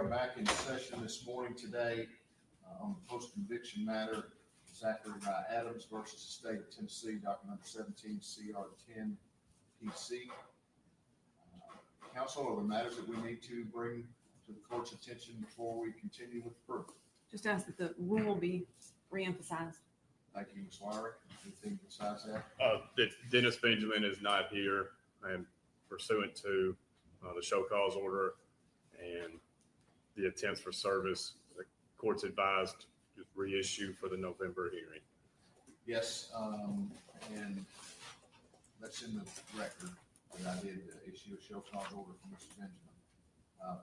back in session this morning today on the post-conviction matter, Zachary Adams versus the State of Tennessee, docket number 17 CR10 PC. Council, are there matters that we need to bring to the court's attention before we continue with the proof? Just ask that the rule be reemphasized. Thank you, Ms. Wyrick. Anything besides that? That Dennis Benjamin is not here and pursuant to the show cause order and the attempts for service, the court's advised to reissue for the November hearing. Yes, and that's in the record that I did issue a show cause order for Mr. Benjamin.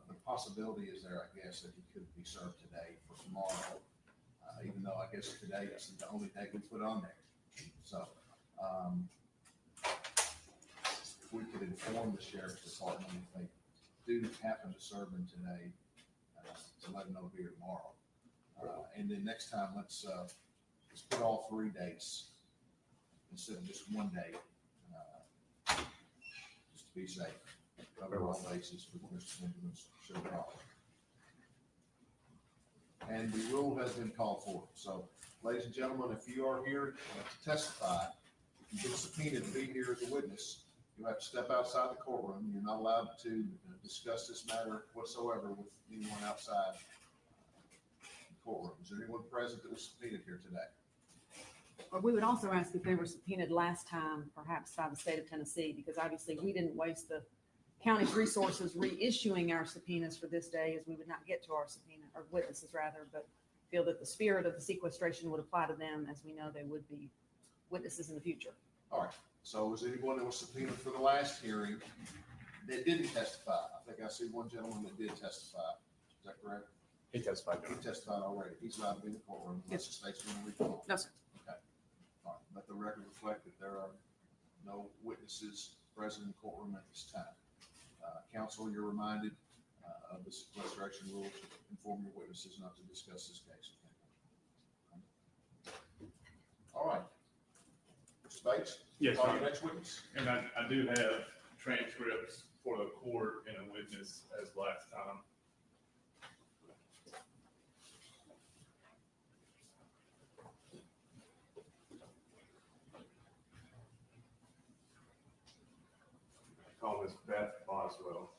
The possibility is there, I guess, that he could be served today for tomorrow, even though I guess today is the only day we put on there. So if we could inform the sheriff's department if they do happen to serve him today, to let them know he'll be here tomorrow. And then next time, let's put all 3 dates instead of just one day, just to be safe. Cover all bases for Mr. Benjamin's show cause. And the rule has been called for. So, ladies and gentlemen, if you are here to testify, if you get subpoenaed to be here as a witness, you have to step outside the courtroom. You're not allowed to discuss this matter whatsoever with anyone outside the courtroom. Is there anyone present that was subpoenaed here today? Or we would also ask if they were subpoenaed last time, perhaps by the state of Tennessee, because obviously we didn't waste the county's resources reissuing our subpoenas for this day, as we would not get to our subpoena, or witnesses rather, but feel that the spirit of the sequestration would apply to them, as we know they would be witnesses in the future. All right. So is anyone that was subpoenaed for the last hearing that didn't testify? I think I see one gentleman that did testify. Is that correct? He testified. He testified already. He's allowed to be in the courtroom unless the state's going to recall. No, sir. Okay. All right. Let the record reflect that there are no witnesses present in the courtroom at this time. Counsel, you're reminded of the sequestration rules to inform your witnesses not to discuss this case. Okay. All right. Mr. Bates? Yes, Call Your your Honor. next witness. And I do have transcripts for the court and a witness as last time. I call this Beth Boswell.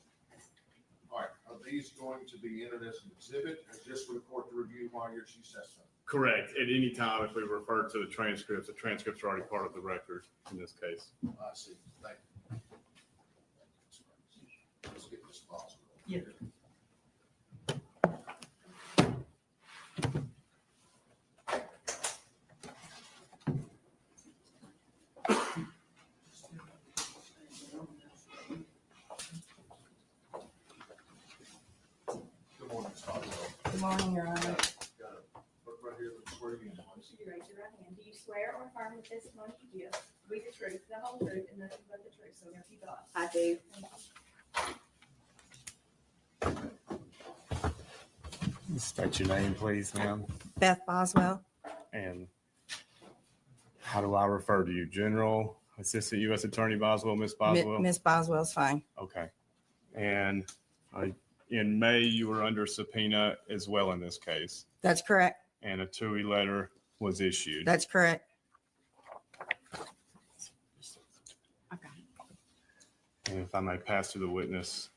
All right. Are these going to be entered as an exhibit or just for the court to review while she's testifying? Correct. At any time, if we refer to the transcripts are already part of the record in this case. I see. Thank you. Let's get this possible. Yeah. Good morning, Ms. Boswell. Good morning, Your Honor. Got a book right here that swear you in, please. You raise your right hand. Do you swear or affirm the testimony you give to be the truth, the whole truth, and nothing but the truth? So help you God. I do. State your name, please, ma'am. Beth Boswell. And how do I refer to you? General Assistant U.S. Attorney Boswell, Miss Boswell? Miss Boswell's fine. Okay. And in May, you were under subpoena as well in this case, That's correct. and a TUI letter was issued. That's correct. Okay. And if I may pass to the witness.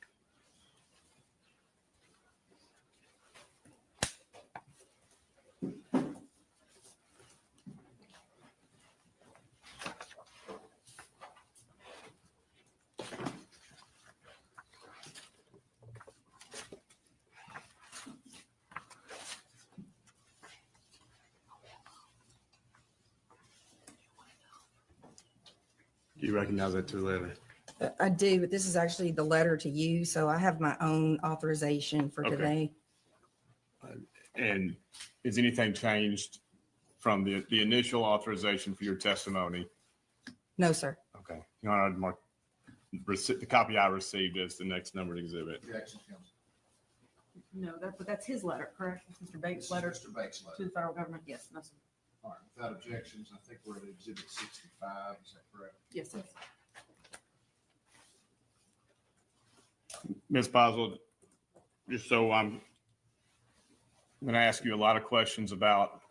Do you recognize that TUI letter? I do, but this is actually the letter to you, so I have my own authorization for Okay. today. And is anything changed from the initial authorization for your testimony? No, sir. Okay. Your Honor, I'd mark the copy I received as the next numbered exhibit. Objection, counsel. No, but that's his letter, correct? It's Mr. This Bates' is letter Mr. Bates' to letter. the federal government. Yes, no, sir. All right, without objections, I think we're at exhibit 65, is that correct? Yes, sir. Ms. Boswell, just so I'm I'm going to ask you a lot of questions about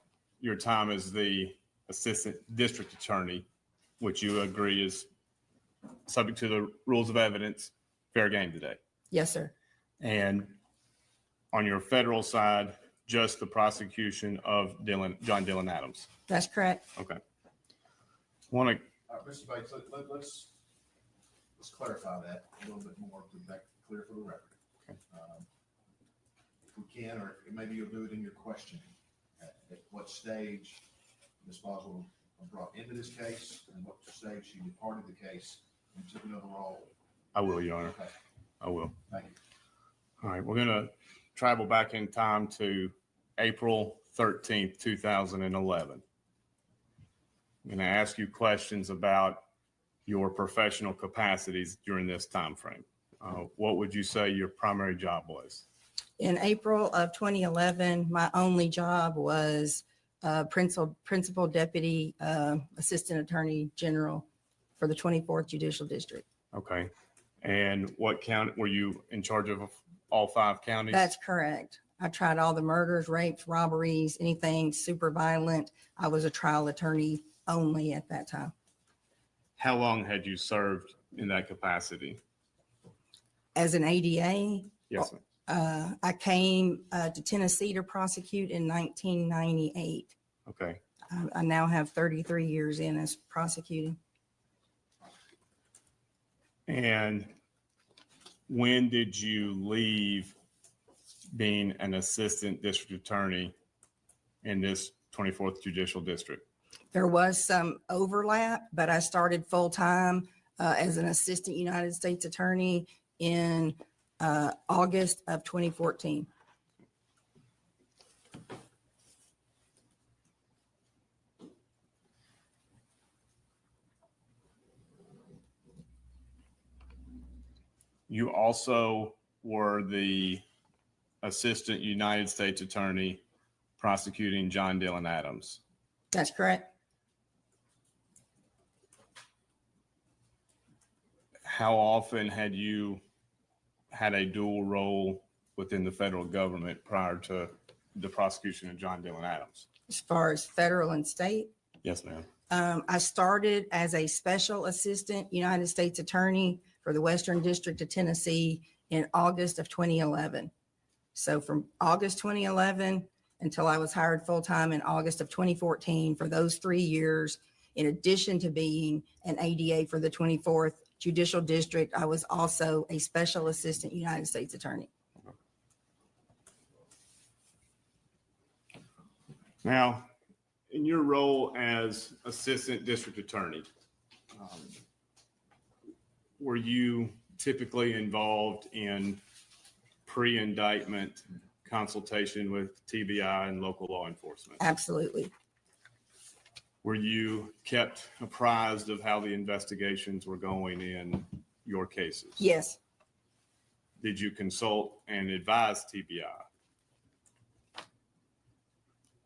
your time as the assistant district attorney, which you agree is subject to the rules of evidence, fair game today. Yes, sir. And on your federal side, just the prosecution of John Dylan Adams. That's correct. Okay. Want to, Mr. Bates, let's clarify that a little bit more to make it clear for the record. Okay. If we can, or maybe you'll do it in your questioning, at what stage Ms. Boswell was brought into this case and what stage she departed the case and took another role. I will, Your Honor. Okay, I will. thank you. All right. We're going to travel back in time to April 13th, 2011. I'm going to ask you questions about your professional capacities during this time frame. What would you say your primary job was? In April of 2011, my only job was principal deputy assistant attorney general for the 24th Judicial District. Okay. And what county were you in charge of? All 5 counties? That's correct. I tried all the murders, rapes, robberies, anything super violent. I was a trial attorney only at that time. How long had you served in that capacity? As an ADA, Yes, ma'am. I came to Tennessee to prosecute in 1998. Okay. I now have 33 years in as prosecuting. And when did you leave being an assistant district attorney in this 24th Judicial District? There was some overlap, but I started full-time as an assistant United States attorney in August of 2014. You also were the assistant United States attorney prosecuting John Dylan Adams. That's correct. How often had you had a dual role within the federal government prior to the prosecution of John Dylan Adams? As far as federal and state, Yes, ma'am. I started as a special assistant United States attorney for the Western District of Tennessee in August of 2011. So from August 2011 until I was hired full-time in August of 2014, for those 3 years, in addition to being an ADA for the 24th Judicial District, I was also a special assistant United States attorney. Now, in your role as assistant district attorney, were you typically involved in pre-indictment consultation with TBI and local law enforcement? Absolutely. Were you kept apprised of how the investigations were going in your cases? Yes. Did you consult and advise TBI?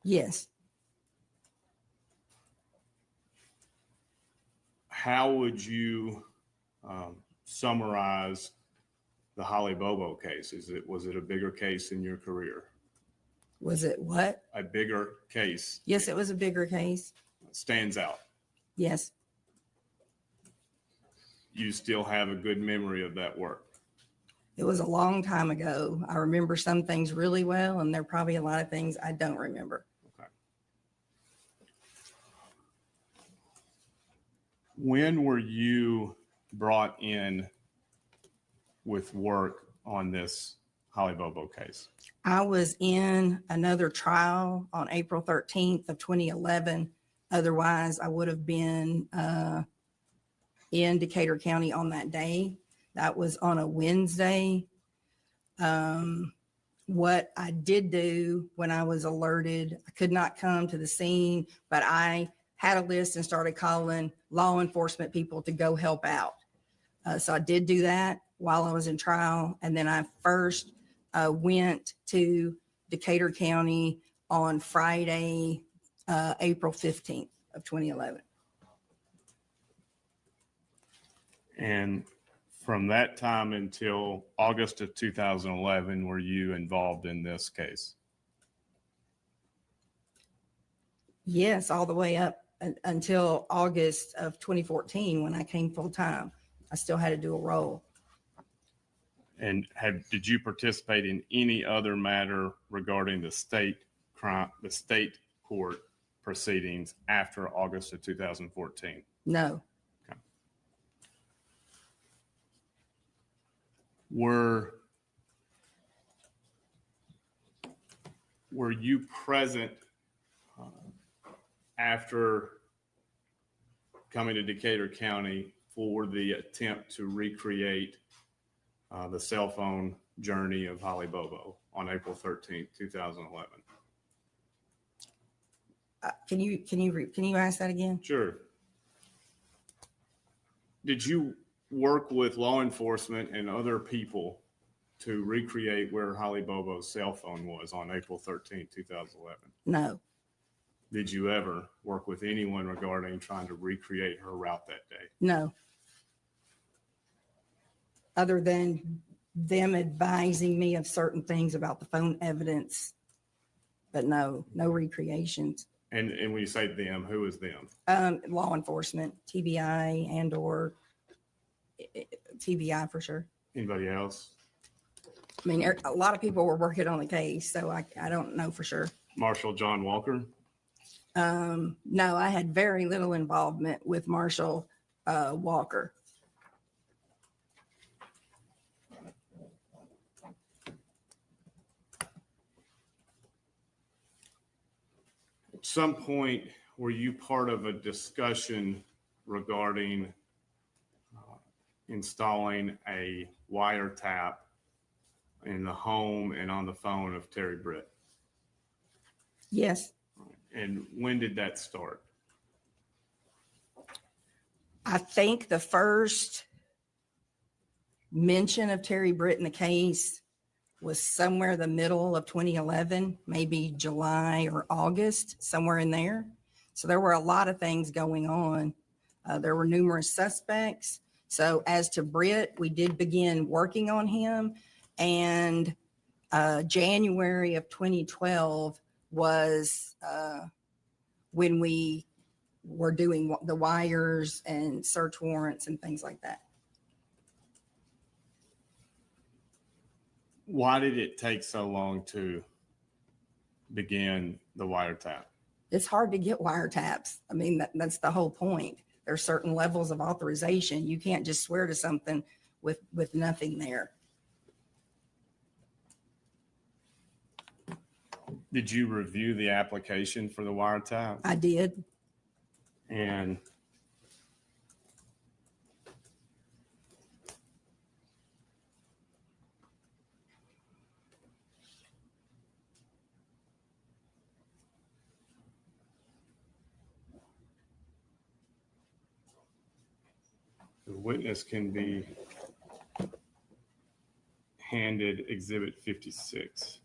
Yes. How would you summarize the Holly Bobo case? Was it a bigger case in your career? Was it what? A bigger case? Yes, it was a bigger case. Stands out. Yes. You still have a good memory of that work. It was a long time ago. I remember some things really well, and there are probably a lot of things I don't remember. Okay. When were you brought in with work on this Holly Bobo case? I was in another trial on April 13th of 2011. Otherwise, I would have been in Decatur County on that day. That was on a Wednesday. What I did do when I was alerted, I could not come to the scene, but I had a list and started calling law enforcement people to go help out. So I did do that while I was in trial. And then I first went to Decatur County on Friday, April 15th of 2011. And from that time until August of 2011, were you involved in this case? Yes, all the way up until August of 2014 when I came full time. I still had to do a role. And did you participate in any other matter regarding the state court proceedings after August of 2014? No, Were you present after coming to Decatur County for the attempt to recreate the cell phone journey of Holly Bobo on April 13th, 2011? can you ask that again? Sure. Did you work with law enforcement and other people to recreate where Holly Bobo's cell phone was on April 13th, 2011? No, Did you ever work with anyone regarding trying to recreate her route that day? no. Other than them advising me of certain things about the phone evidence, but no recreations. And when you say them, who is them? Law enforcement, TBI and/or TBI for sure. Anybody else? I mean, a lot of people were working on the case, so I don't know for sure. Marshal John Walker? No, I had very little involvement with Marshal Walker. At some point, were you part of a discussion regarding installing a wiretap in the home and on the phone of Terry Britt? Yes, And when did that start? I think the first mention of Terry Britt in the case was somewhere the middle of 2011, maybe July or August, somewhere in there. So there were a lot of things going on. There were numerous suspects. So as to Britt, we did begin working on him. And January of 2012 was when we were doing the wires and search warrants and things like that. Why did it take so long to begin the wiretap? It's hard to get wiretaps. I mean, that's the whole point. There's certain levels of authorization. You can't just swear to something with nothing there. Did you review the application for the wiretap? I did. And the witness can be handed Exhibit 56.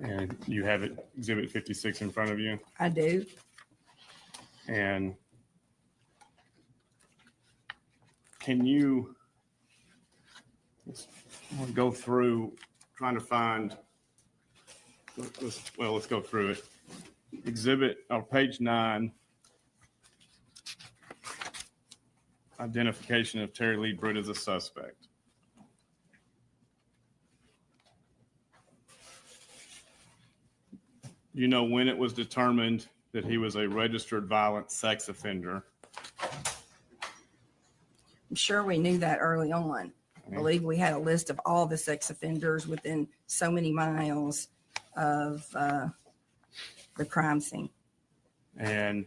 And you have it, Exhibit 56 in front of you. I do. And can you let's go through trying to find, let's go through it. Exhibit on page 9, identification of Terry Lee Britt as a suspect. You know when it was determined that he was a registered violent sex offender? I'm sure we knew that early on. I believe we had a list of all the sex offenders within so many miles of the crime scene. And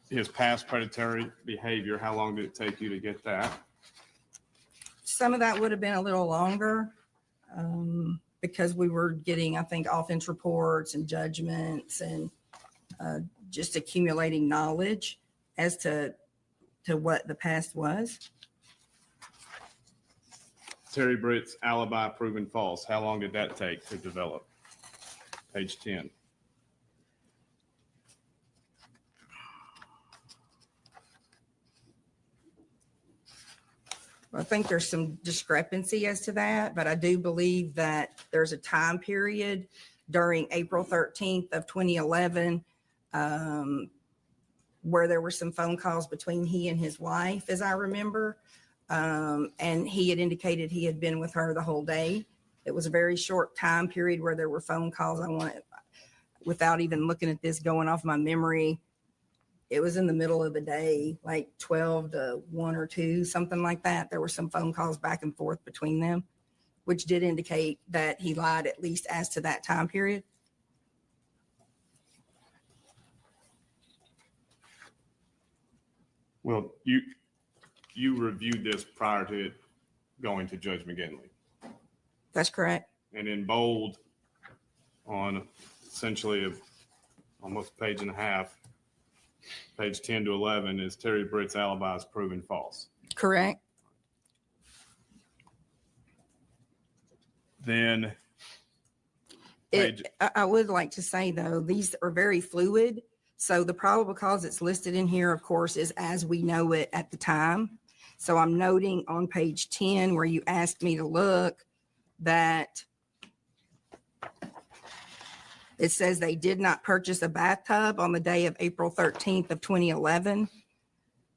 his past predatory behavior, how long did it take you to get that? some of that would have been a little longer because we were getting, I think, offense reports and judgments and just accumulating knowledge as to what the past was. Terry Britt's alibi proven false. How long did that take to develop? Page 10. I think there's some discrepancy as to that, but I do believe that there's a time period during April 13th of 2011 where there were some phone calls between he and his wife, as I remember. And he had indicated he had been with her the whole day. It was a very short time period where there were phone calls. I want, without even looking at this, going off my memory, it was in the middle of the day, like 12 to 1 or 2, something like that. There were some phone calls back and forth between them, which did indicate that he lied, at least as to that time period. Well, you reviewed this prior to it going to Judge McGinley. That's correct. And in bold on essentially almost a page and a half, page 10 to 11 is Terry Britt's alibi is proven false. Correct. Then I would like to say, though, these are very fluid. So the probable cause that's listed in here, of course, is as we know it at the time. So I'm noting on page 10 where you asked me to look that it says they did not purchase a bathtub on the day of April 13th of 2011.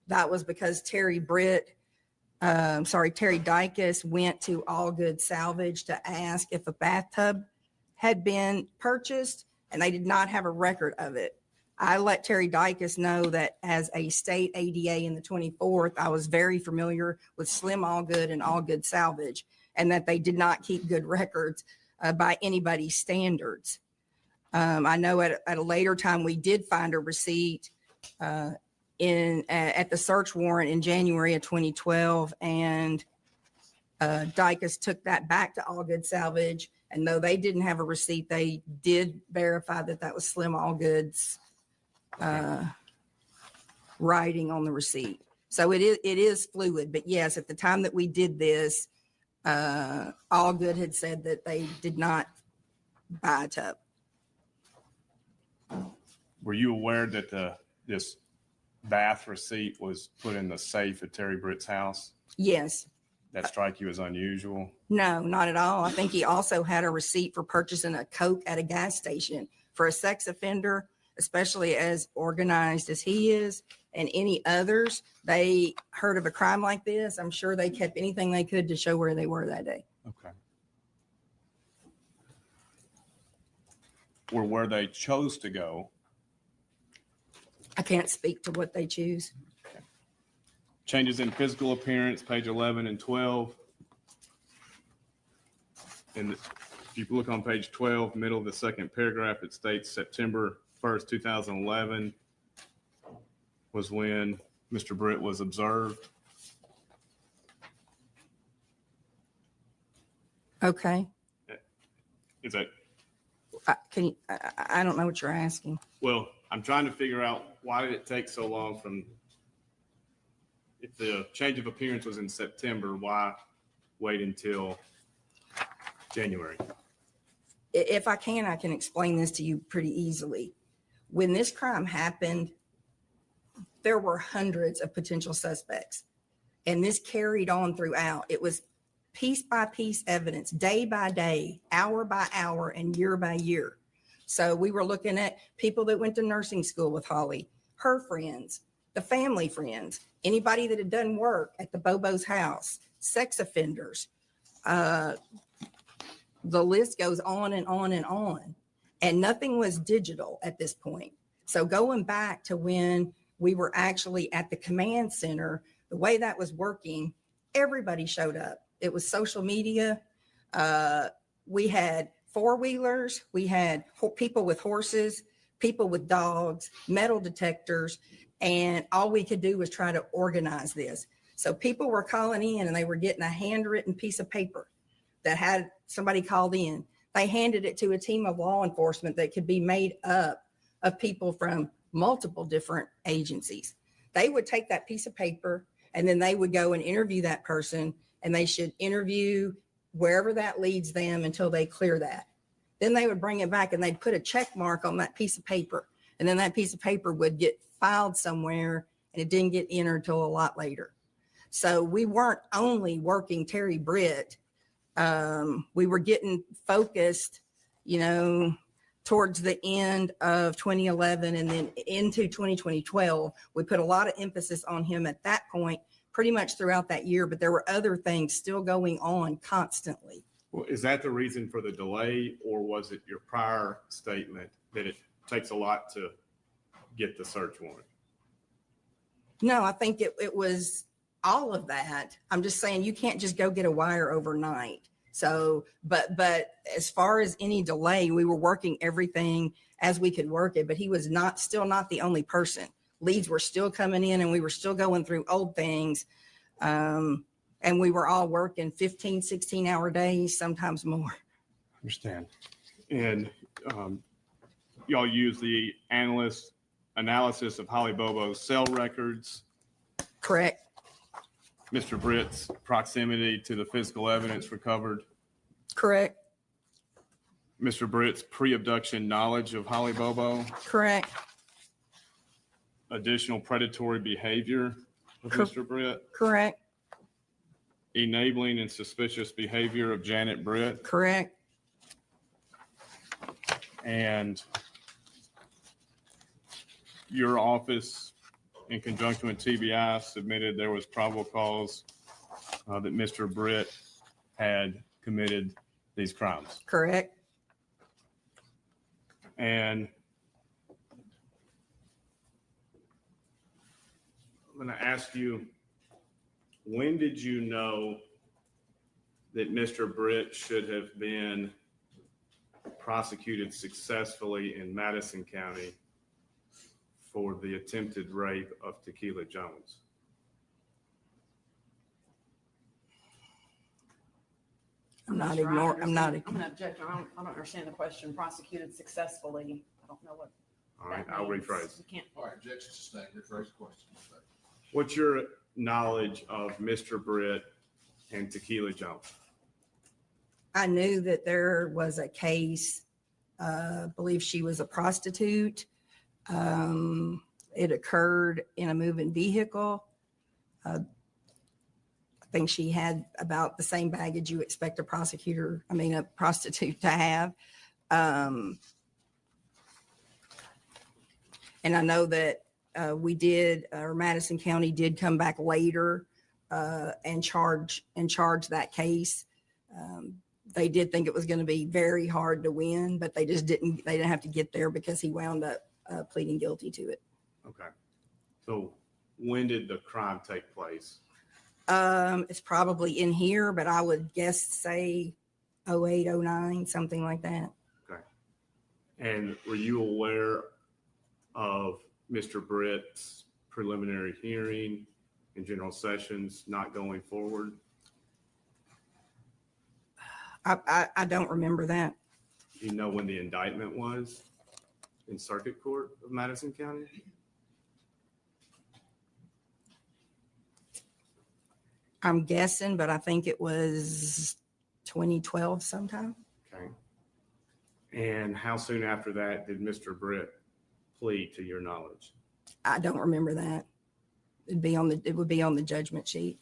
That was because Terry Dykes went to All Good Salvage to ask if a bathtub had been purchased, and they did not have a record of it. I let Terry Dykes know that as a state ADA in the 24th, I was very familiar with Slim All Good and All Good Salvage, and that they did not keep good records by anybody's standards. I know at a later time we did find a receipt at the search warrant in January of 2012, and Dykes took that back to All Good Salvage, and though they didn't have a receipt, they did verify that that was Slim All Good's writing on the receipt. So it is fluid, but yes, at the time that we did this, All Good had said that they did not buy a tub. were you aware that this bath receipt was put in the safe at Terry Britt's house? Yes. That strike you as unusual? No, not at all. I think he also had a receipt for purchasing a Coke at a gas station. For a sex offender, especially as organized as he is, and any others, they heard of a crime like this, I'm sure they kept anything they could to show where they were that day. Okay. Or where they chose to go? I can't speak to what they choose. Changes in physical appearance, page 11 and 12. And if you look on page 12, middle of the second paragraph, it states September 1st, 2011 was when Mr. Britt was observed. Okay. Is that, I don't know what you're asking. well, I'm trying to figure out why did it take so long from, if the change of appearance was in September, why wait until January? If I can explain this to you pretty easily. When this crime happened, there were hundreds of potential suspects, and this carried on throughout. It was piece by piece evidence, day by day, hour by hour, and year by year. So we were looking at people that went to nursing school with Holly, her friends, the family friends, anybody that had done work at the Bobo's house, sex offenders. The list goes on and on and on, and nothing was digital at this point. So going back to when we were actually at the command center, the way that was working, everybody showed up. It was social media. We had four-wheelers. We had people with horses, people with dogs, metal detectors, and all we could do was try to organize this. So people were calling in and they were getting a handwritten piece of paper that had somebody called in. They handed it to a team of law enforcement that could be made up of people from multiple different agencies. They would take that piece of paper and then they would go and interview that person, and they should interview wherever that leads them until they clear that. Then they would bring it back and they'd put a check mark on that piece of paper. And then that piece of paper would get filed somewhere, and it didn't get entered till a lot later. So we weren't only working Terry Britt. We were getting focused, towards the end of 2011 and then into 2012. We put a lot of emphasis on him at that point, pretty much throughout that year, but there were other things still going on constantly. Well, is that the reason for the delay, or was it your prior statement that it takes a lot to get the search warrant? No, I think it was all of that. I'm just saying you can't just go get a wire overnight. So, but as far as any delay, we were working everything as we could work it, but he was still not the only person. Leads were still coming in and we were still going through old things. And we were all working 15, 16-hour days, sometimes more. Understand. And y'all use the analysis of Holly Bobo's cell records, Correct. Mr. Britt's proximity to the physical evidence recovered, Correct. Mr. Britt's pre-abduction knowledge of Holly Bobo, Correct. additional predatory behavior of Mr. Britt, Correct. enabling and suspicious behavior of Janet Britt, Correct. and your office, in conjunction with TBI, submitted there was probable cause that Mr. Britt had committed these crimes. Correct. And I'm going to ask you, when did you know that Mr. Britt should have been prosecuted successfully in Madison County for the attempted rape of Tequila Jones? I'm not sure I ignoring, I'm not, understand. I'm gonna object. I don't understand the question. Prosecuted successfully. I don't know what. All right, that I'll means. rephrase. You can't. All right, objection sustained. Rephrase the question. What's your knowledge of Mr. Britt and Tequila Jones? I knew that there was a case, I believe she was a prostitute. It occurred in a moving vehicle. I think she had about the same baggage you expect a prostitute to have. And I know that Madison County did come back later and charge that case. They did think it was going to be very hard to win, but they didn't have to get there because he wound up pleading guilty to it. Okay. So when did the crime take place? It's probably in here, but I would guess say 08, 09, something like that. Okay. And were you aware of Mr. Britt's preliminary hearing in general sessions not going forward? I don't remember that. Do you know when the indictment was in Circuit Court of Madison County? I'm guessing, but I think it was 2012 sometime. Okay. And how soon after that did Mr. Britt plead, to your knowledge? I don't remember that. It would be on the judgment sheet.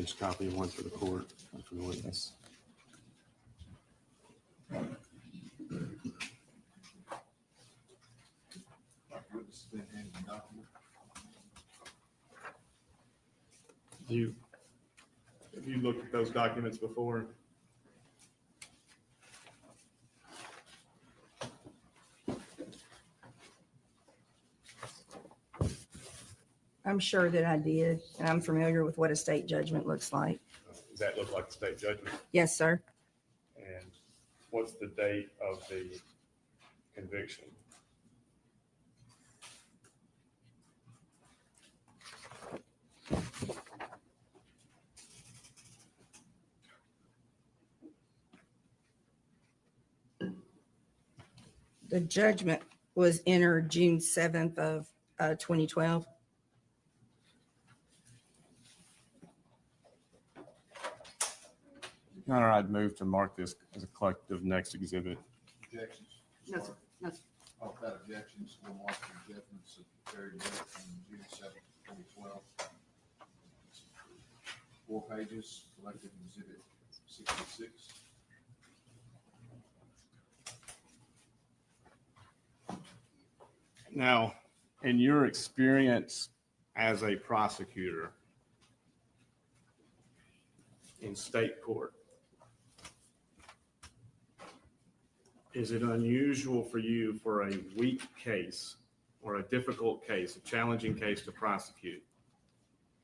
each copy, one for the court, one for the witness. Witness has been handed the document. Have you looked at those documents before? I'm sure that I did, and I'm familiar with what a state judgment looks like. Does that look like the state judgment? Yes, sir. And what's the date of the conviction? The judgment was entered June 7th of 2012. Your Honor, I'd move to mark this as a collective next exhibit. Objections? No, sir. No, sir. Without objections, we'll mark the judgments of Terry Brett on June 7th, 2012. 4 pages, collected exhibit 66. Now, in your experience as a prosecutor in state court, is it unusual for you for a weak case or a difficult case, a challenging case to prosecute,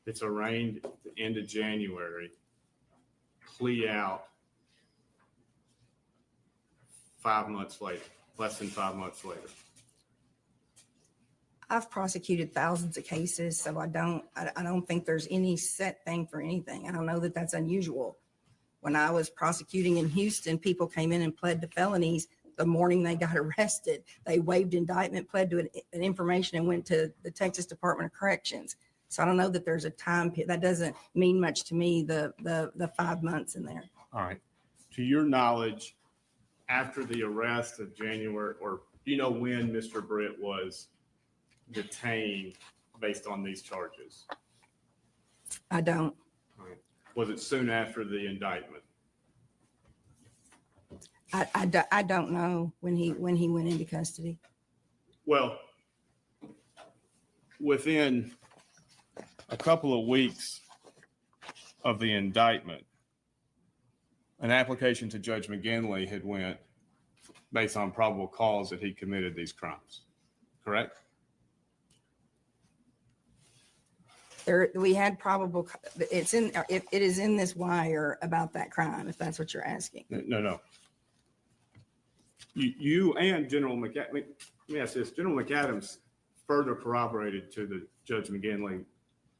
that's arraigned at the end of January, plea out 5 months later, less than 5 months later? I've prosecuted thousands of cases, so I don't think there's any set thing for anything. I don't know that that's unusual. When I was prosecuting in Houston, people came in and pled to felonies the morning they got arrested. They waived indictment, pled to an information, and went to the Texas Department of Corrections. So I don't know that there's a time period. That doesn't mean much to me, the 5 months in there. All right. To your knowledge, after the arrest of January, or do you know when Mr. Britt was detained based on these charges? I don't. All right. Was it soon after the indictment? I don't know when he went into custody. Well, within a couple of weeks of the indictment, an application to Judge McGinley had went based on probable cause that he committed these crimes, correct? We had probable, it is in this wire about that crime, if that's what you're asking. No. You and General McAdams, let me ask this, General McAdams further corroborated to the Judge McGinley,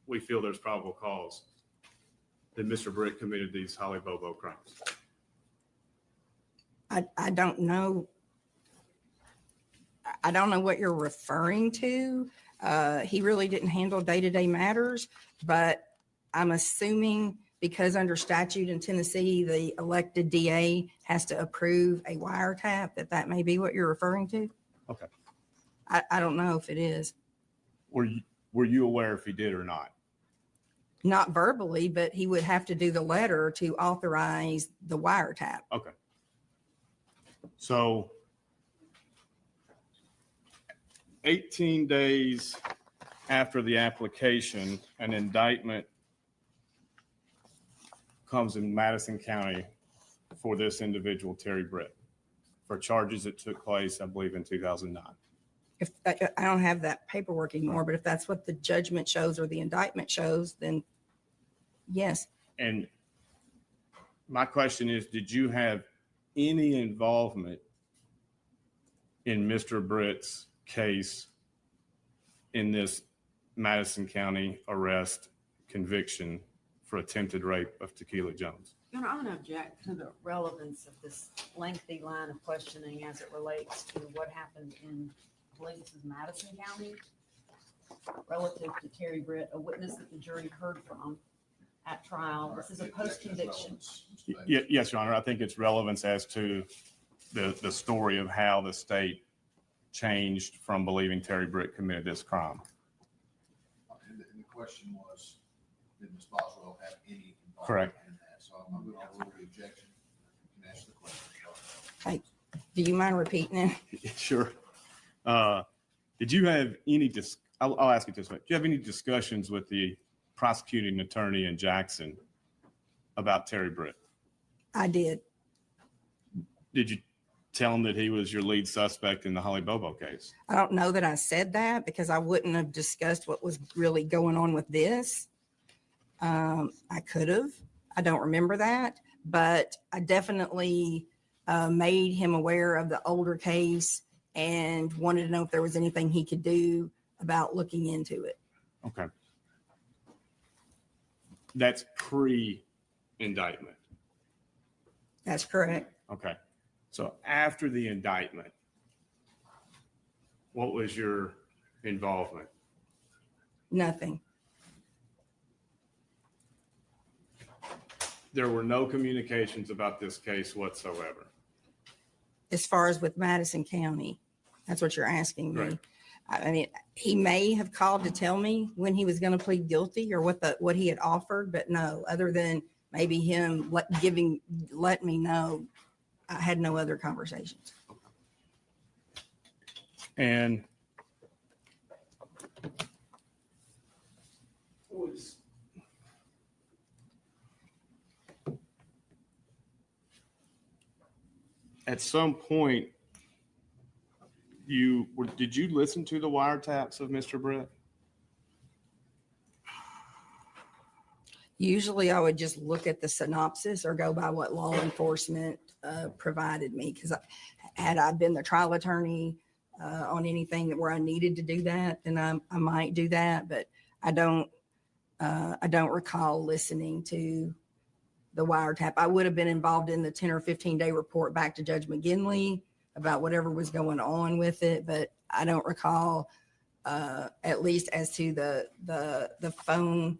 we feel there's probable cause that Mr. Britt committed these Holly Bobo crimes. I don't know. I don't know what you're referring to. He really didn't handle day-to-day matters, but I'm assuming because under statute in Tennessee, the elected DA has to approve a wiretap, that may be what you're referring to. Okay. I don't know if it is. Were you aware if he did or not? Not verbally, but he would have to do the letter to authorize the wiretap. Okay. So 18 days after the application, an indictment comes in Madison County for this individual, Terry Britt, for charges that took place, I believe, in 2009. If I don't have that paperwork anymore, but if that's what the judgment shows or the indictment shows, then yes. And my question is, did you have any involvement in Mr. Britt's case in this Madison County arrest conviction for attempted rape of Tequila Jones? Your Honor, I'm going to object to the relevance of this lengthy line of questioning as it relates to what happened in, I believe this is Madison County, relative to Terry Britt, a witness that the jury heard from at trial. This is a post-conviction. Yes, Your Honor. I think it's relevance as to the story of how the state changed from believing Terry Britt committed this crime. And the question was, did Ms. Boswell have any involvement Correct. in that. So I'm going to overrule the objection. You can ask the question. Do you mind repeating it? Sure. Did you have any, I'll ask it this way. Do you have any discussions with the prosecuting attorney in Jackson about Terry Britt? I did. Did you tell him that he was your lead suspect in the Holly Bobo case? I don't know that I said that because I wouldn't have discussed what was really going on with this. I could have. I don't remember that, but I definitely made him aware of the older case and wanted to know if there was anything he could do about looking into it. Okay. That's pre-indictment. That's correct. Okay. So after the indictment, what was your involvement? Nothing. There were no communications about this case whatsoever. As far as with Madison County, that's what you're asking me. Right. I mean, he may have called to tell me when he was going to plead guilty or what he had offered, but no, other than maybe him let me know, I had no other conversations. And was at some point did you listen to the wiretaps of Mr. Britt? Usually I would just look at the synopsis or go by what law enforcement provided me. Because had I been the trial attorney on anything where I needed to do that, then I might do that. But I don't recall listening to the wiretap. I would have been involved in the 10 or 15 day report back to Judge McGinley about whatever was going on with it. But I don't recall, at least as to the phone.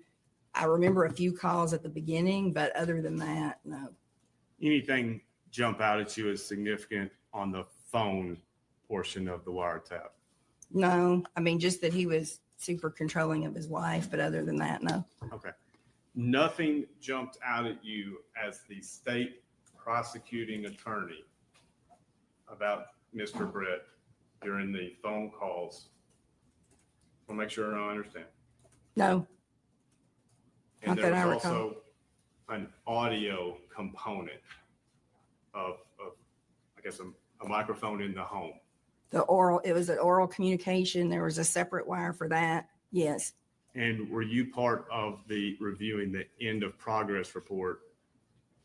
I remember a few calls at the beginning, but other than that, no. Anything jump out at you as significant on the phone portion of the wiretap? No, I mean, just that he was super controlling of his wife, but other than that, no. Okay. Nothing jumped out at you as the state prosecuting attorney about Mr. Britt during the phone calls? I'll make sure I understand. No, And Not there that was I recall. also an audio component of I guess, a microphone in the home. it was an oral communication. There was a separate wire for that. Yes, And were you part of the reviewing the end of progress report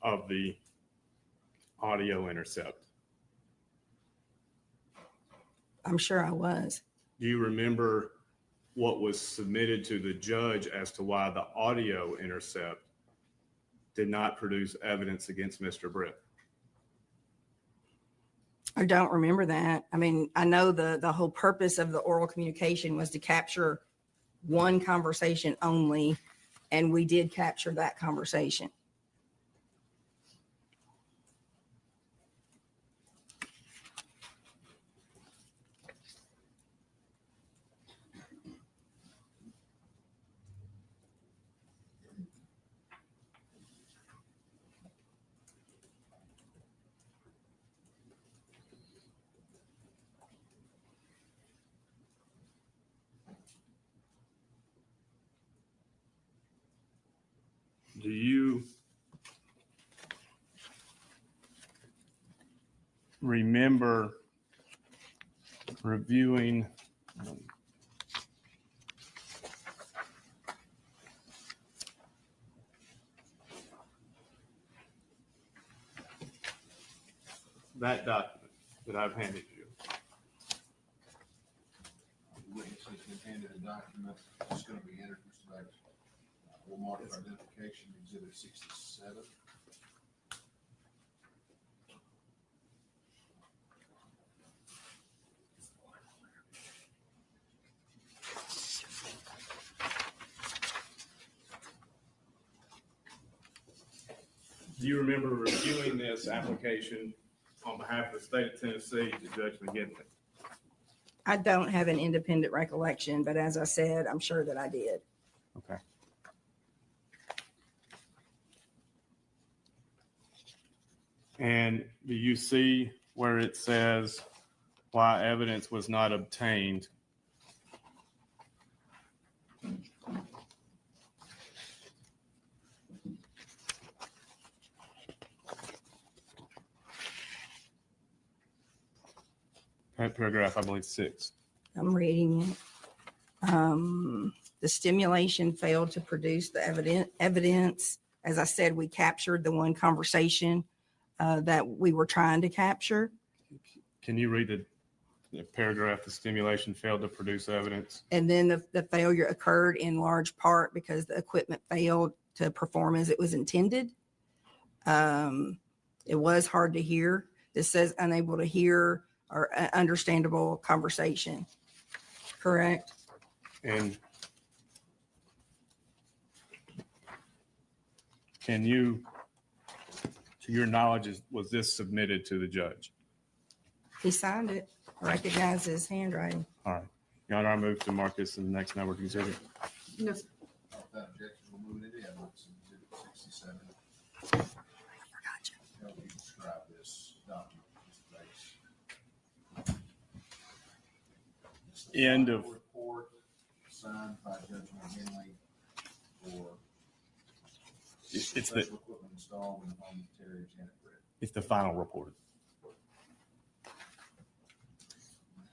of the audio intercept? I'm sure I was. Do you remember what was submitted to the judge as to why the audio intercept did not produce evidence against Mr. Britt? I don't remember that. I mean, I know the whole purpose of the oral communication was to capture one conversation only, and we did capture that conversation. Do you remember reviewing that document that I've handed you? The witness has been handed a document that's going to be entered, Mr. Banks. We'll mark for identification exhibit 67. Do you remember reviewing this application on behalf of the state of Tennessee to Judge McGinley? I don't have an independent recollection, but as I said, I'm sure that I did. Okay. And do you see where it says why evidence was not obtained? Paragraph, I believe, 6. I'm reading it. The stimulation failed to produce the evidence. As I said, we captured the one conversation that we were trying to capture. Can you read the paragraph? The stimulation failed to produce evidence. And then the failure occurred in large part because the equipment failed to perform as it was intended. It was hard to hear. This says unable to hear or understandable conversation. Correct? And can you, to your knowledge, was this submitted to the judge? He signed it. I recognize his handwriting. All right. Your Honor, I move to mark this in the next number considered. No, sir. Without objection, we'll move it in. It's Exhibit 67. I forgot you. How do you describe this document, Mr. Bates? It's the End final of- report signed by Judge McGinley for It's the, special equipment installed in the home of Terry and Janet Britt. it's the final report.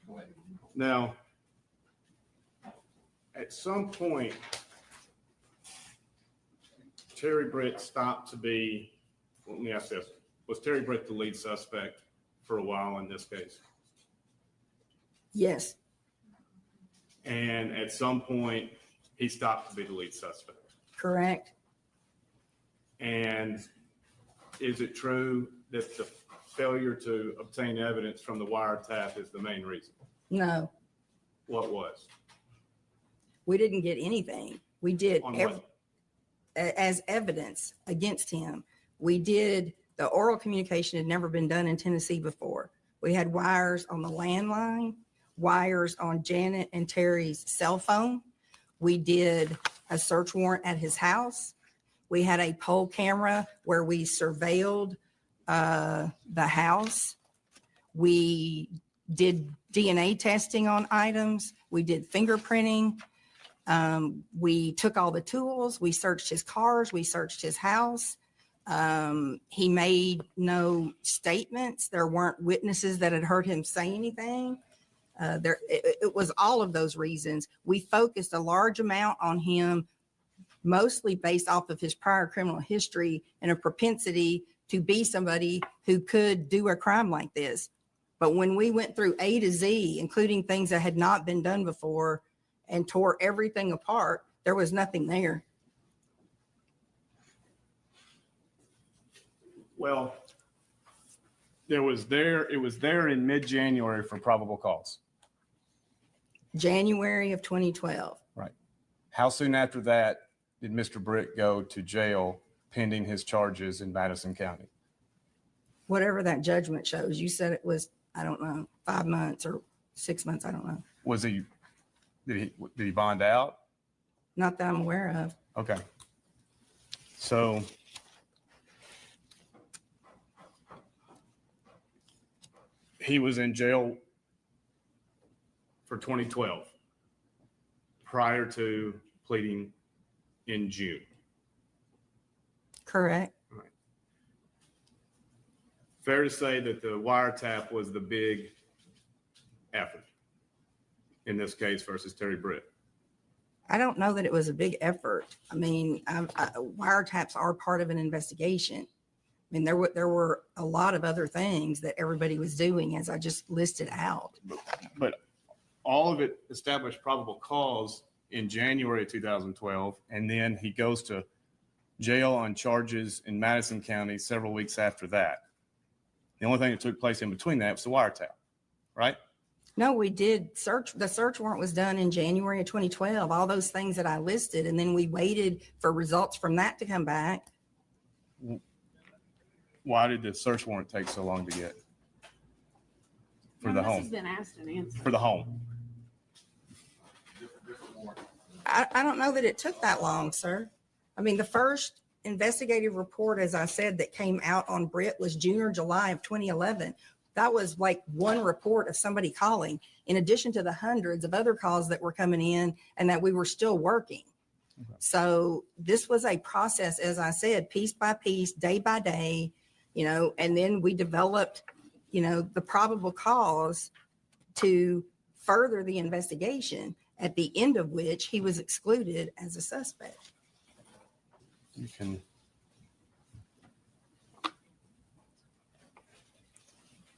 Go ahead. Now, at some point, Terry Britt stopped to be, let me ask this, was Terry Britt the lead suspect for a while in this case? Yes, And at some point, he stopped to be the lead suspect. correct. And is it true that the failure to obtain evidence from the wiretap is the main reason? No, What was? we didn't get anything. We did On what? as evidence against him. We did, the oral communication had never been done in Tennessee before. We had wires on the landline, wires on Janet and Terry's cell phone. We did a search warrant at his house. We had a poll camera where we surveilled the house. We did DNA testing on items. We did fingerprinting. We took all the tools. We searched his cars. We searched his house. He made no statements. There weren't witnesses that had heard him say anything. It was all of those reasons. We focused a large amount on him, mostly based off of his prior criminal history and a propensity to be somebody who could do a crime like this. But when we went through A to Z, including things that had not been done before, and tore everything apart, there was nothing there. Well, it was there in mid-January for probable cause. January of 2012. Right. How soon after that did Mr. Britt go to jail pending his charges in Madison County? Whatever that judgment shows. You said it was, I don't know, 5 months or 6 months. I don't know. Did he bond out? Not that I'm aware of. Okay. So he was in jail for 2012 prior to pleading in June. Correct. Fair to say that the wiretap was the big effort in this case versus Terry Britt. I don't know that it was a big effort. I mean, wiretaps are part of an investigation. I mean, there were a lot of other things that everybody was doing, as I just listed out. But all of it established probable cause in January of 2012, and then he goes to jail on charges in Madison County several weeks after that. The only thing that took place in between that was the wiretap, right? No, we did the search warrant was done in January of 2012, all those things that I listed. And then we waited for results from that to come back. Why did the search warrant take so long to get? For the This has home, been asked and answered. for the home. Different warrant. I don't know that it took that long, sir. I mean, the first investigative report, as I said, that came out on Britt was June or July of 2011. That was like one report of somebody calling, in addition to the hundreds of other calls that were coming in and that we were still working. Okay. So this was a process, as I said, piece by piece, day by day, you know, and then we developed, you know, the probable cause to further the investigation, at the end of which he was excluded as a suspect. You can.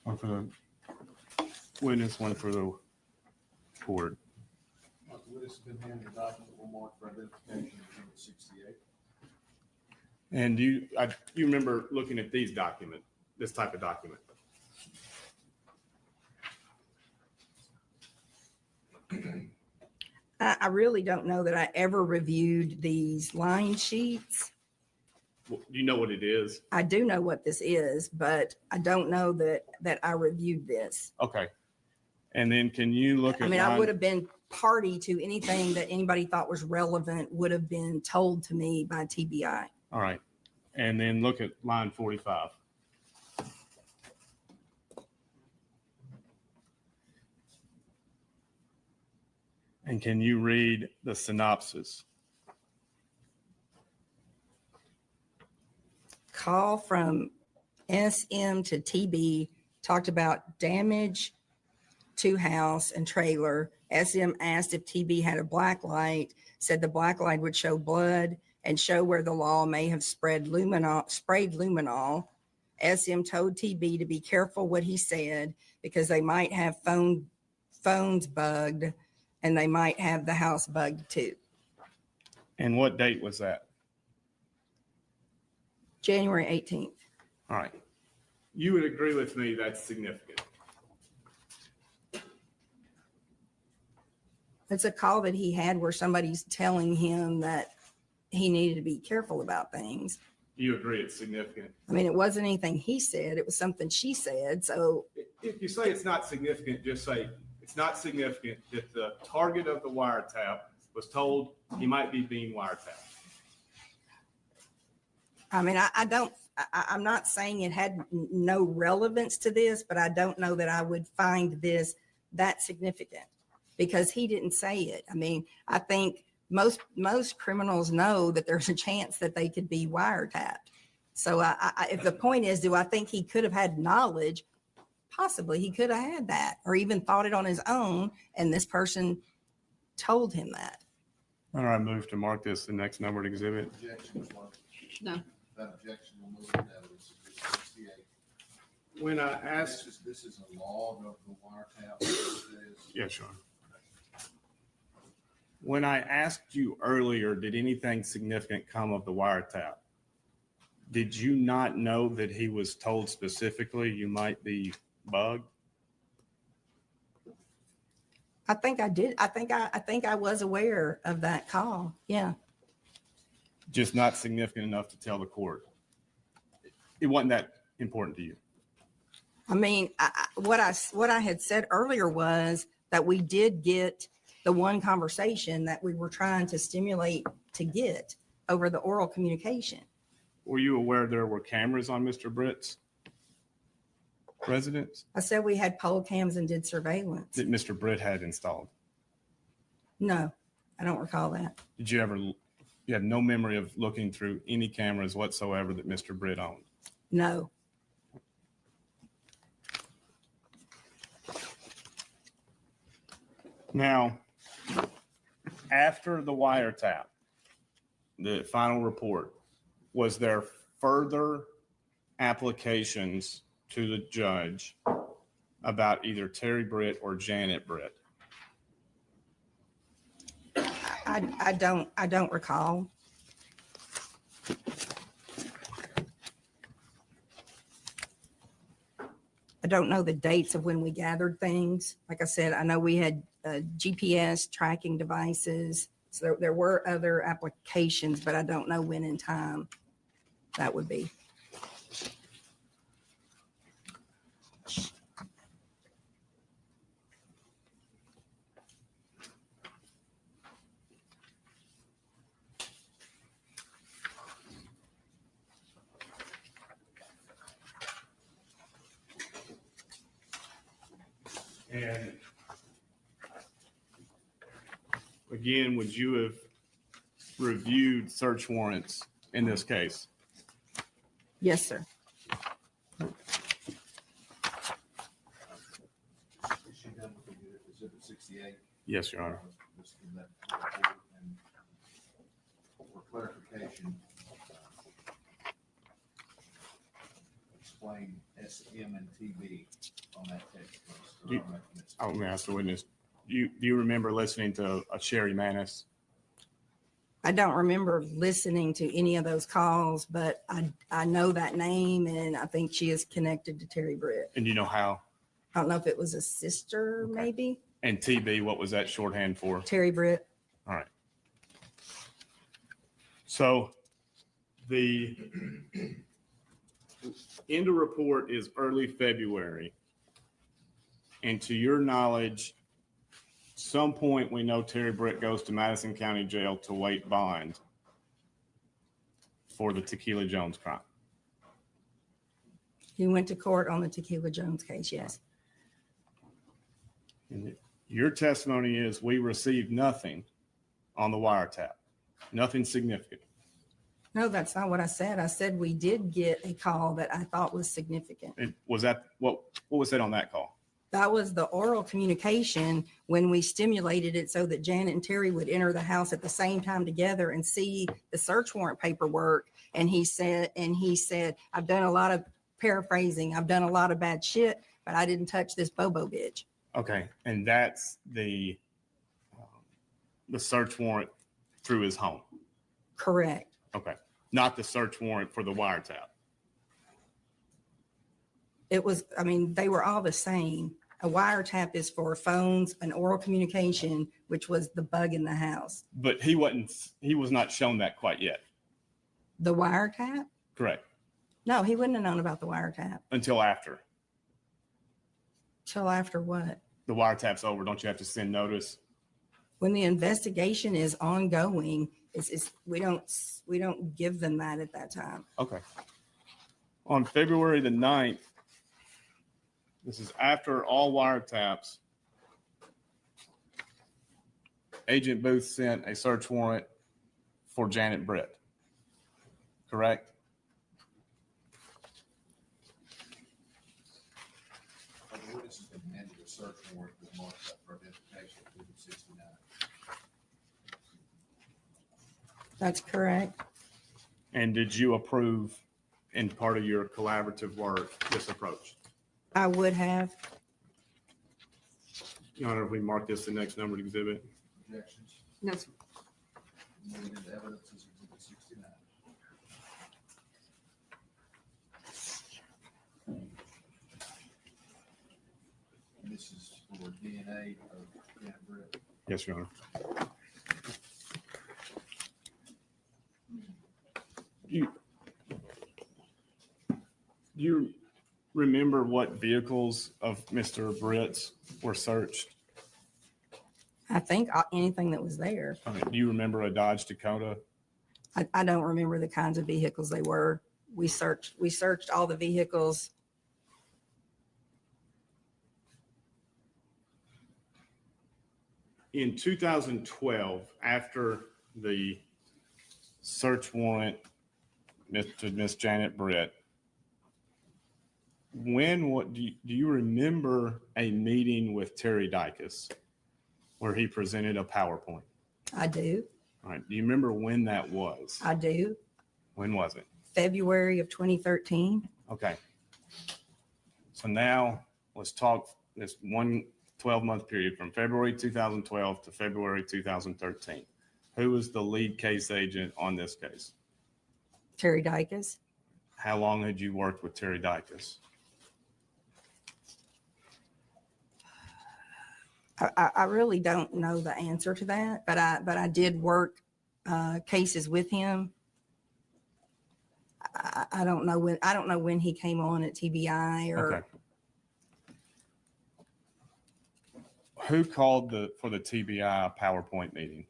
One for the witness, one for the court. The witness has been handed a document will mark for identification of Exhibit 68. And you remember looking at these documents, this type of document? I really don't know that I ever reviewed these line sheets. Do you know what it is? I do know what this is, but I don't know that I reviewed this. Okay. And then can you look at? I mean, I would have been party to anything that anybody thought was relevant would have been told to me by TBI. All right. And then look at line 45. And can you read the synopsis? Call from SM to TB talked about damage to house and trailer. SM asked if TB had a black light, said the black light would show blood and show where the law may have sprayed luminol. SM told TB to be careful what he said because they might have phones bugged and they might have the house bugged too. And what date was that? January 18th. All right. You would agree with me that's significant. It's a call that he had where somebody's telling him that he needed to be careful about things. You agree it's significant. I mean, it wasn't anything he said, it was something she said. So If you say it's not significant, just say it's not significant that the target of the wiretap was told he might be being wiretapped. I mean, I'm not saying it had no relevance to this, but I don't know that I would find this that significant because he didn't say it. I mean, I think most criminals know that there's a chance that they could be wiretapped. So if the point is, do I think he could have had knowledge? Possibly he could have had that or even thought it on his own. And this person told him that. All right. Move to mark this the next numbered exhibit. Objection is one. No. That objection will move to evidence. Exhibit 68. When I asked, This is a log of the wiretap. It is. Yeah, sure. When I asked you earlier, did anything significant come of the wiretap? Did you not know that he was told specifically you might be bugged? I think I did. I think I was aware of that call. Yeah. Just not significant enough to tell the court. It wasn't that important to you. I mean, what I had said earlier was that we did get the one conversation that we were trying to stimulate to get over the oral communication. Were you aware there were cameras on Mr. Britt's residence I said we had poll cams and did surveillance. that Mr. Britt had installed? No, I don't recall that. Did you ever, you had no memory of looking through any cameras whatsoever that Mr. Britt owned? No. Now, after the wiretap, the final report, was there further applications to the judge about either Terry Britt or Janet Britt? I don't recall. I don't know the dates of when we gathered things. Like I said, I know we had GPS tracking devices. So there were other applications, but I don't know when in time that would be. And again, would you have reviewed search warrants in this case? Yes, sir. Is she done with the exhibit 68? Yes, Your Honor. Let's give that report. And for clarification, explain SM and TB on that text. You- I'm going to ask the witness. Do you remember listening to a Sherry Manis? I don't remember listening to any of those calls, but I know that name and I think she is connected to Terry Britt. And you know how? I don't know if it was a sister, Okay. maybe. And TB, what was that shorthand for? Terry Britt. All right. So the end of report is early February. And to your knowledge, some point we know Terry Britt goes to Madison County Jail to wait bond for the Tequila Jones crime. He went to court on the Tequila Jones case, yes. And your testimony is we received nothing on the wiretap, nothing significant. No, that's not what I said. I said we did get a call that I thought was significant. Was that what was said on that call? That was the oral communication when we stimulated it so that Janet and Terry would enter the house at the same time together and see the search warrant paperwork. And he said, I've done a lot of paraphrasing. I've done a lot of bad shit, but I didn't touch this Bobo bitch. Okay, and that's the search warrant through his home. Correct. Okay, not the search warrant for the wiretap. It was, I mean, they were all the same. A wiretap is for phones, an oral communication, which was the bug in the house. But he was not shown that quite yet. The wiretap? Correct. No, he wouldn't have known about the wiretap. Until after Till after what? the wiretap's over, don't you have to send notice? When the investigation is ongoing, we don't give them that at that time. Okay. On February the 9th, this is after all wiretaps, Agent Booth sent a search warrant for Janet Britt. Correct? The witness has been handed a search warrant with marked up for identification of exhibit 69. That's correct. And did you approve in part of your collaborative work this approach? I would have. Your Honor, if we mark this the next numbered exhibit. Objections? No, sir. Moving into evidence is exhibit 69. And this is for DNA of Janet Britt. Yes, Your Honor. Do you remember what vehicles of Mr. Britt's were searched? I think anything that was there. Do you remember a Dodge Dakota? I don't remember the kinds of vehicles they were. We searched all the vehicles. In 2012, after the search warrant to Miss Janet Britt, do you remember a meeting with Terry Dykes where he presented a PowerPoint? I do. All right. Do you remember when that was? I do. When was it? February of 2013. Okay. So now let's talk this 12-month period from February 2012 to February 2013. Who was the lead case agent on this case? Terry Dykes. How long had you worked with Terry Dykes? I really don't know the answer to that, but I did work cases with him. I don't know when he came on at TBI or. Okay. Who called for the TBI PowerPoint meeting?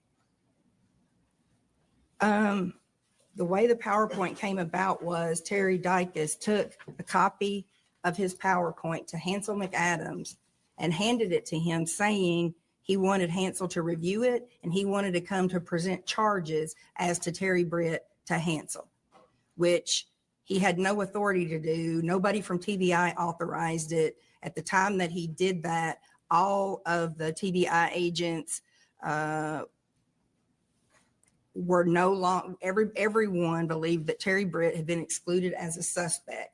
The way the PowerPoint came about was Terry Dykes took a copy of his PowerPoint to Hansel McAdams and handed it to him saying he wanted Hansel to review it and he wanted to come to present charges as to Terry Britt to Hansel, which he had no authority to do. Nobody from TBI authorized it. At the time that he did that, all of the TBI agents were no longer, everyone believed that Terry Britt had been excluded as a suspect.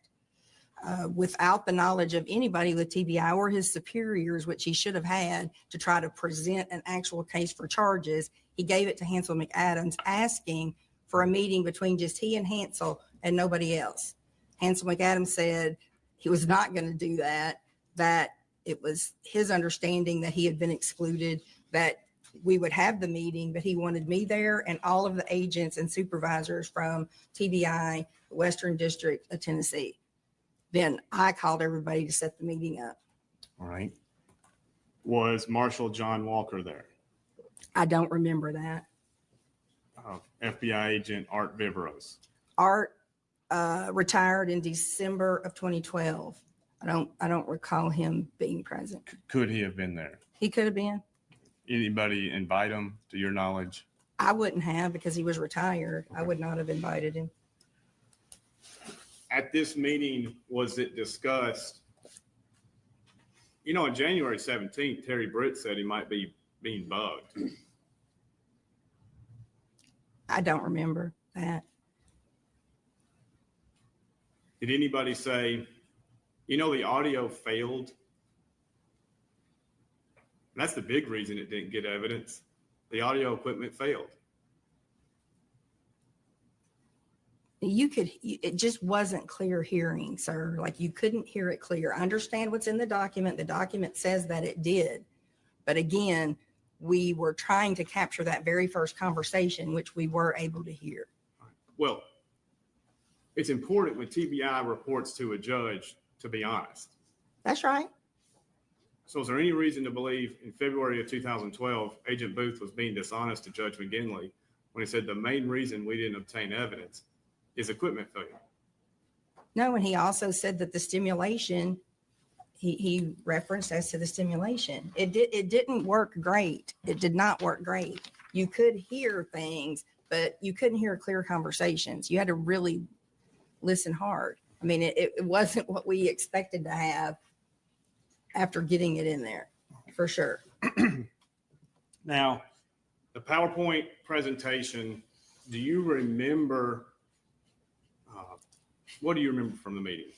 Without the knowledge of anybody with TBI or his superiors, which he should have had to try to present an actual case for charges, he gave it to Hansel McAdams, asking for a meeting between just he and Hansel and nobody else. Hansel McAdams said he was not going to do that, that it was his understanding that he had been excluded, that we would have the meeting, but he wanted me there and all of the agents and supervisors from TBI, Western District of Tennessee. Then I called everybody to set the meeting up. All right. Was Marshal John Walker there? I don't remember that. FBI agent Art Viveros. Art retired in December of 2012. I don't recall him being present. Could he have been there? He could have been. Anybody invite him to your knowledge? I wouldn't have, because he was retired. I would not have invited him. At this meeting, was it discussed? You know, on January 17th, Terry Britt said he might be being bugged. I don't remember that. Did anybody say, you know, the audio failed? And that's the big reason it didn't get evidence. The audio equipment failed. It just wasn't clear hearing, sir. Like, you couldn't hear it clear. I understand what's in the document. The document says that it did. But again, we were trying to capture that very first conversation, which we were able to hear. Well, it's important when TBI reports to a judge to be honest. That's right. So is there any reason to believe in February of 2012, Agent Booth was being dishonest to Judge McGinley when he said the main reason we didn't obtain evidence is equipment failure? No, and he also said that the stimulation, he referenced as to the stimulation. It didn't work great. It did not work great. You could hear things, but you couldn't hear clear conversations. You had to really listen hard. I mean, it wasn't what we expected to have after getting it in there, for sure. Now, the PowerPoint presentation, do you remember, what do you remember from the meeting?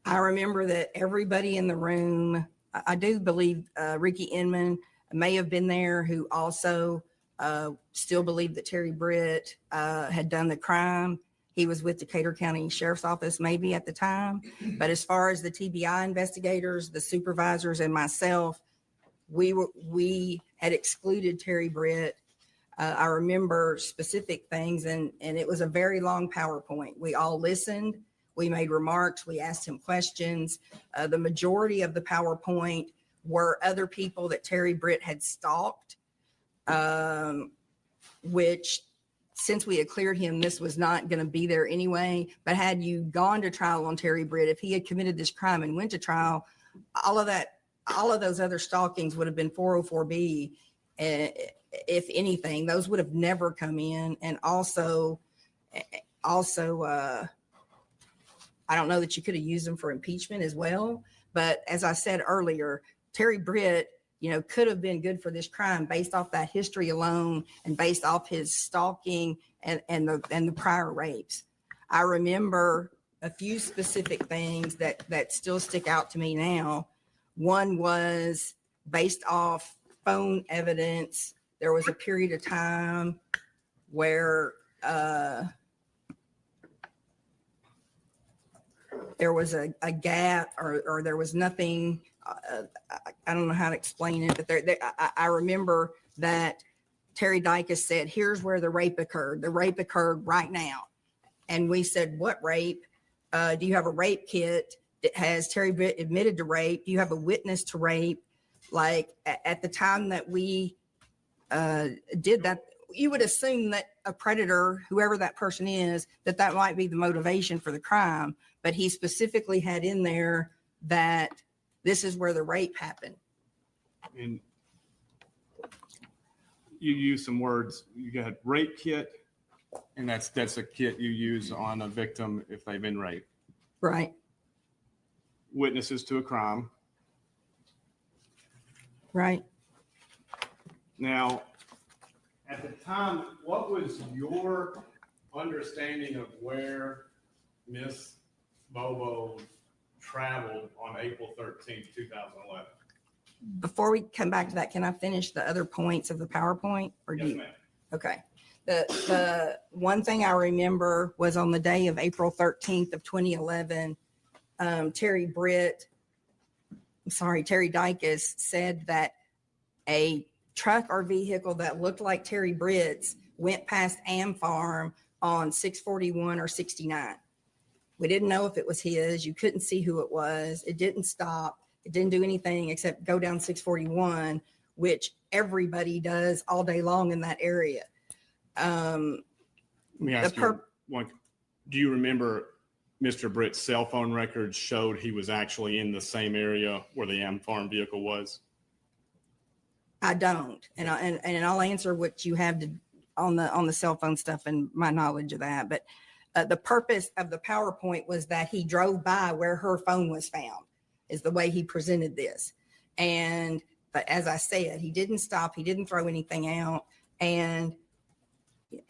I remember that everybody in the room, I do believe Ricky Inman may have been there, who also still believed that Terry Britt had done the crime. He was with Decatur County Sheriff's Office maybe at the time. But as far as the TBI investigators, the supervisors, and myself, we had excluded Terry Britt. I remember specific things, and it was a very long PowerPoint. We all listened. We made remarks. We asked him questions. The majority of the PowerPoint were other people that Terry Britt had stalked, which, since we had cleared him, this was not going to be there anyway. But had you gone to trial on Terry Britt, if he had committed this crime and went to trial, all of those other stalkings would have been 404B. If anything, those would have never come in. And also, I don't know that you could have used them for impeachment as well. But as I said earlier, Terry Britt, could have been good for this crime based off that history alone and based off his stalking and the prior rapes. I remember a few specific things that still stick out to me now. One was based off phone evidence. There was a period of time where there was a gap or there was nothing. I don't know how to explain it, but I remember that Terry Dykes said, here's where the rape occurred. The rape occurred right now. And we said, what rape? Do you have a rape kit? Has Terry Britt admitted to rape? Do you have a witness to rape? Like, at the time that we did that, you would assume that a predator, whoever that person is, that might be the motivation for the crime. But he specifically had in there that This is where the rape happened. And you use some words, you got rape kit, and that's a kit you use on a victim if they've been raped. Right, Witnesses to a crime. right. Now, at the time, what was your understanding of where Miss Bobo traveled on April 13th, 2011? Before we come back to that, can I finish the other points of the PowerPoint? Or do Yes, you? ma'am. Okay. The one thing I remember was on the day of April 13th of 2011, Terry Dykes said that a truck or vehicle that looked like Terry Britt's went past Am Farm on 641 or 69. We didn't know if it was his. You couldn't see who it was. It didn't stop. It didn't do anything except go down 641, which everybody does all day long in that area. Let me ask you one. Do you remember Mr. Britt's cell phone records showed he was actually in the same area where the Am Farm vehicle was? I don't, and I'll answer what you have to on the cell phone stuff and my knowledge of that. But the purpose of the PowerPoint was that he drove by where her phone was found, is the way he presented this. But as I said, he didn't stop. He didn't throw anything out. And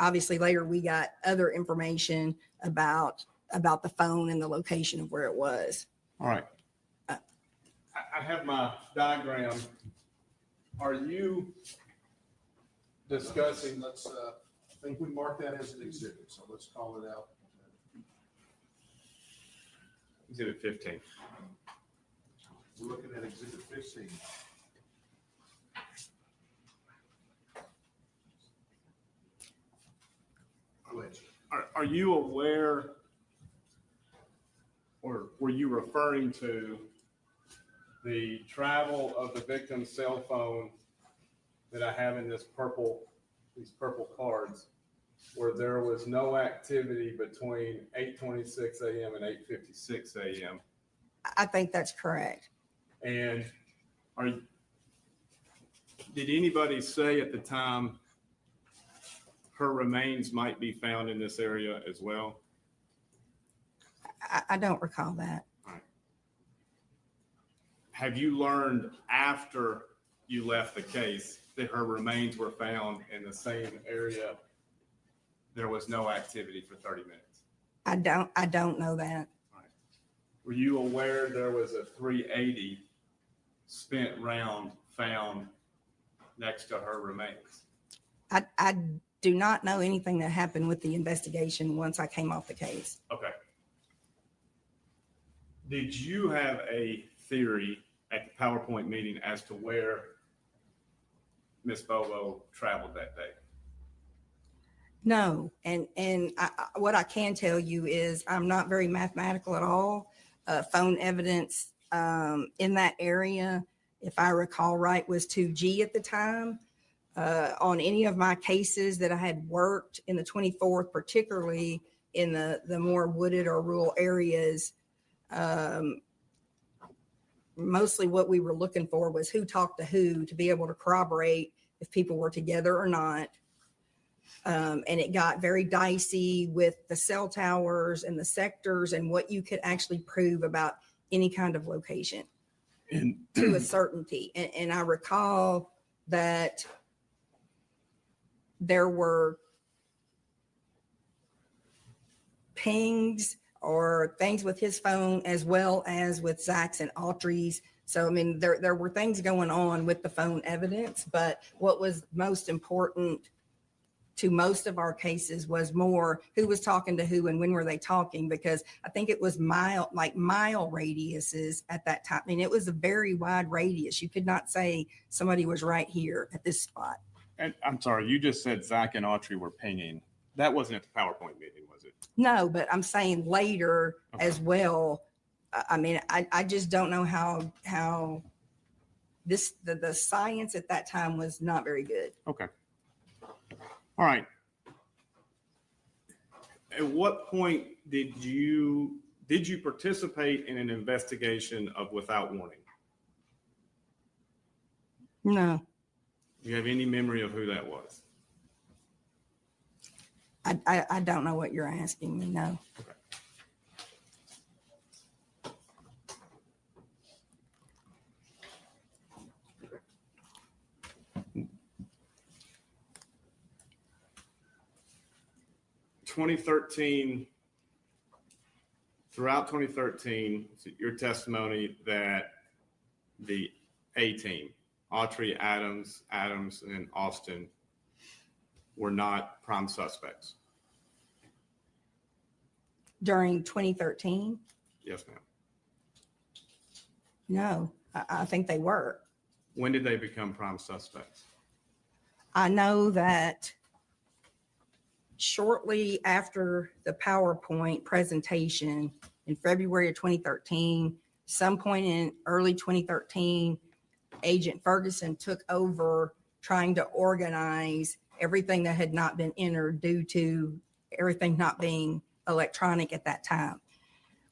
obviously later we got other information about the phone and the location of where it was. All right. I have my diagram. Are you discussing? Let's, I think we marked that as an exhibit, so let's call it out. Exhibit 15. We're looking at exhibit 15. Go ahead. Are you aware, or were you referring to the travel of the victim's cell phone that I have in these purple cards, where there was no activity between 8:26 a.m. and 8:56 a.m.? I think that's correct. And did anybody say at the time her remains might be found in this area as well? I don't recall that. Have you learned after you left the case that her remains were found in the same area? There was no activity for 30 minutes. I don't know that. Were you aware there was a .380 spent round found next to her remains? I do not know anything that happened with the investigation once I came off the case. Okay. Did you have a theory at the PowerPoint meeting as to where Miss Bobo traveled that day? No, and what I can tell you is I'm not very mathematical at all. Phone evidence in that area, if I recall right, was 2G at the time. On any of my cases that I had worked in the 24th, particularly in the more wooded or rural areas, mostly what we were looking for was who talked to who to be able to corroborate if people were together or not. And it got very dicey with the cell towers and the sectors and what you could actually prove about any kind of location And to a certainty. And I recall that there were pings or things with his phone as well as with Zach's and Autry's. So, I mean, there were things going on with the phone evidence, but what was most important to most of our cases was more who was talking to who and when were they talking, because I think it was mile radiuses at that time. I mean, it was a very wide radius. You could not say somebody was right here at this spot. And I'm sorry, you just said Zach and Autry were pinging. That wasn't at the PowerPoint meeting, was it? No, but I'm saying later Okay. as well. I mean, I just don't know how the science at that time was not very good. Okay. All right. At what point did you participate in an investigation of without warning? No, Do you have any memory of who that was? I don't know what you're asking me. No. 2013, throughout 2013, your testimony that the A team, Autry, Adams, and Austin were not prime suspects. During 2013? Yes, ma'am. No, I think they were. When did they become prime suspects? I know that shortly after the PowerPoint presentation in February of 2013, some point in early 2013, Agent Ferguson took over trying to organize everything that had not been entered due to everything not being electronic at that time.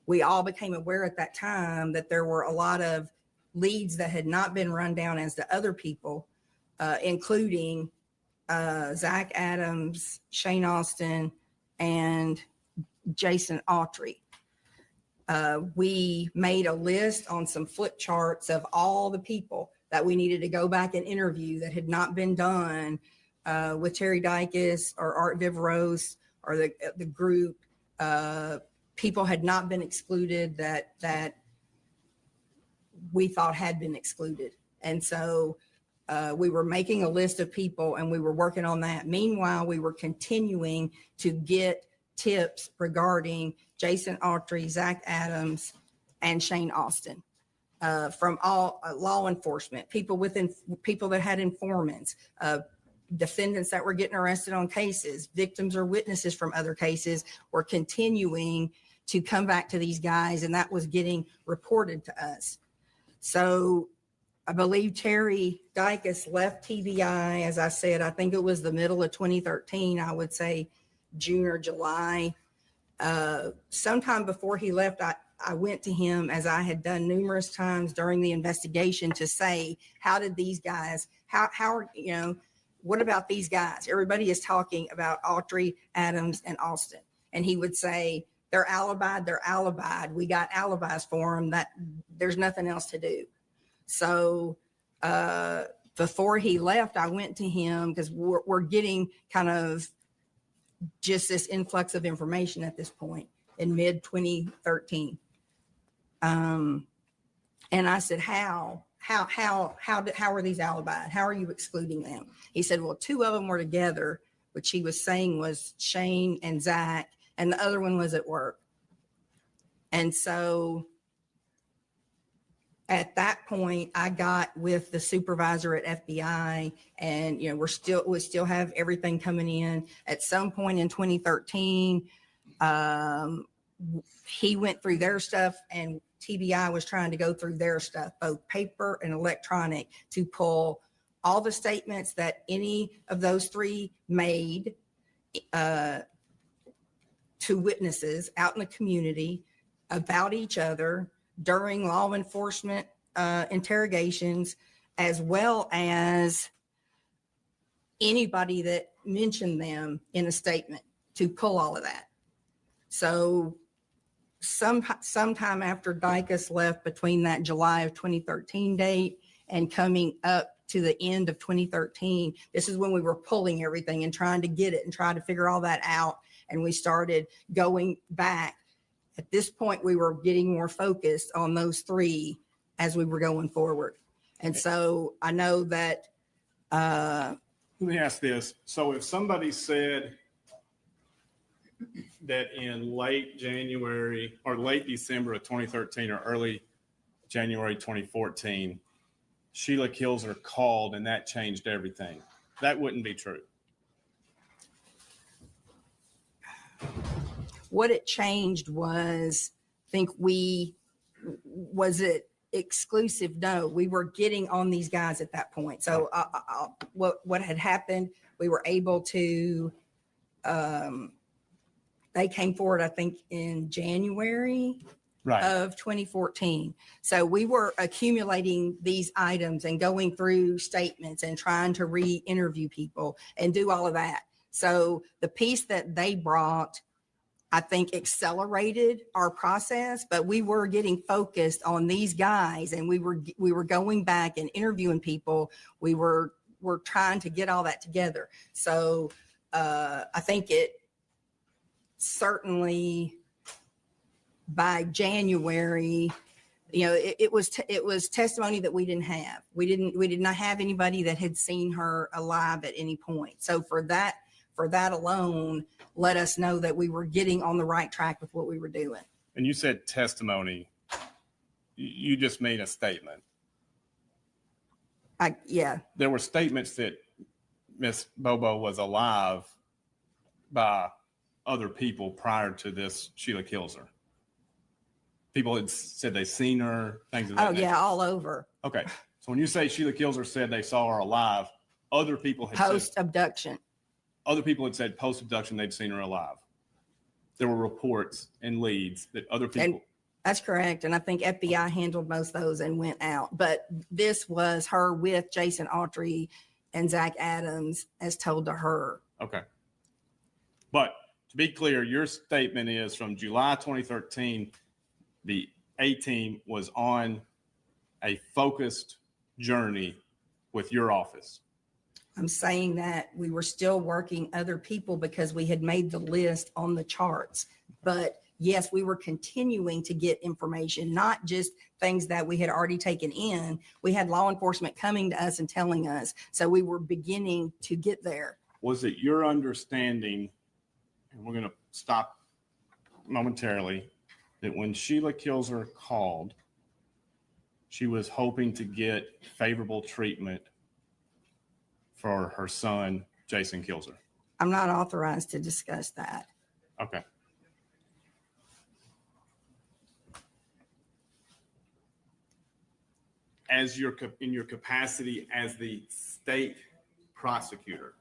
We all became aware at that time that there were a lot of leads that had not been run down as to other people, including Zach Adams, Shane Austin, and Jason Autry. We made a list on some flip charts of all the people that we needed to go back and interview that had not been done with Terry Dykes or Art Viveros or the group. People had not been excluded that we thought had been excluded. And so we were making a list of people and we were working on that. Meanwhile, we were continuing to get tips regarding Jason Autry, Zach Adams, and Shane Austin from all law enforcement, people that had informants, defendants that were getting arrested on cases, victims or witnesses from other cases were continuing to come back to these guys, and that was getting reported to us. So I believe Terry Dykes left TBI, as I said, I think it was the middle of 2013, I would say June or July. Sometime before he left, I went to him, as I had done numerous times during the investigation, to say, how did these guys, how are, what about these guys? Everybody is talking about Autry, Adams, and Austin. And he would say, they're alibied. We got alibis for them, that there's nothing else to do. So before he left, I went to him because we're getting kind of just this influx of information at this point in mid 2013. And I said, how are these alibis? How are you excluding them? He said, well, two of them were together, which he was saying was Shane and Zach, and the other one was at work. And so at that point, I got with the supervisor at FBI, and we still have everything coming in. At some point in 2013, he went through their stuff, and TBI was trying to go through their stuff, both paper and electronic, to pull all the statements that any of those three made to witnesses out in the community about each other during law enforcement interrogations, as well as anybody that mentioned them in a statement, to pull all of that. So sometime after Dykes left, between that July of 2013 date and coming up to the end of 2013, this is when we were pulling everything and trying to get it and try to figure all that out. And we started going back. At this point, we were getting more focused on those three as we were going forward. And so I know that. Let me ask this. So if somebody said that in late January or late December of 2013 or early January 2014, Sheila Kilser called and that changed everything, that wouldn't be true. What it changed was, was it exclusive? No, we were getting on these guys at that point. So what had happened, we were able to, they came forward, I think in January Right. of 2014. So we were accumulating these items and going through statements and trying to re-interview people and do all of that. So the piece that they brought, I think, accelerated our process, but we were getting focused on these guys, and we were going back and interviewing people. We're trying to get all that together. So I think it certainly by January, it was testimony that we didn't have. We did not have anybody that had seen her alive at any point. So for that alone, let us know that we were getting on the right track with what we were doing. And you said testimony. You just made a statement. Yeah. There were statements that Miss Bobo was alive by other people prior to this Sheila kills her. People had said they seen her, things of that nature. Yeah, all over. Okay. So when you say Sheila kills her said they saw her alive, other people had Post abduction. Other people had said post abduction they'd seen her alive. There were reports and leads that other people. And that's correct. And I think FBI handled most of those and went out. But this was her with Jason Autry and Zach Adams as told to her. Okay. But to be clear, your statement is from July 2013, the A team was on a focused journey with your office. I'm saying that we were still working other people because we had made the list on the charts. But yes, we were continuing to get information, not just things that we had already taken in. We had law enforcement coming to us and telling us. So we were beginning to get there. Was it your understanding, and we're going to stop momentarily, that when Sheila Kilser called, she was hoping to get favorable treatment for her son, Jason Kilser? I'm not authorized to discuss that. Okay. As in your capacity as the state prosecutor,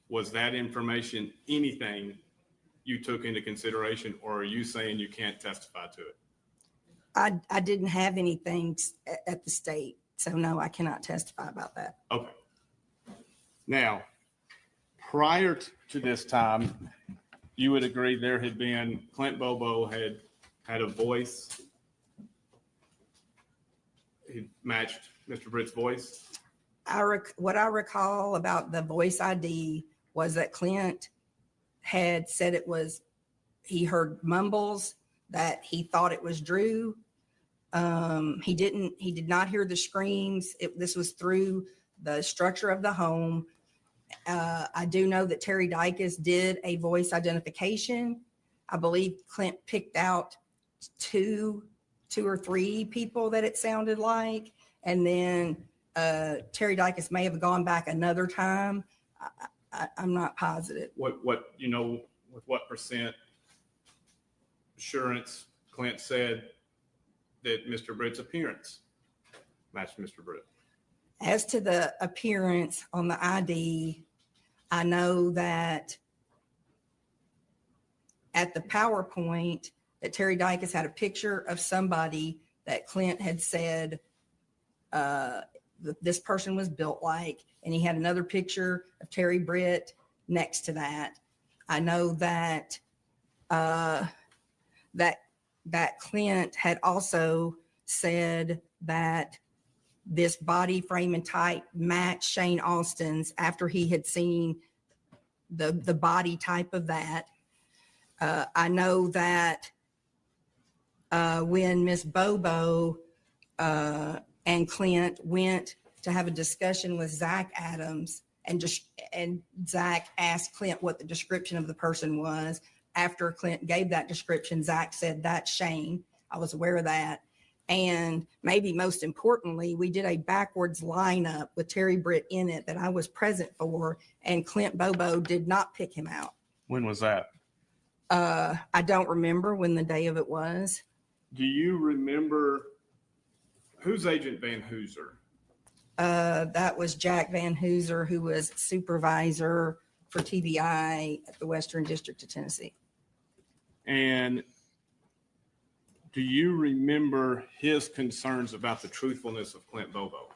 was that information anything you took into consideration, or are you saying you can't testify to it? I didn't have anything at the state. So no, I cannot testify about that. Okay. Now, prior to this time, you would agree there had been, Clint Bobo had a voice. He matched Mr. Britt's voice. What I recall about the voice ID was that Clint had said he heard mumbles, that he thought it was Drew. He did not hear the screams. This was through the structure of the home. I do know that Terry Dykes did a voice identification. I believe Clint picked out two or three people that it sounded like. And then Terry Dykes may have gone back another time. I'm not positive. With what percent assurance Clint said that Mr. Britt's appearance matched Mr. Britt? As to the appearance on the ID, I know that at the PowerPoint that Terry Dykes had a picture of somebody that Clint had said this person was built like, and he had another picture of Terry Britt next to that. I know that that Clint had also said that this body frame and type matched Shane Austin's after he had seen the body type of that. I know that when Miss Bobo and Clint went to have a discussion with Zach Adams, and Zach asked Clint what the description of the person was. After Clint gave that description, Zach said, "That's Shane." I was aware of that. And maybe most importantly, we did a backwards lineup with Terry Britt in it that I was present for, and Clint Bobo did not pick him out. When was that? I don't remember when the day of it was. Do you remember who's Agent Van Hooser? That was Jack Van Hooser, who was supervisor for TBI at the Western District of Tennessee. And Do you remember his concerns about the truthfulness of Clint Bobo?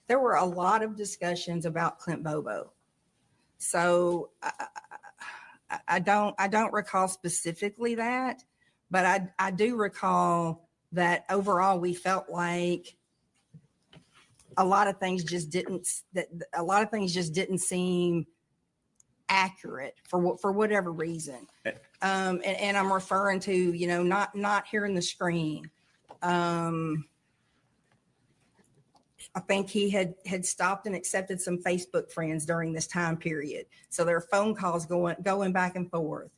There were a lot of discussions about Clint Bobo. So I don't recall specifically that, but I do recall that overall we felt like a lot of things just didn't seem accurate for whatever reason. And I'm referring to, you know, not hearing the screen. I think he had stopped and accepted some Facebook friends during this time period. So there are phone calls going back and forth.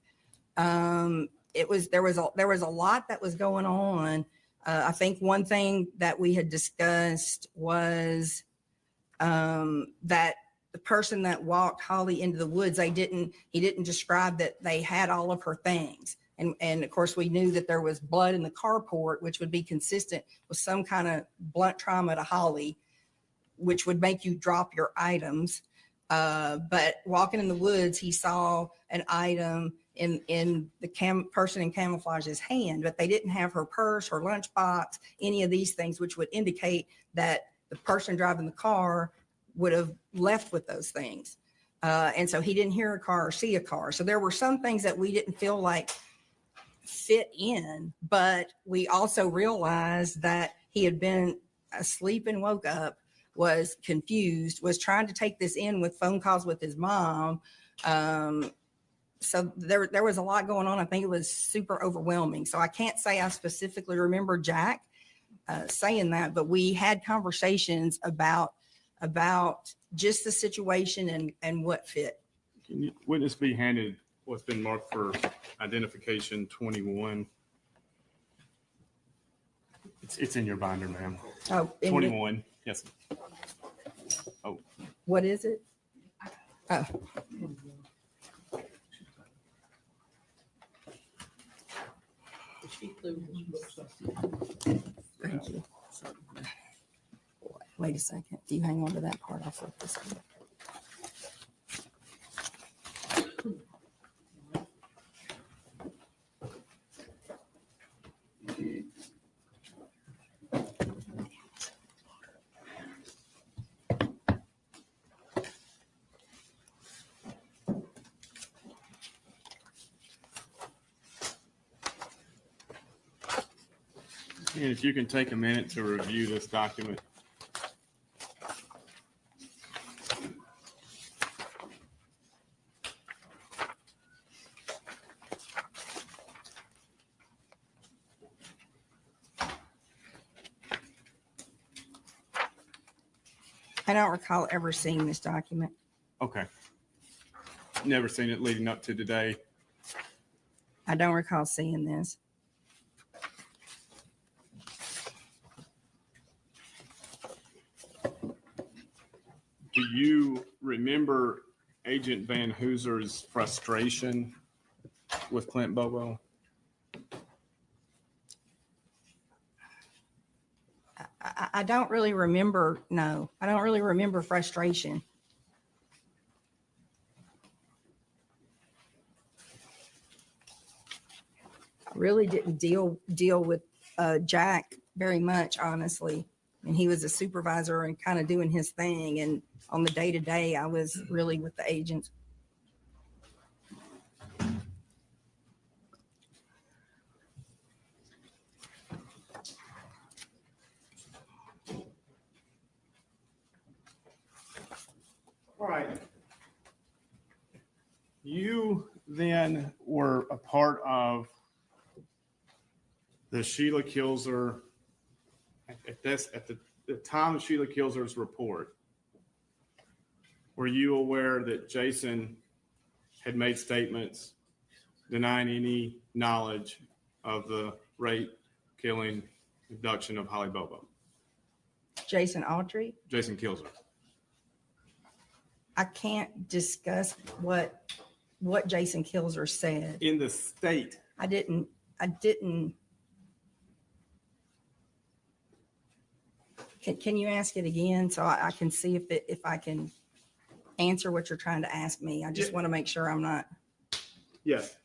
There was a lot that was going on. I think one thing that we had discussed was that the person that walked Holly into the woods, he didn't describe that they had all of her things. And of course, we knew that there was blood in the carport, which would be consistent with some kind of blunt trauma to Holly, which would make you drop your items. But walking in the woods, he saw an item in the person in camouflage's hand, but they didn't have her purse, her lunchbox, any of these things, which would indicate that the person driving the car would have left with those things. And so he didn't hear a car or see a car. So there were some things that we didn't feel like fit in, but we also realized that he had been asleep and woke up, was confused, was trying to take this in with phone calls with his mom. So there was a lot going on. I think it was super overwhelming. So I can't say I specifically remember Jack saying that, but we had conversations about just the situation and what fit. Can you, witness be handed what's been marked for identification 21? It's in your binder, ma'am. Oh, 21. Yes. Oh, what is it? Oh. Thank you. Wait a second. Do you hang on to that part? I'll flip this one. and if you can take a minute to review this document. I don't recall ever seeing this document. Okay. Never seen it leading up to today. I don't recall seeing this. Do you remember Agent Van Hooser's frustration with Clint Bobo? I don't really remember. No, I don't really remember frustration. I really didn't deal with Jack very much, honestly. And he was a supervisor and kind of doing his thing. And on the day to day, I was really with the agents. All right. You then were a part of the Sheila Kilzer at the time of Sheila Kilzer's report. Were you aware that Jason had made statements denying any knowledge of the rape, killing, abduction of Holly Bobo? Jason Autry? Jason Kilzer. I can't discuss what Jason Kilzer said. In the state. I didn't. Can you ask it again so I can see if I can answer what you're trying to ask me? I just want to make sure I'm not. Yes.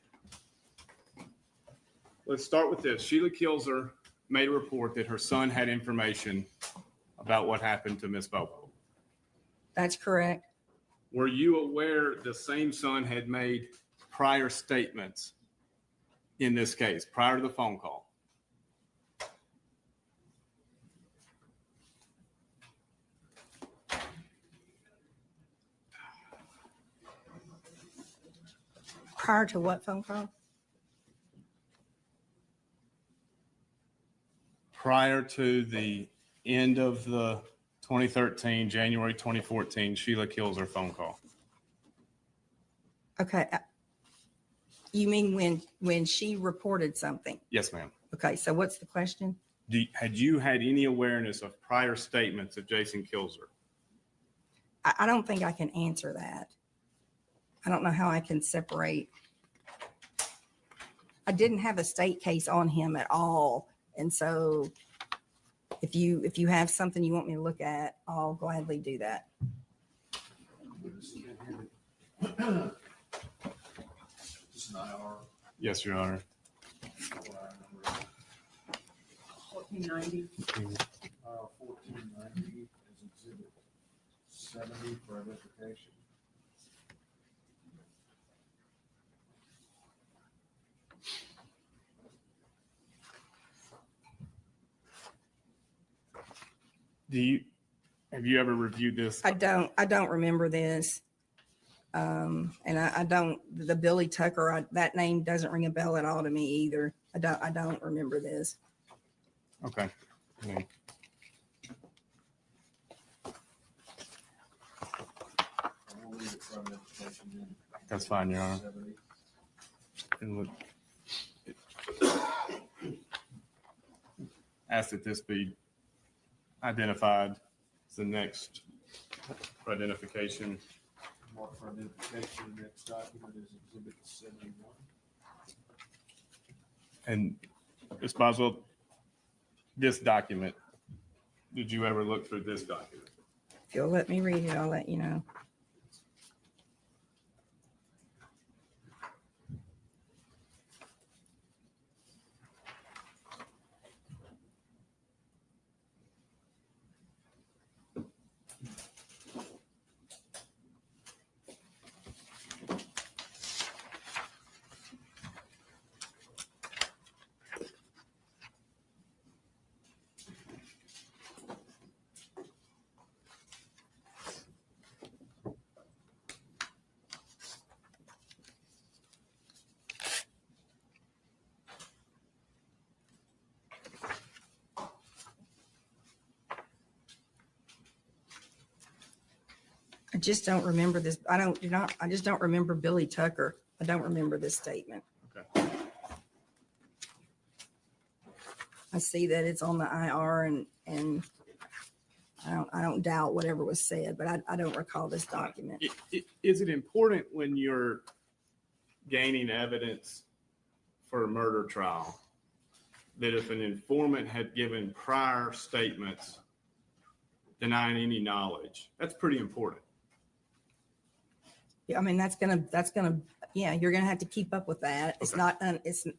let's start with this. Sheila Kilzer made a report that her son had information about what happened to Miss Bobo. That's correct. Were you aware the same son had made prior statements in this case, prior to the phone call? Prior to what phone call? Prior to the end of the 2013, January 2014, Sheila Kilzer phone call. Okay. You mean when she reported something? Yes, ma'am. Okay, so what's the question? Had you had any awareness of prior statements of Jason Kilzer? I don't think I can answer that. I don't know how I can separate. I didn't have a state case on him at all. And so if you have something you want me to look at, I'll gladly do that. This is an IR. Yes, Your Honor. 1490. 1490 is exhibit 70 for identification. Have you ever reviewed this? I don't remember this. And I don't, the Billy Tucker, that name doesn't ring a bell at all to me either. I don't remember this. Okay. I'll leave it for identification then. That's fine, Your Honor. 70. And ask that this be identified as the next identification. Mark for identification, the next document is exhibit 71. And Ms. Boswell, this document, did you ever look through this document? If you'll let me read it, I'll let you know. I just don't remember this. I just don't remember Billy Tucker. I don't remember this statement. Okay. I see that it's on the IR and I don't doubt whatever was said, but I don't recall this document. Is it important when you're gaining evidence for a murder trial that if an informant had given prior statements denying any knowledge, that's pretty important? Yeah, I mean, that's gonna, yeah, you're gonna have to keep up with that. It's Okay. not,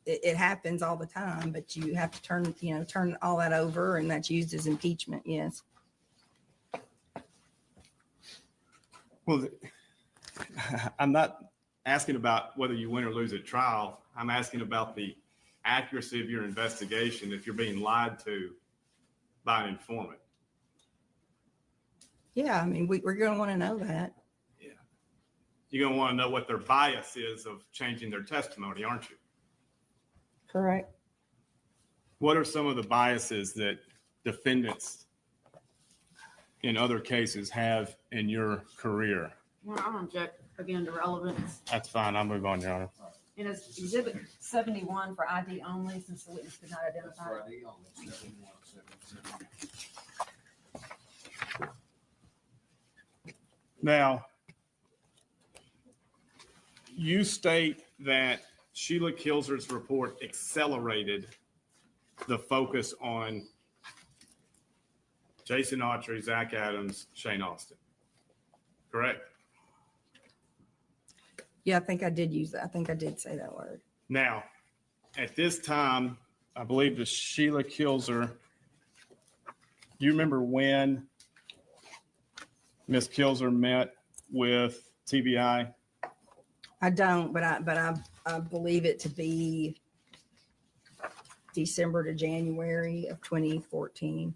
it happens all the time, but you have to turn all that over, and that's used as impeachment. Yes. Well, I'm not asking about whether you win or lose at trial. I'm asking about the accuracy of your investigation if you're being lied to by an informant. Yeah, I mean, we're gonna want to know that. You're going to want to know what their bias is of changing their testimony, aren't you? Correct. What are some of the biases that defendants in other cases have in your career? Well, I'll object again to relevance. That's fine. I'll move on, Your Honor. And it's exhibit 71 for ID only, since the witness could not That's identify. for ID only, 71, 77. Now, you state that Sheila Kilzer's report accelerated the focus on Jason Autry, Zach Adams, Shane Austin, correct? Yeah, I think I did use that. I think I did say that word. Now, at this time, I believe the Sheila Kilzer, do you remember when Ms. Kilzer met with TBI? I don't, but I believe it to be December to January of 2014.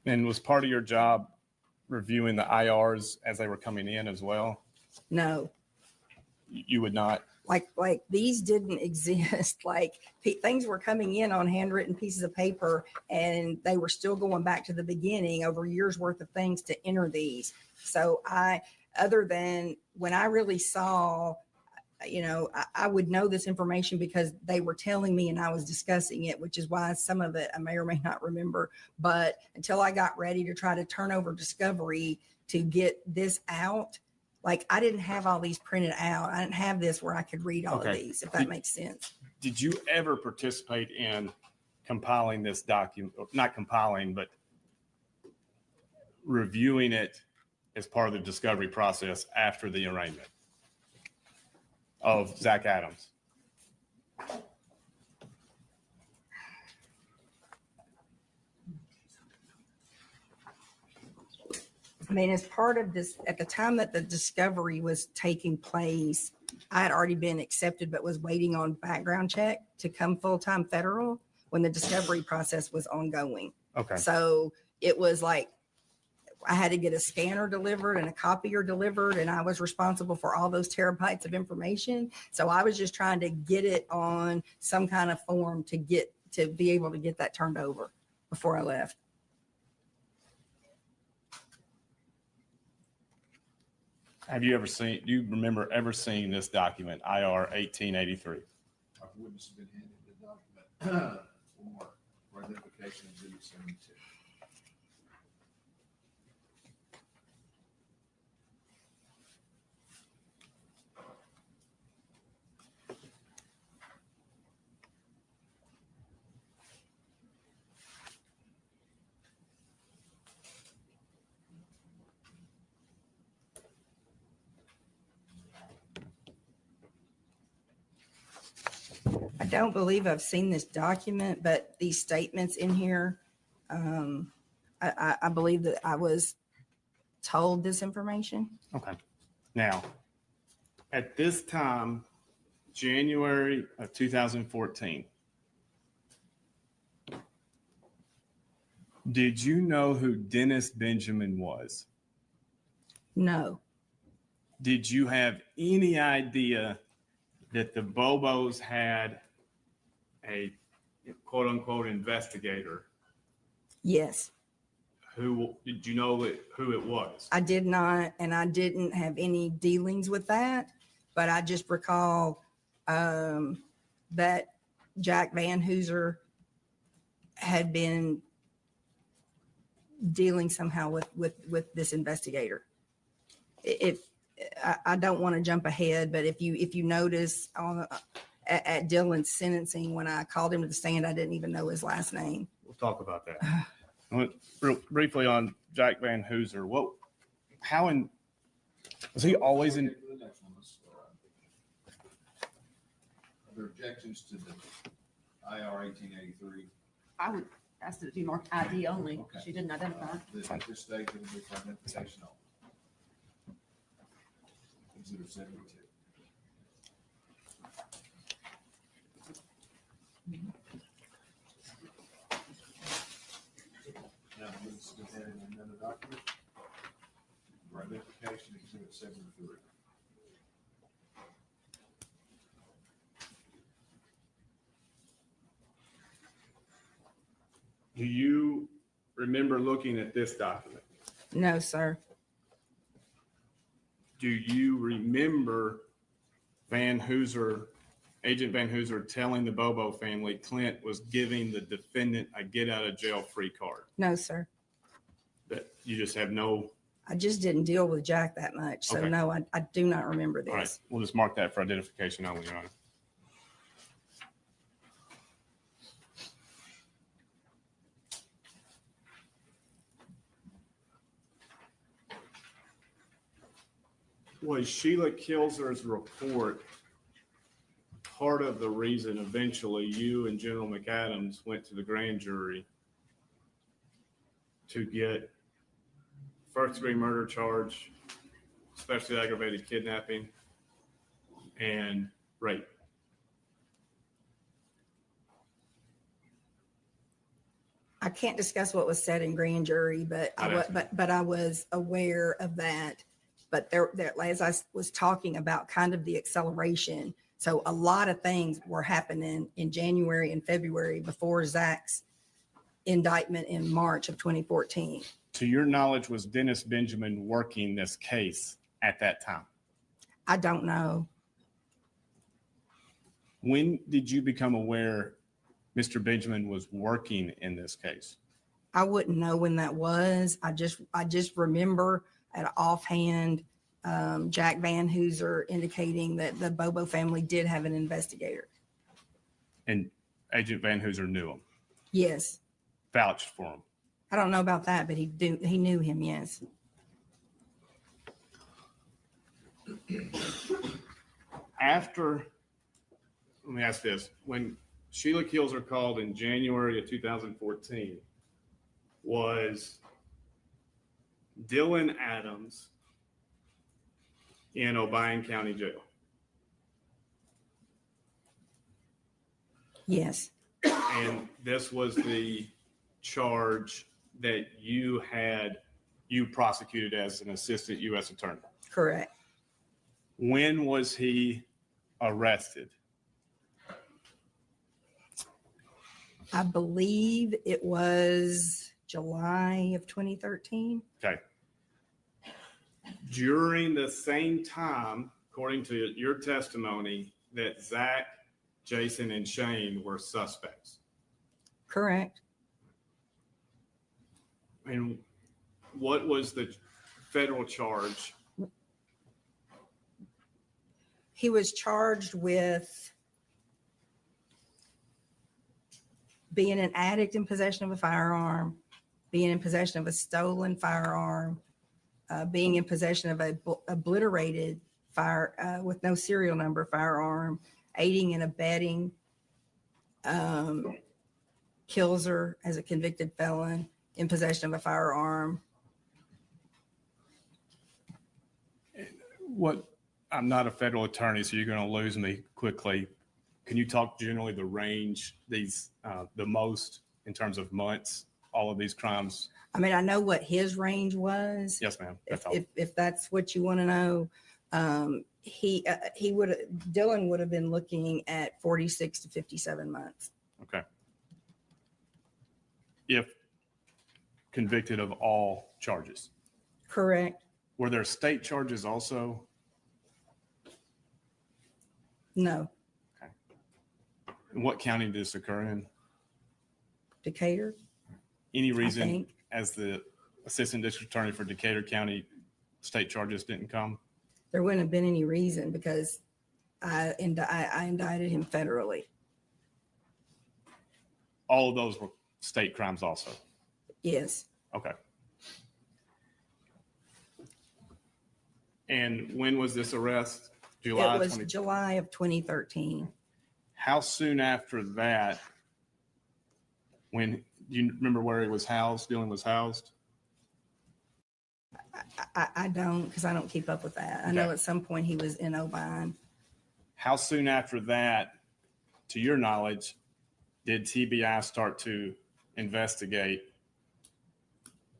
And was part of your job reviewing the IRs as they were coming in as well? No, You would not? like these didn't exist. Like things were coming in on handwritten pieces of paper, and they were still going back to the beginning over years worth of things to enter these. So other than when I really saw, I would know this information because they were telling me and I was discussing it, which is why some of it I may or may not remember. But until I got ready to try to turn over Discovery to get this out, like I didn't have all these printed out. I didn't have this where I could read all of these, if that makes sense. Did you ever participate in compiling this document, not compiling, but reviewing it as part of the discovery process after the arraignment of Zach Adams? I mean, as part of this, at the time that the discovery was taking place, I had already been accepted, but was waiting on background check to come full-time federal when the discovery process was ongoing. Okay. So it was like, I had to get a scanner delivered and a copier delivered, and I was responsible for all those terabytes of information. So I was just trying to get it on some kind of form to be able to get that turned over before I left. Do you remember ever seeing this document, IR 1883? Our witness has been handed the document for identification exhibit 72. I don't believe I've seen this document, but these statements in here, I believe that I was told this information. Okay. Now, at this time, January of 2014, did you know who Dennis Benjamin was? No, Did you have any idea that the Bobos had a quote unquote investigator? yes, Who did you know who it was? I did not, and I didn't have any dealings with that, but I just recall that Jack Van Hooser had been dealing somehow with this investigator. I don't want to jump ahead, but if you notice at Dylan's sentencing, when I called him to the stand, I didn't even know his last name. We'll talk about that. Real briefly on Jack Van Hooser. Was he always in? The next one, are there objections to the IR 1883? I would ask it to be marked ID only. Okay. She didn't identify. At this stage, it will be for identification only. Exhibit 72. Now, let's go ahead and amend the document. For identification, exhibit 73. Do you remember looking at this document? No, sir. Do you remember Agent Van Hooser telling the Bobo family Clint was giving the defendant a get out of jail free card? No, sir. That you just have no. I just didn't deal with Jack that much. So Okay. no, I do not remember All right, this. we'll just mark that for identification only, Your Honor. Was Sheila Kilser's report part of the reason eventually you and General McAdams went to the grand jury to get first-degree murder charge, especially aggravated kidnapping, and rape? I can't discuss what was said in grand jury, but I was aware of that. But there, as I was talking about kind of the acceleration. So a lot of things were happening in January and February before Zach's indictment in March of 2014. To your knowledge, was Dennis Benjamin working this case at that time? I don't know. When did you become aware Mr. Benjamin was working in this case? I wouldn't know when that was. I just remember at offhand, Jack Van Hooser indicating that the Bobo family did have an investigator. And Agent Van Hooser knew him, Yes. vouched for him. I don't know about that, but he knew him. Yes. After, let me ask this, when Sheila Kilser called in January of 2014, was Dylan Adams in Obion County Jail? Yes. And this was the charge that you prosecuted as an assistant U.S. attorney. Correct. When was he arrested? I believe it was July of 2013. Okay. During the same time, according to your testimony, that Zach, Jason, and Shane were suspects. Correct. And what was the federal charge? He was charged with being an addict in possession of a firearm, being in possession of a stolen firearm, being in possession of a obliterated with no serial number firearm, aiding and abetting Kilser as a convicted felon in possession of a firearm. I'm not a federal attorney, so you're going to lose me quickly. Can you talk generally the range, the most in terms of months, all of these crimes? I mean, I know what his range was. Yes, ma'am. That's all. If that's what you want to know, Dylan would have been looking at 46 to 57 months. Okay. If convicted of all charges. Correct. Were there state charges also? No. And what county did this occur in? Decatur. Any I reason think. as the assistant district attorney for Decatur County, state charges didn't come? There wouldn't have been any reason because I indicted him federally. All of those were state crimes also? Yes. Okay. And when was this arrest? July? It was July of 2013. How soon after that, do you remember where he was housed, Dylan was housed? I don't, because I don't keep up with that. I know Okay. at some point he was in Obion. How soon after that, to your knowledge, did TBI start to investigate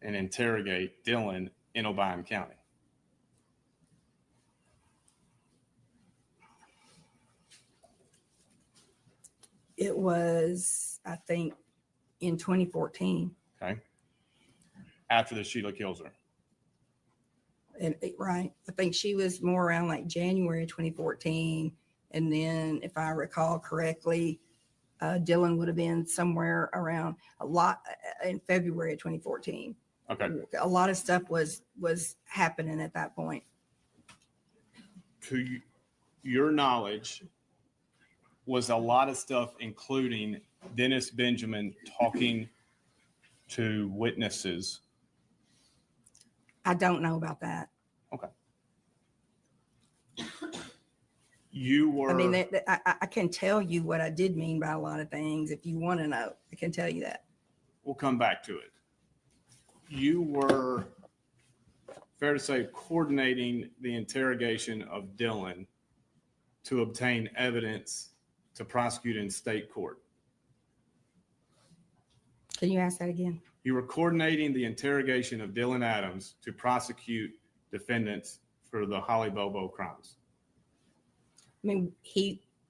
and interrogate Dylan in Obion County? It was, I think, in 2014. Okay. After the Sheila Kilser. Right. I think she was more around like January 2014. And then if I recall correctly, Dylan would have been somewhere around in February of 2014. Okay. A lot of stuff was happening at that point. To your knowledge, was a lot of stuff, including Dennis Benjamin talking to witnesses? I don't know about that. Okay. You were. I mean, I can tell you what I did mean by a lot of things. If you want to know, I can tell you that. We'll come back to it. You were, fair to say, coordinating the interrogation of Dylan to obtain evidence to prosecute in state court. Can you ask that again? You were coordinating the interrogation of Dylan Adams to prosecute defendants for the Holly Bobo crimes. I mean,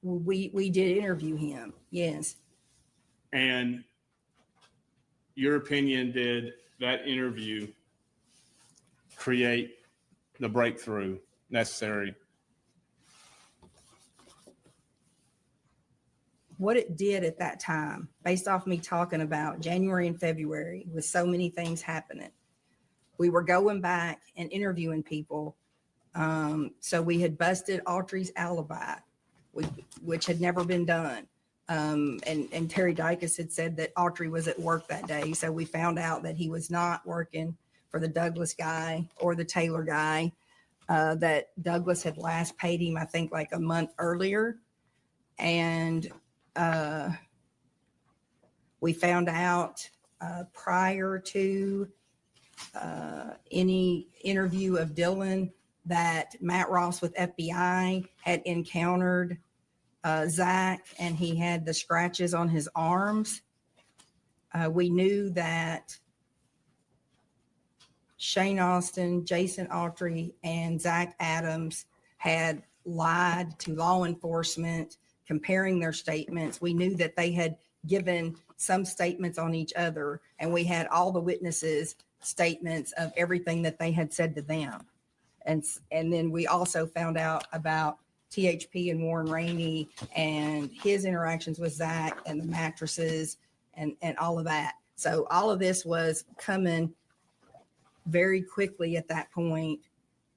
we did interview him. Yes. And your opinion, did that interview create the breakthrough necessary? What it did at that time, based off me talking about January and February with so many things happening, we were going back and interviewing people. So we had busted Autry's alibi, which had never been done. And Terry Dykes had said that Autry was at work that day. So we found out that he was not working for the Douglas guy or the Taylor guy, that Douglas had last paid him, I think, like a month earlier. And we found out prior to any interview of Dylan that Matt Ross with FBI had encountered Zach, and he had the scratches on his arms. We knew that Shane Austin, Jason Autry, and Zach Adams had lied to law enforcement, comparing their statements. We knew that they had given some statements on each other, and we had all the witnesses' statements of everything that they had said to them. And then we also found out about THP and Warren Rainey and his interactions with Zach and the mattresses and all of that. So all of this was coming very quickly at that point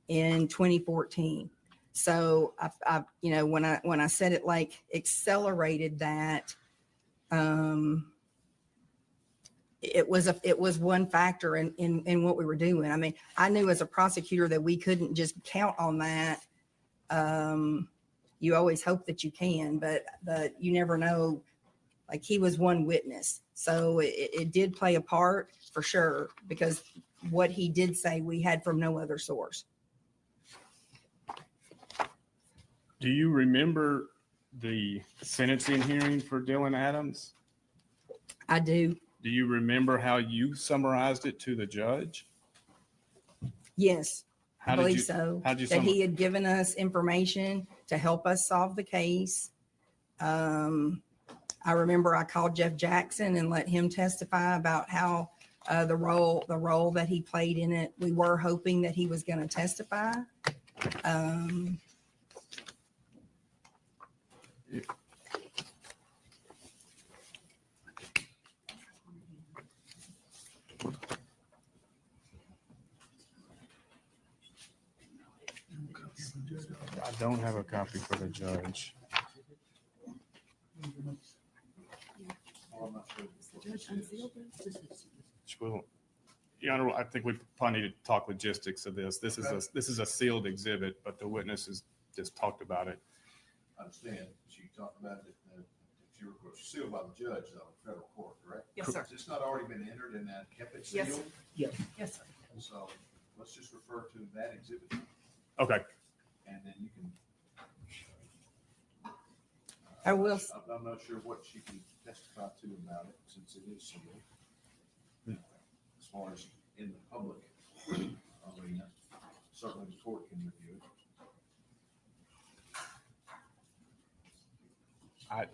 in 2014. So I when I said it like accelerated that, it was one factor in what we were doing. I mean, I knew as a prosecutor that we couldn't just count on that. You always hope that you can, but you never know. Like, he was one witness. So it did play a part for sure, because what he did say we had from no other source. Do you remember the sentencing hearing for Dylan Adams? I do. Do you remember how you summarized it to the judge? Yes, I How did believe you, so. how'd you That he had given us information to help us solve the case. I remember I called Jeff Jackson and let him testify about how the role that he played in it. We were hoping that he was going to testify. I don't have a copy for the judge. Well, I'm not sure what this is. Well, Your Honor, I think we probably need to talk logistics of this. This is a sealed exhibit, but the witnesses just talked about it. I understand, she talked about it, if you were sealed by the judge, though, in federal court, correct? Yes, sir. It's not already been entered and that kept it Yes. sealed? Yes, sir. So let's just refer to that exhibit, Okay. and then you can. I will. I'm not sure what she can testify to about it, since it is sealed. As far as in the public arena, certainly the court can review it.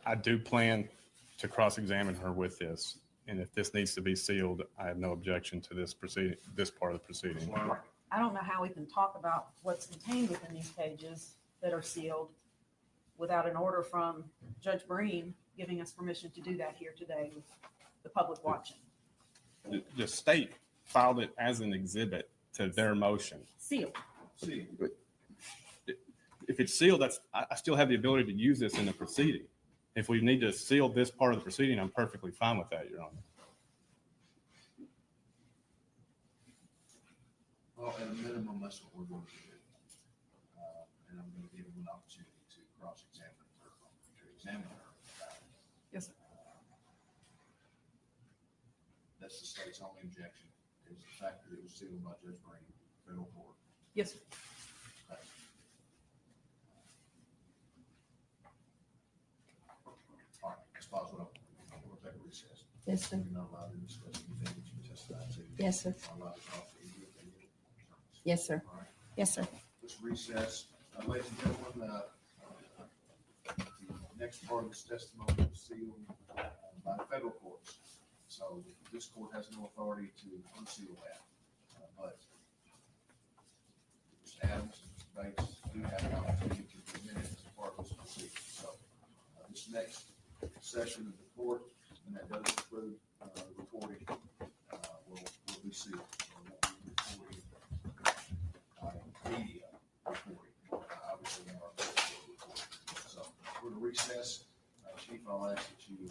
I do plan to cross-examine her with this, and if this needs to be sealed, I have no objection to this proceeding, this part of the proceeding. I don't know how we can talk about what's contained within these pages that are sealed without an order from Judge Breen giving us permission to do that here today with the public watching. The state filed it as an exhibit to their motion. Sealed. See, If it's sealed, I still have the ability to use this in the proceeding. If we need to seal this part of the proceeding, I'm perfectly fine with that, Your Honor. well, at a minimum, that's what we're going to do. And I'm going to give them an opportunity to cross cross-examine her about it. Yes, sir. That's the state's only objection, is the fact that it was sealed by Judge Brady, federal court. Yes, sir. Okay. All right, Ms. Boswell, we'll take a recess. Yes, sir. You're not allowed to discuss anything that you testified to. Yes, sir. You're not allowed to talk to any of the attorneys. Yes, sir. All right, Yes, sir. let's recess. Ladies and gentlemen, the next part of this testimony was sealed by federal courts. So this court has no authority to unseal that. But Mr. Adams and Mr. Bates do have an opportunity to present it as a part of this proceeding. So this next session of the court, and that does include recording, will be sealed. There won't be recording, media recording, obviously in our recording. So we're to recess. Chief, I'll ask that you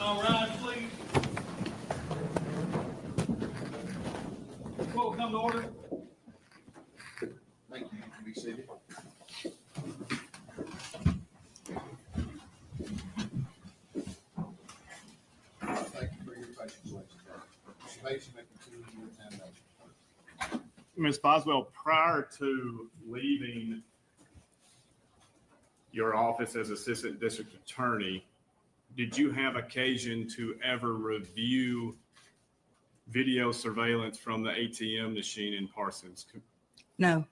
All right, please. Court will come to order. thank you. You can be seated. Thank you for your patience, ladies and gentlemen. Mr. Bates, you may continue your examination. Ms. Boswell, prior to leaving your office as Assistant District Attorney, did you have occasion to ever review video surveillance from the ATM machine in Parsons? No,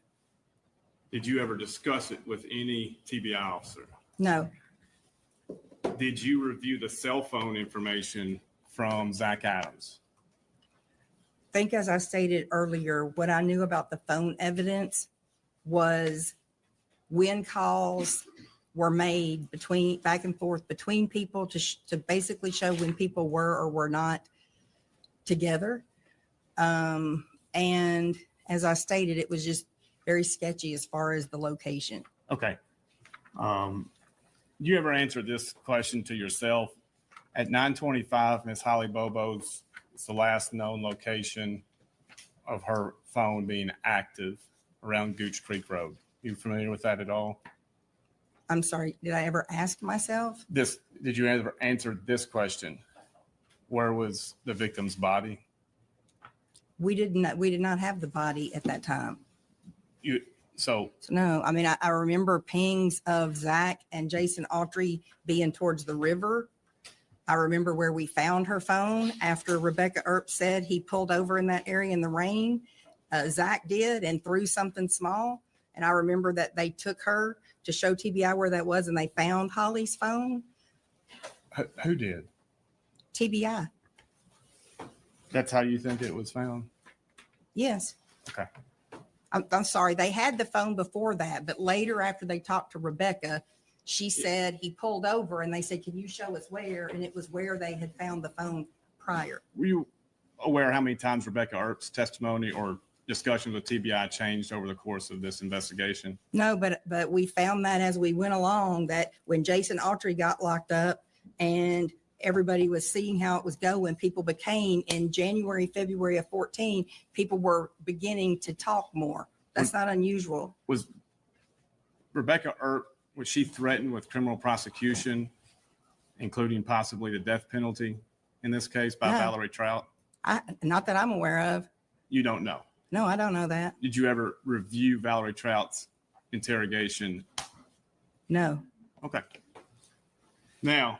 Did you ever discuss it with any TBI officer? no, Did you review the cell phone information from Zach Adams? think as I stated earlier, what I knew about the phone evidence was when calls were made between back and forth between people to basically show when people were or were not together. And as I stated, it was just very sketchy as far as the location. Okay. You ever answered this question to yourself? At 925, Miss Holly Bobo's, it's the last known location of her phone being active around Gooch Creek Road. You familiar with that at all? I'm sorry, did I ever ask myself? Did you ever answer this question? Where was the victim's body? We did not have the body at that time. So So no, I mean, I remember pings of Zach and Jason Autry being towards the river. I remember where we found her phone after Rebecca Earp said he pulled over in that area in the rain. Zach did and threw something small. And I remember that they took her to show TBI where that was and they found Holly's phone. who did? TBI. That's how you think it was found? Yes. Okay. I'm sorry. They had the phone before that, but later after they talked to Rebecca, she said he pulled over and they said, can you show us where? And it was where they had found the phone prior. Were you aware how many times Rebecca Earp's testimony or discussions with TBI changed over the course of this investigation? No, but we found that as we went along, that when Jason Autry got locked up and everybody was seeing how it was going, people became, in January, February of 14, people were beginning to talk more. That's not unusual. Was Rebecca Earp, was she threatened with criminal prosecution, including possibly the death penalty in this case by No. Valerie Trout? Not that I'm aware of. You don't know. No, I don't know that. Did you ever review Valerie Trout's interrogation? No. Okay. Now,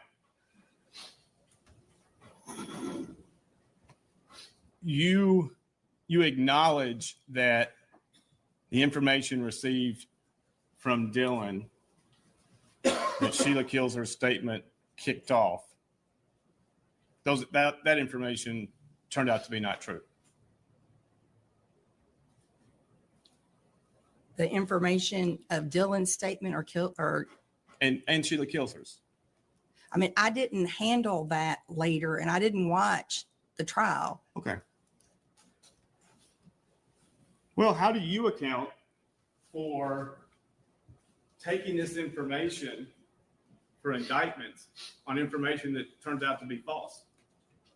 you acknowledge that the information received from Dylan that Sheila Kilser's statement kicked off, that information turned out to be not true. The information of Dylan's statement And Sheila Kilser's. I mean, I didn't handle that later and I didn't watch the trial. Okay. Well, how do you account for taking this information for indictments on information that turns out to be false?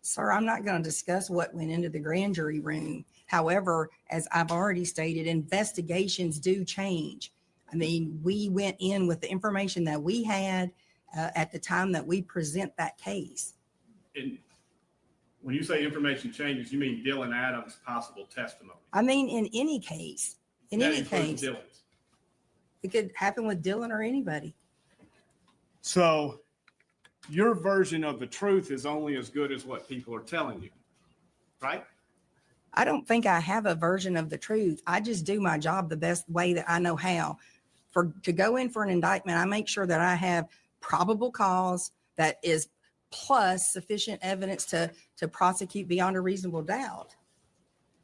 Sir, I'm not going to discuss what went into the grand jury room. However, as I've already stated, investigations do change. I mean, we went in with the information that we had at the time that we present that case. And when you say information changes, you mean Dylan Adams' possible testimony? I mean, in any case, That includes Dylan's. it could happen with Dylan or anybody. So your version of the truth is only as good as what people are telling you, right? I don't think I have a version of the truth. I just do my job the best way that I know how. To go in for an indictment, I make sure that I have probable cause that is plus sufficient evidence to prosecute beyond a reasonable doubt.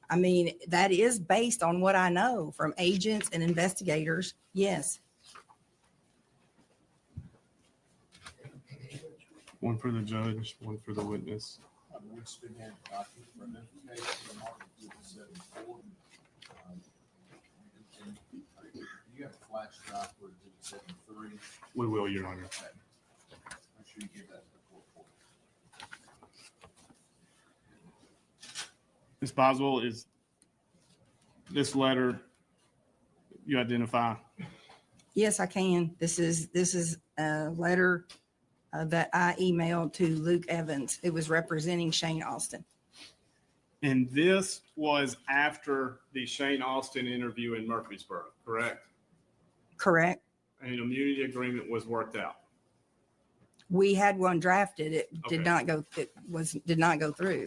I mean, that is based on what I know from agents and investigators. Yes. One for the judge, one for the witness. SweetPGang document for identification of Martin Luther 74. You have a flash drive for the 73. We will, Your Honor. Okay. Make sure you give that to the court reporter. Ms. Boswell, is this letter you identify? Yes, I can. This is a letter that I emailed to Luke Evans. It was representing Shane Austin. And this was after the Shane Austin interview in Murfreesboro, correct? Correct. And an immunity agreement was worked out. We had one drafted. It did Okay. not go. Did not go through.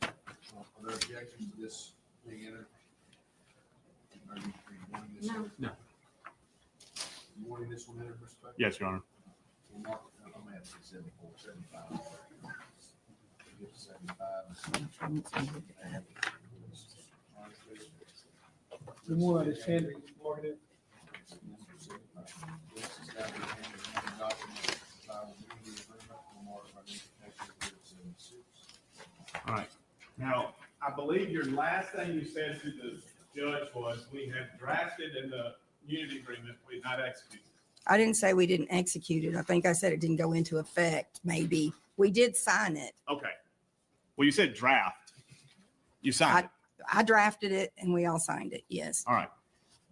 Are there objections to this being entered? Are you wanting this? No. one? No. You wanting this one entered, Mr. Becker? Yes, Your Honor. We'll mark it down. I'm gonna have to say 74, 75. Give it 75. The one that Sandra marked it. All right. Now, I believe your last thing you said to the judge was we have drafted in the immunity agreement, we had not executed. I didn't say we didn't execute it. I think I said it didn't go into effect. Maybe we did sign it. Okay. Well, you said draft. You signed it. I drafted it and we all signed it. Yes. All right.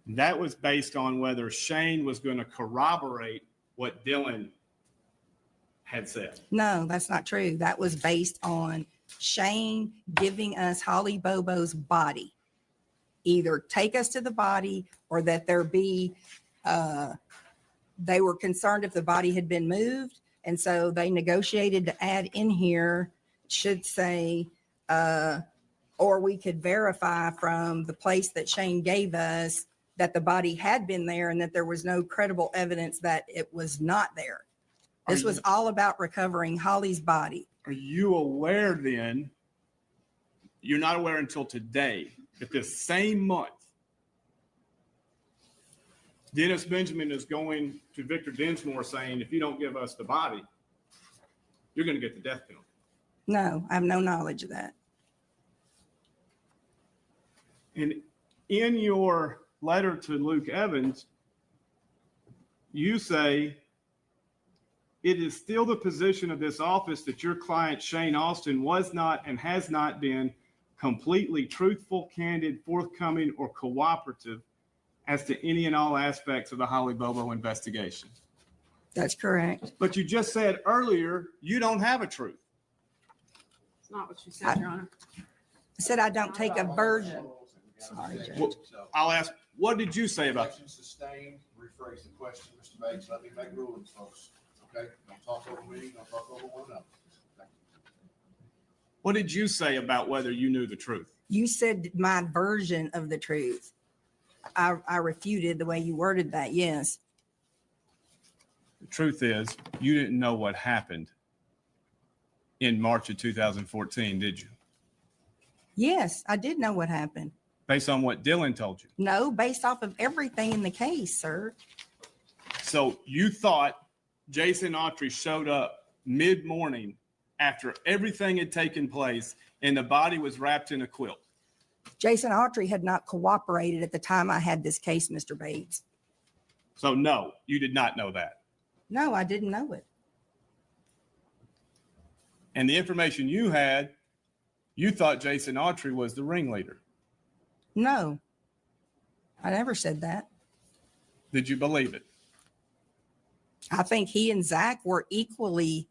That was based on whether Shane was going to corroborate what Dylan had said. No, that's not true. That was based on Shane giving us Holly Bobo's body. Either take us to the body or that there be, they were concerned if the body had been moved. And so they negotiated to add in here, should say, or we could verify from the place that Shane gave us that the body had been there and that there was no credible evidence that it was not there. This was all about recovering Holly's body. Are you aware then, you're not aware until today, that this same month, Dennis Benjamin is going to Victor Dinsmore saying, if you don't give us the body, you're going to get the death penalty. No, I have no knowledge of that. And in your letter to Luke Evans, you say, it is still the position of this office that your client Shane Austin was not and has not been completely truthful, candid, forthcoming, or cooperative as to any and all aspects of the Holly Bobo investigation. That's correct. But you just said earlier, you don't have a truth. It's not what you said, Your Honor. I said I don't take a version. Sorry, Judge. Well, I'll ask, what did you say about Objection sustained, rephrase the question, Mr. Bates, let me make rulings, folks, okay? Don't talk over me, don't talk over one another. Thank you. what did you say about whether you knew the truth? You said my version of the truth. I refuted the way you worded that, yes. The truth is, you didn't know what happened in March of 2014, did you? Yes, I did know what happened. Based on what Dylan told you. No, based off of everything in the case, sir. So you thought Jason Autry showed up mid-morning after everything had taken place and the body was wrapped in a quilt. Jason Autry had not cooperated at the time I had this case, Mr. Bates. So no, you did not know that. No, I didn't know it. And the information you had, you thought Jason Autry was the ringleader. No, I never said that. Did you believe it? I think he and Zach were equally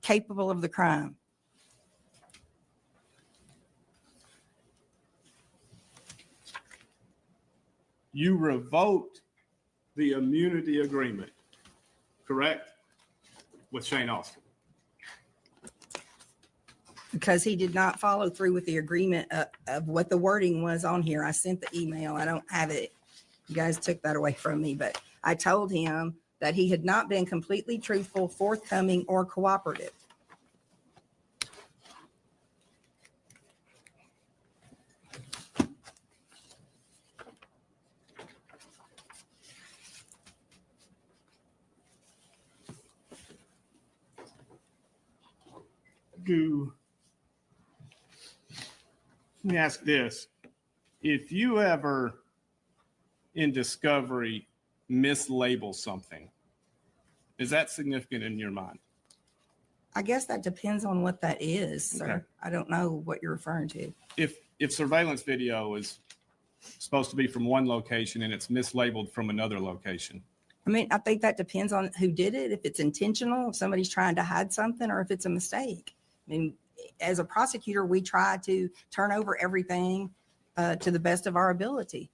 capable of the crime. You revoked the immunity agreement, correct? With Shane Austin. Because he did not follow through with the agreement of what the wording was on here. I sent the email. I don't have it. You guys took that away from me, but I told him that he had not been completely truthful, forthcoming, or cooperative. Let me ask this. If you ever in discovery mislabel something, is that significant in your mind? I guess that depends on what that is, sir. Okay. I don't know what you're referring to. If surveillance video is supposed to be from one location and it's mislabeled from another location, I mean, I think that depends on who did it, if it's intentional, if somebody's trying to hide something, or if it's a mistake. I mean, as a prosecutor, we try to turn over everything to the best of our ability.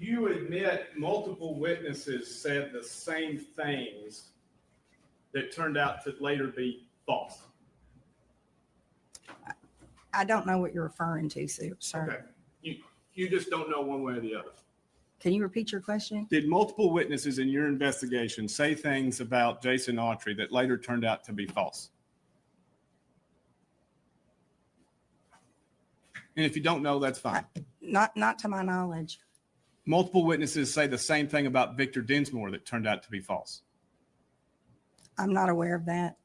you admit multiple witnesses said the same things that turned out to later be false. I don't know what you're referring to, sir. Okay. You just don't know one way or the other. Can you repeat your question? Did multiple witnesses in your investigation say things about Jason Autry that later turned out to be false? And if you don't know, that's fine. Not to my knowledge. Multiple witnesses say the same thing about Victor Dinsmore that turned out to be false. I'm not aware of that.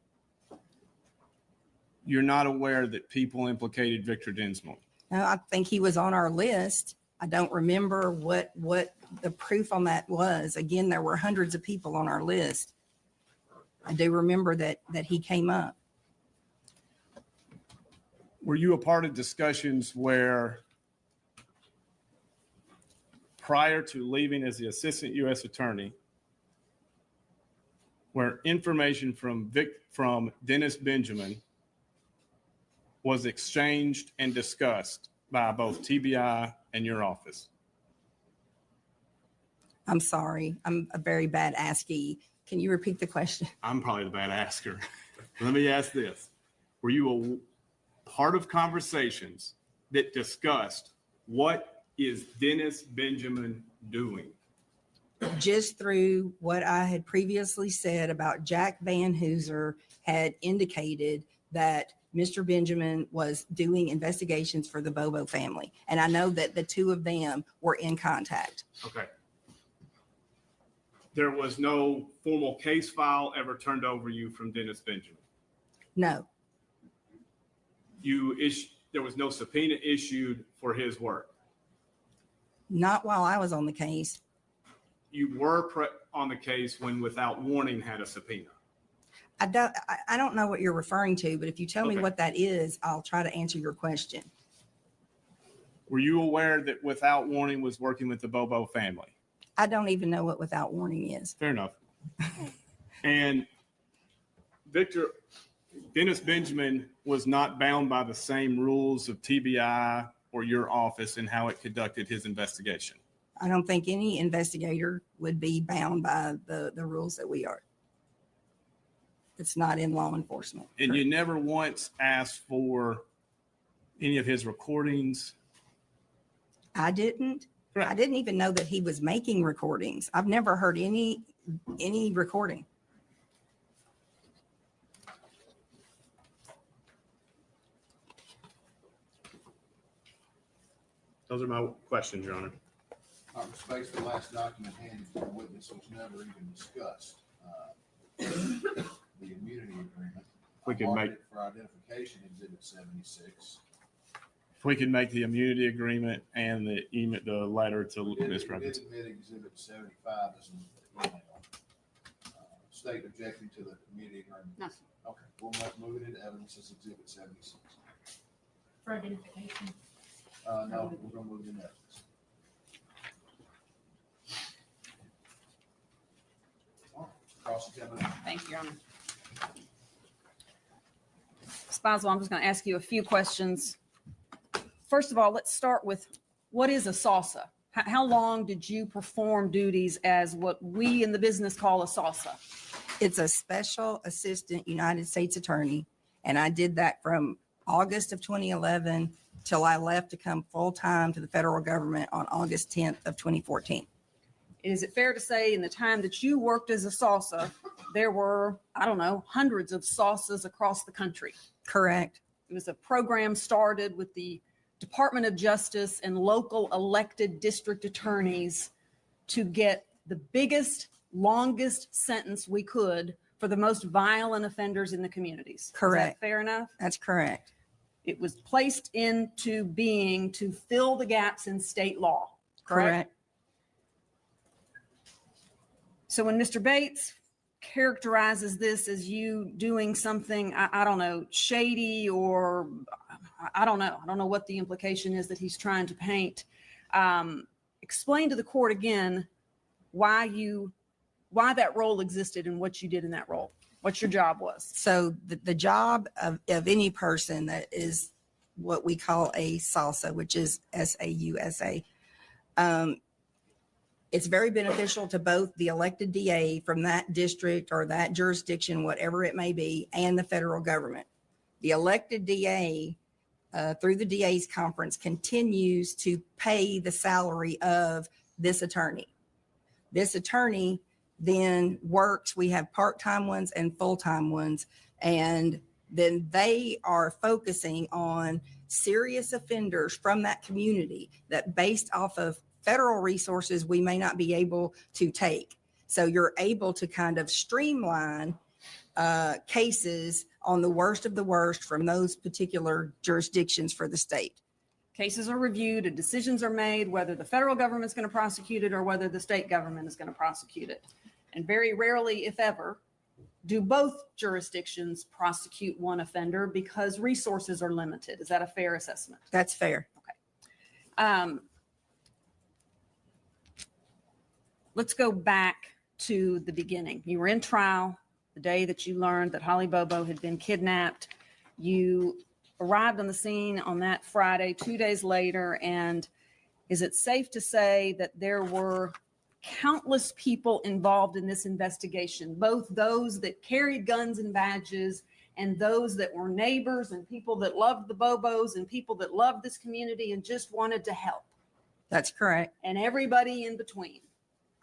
You're not aware that people implicated Victor Dinsmore. No, I think he was on our list. I don't remember what the proof on that was. Again, there were hundreds of people on our list. I do remember that he came up. Were you a part of discussions where prior to leaving as the assistant U.S. attorney, where information from Dennis Benjamin was exchanged and discussed by both TBI and your office? I'm sorry. I'm a very bad askee. Can you repeat the question? I'm probably the bad asker. Let me ask this. Were you a part of conversations that discussed what is Dennis Benjamin doing? just through what I had previously said about Jack Van Hooser had indicated that Mr. Benjamin was doing investigations for the Bobo family. And I know that the two of them were in contact. Okay. There was no formal case file ever turned over you from Dennis Benjamin. No, There was no subpoena issued for his work. not while I was on the case. You were on the case when Without Warning had a subpoena. I don't know what you're referring to, but if you tell me Okay. what that is, I'll try to answer your question. Were you aware that Without Warning was working with the Bobo family? I don't even know what Without Warning is. Fair enough. And Dennis Benjamin was not bound by the same rules of TBI or your office in how it conducted his investigation. I don't think any investigator would be bound by the rules that we are. It's not in law enforcement. And you never once asked for any of his recordings. I didn't. Correct. I didn't even know that he was making recordings. I've never heard any recording. Those are my questions, Your Honor. Space, the last document handed to the witness was never even discussed. The immunity agreement. We can I marked make- it for identification, Exhibit 76. If we can make the immunity agreement and the letter to We did Ms. Perkins. admit Exhibit 75 as an email. State objecting to the immunity agreement. No. Okay, we'll move it into evidence as Exhibit 76. For identification. No, we're gonna move it into evidence. Cross-examination. Thank you, Your Honor. Ms. Boswell, I'm just going to ask you a few questions. First of all, let's start with, what is a salsa? How long did you perform duties as what we in the business call a salsa? It's a special assistant United States attorney. And I did that from August of 2011 till I left to come full-time to the federal government on August 10th of 2014. Is it fair to say in the time that you worked as a salsa, there were, I don't know, hundreds of salsas across the country? Correct. It was a program started with the Department of Justice and local elected district attorneys to get the biggest, longest sentence we could for the most violent offenders in the communities. Correct. Is that fair enough? That's correct. It was placed into being to fill the gaps in state law, correct? Correct. So when Mr. Bates characterizes this as you doing something, I don't know, shady, or I don't know what the implication is that he's trying to paint. Explain to the court again why that role existed and what you did in that role, what your job was. So the job of any person that is what we call a salsa, which is SAUSA, it's very beneficial to both the elected DA from that district or that jurisdiction, whatever it may be, and the federal government. The elected DA, through the DA's conference, continues to pay the salary of this attorney. This attorney then works, we have part-time ones and full-time ones, and then they are focusing on serious offenders from that community that, based off of federal resources, we may not be able to take. So you're able to kind of streamline cases on the worst of the worst from those particular jurisdictions for the state. Cases are reviewed and decisions are made, whether the federal government's going to prosecute it or whether the state government is going to prosecute it. And very rarely, if ever, do both jurisdictions prosecute one offender because resources are limited. Is that a fair assessment? That's fair. Let's go back to the beginning. You were in trial the day that you learned that Holly Bobo had been kidnapped. You arrived on the scene on that Friday, 2 days later, and is it safe to say that there were countless people involved in this investigation, both those that carried guns and badges and those that were neighbors and people that loved the Bobos and people that loved this community and just wanted to help, That's correct. and everybody in between?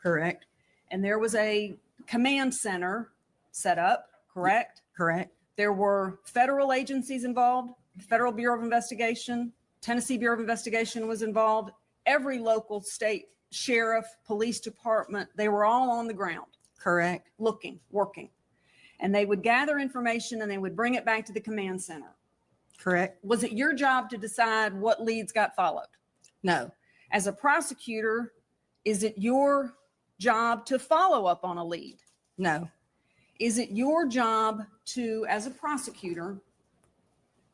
Correct. and there was a command center set up, correct? Correct. There were federal agencies involved, Federal Bureau of Investigation, Tennessee Bureau of Investigation was involved, every local state sheriff, police department, they were all on the ground, Correct. looking, working. And they would gather information and they would bring it back to the command center. Correct. Was it your job to decide what leads got followed? No. As a prosecutor, is it your job to follow up on a lead? No. Is it your job to, as a prosecutor,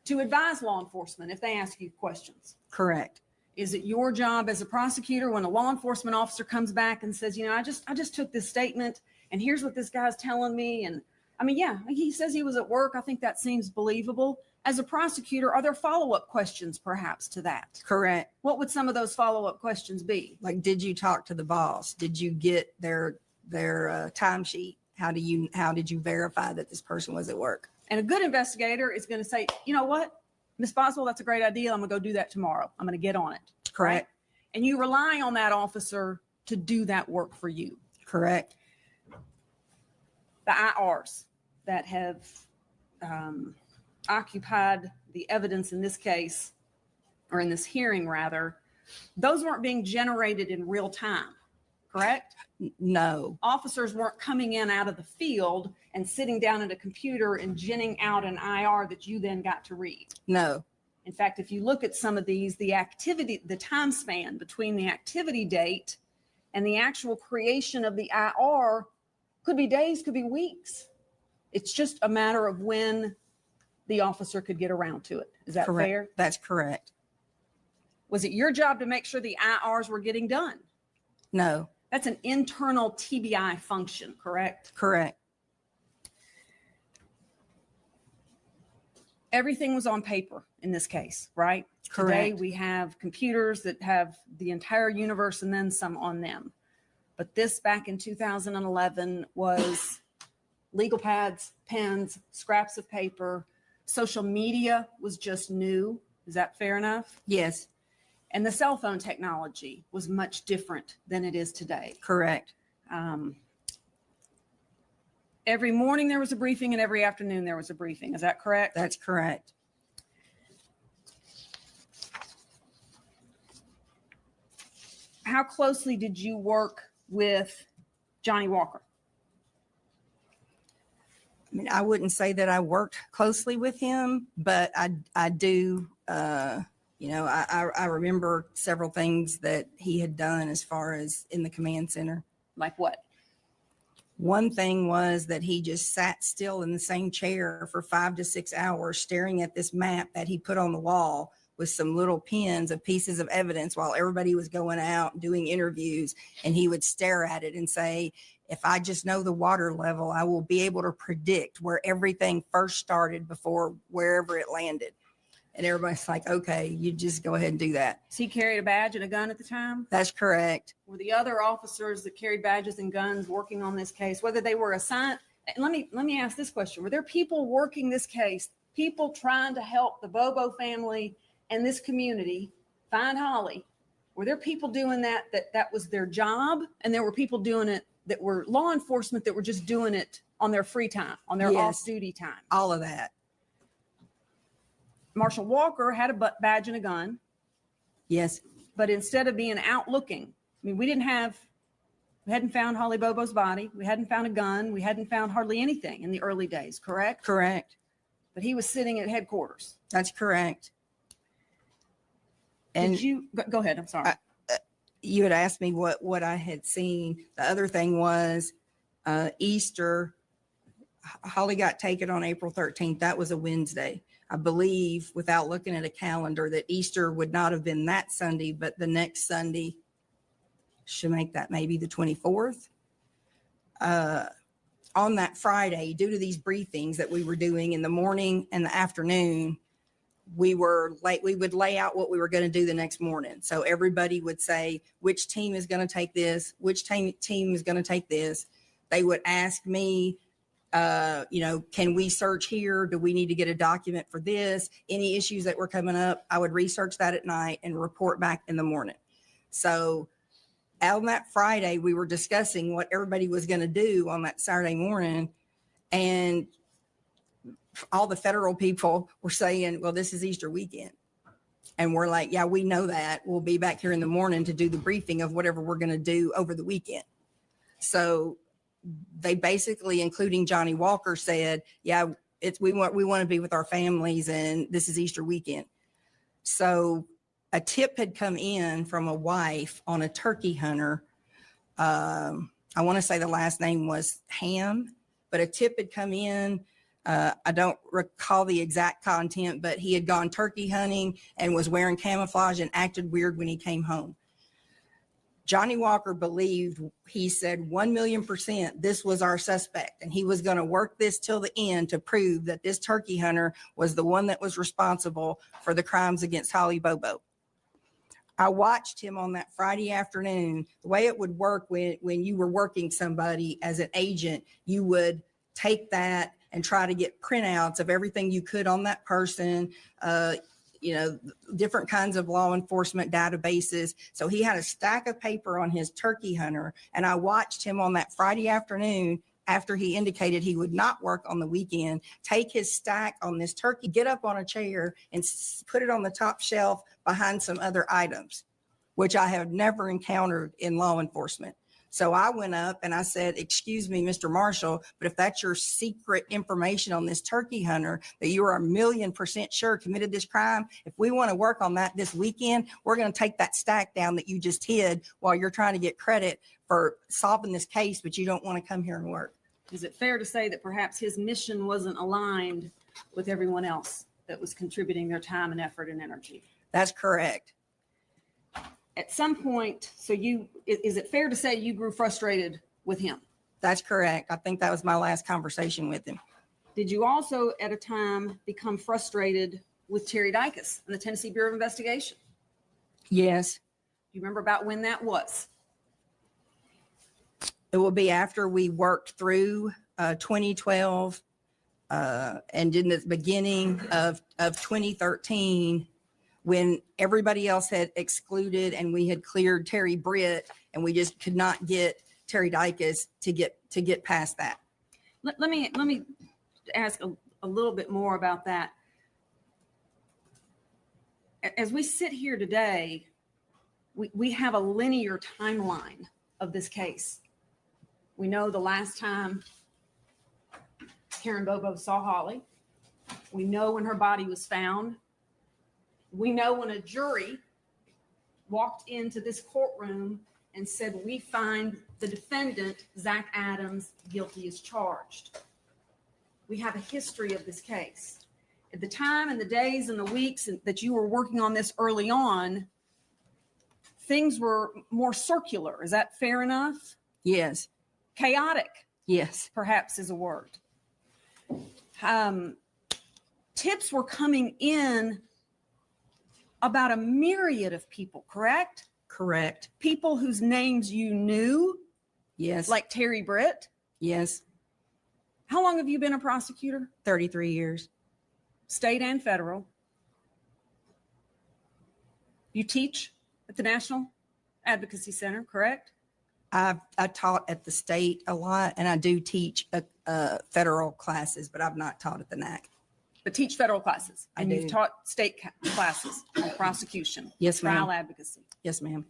to advise law enforcement if they ask you questions? Correct. Is it your job as a prosecutor when a law enforcement officer comes back and says, you know, I just took this statement and here's what this guy's telling me. And I mean, yeah, he says he was at work. I think that seems believable. As a prosecutor, are there follow-up questions perhaps to that? Correct. What would some of those follow-up questions be? Like, did you talk to the boss? Did you get their timesheet? How did you verify that this person was at work? And a good investigator is going to say, you know what, Ms. Boswell, that's a great idea. I'm going to go do that tomorrow. I'm going to get on it. Correct. Right? And you rely on that officer to do that work for you. Correct. The IRs that have occupied the evidence in this case, or in this hearing rather, those weren't being generated in real time, correct? No. Officers weren't coming in out of the field and sitting down at a computer and ginning out an IR that you then got to read. No. In fact, if you look at some of these, the activity, the time span between the activity date and the actual creation of the IR could be days, could be weeks. It's just a matter of when the officer could get around to it. Is that Correct. fair? That's correct. Was it your job to make sure the IRs were getting done? No. That's an internal TBI function, correct? Correct. Everything was on paper in this case, right? Correct. Today we have computers that have the entire universe and then some on them. But this back in 2011 was legal pads, pens, scraps of paper. Social media was just new. Is that fair enough? Yes. And the cell phone technology was much different than it is today. Correct. Every morning there was a briefing and every afternoon there was a briefing. Is that correct? That's correct. How closely did you work with Johnny Walker? I mean, I wouldn't say that I worked closely with him, but I do, you know, I remember several things that he had done as far as in the command center. Like what? One thing was that he just sat still in the same chair for 5 to 6 hours staring at this map that he put on the wall with some little pins of pieces of evidence while everybody was going out doing interviews. And he would stare at it and say, if I just know the water level, I will be able to predict where everything first started before wherever it landed. And everybody's like, okay, you just go ahead and do that. So he carried a badge and a gun at the time? That's correct. Were the other officers that carried badges and guns working on this case, whether they were assigned? And let me ask this question. Were there people working this case, people trying to help the Bobo family and this community find Holly? Were there people doing that was their job? And there were people doing it that were law enforcement that were just doing it on their free time, on their Yes. off-duty time? All of that. Marshall Walker had a badge and a gun, Yes. but instead of being out looking, I mean, we hadn't found Holly Bobo's body. We hadn't found a gun. We hadn't found hardly anything in the early days, correct? Correct. But he was sitting at headquarters. That's correct. And Did you, go ahead, I'm sorry. you had asked me what I had seen. The other thing was Easter. Holly got taken on April 13th. That was a Wednesday. I believe, without looking at a calendar, that Easter would not have been that Sunday, but the next Sunday should make that maybe the 24th. On that Friday, due to these briefings that we were doing in the morning and the afternoon, we would lay out what we were going to do the next morning. So everybody would say, which team is going to take this? Which team is going to take this? They would ask me, you know, can we search here? Do we need to get a document for this? Any issues that were coming up, I would research that at night and report back in the morning. So on that Friday, we were discussing what everybody was going to do on that Saturday morning. And all the federal people were saying, well, this is Easter weekend. And we're like, yeah, we know that. We'll be back here in the morning to do the briefing of whatever we're going to do over the weekend. So they basically, including Johnny Walker, said, yeah, we want to be with our families, and this is Easter weekend. So a tip had come in from a wife on a turkey hunter. I want to say the last name was Ham, but a tip had come in. I don't recall the exact content, but he had gone turkey hunting and was wearing camouflage and acted weird when he came home. Johnny Walker believed, he said 1,000,000% this was our suspect, and he was going to work this till the end to prove that this turkey hunter was the one that was responsible for the crimes against Holly Bobo. I watched him on that Friday afternoon. The way it would work when you were working somebody as an agent, you would take that and try to get printouts of everything you could on that person, different kinds of law enforcement databases. So he had a stack of paper on his turkey hunter, and I watched him on that Friday afternoon, after he indicated he would not work on the weekend, take his stack on this turkey, get up on a chair and put it on the top shelf behind some other items, which I have never encountered in law enforcement. So I went up and I said, excuse me, Mr. Marshall, but if that's your secret information on this turkey hunter, that you are 1,000,000% sure committed this crime, if we want to work on that this weekend, we're going to take that stack down that you just hid while you're trying to get credit for solving this case, but you don't want to come here and work. Is it fair to say that perhaps his mission wasn't aligned with everyone else that was contributing their time and effort and energy? That's correct. At some point, is it fair to say you grew frustrated with him? That's correct. I think that was my last conversation with him. Did you also at a time become frustrated with Terry Dicus and the Tennessee Bureau of Investigation? Yes. Do you remember about when that was? It will be after we worked through 2012 and in the beginning of 2013, when everybody else had excluded and we had cleared Terry Britt, and we just could not get Terry Dicus to get past that. Let me ask a little bit more about that. As we sit here today, we have a linear timeline of this case. We know the last time Karen Bobo saw Holly. We know when her body was found. We know when a jury walked into this courtroom and said, we find the defendant, Zach Adams, guilty as charged. We have a history of this case. At the time and the days and the weeks that you were working on this early on, things were more circular. Is that fair enough? Yes. Chaotic, Yes. perhaps, is a word. Tips were coming in about a myriad of people, correct? Correct. People whose names you knew, Yes. like Terry Britt. Yes. How long have you been a prosecutor? 33 years. State and federal. You teach at the National Advocacy Center, correct? I taught at the state a lot, and I do teach federal classes, but I've not taught at the NAC. But teach federal classes. I And do. you've taught state classes on prosecution. Yes, ma'am. Trial advocacy. Yes, ma'am.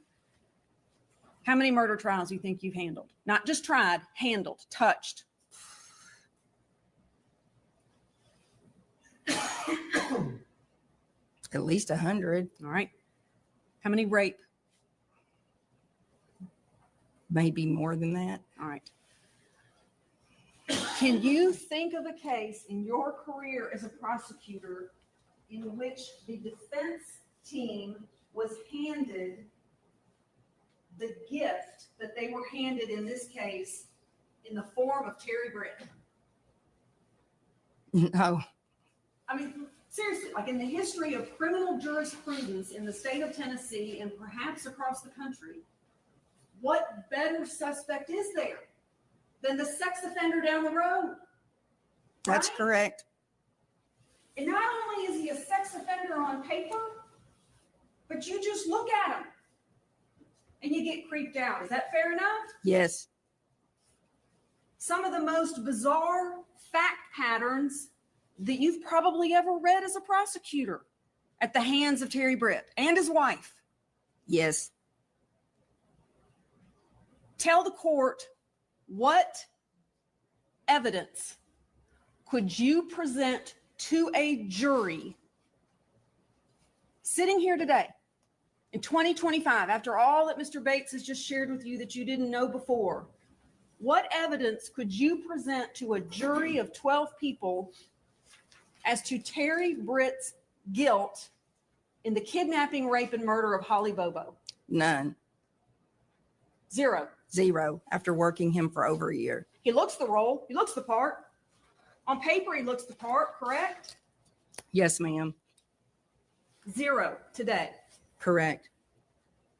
How many murder trials do you think you've handled? Not just tried, handled, touched. At least 100, All right. How many rape? maybe more than that. All right. Can you think of a case in your career as a prosecutor in which the defense team was handed the gift that they were handed in this case in the form of Terry Britt? No. I mean, seriously, like in the history of criminal jurisprudence in the state of Tennessee and perhaps across the country, what better suspect is there than the sex offender down the road? That's Right? correct. And not only is he a sex offender on paper, but you just look at him and you get creeped out. Is that fair enough? Yes. Some of the most bizarre fact patterns that you've probably ever read as a prosecutor at the hands of Terry Britt and his wife. Yes. Tell the court, what evidence could you present to a jury sitting here today in 2025, after all that Mr. Bates has just shared with you that you didn't know before? What evidence could you present to a jury of 12 people as to Terry Britt's guilt in the kidnapping, rape, and murder of Holly Bobo? None. Zero. Zero. After working him for over a year. He looks the role. He looks the part. On paper, he looks the part, correct? Yes, ma'am. Zero today. Correct.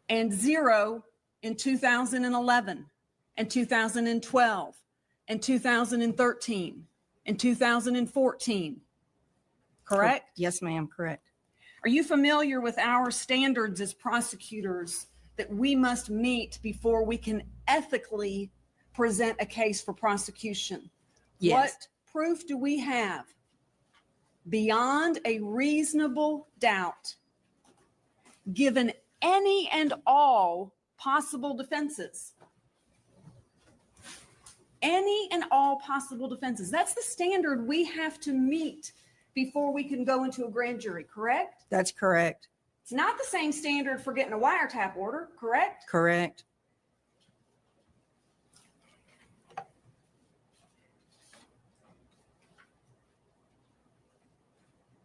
And zero in 2011 and 2012 and 2013 and 2014. Correct? Yes, ma'am. Correct. Are you familiar with our standards as prosecutors that we must meet before we can ethically present a case for prosecution? Yes. What proof do we have beyond a reasonable doubt, given any and all possible defenses? Any and all possible defenses. That's the standard we have to meet before we can go into a grand jury, correct? That's correct. It's not the same standard for getting a wiretap order, correct? Correct.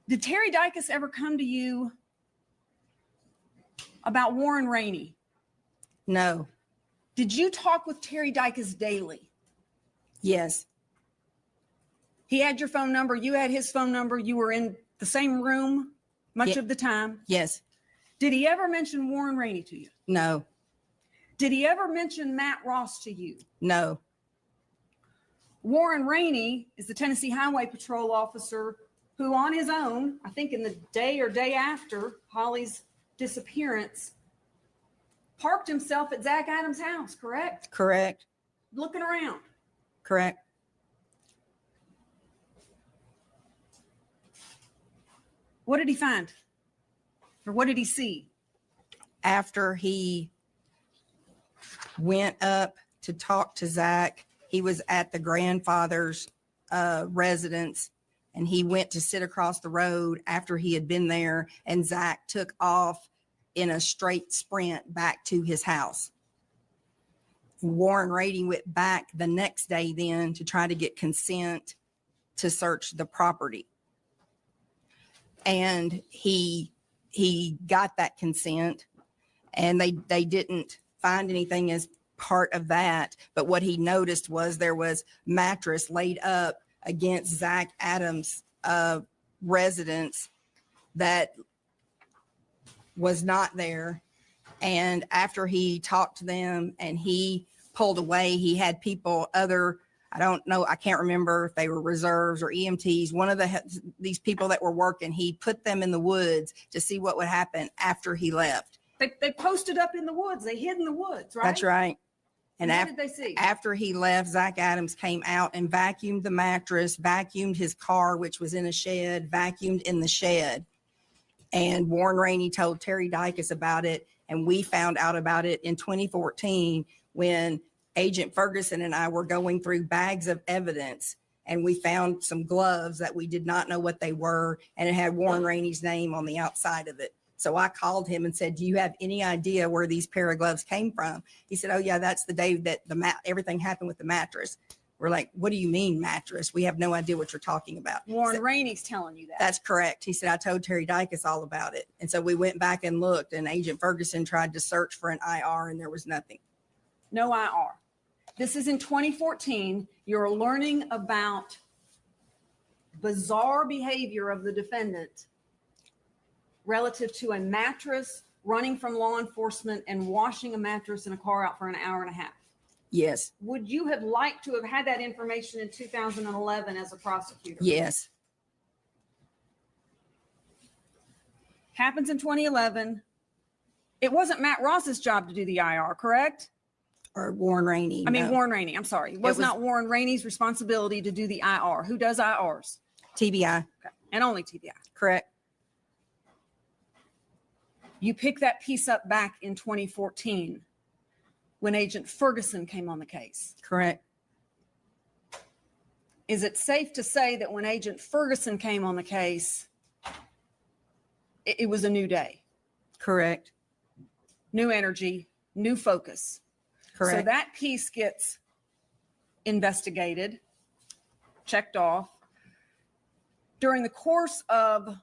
Did Terry Dicus ever come to you about Warren Rainey? No. Did you talk with Terry Dicus daily? Yes. He had your phone number. You had his phone number. You were in the same room much of the time. Yes. Did he ever mention Warren Rainey to you? No. Did he ever mention Matt Ross to you? No. Warren Rainey is the Tennessee Highway Patrol officer who on his own, I think in the day or day after Holly's disappearance, parked himself at Zach Adams' house, correct? Correct. Looking around. Correct. What did he find? Or what did he see? After he went up to talk to Zach, he was at the grandfather's residence, and he went to sit across the road after he had been there, and Zach took off in a straight sprint back to his house. Warren Rainey went back the next day then to try to get consent to search the property. And he got that consent, and they didn't find anything as part of that. But what he noticed was there was mattress laid up against Zach Adams' residence that was not there. And after he talked to them and he pulled away, he had people I don't know, I can't remember if they were reserves or EMTs. One of these people that were working, he put them in the woods to see what would happen after he left. They posted up in the woods. They hid in the woods, right? That's right. And what did they see? after he left, Zach Adams came out and vacuumed the mattress, vacuumed his car, which was in a shed, vacuumed in the shed. And Warren Rainey told Terry Dicus about it. And we found out about it in 2014 when Agent Ferguson and I were going through bags of evidence, and we found some gloves that we did not know what they were, and it had Warren Rainey's name on the outside of it. So I called him and said, do you have any idea where these pair of gloves came from? He said, oh yeah, that's the day that everything happened with the mattress. We're like, what do you mean mattress? We have no idea what you're talking about. Warren Rainey's telling you that. That's correct. He said, I told Terry Dicus all about it. And so we went back and looked, and Agent Ferguson tried to search for an IR, and there was nothing. No IR. This is in 2014. You're learning about bizarre behavior of the defendant relative to a mattress, running from law enforcement and washing a mattress in a car out for an hour and a half. Yes. Would you have liked to have had that information in 2011 as a prosecutor? Yes. Happens in 2011. It wasn't Matt Ross's job to do the IR, correct? Or Warren Rainey. I mean, no. Warren Rainey, I'm sorry. It was was- not Warren Rainey's responsibility to do the IR. Who does IRs? TBI, Okay. And only TBI. correct? You pick that piece up back in 2014 when Agent Ferguson came on the case. Correct. Is it safe to say that when Agent Ferguson came on the case, it was a new day, Correct. new energy, new focus? So Correct. that piece gets investigated, checked off. During the course of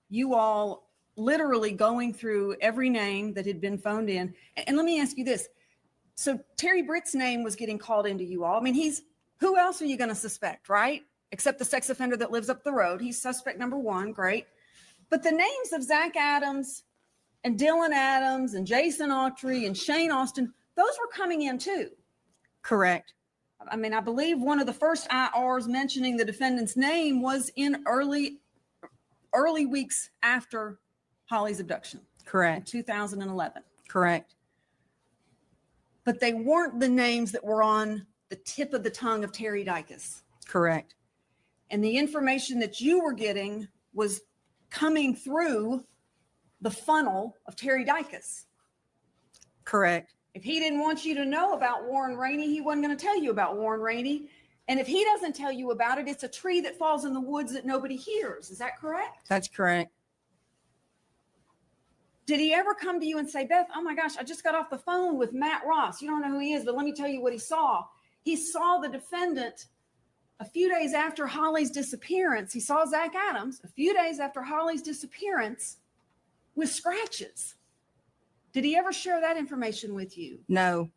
you all literally going through every name that had been phoned in, and let me ask you this. So Terry Britt's name was getting called into you all. I mean, who else are you going to suspect, right? Except the sex offender that lives up the road. He's suspect number one, great. But the names of Zach Adams and Dylan Adams and Jason Autry and Shane Austin, those were coming in too. Correct. I mean, I believe one of the first IRs mentioning the defendant's name was in early weeks after Holly's abduction in Correct. 2011. Correct. But they weren't the names that were on the tip of the tongue of Terry Dicus. Correct. And the information that you were getting was coming through the funnel of Terry Dicus. Correct. If he didn't want you to know about Warren Rainey, he wasn't going to tell you about Warren Rainey. And if he doesn't tell you about it, it's a tree that falls in the woods that nobody hears. Is that correct? That's correct. Did he ever come to you and say, Beth, oh my gosh, I just got off the phone with Matt Ross. You don't know who he is, but let me tell you what he saw. He saw the defendant a few days after Holly's disappearance. He saw Zach Adams a few days after Holly's disappearance with scratches. Did he ever share that information with you? No.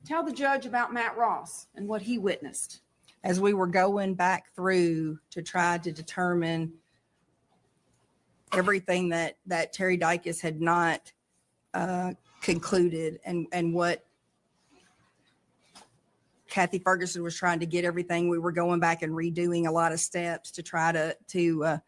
Tell the judge about Matt Ross and what he witnessed. As we were going back through to try to determine everything that Terry Dicus had not concluded and what Kathy Ferguson was trying to get everything, we were going back and redoing a lot of steps to try to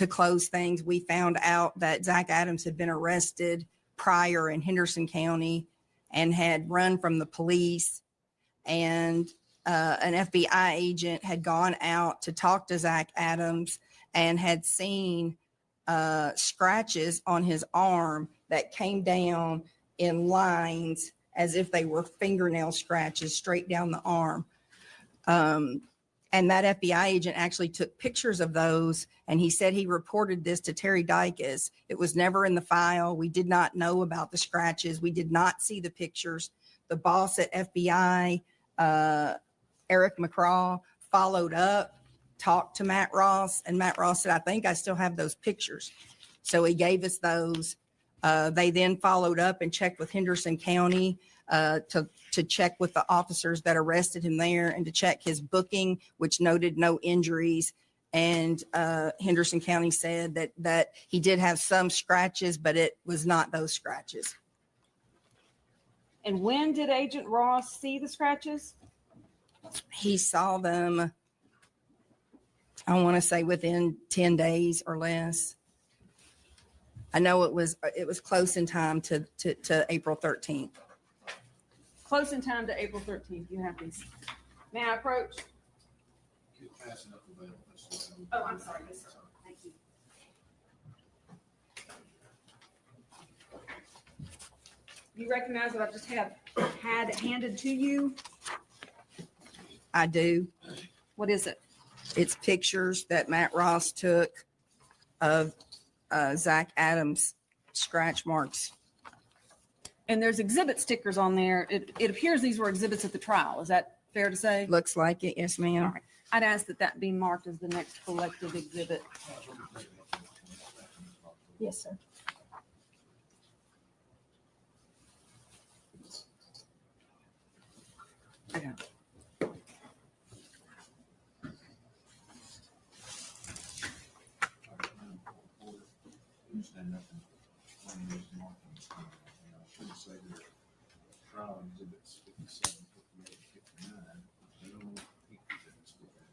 close things. We found out that Zach Adams had been arrested prior in Henderson County and had run from the police, and an FBI agent had gone out to talk to Zach Adams and had seen scratches on his arm that came down in lines as if they were fingernail scratches straight down the arm. And that FBI agent actually took pictures of those, and he said he reported this to Terry Dicus. It was never in the file. We did not know about the scratches. We did not see the pictures. The boss at FBI, Eric McCraw, followed up, talked to Matt Ross, and Matt Ross said, I think I still have those pictures. So he gave us those. They then followed up and checked with Henderson County to check with the officers that arrested him there and to check his booking, which noted no injuries. And Henderson County said that he did have some scratches, but it was not those scratches. And when did Agent Ross see the scratches? He saw them, I want to say within 10 days or less. I know it was close in time to April 13th. Close in time to April 13th. You have these. May I approach? Get passing up the veil. Oh, I'm sorry. Yes, sir. Thank you. You recognize what I've just had handed to you? I do. What is it? It's pictures that Matt Ross took of Zach Adams' scratch marks. And there's exhibit stickers on there. It appears these were exhibits at the trial. Is that fair to say? Looks like it. Yes, All ma'am. right. I'd ask that be marked as the next collective exhibit. Yes, sir. Okay. Stand up and one of those markings. I should say that trial exhibits 57, 58, 59. They don't keep exhibits with them.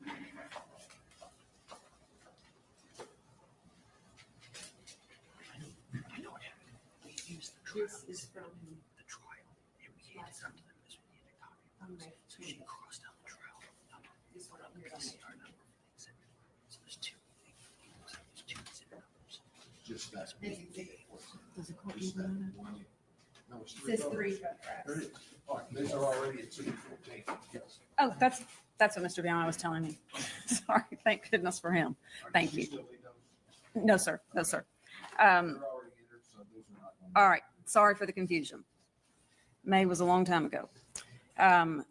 This is from The trial, it was up to them. This was the copy. So she crossed out the trial. this one up here. See our number of things. So there's two things. There's two exhibit numbers. Just that. Does the court Just need that one? one. No, it's Says three. three photographs. There it is. All right, these are already at 2:14. Yes. Oh, that's what Mr. Beyond was telling me. Sorry, thank goodness for him. Thank Do you. still need those? No, sir, no, sir. They're already entered, so these are not going to- All right, sorry for the confusion. May was a long time ago. I'm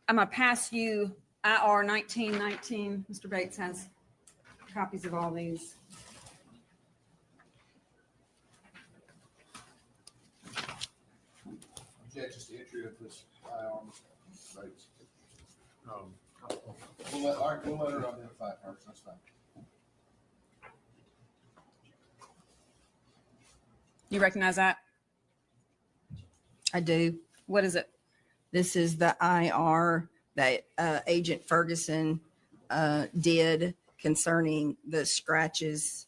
gonna pass you IR 1919. Mr. Bates has copies of all these. Yeah, just the entry of this IR rates. Um, All right, we'll let her identify it first, that's fine. You recognize that? I do. What is it? This is the IR that Agent Ferguson did concerning the scratches.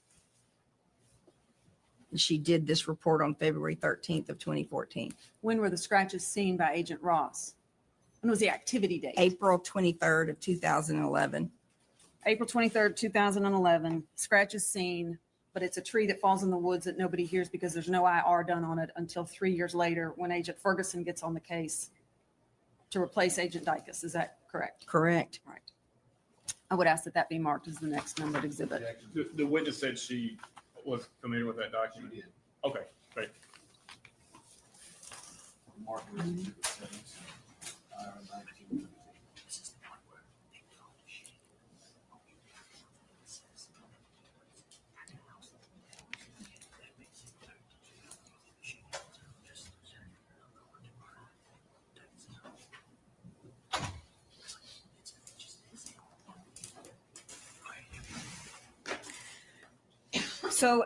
She did this report on February 13th of 2014. When were the scratches seen by Agent Ross? When was the activity date? April 23rd of 2011. April 23rd, 2011. Scratches seen, but it's a tree that falls in the woods that nobody hears because there's no IR done on it until 3 years later when Agent Ferguson gets on the case to replace Agent Dykus. Is that correct? Correct. Right. I would ask that that be marked as the next numbered exhibit. the witness said she was familiar with that She document. did. Okay, great. Mark it as exhibit 7, IR 19. This is the one where they called the sheet. It says, at the house. That makes it clear. She just said, So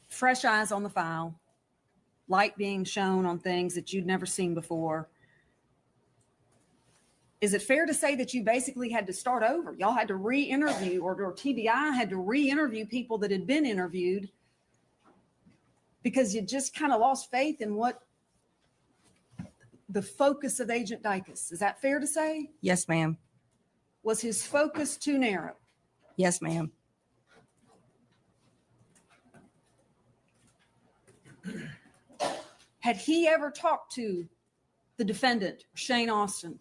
fresh eyes on the file, light being shown on things that you'd never seen before. Is it fair to say that you basically had to start over? Y'all had to re-interview, or TBI had to re-interview people that had been interviewed because you just kind of lost faith in what the focus of Agent Dykus. Is that fair to say? Yes, ma'am. Was his focus too narrow? Yes, ma'am. Had he ever talked to the defendant, Shane Austin,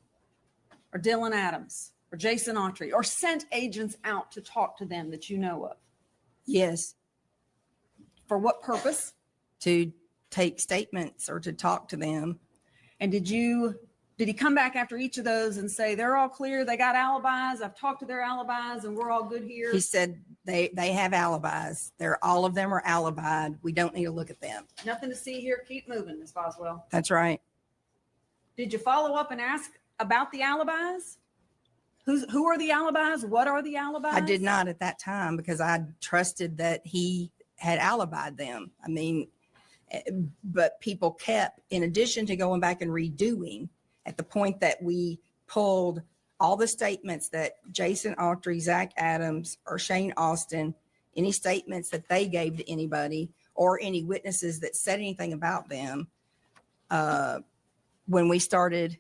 or Dylan Adams, or Jason Autry, or sent agents out to talk to them that you know of? Yes. For what purpose? To take statements or to talk to them. And did he come back after each of those and say, they're all clear, they got alibis, I've talked to their alibis, and we're all good here? He said they have alibis. All of them are alibied. We don't need to look at them. Nothing to see here, keep moving, Ms. Boswell. That's right. Did you follow up and ask about the alibis? Who are the alibis? What are the alibis? I did not at that time because I trusted that he had alibied them. I mean, but people kept, in addition to going back and redoing, at the point that we pulled all the statements that Jason Autry, Zach Adams, or Shane Austin, any statements that they gave to anybody or any witnesses that said anything about them, when we started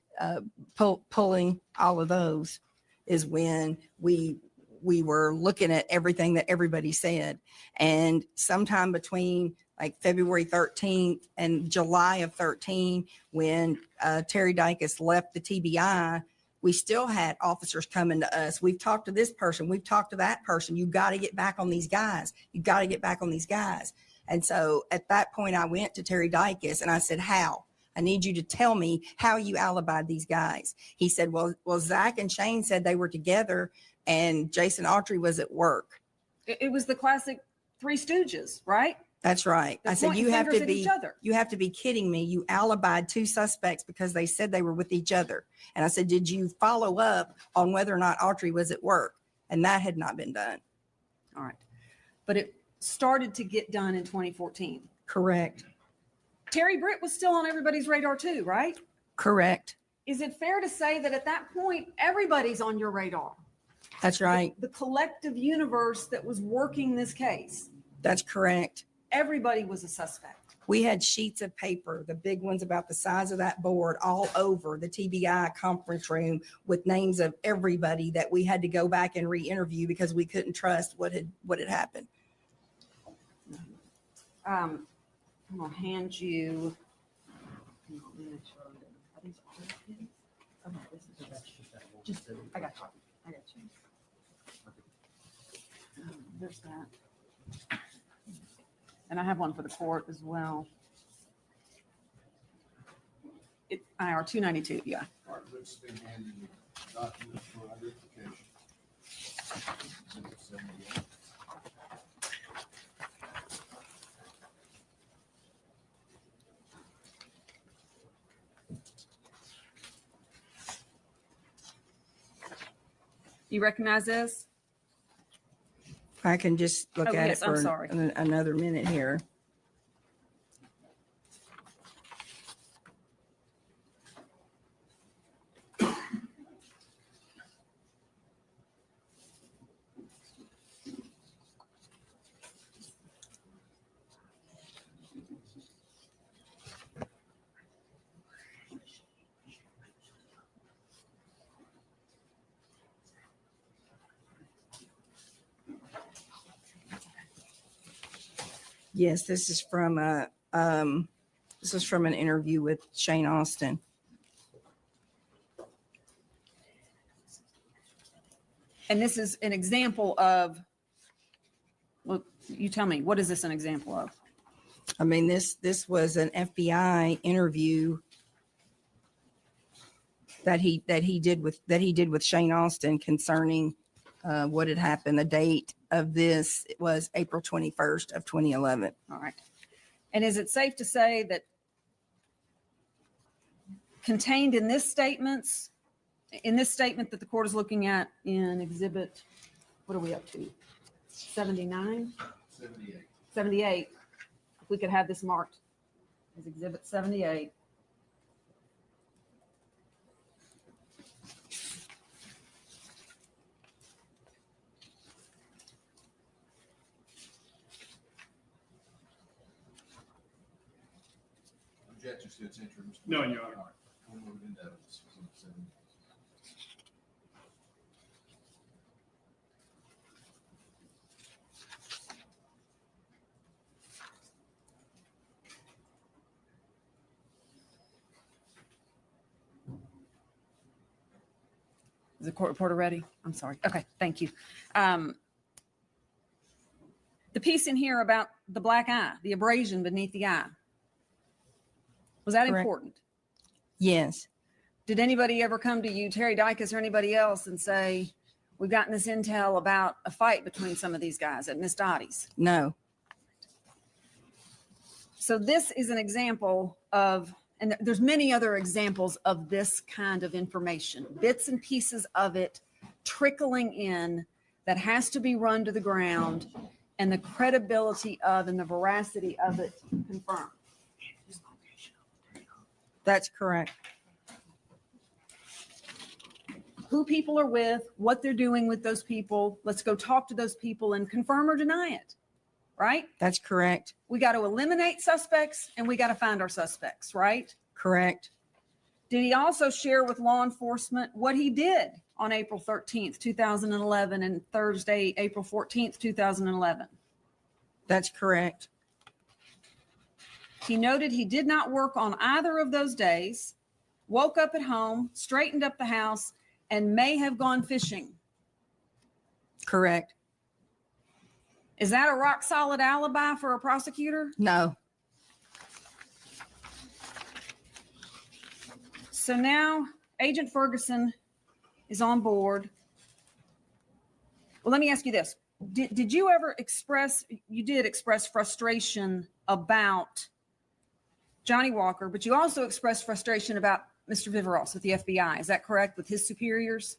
pulling all of those is when we were looking at everything that everybody said. And sometime between like February 13th and July of 13, when Terry Dykus left the TBI, we still had officers coming to us. We've talked to this person. We've talked to that person. You got to get back on these guys. You got to get back on these guys. And so at that point, I went to Terry Dykus and I said, how? I need you to tell me how you alibied these guys. He said, well, Zach and Shane said they were together and Jason Autry was at work. It was the classic Three Stooges, right? That's right. They're I said, pointing you have fingers to at be, each other. you have to be kidding me. You alibied two suspects because they said they were with each other. And I said, did you follow up on whether or not Autry was at work? And that had not been done. All right. But it started to get done in 2014. Correct. Terry Britt was still on everybody's radar too, right? Correct. Is it fair to say that at that point, everybody's on your radar? That's right. The collective universe that was working this case. That's correct. Everybody was a suspect. We had sheets of paper, the big ones about the size of that board, all over the TBI conference room with names of everybody that we had to go back and re-interview because we couldn't trust what had happened. I'm gonna hand you. Let me make sure I'm good. Are these all the kids? Okay, this is just, I got you. I got you. There's that. And I have one for the court as well. IR 292, yeah. All right, Rick's been handing you documents for identification. Exhibit 78. You recognize this? I can just look Oh, at yes, it I'm for sorry. another minute here. Yes, this is from an interview with Shane Austin. And this is an example of, well, you tell me, what is this an example of? I mean, this was an FBI interview that he did with Shane Austin concerning what had happened. The date of this was April 21st of 2011. All right. And is it safe to say that contained in this statement that the court is looking at in exhibit, what are we up to? 79? 78. 78. If we could have this marked as exhibit 78. Objections to its entry, Mr. No, Mayor. Your Honor. All right, we'll move it into evidence. Exhibit 78. Is the court reporter ready? I'm sorry. Okay, thank you. The piece in here about the black eye, the abrasion beneath the eye. Was that Correct. important? Yes, Did anybody ever come to you, Terry Dykes or anybody else, and say, we've gotten this intel about a fight between some of these guys at Miss Dottie's? no, So this is an example of, and there's many other examples of this kind of information, bits and pieces of it trickling in that has to be run to the ground and the credibility of and the veracity of it confirmed. that's correct. Who people are with, what they're doing with those people. Let's go talk to those people and confirm or deny it, right? That's correct. We got to eliminate suspects and we got to find our suspects, right? Correct. Did he also share with law enforcement what he did on April 13th, 2011 and Thursday, April 14th, 2011? That's correct. He noted he did not work on either of those days, woke up at home, straightened up the house, and may have gone fishing. Correct. Is that a rock solid alibi for a prosecutor? No, So now Agent Ferguson is on board. Well, let me ask you this. Did you ever you did express frustration about Johnny Walker, but you also expressed frustration about Mr. Viveros with the FBI. Is that correct, with his superiors?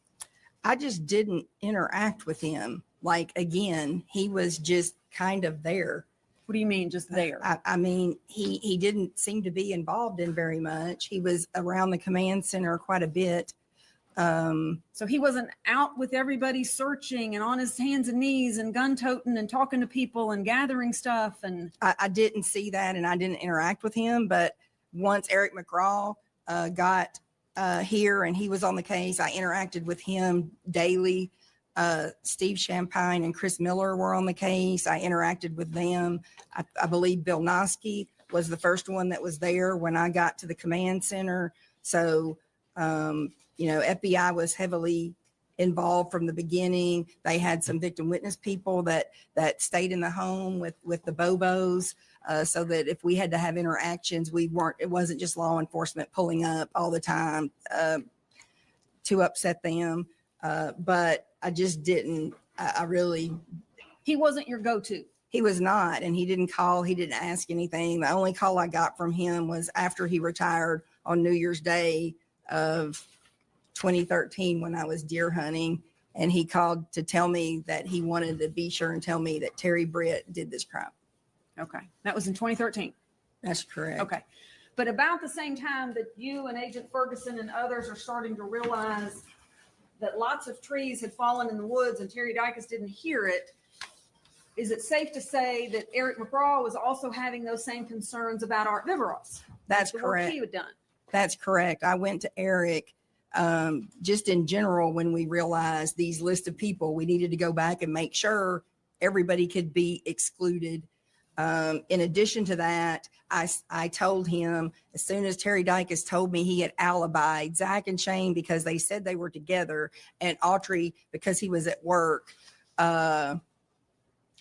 I just didn't interact with him. Like, again, he was just kind of there. What do you mean, just there? I mean, he didn't seem to be involved in very much. He was around the command center quite a bit, So he wasn't out with everybody searching and on his hands and knees and gun toting and talking to people and gathering stuff. And I didn't see that and I didn't interact with him. But once Eric McGraw got here and he was on the case, I interacted with him daily. Steve Champagne and Chris Miller were on the case. I interacted with them. I believe Bill Noski was the first one that was there when I got to the command center. So, FBI was heavily involved from the beginning. They had some victim witness people that stayed in the home with the Bobos, so that if we had to have interactions, it wasn't just law enforcement pulling up all the time to upset them. But I just didn't, he wasn't your go-to. he was not, and he didn't call, he didn't ask anything. The only call I got from him was after he retired on New Year's Day of 2013 when I was deer hunting. And he called to tell me that he wanted to be sure and tell me that Terry Britt did this crime. Okay. That was in 2013. That's correct. Okay. But about the same time that you and Agent Ferguson and others are starting to realize that lots of trees had fallen in the woods and Terry Dykes didn't hear it, is it safe to say that Eric McGraw was also having those same concerns about Art Viveros? That's the correct. Work he had done. That's correct. I went to Eric just in general when we realized these list of people, we needed to go back and make sure everybody could be excluded. In addition to that, I told him as soon as Terry Dykes told me he had alibied Zach and Shane because they said they were together, and Autry because he was at work.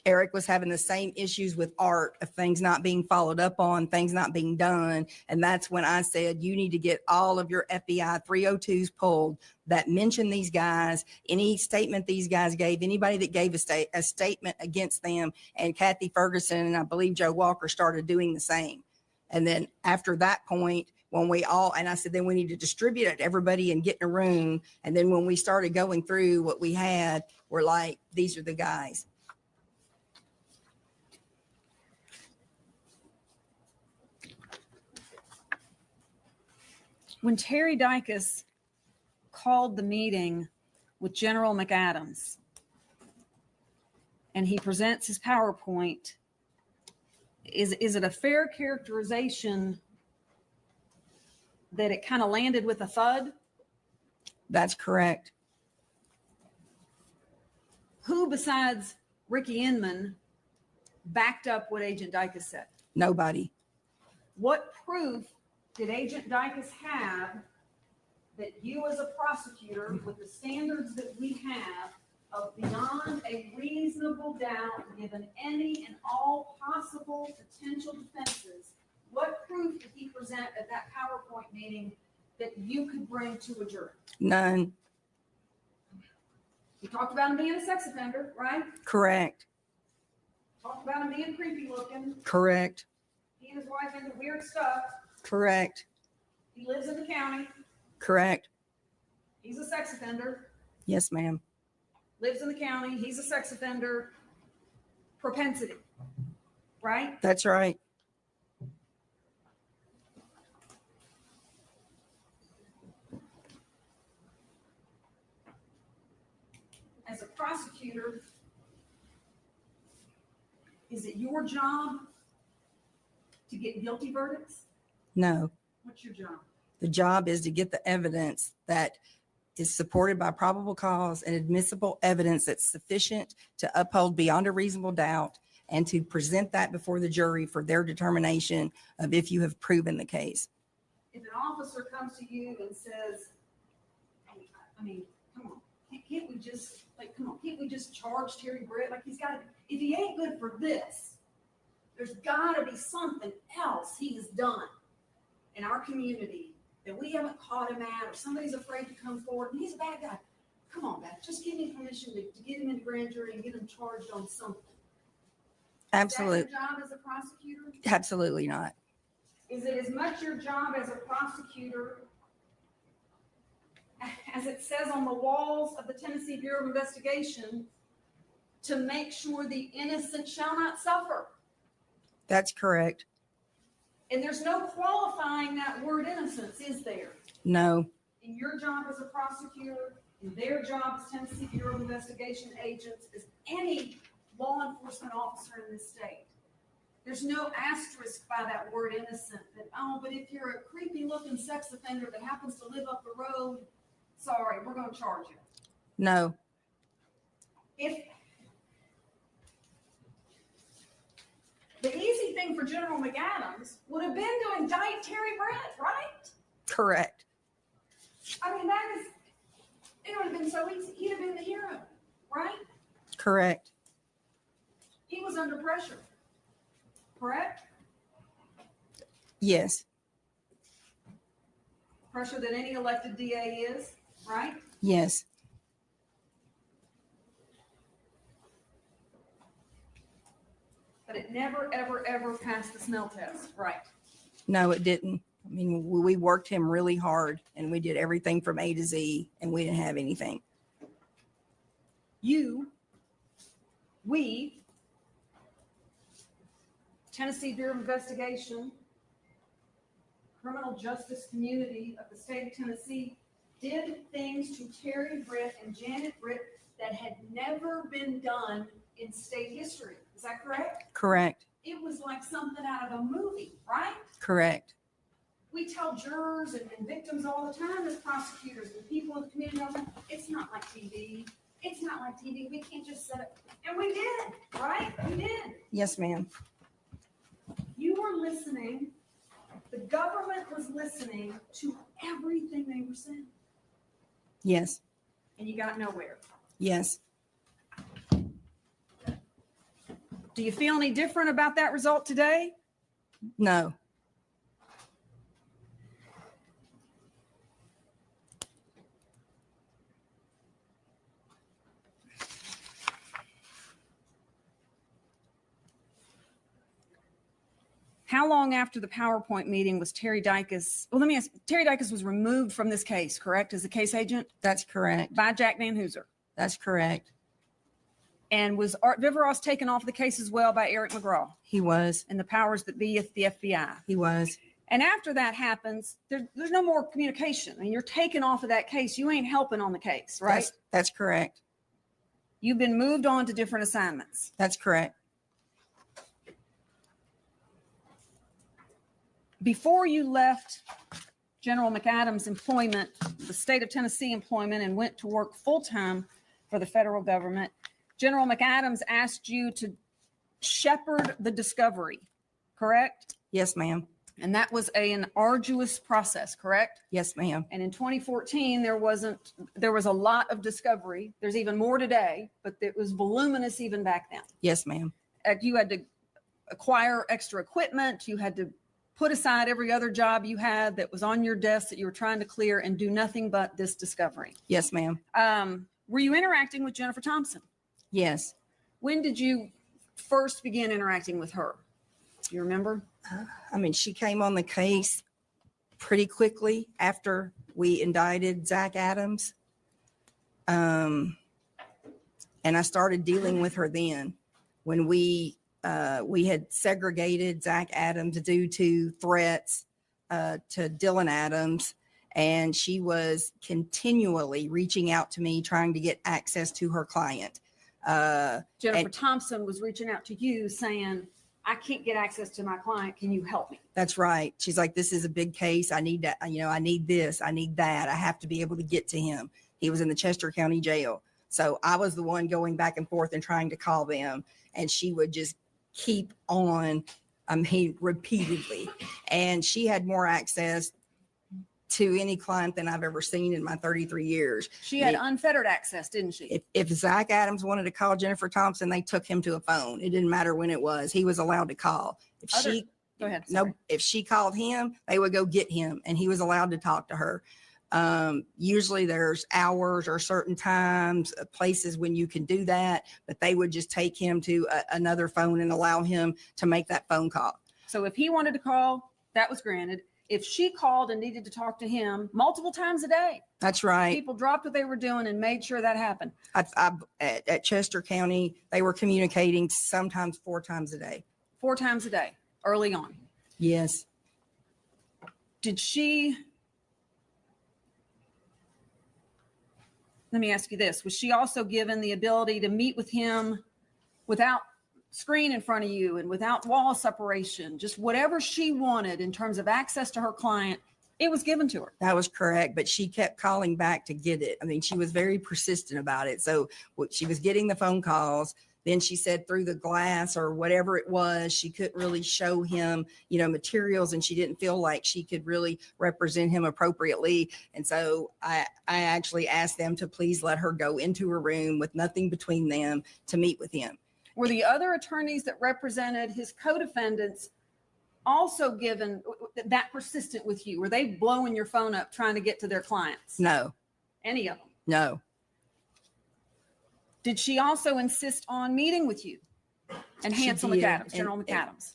Eric was having the same issues with Art of things not being followed up on, things not being done. And that's when I said, you need to get all of your FBI 302s pulled that mention these guys, any statement these guys gave, anybody that gave a statement against them. And Kathy Ferguson and I believe Joe Walker started doing the same. And then after that point, and I said, then we need to distribute it to everybody and get in a room. And then when we started going through what we had, we're like, these are the guys. When Terry Dykes called the meeting with General McAdams and he presents his PowerPoint, is it a fair characterization that it kind of landed with a thud? That's correct. Who besides Ricky Inman backed up what Agent Dykes said? Nobody. What proof did Agent Dykes have that you as a prosecutor, with the standards that we have of beyond a reasonable doubt, given any and all possible potential defenses, what proof did he present at that PowerPoint meeting that you could bring to a jury? None. He talked about him being a sex offender, right? Correct. Talked about him being creepy looking. Correct. He and his wife into weird stuff. Correct. He lives in the county. Correct. He's a sex offender. Yes, ma'am. Lives in the county. He's a sex offender. Propensity, right? That's right. As a prosecutor, is it your job to get guilty verdicts? No. What's your job? The job is to get the evidence that is supported by probable cause and admissible evidence that's sufficient to uphold beyond a reasonable doubt and to present that before the jury for their determination of if you have proven the case. If an officer comes to you and says, I mean, come on, can't we just charge Terry Britt? Like if he ain't good for this, there's gotta be something else he has done in our community that we haven't caught him at, or somebody's afraid to come forward, and he's a bad guy. Come on, Beth, just give me permission to get him into grand jury and get him charged on something. Absolutely. Is that your job as a prosecutor? Absolutely not. Is it as much your job as a prosecutor as it says on the walls of the Tennessee Bureau of Investigation to make sure the innocent shall not suffer? That's correct. And there's no qualifying that word innocence, is there? No. in your job as a prosecutor, in their job as Tennessee Bureau of Investigation agents, as any law enforcement officer in this state. There's no asterisk by that word innocent that, oh, but if you're a creepy looking sex offender that happens to live up the road, sorry, we're gonna charge you. No, If the easy thing for General McAdams would have been to indict Terry Brett, right? correct. I mean, it would have been so easy. He'd have been the hero, right? Correct. He was under pressure, correct? Yes. Pressure that any elected DA is, right? Yes. But it never, ever, ever passed the smell test, right? No, it didn't. I mean, we worked him really hard and we did everything from A to Z and we didn't have anything. We, Tennessee Bureau of Investigation, criminal justice community of the state of Tennessee, did things to Terry Britt and Janet Britt that had never been done in state history. Is that correct? Correct. It was like something out of a movie, right? Correct. We tell jurors and victims all the time as prosecutors and people in the community all the time, it's not like TV. It's not like TV. We can't just set it. And we did, right? We did. Yes, ma'am. You were listening. The government was listening to everything they were saying. Yes. And you got nowhere. Yes. Do you feel any different about that result today? No. How long after the PowerPoint meeting was Terry Dykes? Well, let me ask. Terry Dykes was removed from this case, correct, as a case agent That's correct. by Jack Van Hooser, That's correct. and was Art Viveros taken off the case as well by Eric McGraw He was. and the powers that be at the FBI. He was. And after that happens, there's no more communication. I mean, you're taken off of that case. You ain't helping on the case, right? That's correct. You've been moved on to different assignments. That's correct. Before you left General McAdams' employment, the state of Tennessee employment, and went to work full-time for the federal government, General McAdams asked you to shepherd the discovery, correct? Yes, ma'am. And that was an arduous process, correct? Yes, ma'am. And in 2014, there was a lot of discovery. There's even more today, but it was voluminous even back then. Yes, ma'am. You had to acquire extra equipment. You had to put aside every other job you had that was on your desk that you were trying to clear and do nothing but this discovery. Yes, ma'am. Were you interacting with Jennifer Thompson? Yes. When did you first begin interacting with her? Do you remember? I mean, she came on the case pretty quickly after we indicted Zach Adams. And I started dealing with her then when we had segregated Zach Adams due to threats to Dylan Adams. And she was continually reaching out to me, trying to get access to her client. Jennifer Thompson was reaching out to you saying, I can't get access to my client. Can you help me? That's right. She's like, this is a big case. I need that. I need this. I need that. I have to be able to get to him. He was in the Chester County Jail. So I was the one going back and forth and trying to call them. And she would just keep on, repeatedly. And she had more access to any client than I've ever seen in my 33 years. She had unfettered access, didn't she? If Zach Adams wanted to call Jennifer Thompson, they took him to a phone. It didn't matter when it was. He was allowed to call. Go ahead. Sorry. If she called him, they would go get him and he was allowed to talk to her. Usually there's hours or certain times, places when you can do that, but they would just take him to another phone and allow him to make that phone call. So if he wanted to call, that was granted. If she called and needed to talk to him multiple times a day, That's right. people dropped what they were doing and made sure that happened. At Chester County, they were communicating sometimes 4 times a day. 4 times a day, early on. Yes. Did she let me ask you this. Was she also given the ability to meet with him without screen in front of you and without wall separation, just whatever she wanted in terms of access to her client, it was given to her? That was correct, but she kept calling back to get it. I mean, she was very persistent about it. So she was getting the phone calls. Then she said through the glass or whatever it was, she couldn't really show him, materials, and she didn't feel like she could really represent him appropriately. And so I actually asked them to please let her go into her room with nothing between them to meet with him. Were the other attorneys that represented his co-defendants also given that persistent with you? Were they blowing your phone up trying to get to their clients? No, Any of them? no, Did she also insist on meeting with you and She Hansel did, McAdams, General McAdams?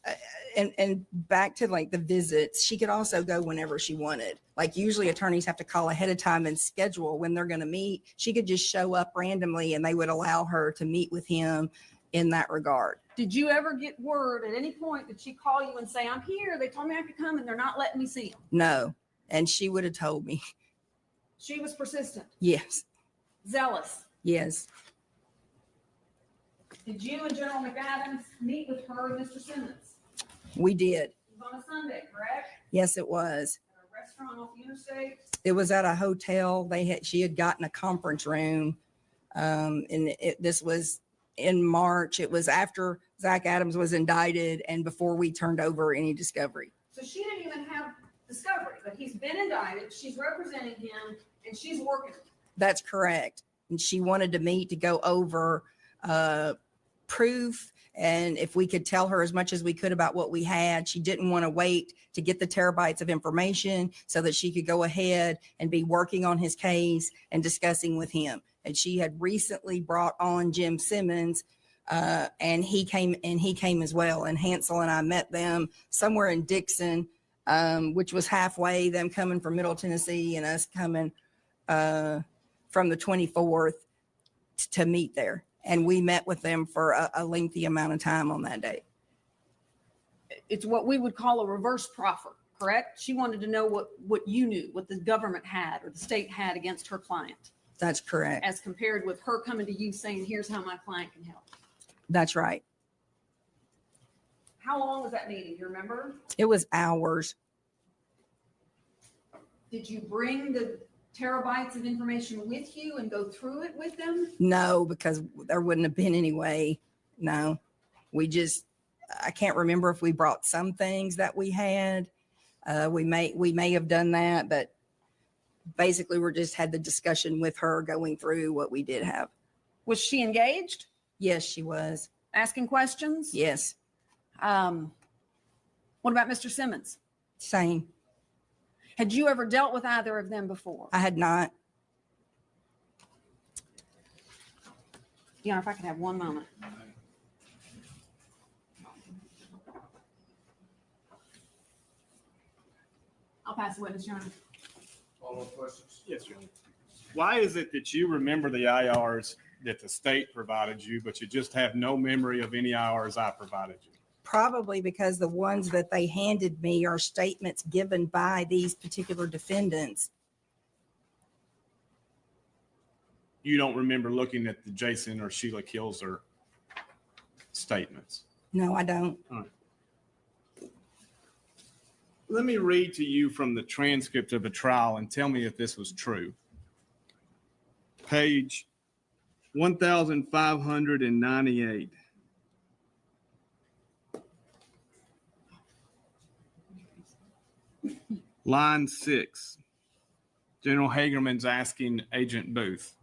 and back to like the visits, she could also go whenever she wanted. Like usually attorneys have to call ahead of time and schedule when they're going to meet. She could just show up randomly and they would allow her to meet with him in that regard. Did you ever get word at any point, did she call you and say, I'm here, they told me I could come and they're not letting me see him? No, and she would have told me. She was persistent, Yes, zealous. yes, Did you and General McAdams meet with her and Mr. Simmons? we did. It was on a Sunday, correct? Yes, it was. At a restaurant off the interstate? It was at a hotel. She had gotten a conference room. This was in March. It was after Zach Adams was indicted and before we turned over any discovery. So she didn't even have discovery, but he's been indicted, she's representing him, and she's working. That's correct. And she wanted to meet to go over proof. And if we could tell her as much as we could about what we had, she didn't want to wait to get the terabytes of information so that she could go ahead and be working on his case and discussing with him. And she had recently brought on Jim Simmons, and he came as well. And Hansel and I met them somewhere in Dixon, which was halfway, them coming from Middle Tennessee and us coming from the 24th to meet there. And we met with them for a lengthy amount of time on that day. It's what we would call a reverse proffer, correct? She wanted to know what you knew, what the government had or the state had against her client, That's correct. as compared with her coming to you saying, here's how my client can help. That's right. How long was that meeting? You remember? It was hours. Did you bring the terabytes of information with you and go through it with them? No, because there wouldn't have been any way. No, I can't remember if we brought some things that we had. We may have done that, but basically we just had the discussion with her going through what we did have. Was she engaged? Yes, she was. Asking questions? Yes, What about Mr. Simmons? same. Had you ever dealt with either of them before? I had not. Yeah, if I could have one moment. I'll pass the witness, Your Honor. Follow-up questions? Yes, sir. Why is it that you remember the IRs that the state provided you, but you just have no memory of any IRs I provided you? Probably because the ones that they handed me are statements given by these particular defendants. You don't remember looking at the Jason or Sheila Kilser statements? No, I don't. Let me read to you from the transcript of the trial and tell me if this was true. Page 1598. Line 6. General Hagerman's asking Agent Booth,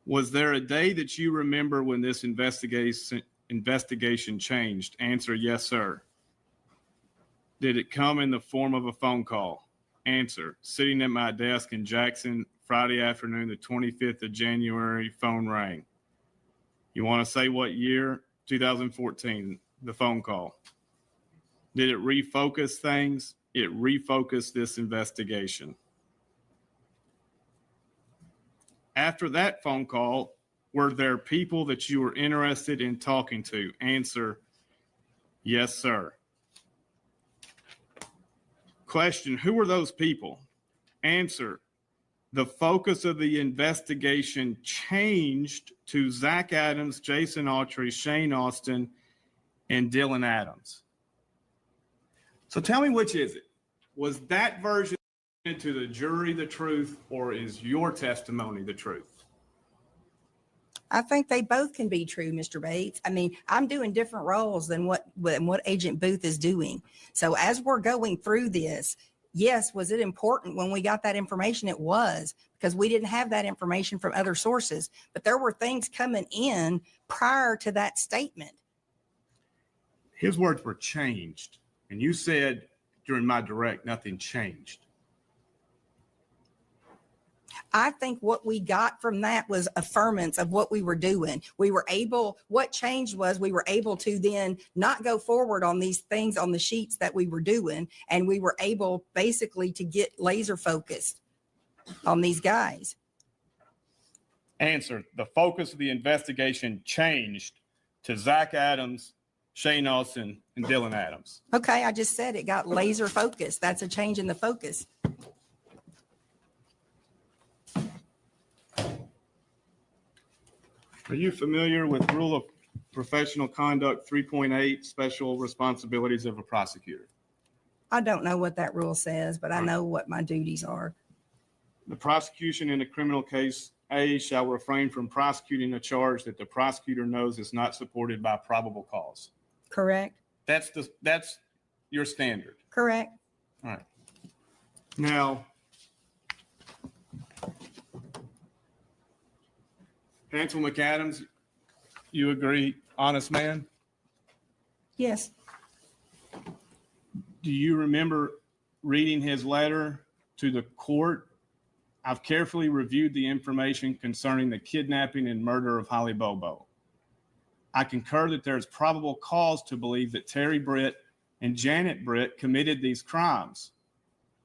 was there a day that you remember when this investigation changed? Answer, yes, sir. Did it come in the form of a phone call? Answer, sitting at my desk in Jackson, Friday afternoon, the 25th of January, phone rang. You want to say what year? 2014, the phone call. Did it refocus things? It refocused this investigation. After that phone call, were there people that you were interested in talking to? Answer, yes, sir. Question, who were those people? Answer, the focus of the investigation changed to Zach Adams, Jason Autry, Shane Austin, and Dylan Adams. So tell me, which is it? Was that version to the jury the truth, or is your testimony the truth? I think they both can be true, Mr. Bates. I mean, I'm doing different roles than what Agent Booth is doing. So as we're going through this, yes, was it important when we got that information? It was, because we didn't have that information from other sources, but there were things coming in prior to that statement. His words were changed, and you said during my direct, nothing changed. I think what we got from that was affirmance of what we were doing. What changed was we were able to then not go forward on these things on the sheets that we were doing. And we were able basically to get laser focused on these guys. Answer: the focus of the investigation changed to Zach Adams, Shane Austin, and Dylan Adams. Okay, I just said it got laser focused. That's a change in the focus. Are you familiar with Rule of Professional Conduct 3.8, Special Responsibilities of a Prosecutor? I don't know what that rule says, but I know what my duties are. The prosecution in a criminal case A shall refrain from prosecuting a charge that the prosecutor knows is not supported by probable cause. Correct? That's your standard. Correct. All right. Now, Hansel McAdams, you agree, honest man? Yes. Do you remember reading his letter to the court? I've carefully reviewed the information concerning the kidnapping and murder of Holly Bobo. I concur that there is probable cause to believe that Terry Britt and Janet Britt committed these crimes,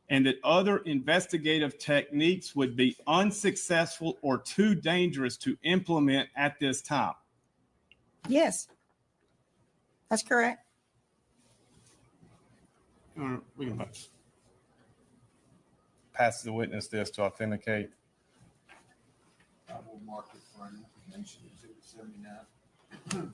and that other investigative techniques would be unsuccessful or too dangerous to implement at this time. Yes. That's correct. All right, we can pass the witness this to authenticate. I will mark it for an information, exhibit 79.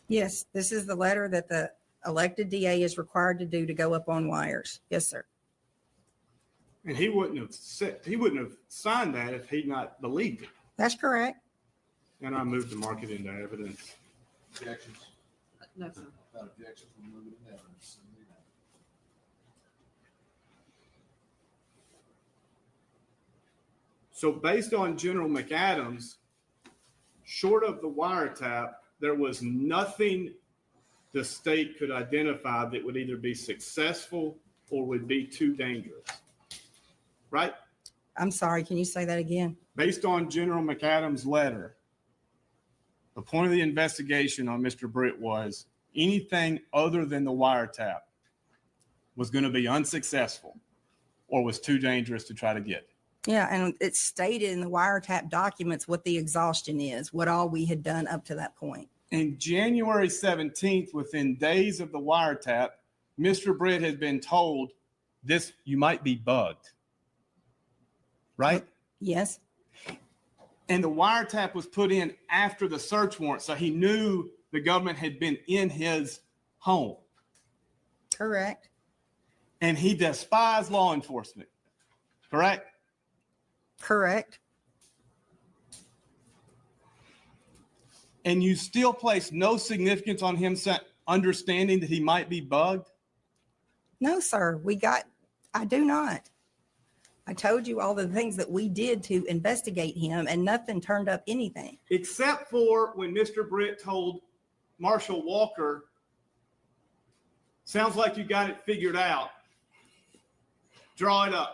Yes, this is the letter that the elected DA is required to do to go up on wires. Yes, sir. And he wouldn't have signed that if he'd not believed it. That's correct. And I moved to mark it into evidence. Objections? No, sir. Without objections, we'll move it into evidence. 79. So based on General McAdams, short of the wiretap, there was nothing the state could identify that would either be successful or would be too dangerous. Right? I'm sorry. Can you say that again? Based on General McAdams' letter, the point of the investigation on Mr. Britt was anything other than the wiretap was going to be unsuccessful or was too dangerous to try to get. Yeah, and it's stated in the wiretap documents what the exhaustion is, what all we had done up to that point. And January 17th, within days of the wiretap, Mr. Britt has been told this, you might be bugged. Right? Yes. And the wiretap was put in after the search warrant, so he knew the government had been in his home. Correct. And he despised law enforcement. Correct? Correct. And you still place no significance on him understanding that he might be bugged? No, sir. I do not. I told you all the things that we did to investigate him, and nothing turned up anything. Except for when Mr. Britt told Marshall Walker, sounds like you got it figured out. Draw it up.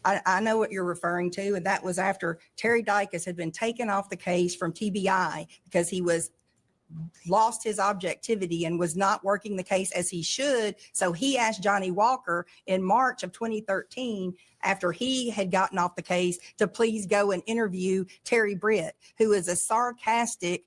I know what you're referring to, and that was after Terry Dykes had been taken off the case from TBI because he lost his objectivity and was not working the case as he should. So he asked Johnny Walker in March of 2013, after he had gotten off the case, to please go and interview Terry Britt, who is a sarcastic,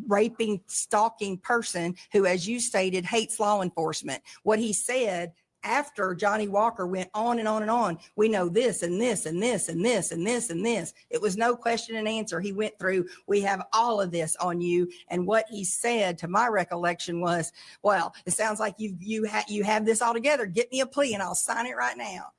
raping, stalking person who, as you stated, hates law enforcement. What he said after Johnny Walker went on and on and on, we know this and this and this and this and this and this. It was no question and answer. He went through, we have all of this on you. And what he said, to my recollection, was, well, it sounds like you have this all together. Get me a plea and I'll sign it right now.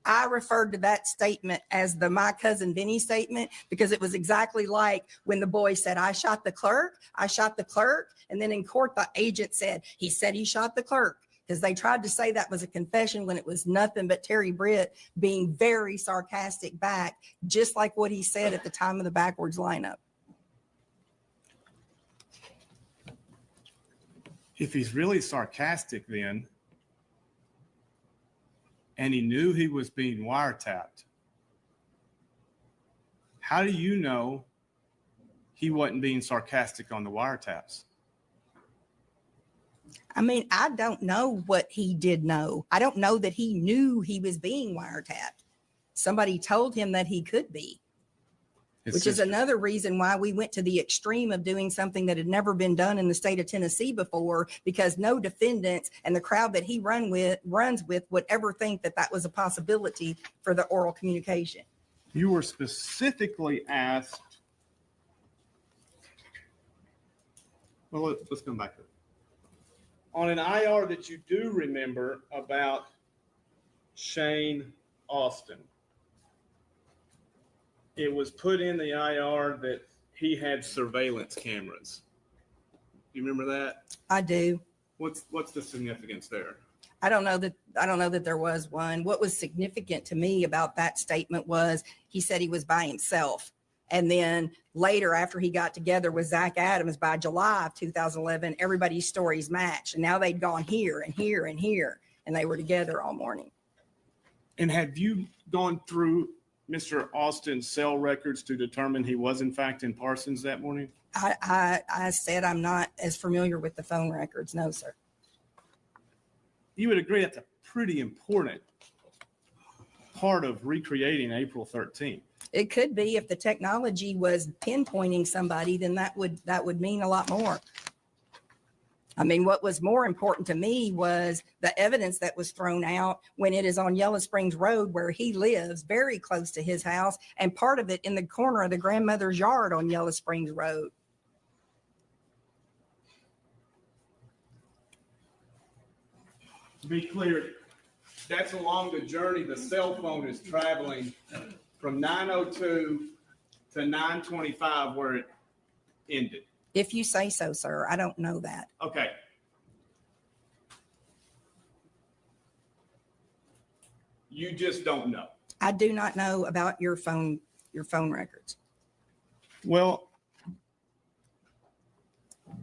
I referred to that statement as the my cousin Vinny statement, because it was exactly like when the boy said, I shot the clerk. And then in court, the agent said he shot the clerk, because they tried to say that was a confession when it was nothing but Terry Britt being very sarcastic back, just like what he said at the time of the backwards lineup. If he's really sarcastic then, and he knew he was being wiretapped, how do you know he wasn't being sarcastic on the wiretaps? I mean, I don't know what he did know. I don't know that he knew he was being wiretapped. Somebody told him that he could be, which is another reason why we went to the extreme of doing something that had never been done in the state of Tennessee before, because no defendants and the crowd that he runs with would ever think that that was a possibility for the oral communication. You were specifically asked. Well, let's come back to it. On an IR that you do remember about Shane Austin, it was put in the IR that he had surveillance cameras. You remember that? I do. What's the significance there? I don't know that there was one. What was significant to me about that statement was he said he was by himself. And then later, after he got together with Zach Adams by July of 2011, everybody's stories matched. And now they'd gone here and here and here, and they were together all morning. And have you gone through Mr. Austin's cell records to determine he was in fact in Parsons that morning? I said I'm not as familiar with the phone records. No, sir. You would agree that's a pretty important part of recreating April 13th. It could be. If the technology was pinpointing somebody, then that would mean a lot more. I mean, what was more important to me was the evidence that was thrown out when it is on Yellow Springs Road, where he lives, very close to his house, and part of it in the corner of the grandmother's yard on Yellow Springs Road. To be clear, that's along the journey the cell phone is traveling from 902 to 925 where it ended. If you say so, sir. I don't know that. Okay. You just don't know. I do not know about your phone records. Well,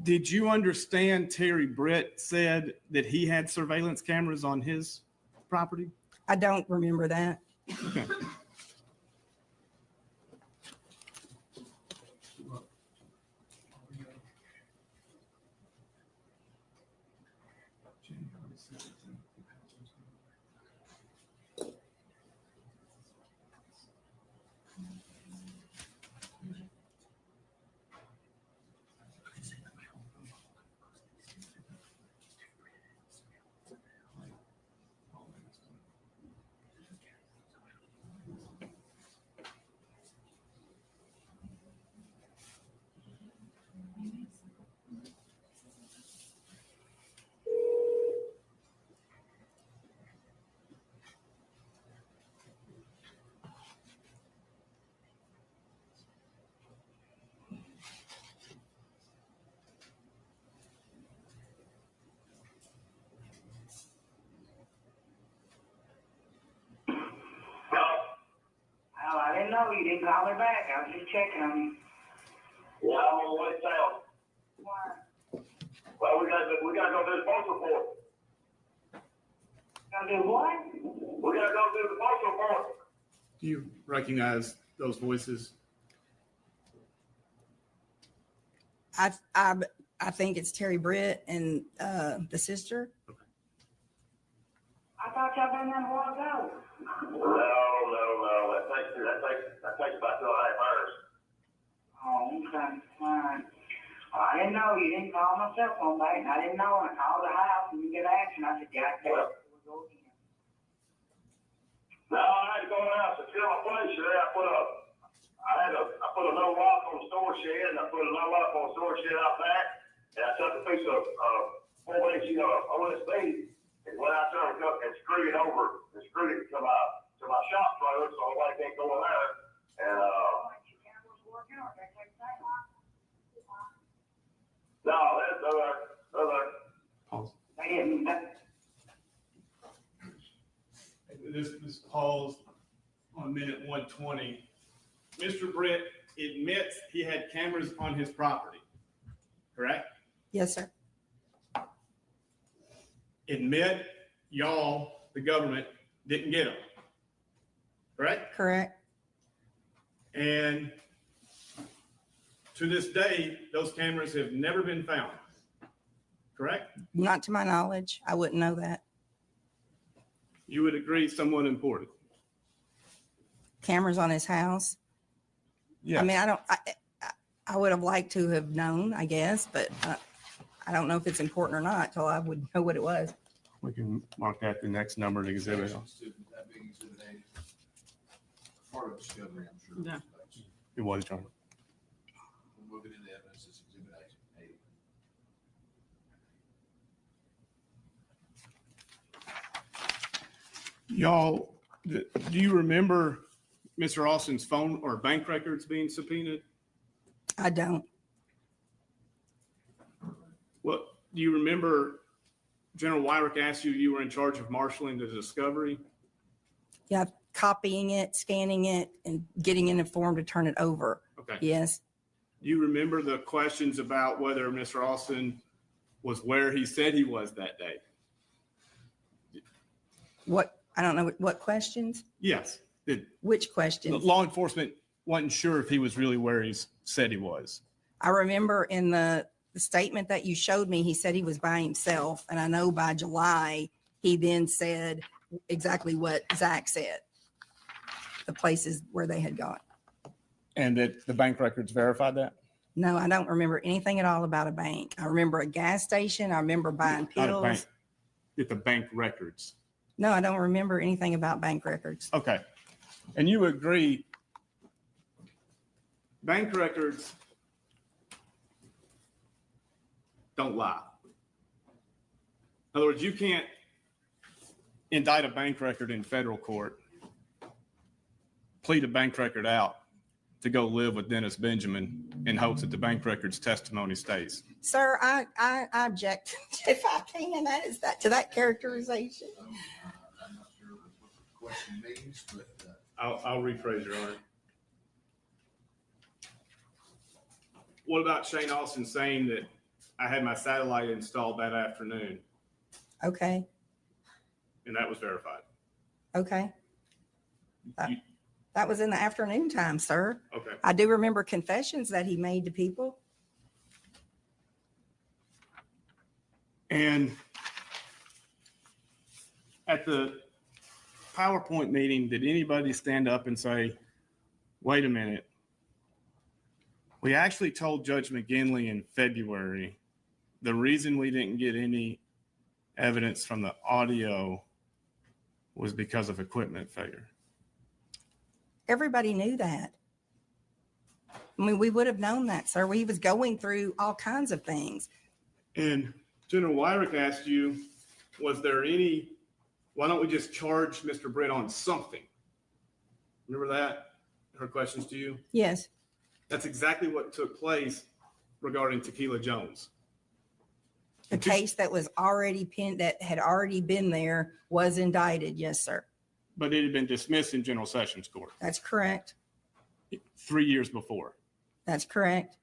did you understand Terry Britt said that he had surveillance cameras on his property? I don't remember that. Okay. I didn't know you didn't call me back. I was just checking on you. Yeah, I'm on the way south. Why? Well, we gotta go do the post report. Gonna do what? We gotta go do the post report. Do you recognize those voices? I think it's Terry Britt and the sister. I thought y'all been there a while ago. No. That takes about 2.5 hours. Oh, okay. All right. I didn't know, you didn't call my cell phone back, and I didn't know, and I called the house, and you get action, I said, yeah, I can't. We'll go again. No, I had to go in the house and fill my place there. I put a no lock on the store shed, and I put a no lock on the store shed out back, and I took a piece of, 4-inch, OSB, and went out there and screwed it over, and screwed it to my shop trailer, so nobody can't go in there, and, Your cameras working, or they take that? no, they're there. Pause. They didn't, This pause on minute 120. Mr. Britt admits he had cameras on his property, correct? Yes, sir. Admit y'all, the government, didn't get them, correct? Correct. And to this day, those cameras have never been found, correct? Not to my knowledge. I wouldn't know that. You would agree somewhat important. Cameras on his house. I mean, I would have liked to have known, I guess, but I don't know if it's important or not till I would know what it was. We can mark that the next numbered exhibit. That being exhibit A. Part of discovery, I'm sure. Yeah. It was, John. We'll move it into evidence as exhibit A. Y'all, do you remember Mr. Austin's phone or bank records being subpoenaed? I don't. What, do you remember General Wyrick asked you were in charge of marshaling the discovery? Yeah, copying it, scanning it, and getting in a form to turn it over. Okay. Yes. Do you remember the questions about whether Mr. Austin was where he said he was that day? What, I don't know, what questions? Yes. Which The questions? law enforcement wasn't sure if he was really where he said he was. I remember in the statement that you showed me, he said he was by himself. And I know by July, he then said exactly what Zach said, the places where they had gone. And that the bank records verified that? No, I don't remember anything at all about a bank. I remember a gas station. I remember buying Not a bank. pills. Get the bank records. No, I don't remember anything about bank records. Okay. And you agree, bank records don't lie. In other words, you can't indict a bank record in federal court, plead a bank record out to go live with Dennis Benjamin in hopes that the bank record's testimony stays. Sir, I object if I can. That is that to that characterization. I'm not sure what the question means, but, I'll rephrase, Your Honor. What about Shane Austin saying that I had my satellite installed that afternoon Okay. and that was verified? Okay. You- That was in the afternoon time, sir. Okay. I do remember confessions that he made to people. And at the PowerPoint meeting, did anybody stand up and say, wait a minute, we actually told Judge McGinley in February, the reason we didn't get any evidence from the audio was because of equipment failure? Everybody knew that. I mean, we would have known that, sir. We was going through all kinds of things. And General Wyrick asked you, was there any, why don't we just charge Mr. Britt on something? Remember that? Her questions to you? Yes. That's exactly what took place regarding Tequila Jones. The case that was already pinned, that had already been there was indicted. Yes, sir. But it had been dismissed in General Sessions Court That's correct. 3 years before. That's correct.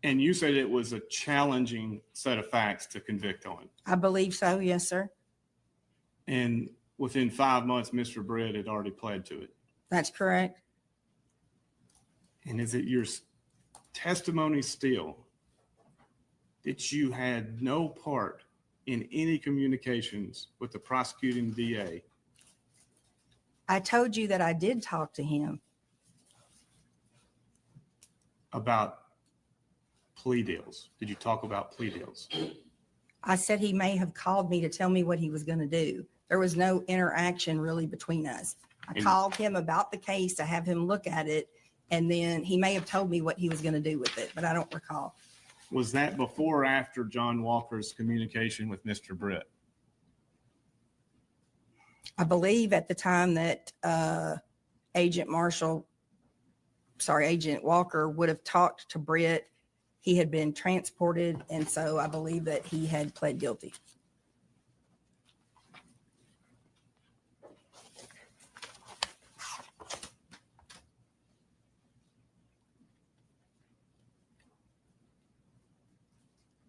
And you said it was a challenging set of facts to convict on. I believe so. Yes, sir. And within 5 months, Mr. Britt had already pled to it. That's correct. And is it your testimony still that you had no part in any communications with the prosecuting DA? I told you that I did talk to him. About plea deals? Did you talk about plea deals? I said he may have called me to tell me what he was going to do. There was no interaction really between us. I And- called him about the case to have him look at it, and then he may have told me what he was going to do with it, but I don't recall. Was that before or after John Walker's communication with Mr. Britt? I believe at the time that Agent Walker would have talked to Britt, he had been transported, and so I believe that he had pled guilty.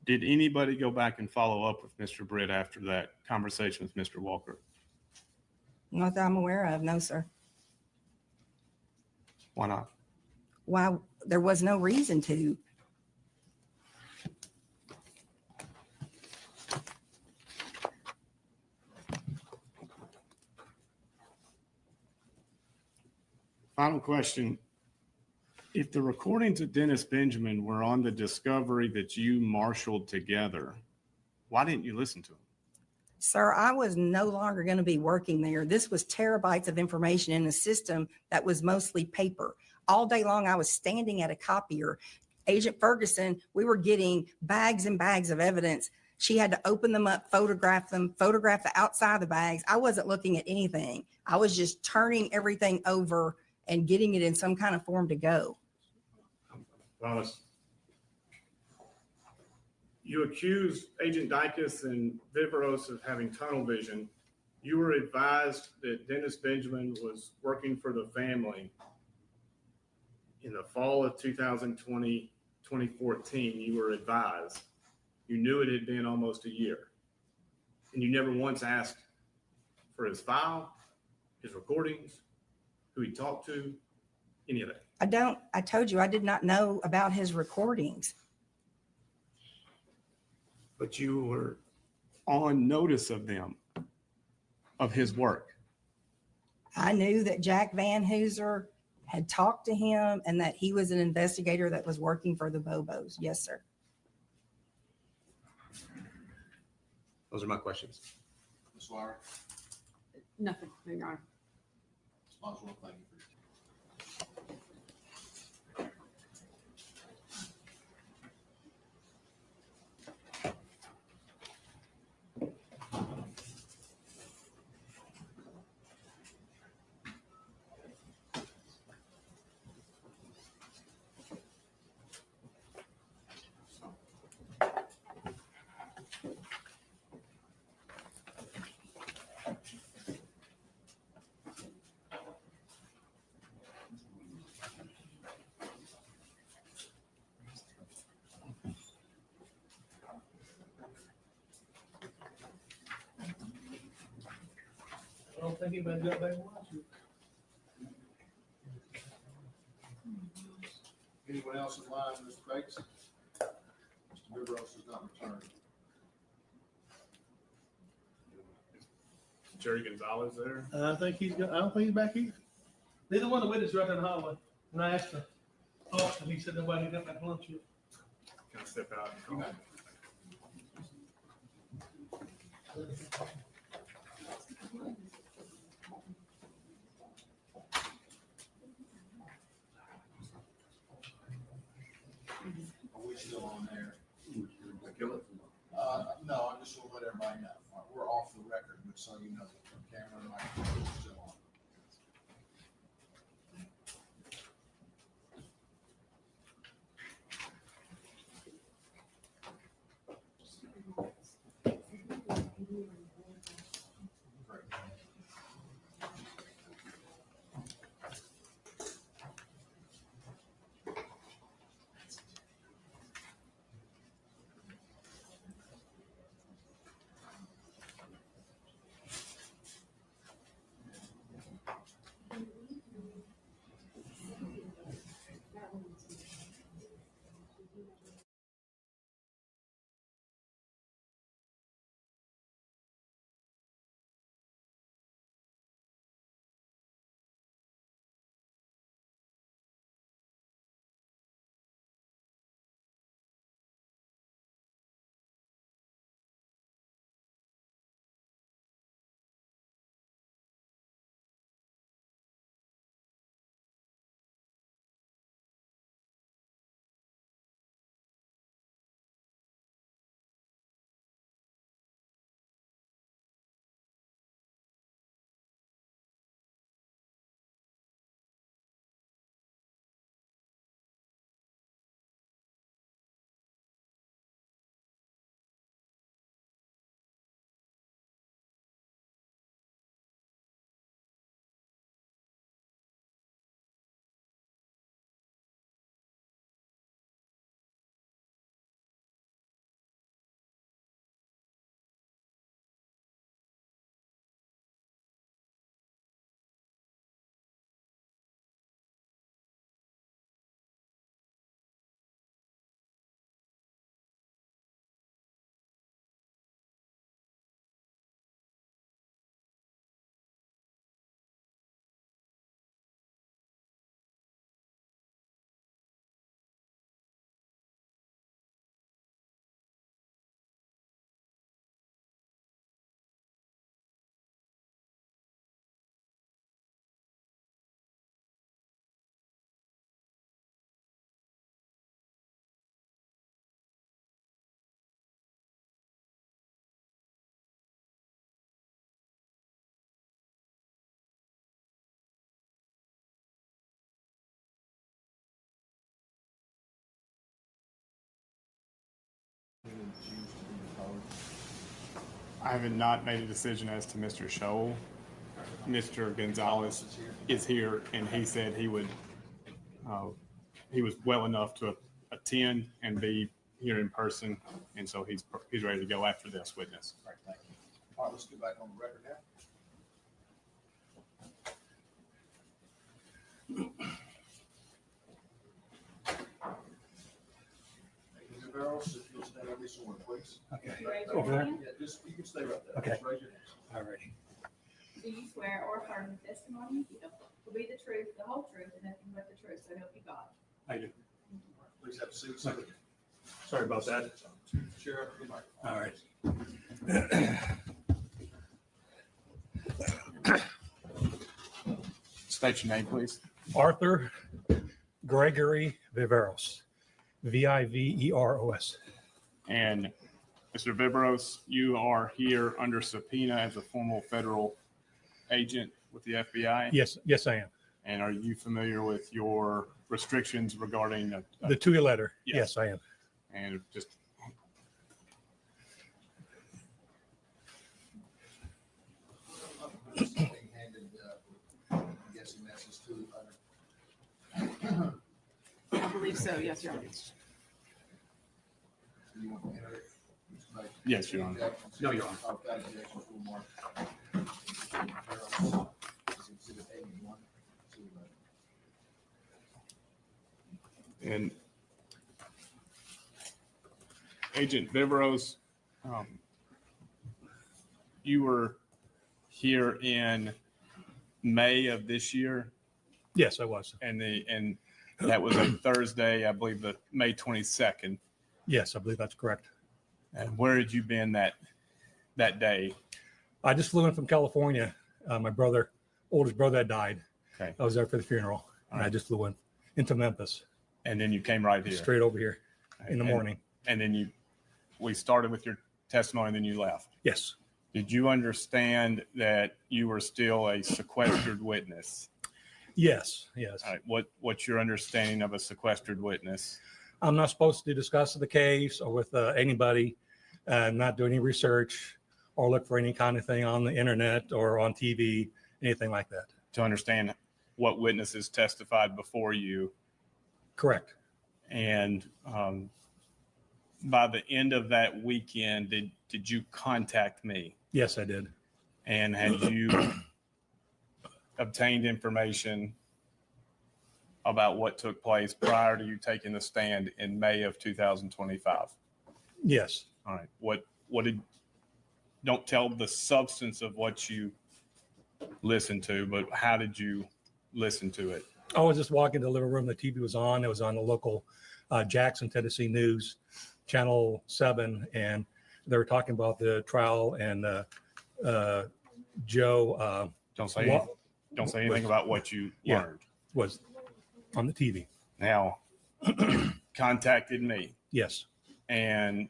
Did anybody go back and follow up with Mr. Britt after that conversation with Mr. Walker? Not that I'm aware of, no, sir. Why not? Why? There was no reason to. Final question. If the recordings of Dennis Benjamin were on the discovery that you marshaled together, why didn't you listen to them? Sir, I was no longer going to be working there. This was terabytes of information in a system that was mostly paper. All day long, I was standing at a copier. Agent Ferguson, we were getting bags and bags of evidence. She had to open them up, photograph them, photograph the outside of the bags. I wasn't looking at anything. I was just turning everything over and getting it in some kind of form to go. Promise. You accused Agent Dykus and Viveros of having tunnel vision. You were advised that Dennis Benjamin was working for the family in the fall of 2020, 2014. You were advised. You knew it had been almost a year. And you never once asked for his file, his recordings, who he talked to, any of that. I told you I did not know about his recordings. But you were on notice of them, of his work. I knew that Jack Van Hooser had talked to him and that he was an investigator that was working for the Bobos. Yes, sir. Those are my questions. Ms. Lowry, Nothing, Your Honor. Ms. Boswell, thank you for your time. I don't think anybody got back and watched it. Anyone else in line, Mr. Bates? Mr. Viveros has not returned. Jerry Gonzalez there. I think I don't think he's back either. Neither one of the witnesses right there in the hallway. When I asked the officer, he said nobody got back to lunch yet. Can I step out? You may. Are we still on there? No, I just want to let everybody know. We're off the record, but so you know, the camera and microphone is still on. Great. choose to be deposed? I have not made a decision as to Mr. Scholl. Mr. Gonzalez is here, and he said he would, he was well enough to attend and be here in person, and so he's ready to go after this witness. All right, thank you. All right, let's get back on the record now. Agent Barrows, if you'll stand on this one, please. Okay. Raise your Over there? hand. Yeah, just, you can stay right there. Okay. Just raise your hands. All righty. Do you swear or affirm the testimony you give will be the truth, the whole truth, and nothing but the truth, so help you God? I do. Please have a seat. sir. Sorry about that. Chair, up to the mic. All right. State your name, please. Arthur Gregory Viveros, Viveros. And Mr. Vibros, you are here under subpoena as a formal federal agent with the FBI. Yes, I am. And are you familiar with your restrictions regarding The TUI letter. Yes. Yes, I am. and just Being handed, I'm guessing that's his two letter. I believe so, yes, Your Honor. Do you want to enter it? Mr. Baker? Yes, Your Honor. Objections? No, Your Honor. I've got objections, we'll mark. Barrows, Exhibit 81, two letter. and Agent Vivros, you were here in May of this year, Yes, I was. and that was a Thursday, I believe, the May 22nd. Yes, I believe that's correct. And where had you been that day? I just flew in from California. My oldest brother had died. Okay. I was there for the funeral, and I Alright. just flew in into Memphis, And then you came right here. straight over here in the And- morning. And then we started with your testimony, and then you left. Yes. Did you understand that you were still a sequestered witness? Yes. All right, what's your understanding of a sequestered witness? I'm not supposed to discuss the case or with anybody, not do any research or look for any kind of thing on the internet or on TV, anything like that. To understand what witnesses testified before you, Correct. and by the end of that weekend, did you contact me? Yes, I did. And had you obtained information about what took place prior to you taking the stand in May of 2025? Yes. All right. What did, don't tell the substance of what you listened to, but how did you listen to it? I was just walking to the living room. The TV was on. It was on the local Jackson, Tennessee News, Channel 7. And they were talking about the trial, and Joe Don't say anything about what you Yeah. learned. was on the TV. Now, you contacted me, Yes. and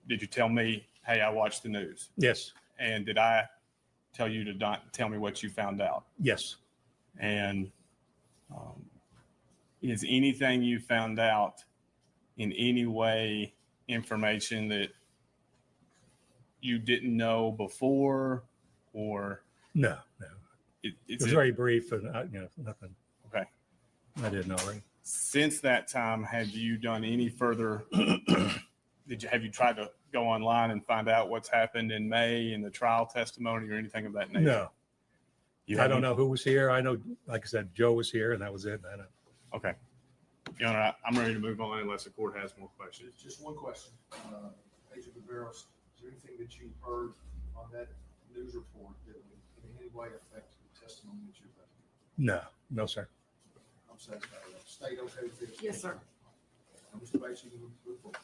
did you tell me, hey, I watched the news? Yes. And did I tell you to not tell me what you found out? Yes. And is anything you found out in any way information that you didn't know before, or No. it's It was very brief, and nothing. okay? I didn't know. Right. Since that time, have you done any further? Have you tried to go online and find out what's happened in May in the trial testimony or anything of that nature? No. You I don't haven't? know who was here. I know, like I said, Joe was here, and that was it. I don't. Okay. Your Honor, I'm ready to move on unless the court has more questions. Just one question. Agent Barrows, is there anything that you heard on that news report that would in any way affect the testimony that you're about? No, sir. I'm satisfied with that. State okay with this? Yes, sir. Now, Mr. Bates, you can move forward.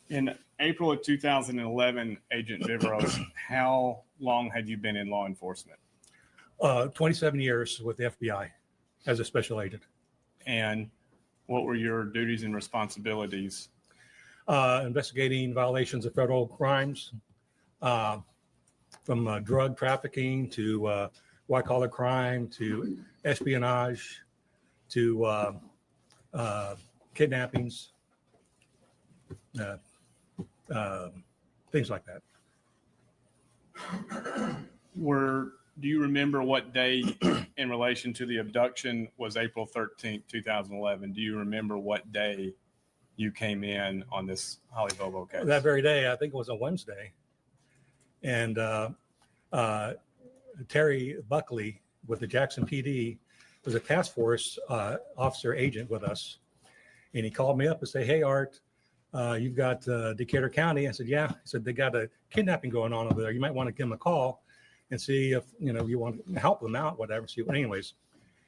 In April of 2011, Agent Vivros, how long had you been in law enforcement? 27 years with the FBI as a special agent. And what were your duties and responsibilities? Investigating violations of federal crimes, from drug trafficking to white collar crime to espionage to kidnappings. things like that. Do you remember what day in relation to the abduction was April 13th, 2011? Do you remember what day you came in on this Holly Bobo case? That very day, I think it was a Wednesday. And Terry Buckley with the Jackson PD was a task force officer agent with us. And he called me up and said, "Hey, Art, you've got Decatur County." I said, "Yeah." He said, "They got a kidnapping going on over there. You might want to give them a call and see if, you know, you want to help them out, whatever." See, but anyways,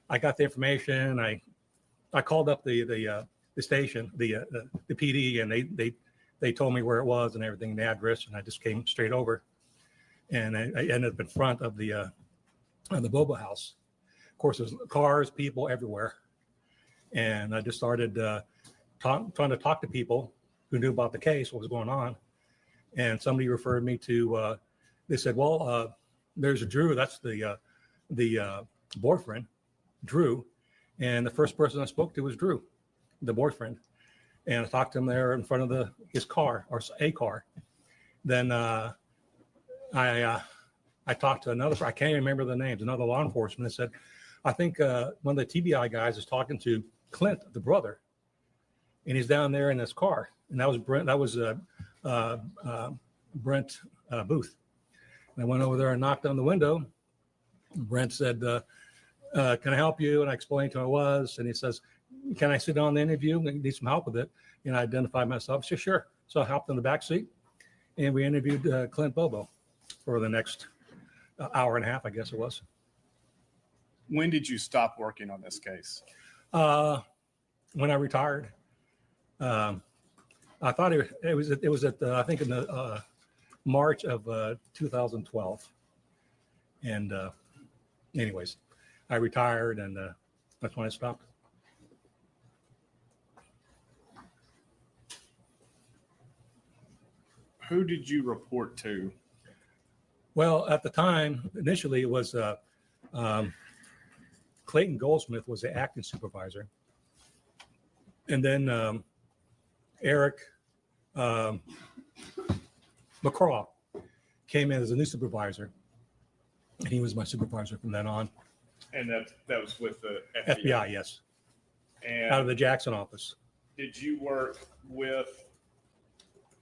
I got the information. I called up the station, the PD, and they told me where it was and everything, the address, and I just came straight over. And I ended up in front of the Bobo house. Of course, there's cars, people everywhere. And I just started trying to talk to people who knew about the case, what was going on. And somebody referred me to, they said, "Well, there's a Drew, that's the boyfriend, Drew." And the first person I spoke to was Drew, the boyfriend. And I talked to him there in front of his car, or a car. Then I talked to another, I can't even remember the names, another law enforcement, that said, "I think one of the TBI guys is talking to Clint, the brother, and he's down there in his car." And that was Brent. That was Brent Booth. And I went over there and knocked on the window. Brent said, "Can I help you?" And I explained to him who I was. And he says, "Can I sit on the interview? I need some help with it." And I identified myself. I said, "Sure." So I hopped in the back seat, and we interviewed Clint Bobo for the next hour and a half, I guess it was. When did you stop working on this case? When I retired. I thought it was at I think in the March of 2012. And anyways, I retired, and that's when I stopped. Who did you report to? Well, at the time, initially it was Clayton Goldsmith was the acting supervisor. And then Eric McCraw came in as a new supervisor. And he was my supervisor from then on. And that was with the FBI, yes. And Out of the Jackson office. did you work with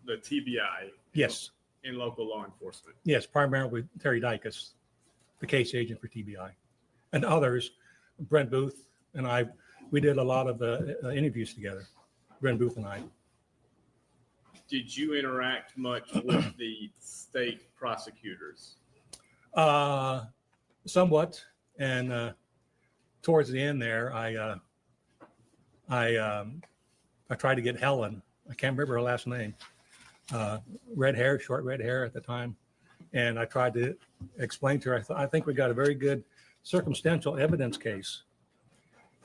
the TBI? Yes. In local law enforcement? Yes, primarily Terry Dykes, the case agent for TBI. And others, Brent Booth and I, we did a lot of interviews together, Brent Booth and I. Did you interact much with the state prosecutors? Somewhat. And towards the end there, I tried to get Helen. I can't remember her last name. Red hair, short red hair at the time. And I tried to explain to her, I think we got a very good circumstantial evidence case.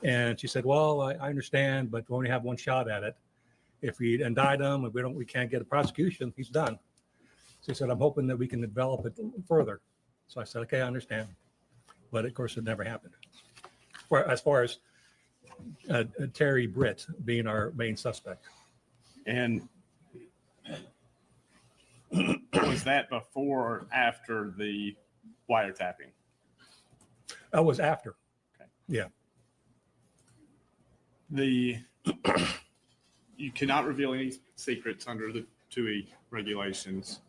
And she said, "Well, I understand, but we only have one shot at it. If we indict him, if we can't get a prosecution, he's done." She said, "I'm hoping that we can develop it further." So I said, "Okay, I understand." But of course, it never happened. As far as Terry Britt being our main suspect. And was that before or after the wiretapping? That was after. Okay. Yeah. You cannot reveal any secrets under the 2E regulations.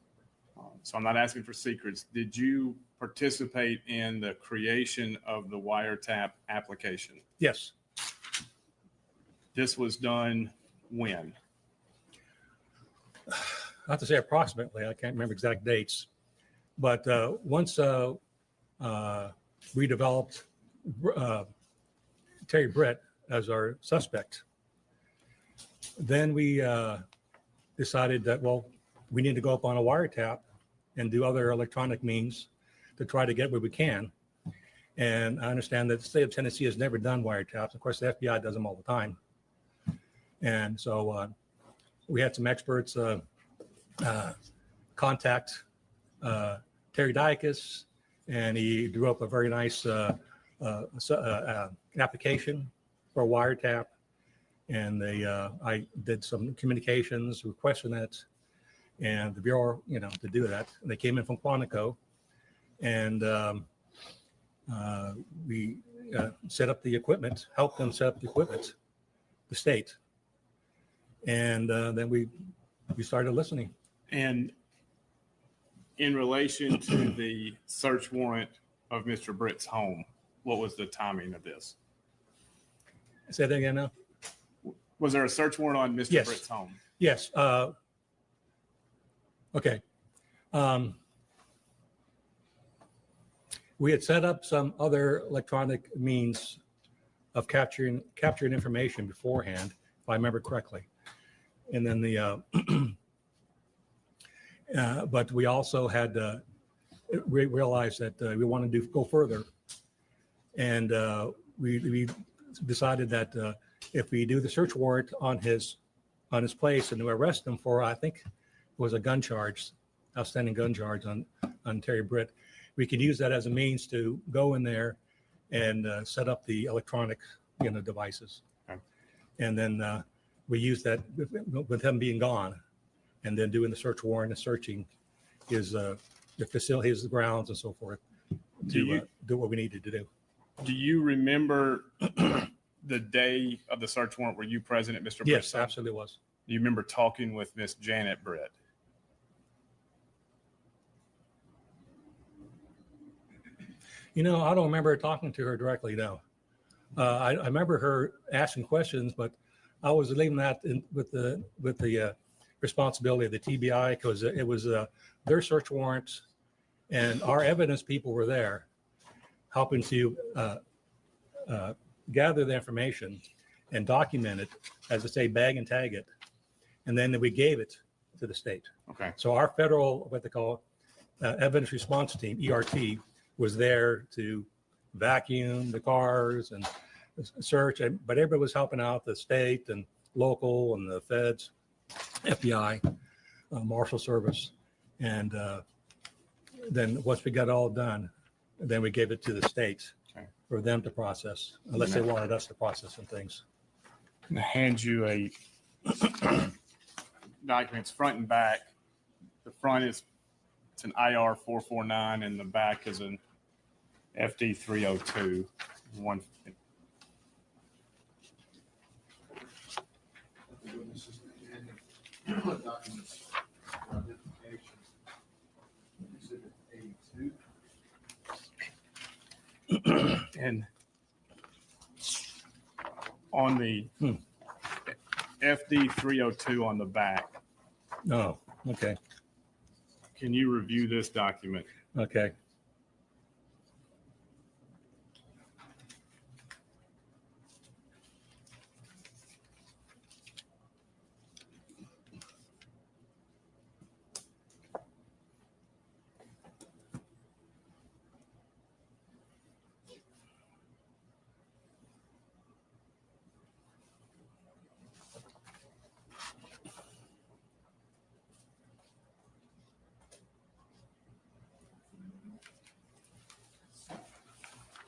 So I'm not asking for secrets. Did you participate in the creation of the wiretap application? Yes. This was done when? I have to say approximately, I can't remember exact dates, but once we developed Terry Britt as our suspect, then we decided that, well, we need to go up on a wiretap and do other electronic means to try to get what we can. And I understand that the state of Tennessee has never done wiretaps. Of course, the FBI does them all the time. And so we had some experts contact Terry Dykes, and he drew up a very nice application for a wiretap. And I did some communications, requesting it, and the Bureau, to do that. And they came in from Quantico, and we set up the equipment, helped them set up the equipment, the state. And then we started listening. And in relation to the search warrant of Mr. Britt's home, what was the timing of this? Say that again now? Was there a search warrant on Mr. Yes. Britt's home? Yes. Okay. We had set up some other electronic means of capturing information beforehand, if I remember correctly. And then but we also had realized that we wanted to go further, and we decided that if we do the search warrant on his place and to arrest him for, I think it was a gun charge, outstanding gun charge on Terry Britt, we could use that as a means to go in there and set up the electronic devices. Okay. And then we use that with him being gone, and then doing the search warrant and searching his the facility, his grounds and so forth, to do what we needed to do. Do you remember the day of the search warrant? Were you present at Mr. Britt's Yes, home? absolutely was. Do you remember talking with Miss Janet Britt? I don't remember talking to her directly, no. I remember her asking questions, but I was leaving that with the responsibility of the TBI, because it was their search warrants, and our evidence people were there helping to gather the information and document it, as I say, bag and tag it. And then we gave it to the state. Okay. So our federal, what they call evidence response team, ERT, was there to vacuum the cars and search, but everybody was helping out, the state and local and the feds, FBI, Marshal Service. And then once we got it all done, then we gave it to the states for them to process, unless they wanted us to process some things. I'm gonna hand you a documents front and back. The front is it's an IR 449, and the back is an FD 302. One. Documents for identification. Exhibit 82. And on the FD 302 on the back, Oh, okay, can you review this document? okay.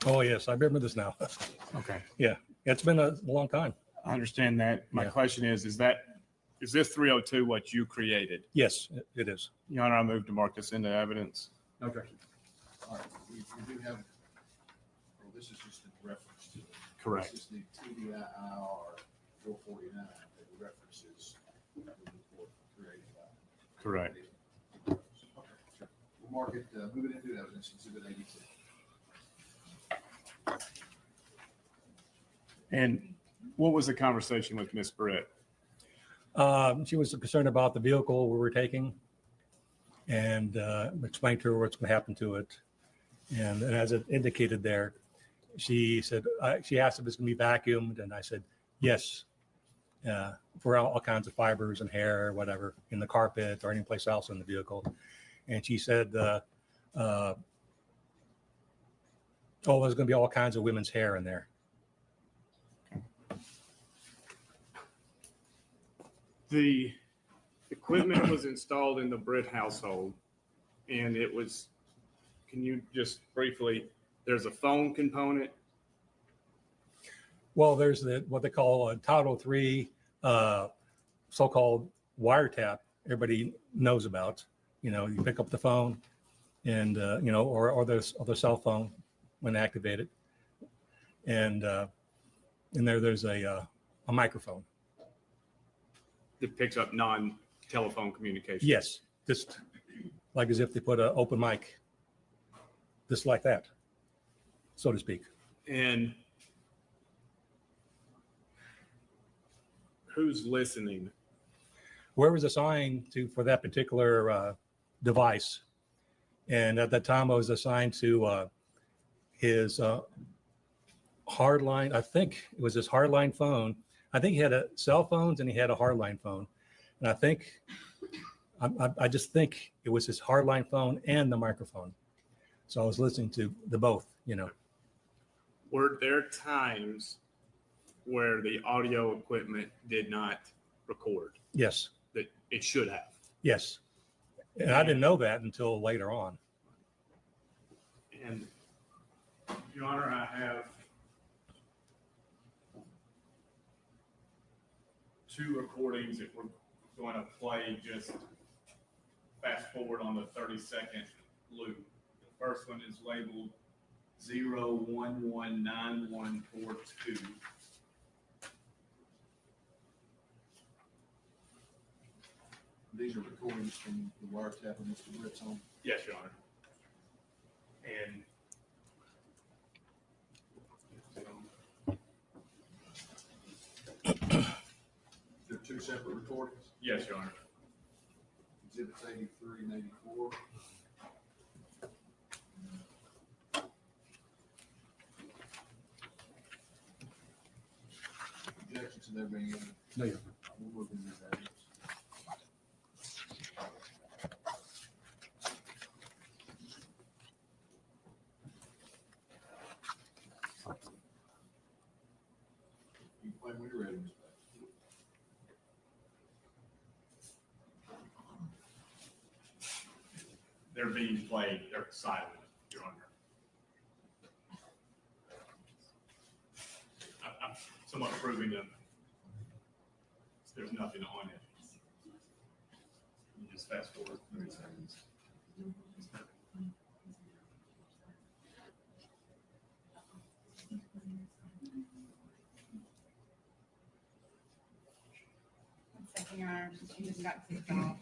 Oh, yes, I remember this now. Okay. Yeah, it's been a long time. I understand that. My Yeah. question is this 302 what you created? Yes, it is. Your Honor, I move to mark this into evidence. Okay. All right, we do have, well, this is just in reference to. Correct. This is the TDIR 449 that references the report created by. Correct. Okay, sure. We'll mark it, move it into evidence, exhibit 82. And what was the conversation with Miss Britt? She was concerned about the vehicle we were taking, and explained to her what's going to happen to it. And as it indicated there, she said, she asked if it's going to be vacuumed, and I said, yes, for all kinds of fibers and hair or whatever in the carpet or any place else in the vehicle. And she said, oh, there's going to be all kinds of women's hair in there. The equipment was installed in the Britt household, and it was, can you just briefly, there's a phone component? Well, there's what they call a Title III, so-called wiretap. Everybody knows about. You pick up the phone, and or their cell phone when activated, and there's a microphone. That picks up non-telephone communication. Yes, just like as if they put an open mic, just like that, so to speak. And who's listening? Whoever's assigned for that particular device. And at that time, I was assigned to his hardline. I think it was his hardline phone. I think he had cell phones and he had a hardline phone. And I just think it was his hardline phone and the microphone. So I was listening to the both, Were there times where the audio equipment did not record Yes, that it should have? yes. And I didn't know that until later on. And Your Honor, I have two recordings that we're going to play, just fast forward on the 30-second loop. The first one is labeled 0119142. These are recordings from the wiretap of Mr. Britt's home. Yes, Your Honor. And They're two separate recordings, yes, Your Honor. exhibits 83 and 84. Objection to their being in. No, Your We'll move into that. You can play when you're ready, Mr. Bates. They're being played, they're silent, Your Honor. I'm somewhat proving them. There's nothing on it. You just fast forward 30 seconds. Second, Your Honor, she just got kicked off.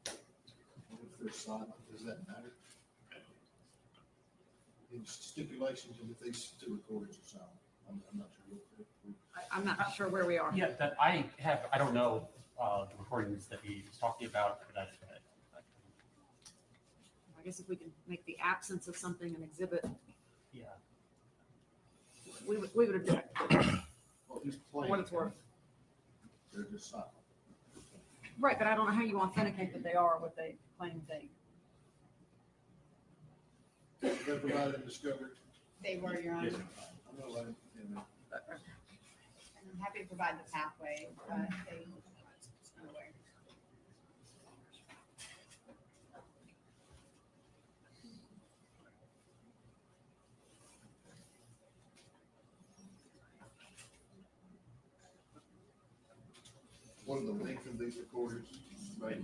If they're silent, does that matter? In stipulations of these two recordings are silent. I'm not sure. I'm not sure where we are. Yeah, that I don't know the recordings that he was talking about, but I guess if we can make the absence of something an exhibit, yeah. we would object. Well, he's playing. What it's worth. They're just silent. Right, but I don't know how you authenticate that they are what they claim they. They're provided in discovery. They were, Your Honor. Yes, I'm gonna let him, And I'm happy to provide the pathway, but they unaware. what are the length of these recordings? Right.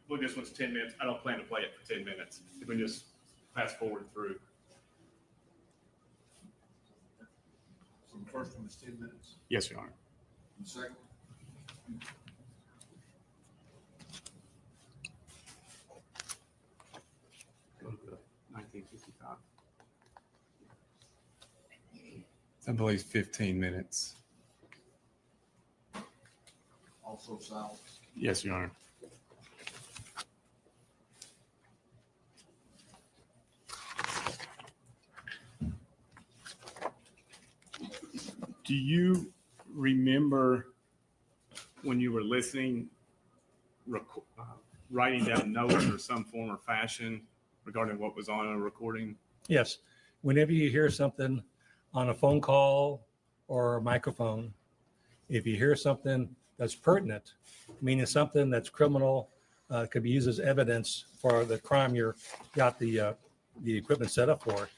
Well, this one's 10 minutes. I don't plan to play it for 10 minutes. If we just fast forward through. So the first one is 10 minutes. Yes, Your Honor. And the second? Go to the 1955. I believe 15 minutes. Also silent. Yes, Your Honor. Do you remember when you were listening, writing down notes or some form or fashion regarding what was on a recording? Yes. Whenever you hear something on a phone call or a microphone, if you hear something that's pertinent, meaning something that's criminal could be used as evidence for the crime you're got the equipment set up for,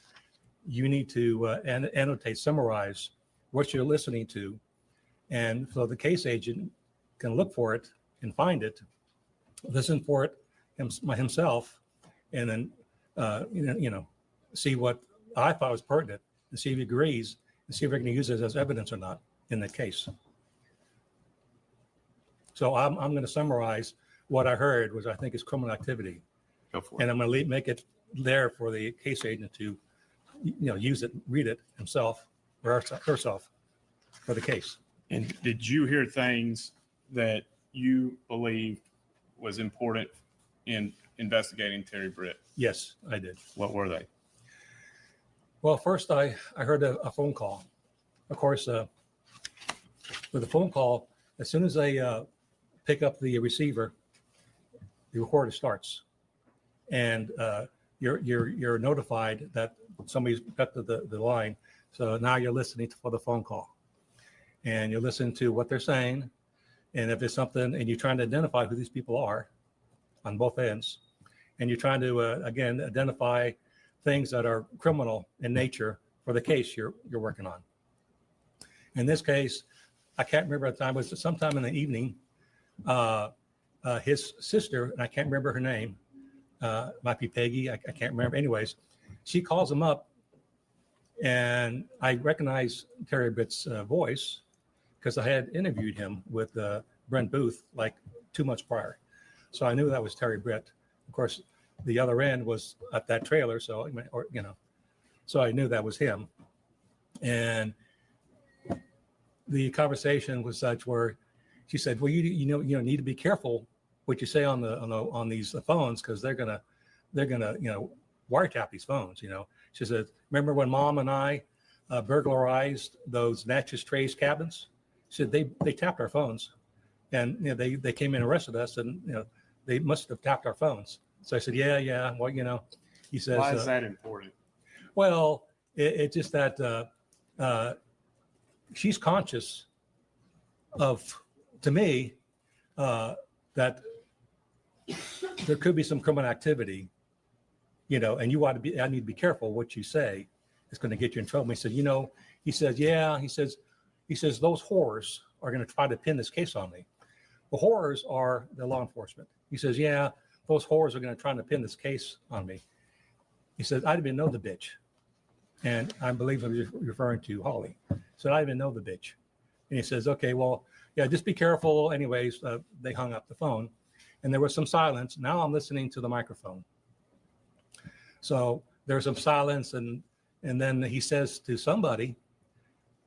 you need to annotate, summarize what you're listening to. And so the case agent can look for it and find it, listen for it himself, and then, see what I thought was pertinent and see if he agrees and see if we're going to use it as evidence or not in the case. So I'm going to summarize what I heard, which I think is criminal activity. Go for it. And I'm going to make it there for the case agent to, use it, read it himself or herself for the case. And did you hear things that you believe was important in investigating Terry Britt? Yes, I did. What were they? Well, first I heard a phone call. Of course, with a phone call, as soon as they pick up the receiver, the recorder starts, and you're notified that somebody's got the line. So now you're listening for the phone call, and you're listening to what they're saying, and if it's something, and you're trying to identify who these people are on both ends, and you're trying to again identify things that are criminal in nature for the case you're working on. In this case, I can't remember at the time, it was sometime in the evening. His sister, and I can't remember her name, might be Peggy, I can't remember. Anyways, she calls him up, and I recognize Terry Britt's voice because I had interviewed him with Brent Booth like 2 months prior. So I knew that was Terry Britt. Of course, the other end was at that trailer, so so I knew that was him. And the conversation was such where she said, "Well, you need to be careful what you say on these phones because they're gonna wiretap these phones." She said, "Remember when Mom and I burglarized those Natchez Trace cabins?" She said they tapped our phones, and they came in and arrested us, and they must have tapped our phones. So I said, yeah. Well, he says, why is that important? Well, it's just that she's conscious of, to me, that there could be some criminal activity, and I need to be careful what you say. It's going to get you in trouble. He said, he says, those whores are going to try to pin this case on me. The whores are the law enforcement. He says, yeah, those whores are going to try to pin this case on me. He says, I didn't even know the bitch. And I believe I'm referring to Holly. So I didn't even know the bitch. And he says, okay, well, yeah, just be careful. Anyways, they hung up the phone and there was some silence. Now I'm listening to the microphone. So there's some silence. And then he says to somebody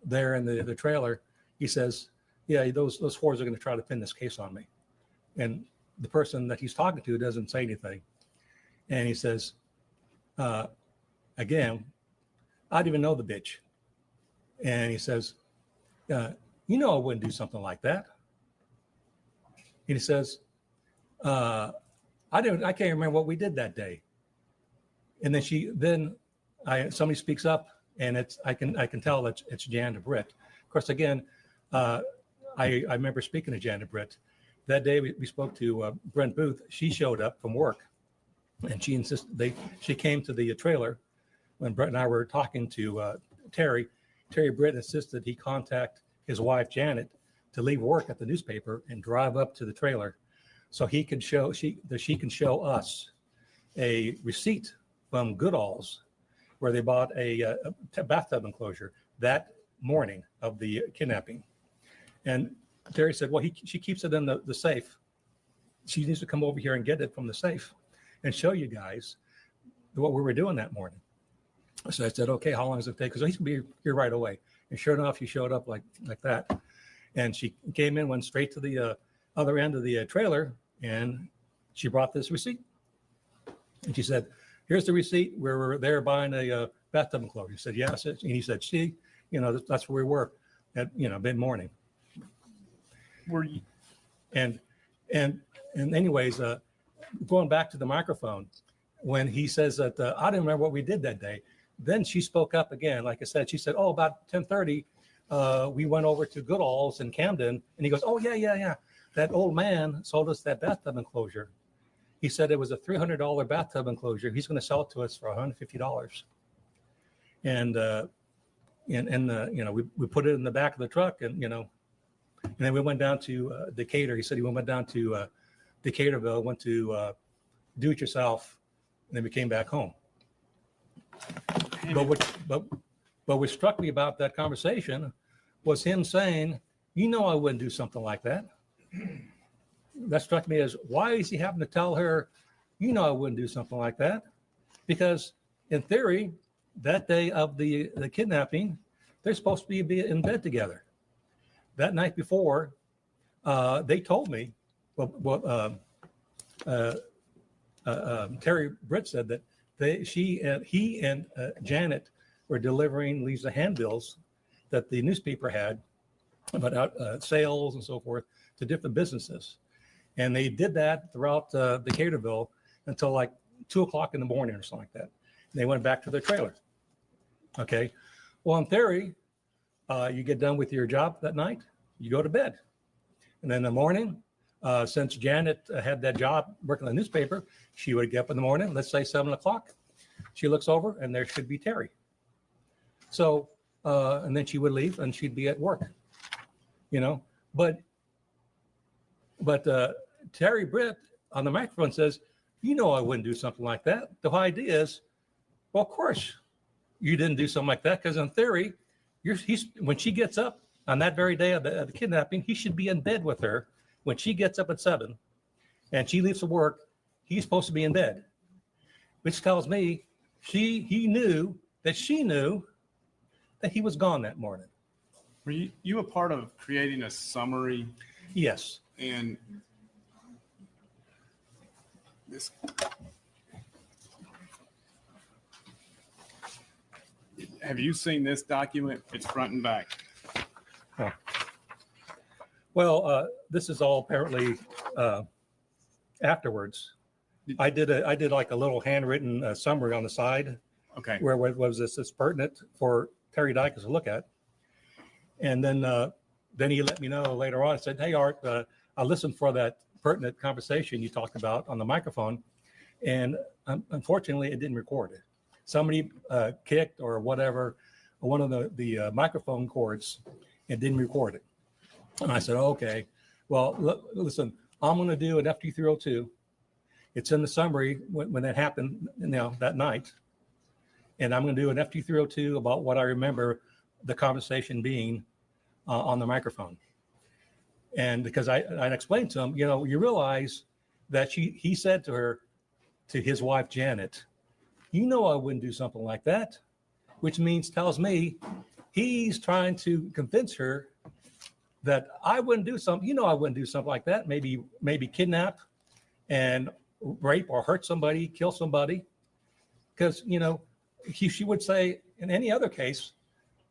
there in the trailer, he says, yeah, those whores are going to try to pin this case on me. And the person that he's talking to doesn't say anything. And he says, again, I didn't even know the bitch. And he says, I wouldn't do something like that. And he says, I can't remember what we did that day. And then somebody speaks up, and I can tell that it's Jan Britt. Of course, again, I remember speaking to Jan Britt. That day we spoke to Brent Booth. She showed up from work, and she insisted she came to the trailer when Brett and I were talking to Terry. Terry Britt insisted he contact his wife Janet to leave work at the newspaper and drive up to the trailer so she can show us a receipt from Goodall's where they bought a bathtub enclosure that morning of the kidnapping. And Terry said, well, she keeps it in the safe. She needs to come over here and get it from the safe and show you guys what we were doing that morning. So I said, okay, how long does it take? Because he's going to be here right away. And sure enough, she showed up like that. And she came in, went straight to the other end of the trailer, and she brought this receipt. And she said, here's the receipt. We were there buying a bathtub enclosure. He said, yes. And he said, see, that's where we were at, mid-morning. Were you? And anyways, going back to the microphone, when he says that I didn't remember what we did that day, then she spoke up again. Like I said, she said, about 10:30, we went over to Goodall's in Camden. And he goes, yeah. That old man sold us that bathtub enclosure. He said it was a $300 bathtub enclosure. He's going to sell it to us for $150. And we put it in the back of the truck, and then we went down to Decatur. He said he went down to Decaturville, went to do it yourself, and then we came back home. But what struck me about that conversation was him saying, I wouldn't do something like that. That struck me as, why is he having to tell her, I wouldn't do something like that? Because in theory, that day of the kidnapping, they're supposed to be in bed together. That night before, they told me, Terry Britt said that he and Janet were delivering Lisa handbills that the newspaper had about sales and so forth to different businesses. And they did that throughout Decaturville until like 2:00 in the morning or something like that. And they went back to their trailer. Okay. Well, in theory, you get done with your job that night, you go to bed. And then in the morning, since Janet had that job working on the newspaper, she would get up in the morning, let's say 7:00. She looks over and there should be Terry. So, and then she would leave and she'd be at work, but Terry Britt on the microphone says, I wouldn't do something like that. The whole idea is, well, of course you didn't do something like that, because in theory, when she gets up on that very day of the kidnapping, he should be in bed with her. When she gets up at 7 and she leaves for work, he's supposed to be in bed, which tells me she knew that he was gone that morning. Were you a part of creating a summary? Yes. And this, have you seen this document? It's front and back. Oh. Well, this is all apparently afterwards. I did like a little handwritten summary on the side. Okay. Where was this pertinent for Terry Dykes to look at. And then he let me know later on, said, hey, Art, I listened for that pertinent conversation you talked about on the microphone. And unfortunately, it didn't record it. Somebody kicked or whatever, one of the microphone cords, and didn't record it. And I said, okay, well, listen, I'm going to do an FT302. It's in the summary when that happened, that night. And I'm going to do an FT302 about what I remember the conversation being on the microphone. And because I explained to him, you realize that he said to his wife, Janet, I wouldn't do something like that, which tells me he's trying to convince her that I wouldn't do something, I wouldn't do something like that. Maybe kidnap and rape or hurt somebody, kill somebody. Because, she would say in any other case,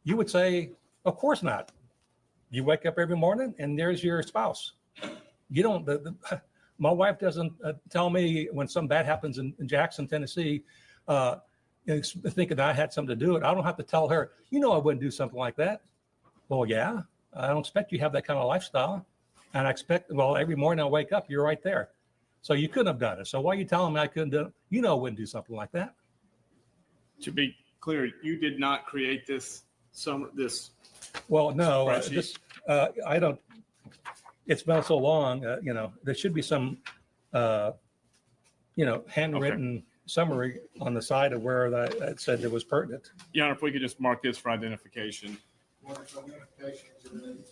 you would say, of course not. You wake up every morning and there's your spouse. You don't, my wife doesn't tell me when something bad happens in Jackson, Tennessee, thinking that I had something to do with it. I don't have to tell her, I wouldn't do something like that. Well, yeah, I don't expect you to have that kind of lifestyle. And I expect, every morning I wake up, you're right there. So you couldn't have done it. So why are you telling me I couldn't do it? I wouldn't do something like that. To be clear, you did not create this. Well, no, I don't. It's been so long. There should be some, handwritten summary on the side of where that said it was pertinent. Yeah, if we could just mark this for identification.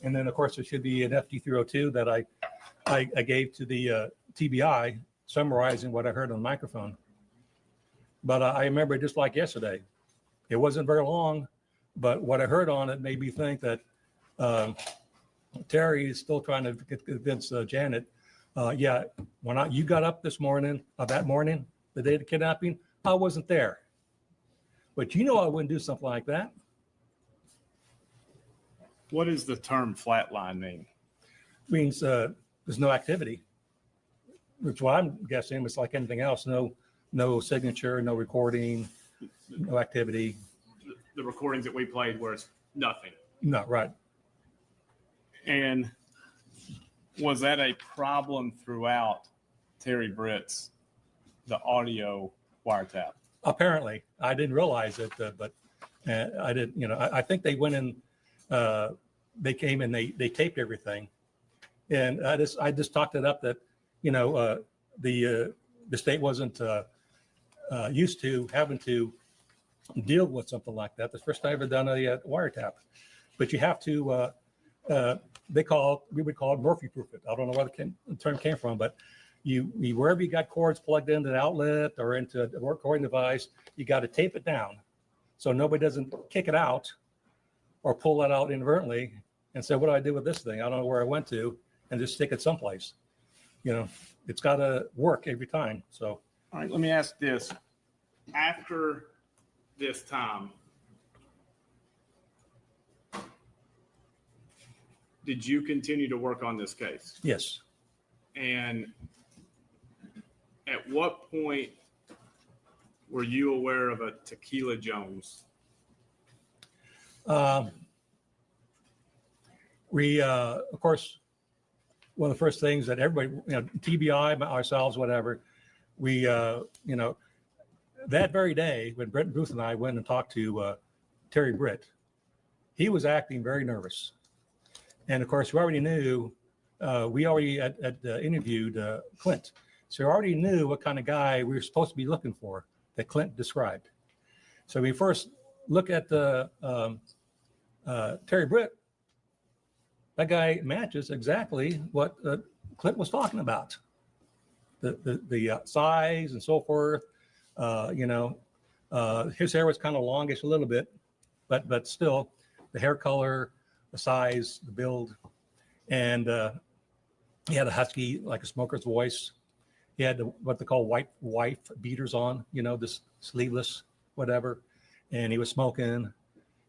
And then, of course, there should be an FD302 that I gave to the TBI summarizing what I heard on the microphone. But I remember just like yesterday. It wasn't very long, but what I heard on it made me think that Terry is still trying to convince Janet, when you got up this morning, that morning, the day of the kidnapping, I wasn't there. But I wouldn't do something like that. What does the term flatline mean? Means there's no activity. Which what I'm guessing it's like anything else. No signature, no recording, no activity. The recordings that we played where it's nothing. No, right. And was that a problem throughout Terry Britt's the audio wiretap? Apparently, I didn't realize it, but I didn't, I think they went in, they came and they taped everything. And I just talked it up that, the state wasn't used to having to deal with something like that. The first time I ever done a wiretap, but you have to, we would call it Murphy proof it. I don't know where the term came from, but you wherever you got cords plugged into the outlet or into a recording device, you got to tape it down so nobody doesn't kick it out or pull it out inadvertently and say, what do I do with this thing? I don't know where I went to, and just stick it someplace. It's got to work every time. So, All right, let me ask this. After this time, did you continue to work on this case? yes. And at what point were you aware of a Tequila Jones? We, of course, one of the first things that everybody, TBI, ourselves, whatever, we, that very day when Brent Booth and I went and talked to Terry Britt, he was acting very nervous. And of course, we already knew, we already had interviewed Clint. So we already knew what kind of guy we were supposed to be looking for that Clint described. So we first look at the Terry Britt. That guy matches exactly what Clint was talking about. The size and so forth. His hair was kind of longish a little bit, but still the hair color, the size, the build, and he had a husky, like a smoker's voice. He had what they call white wife beaters on, this sleeveless, whatever, and he was smoking,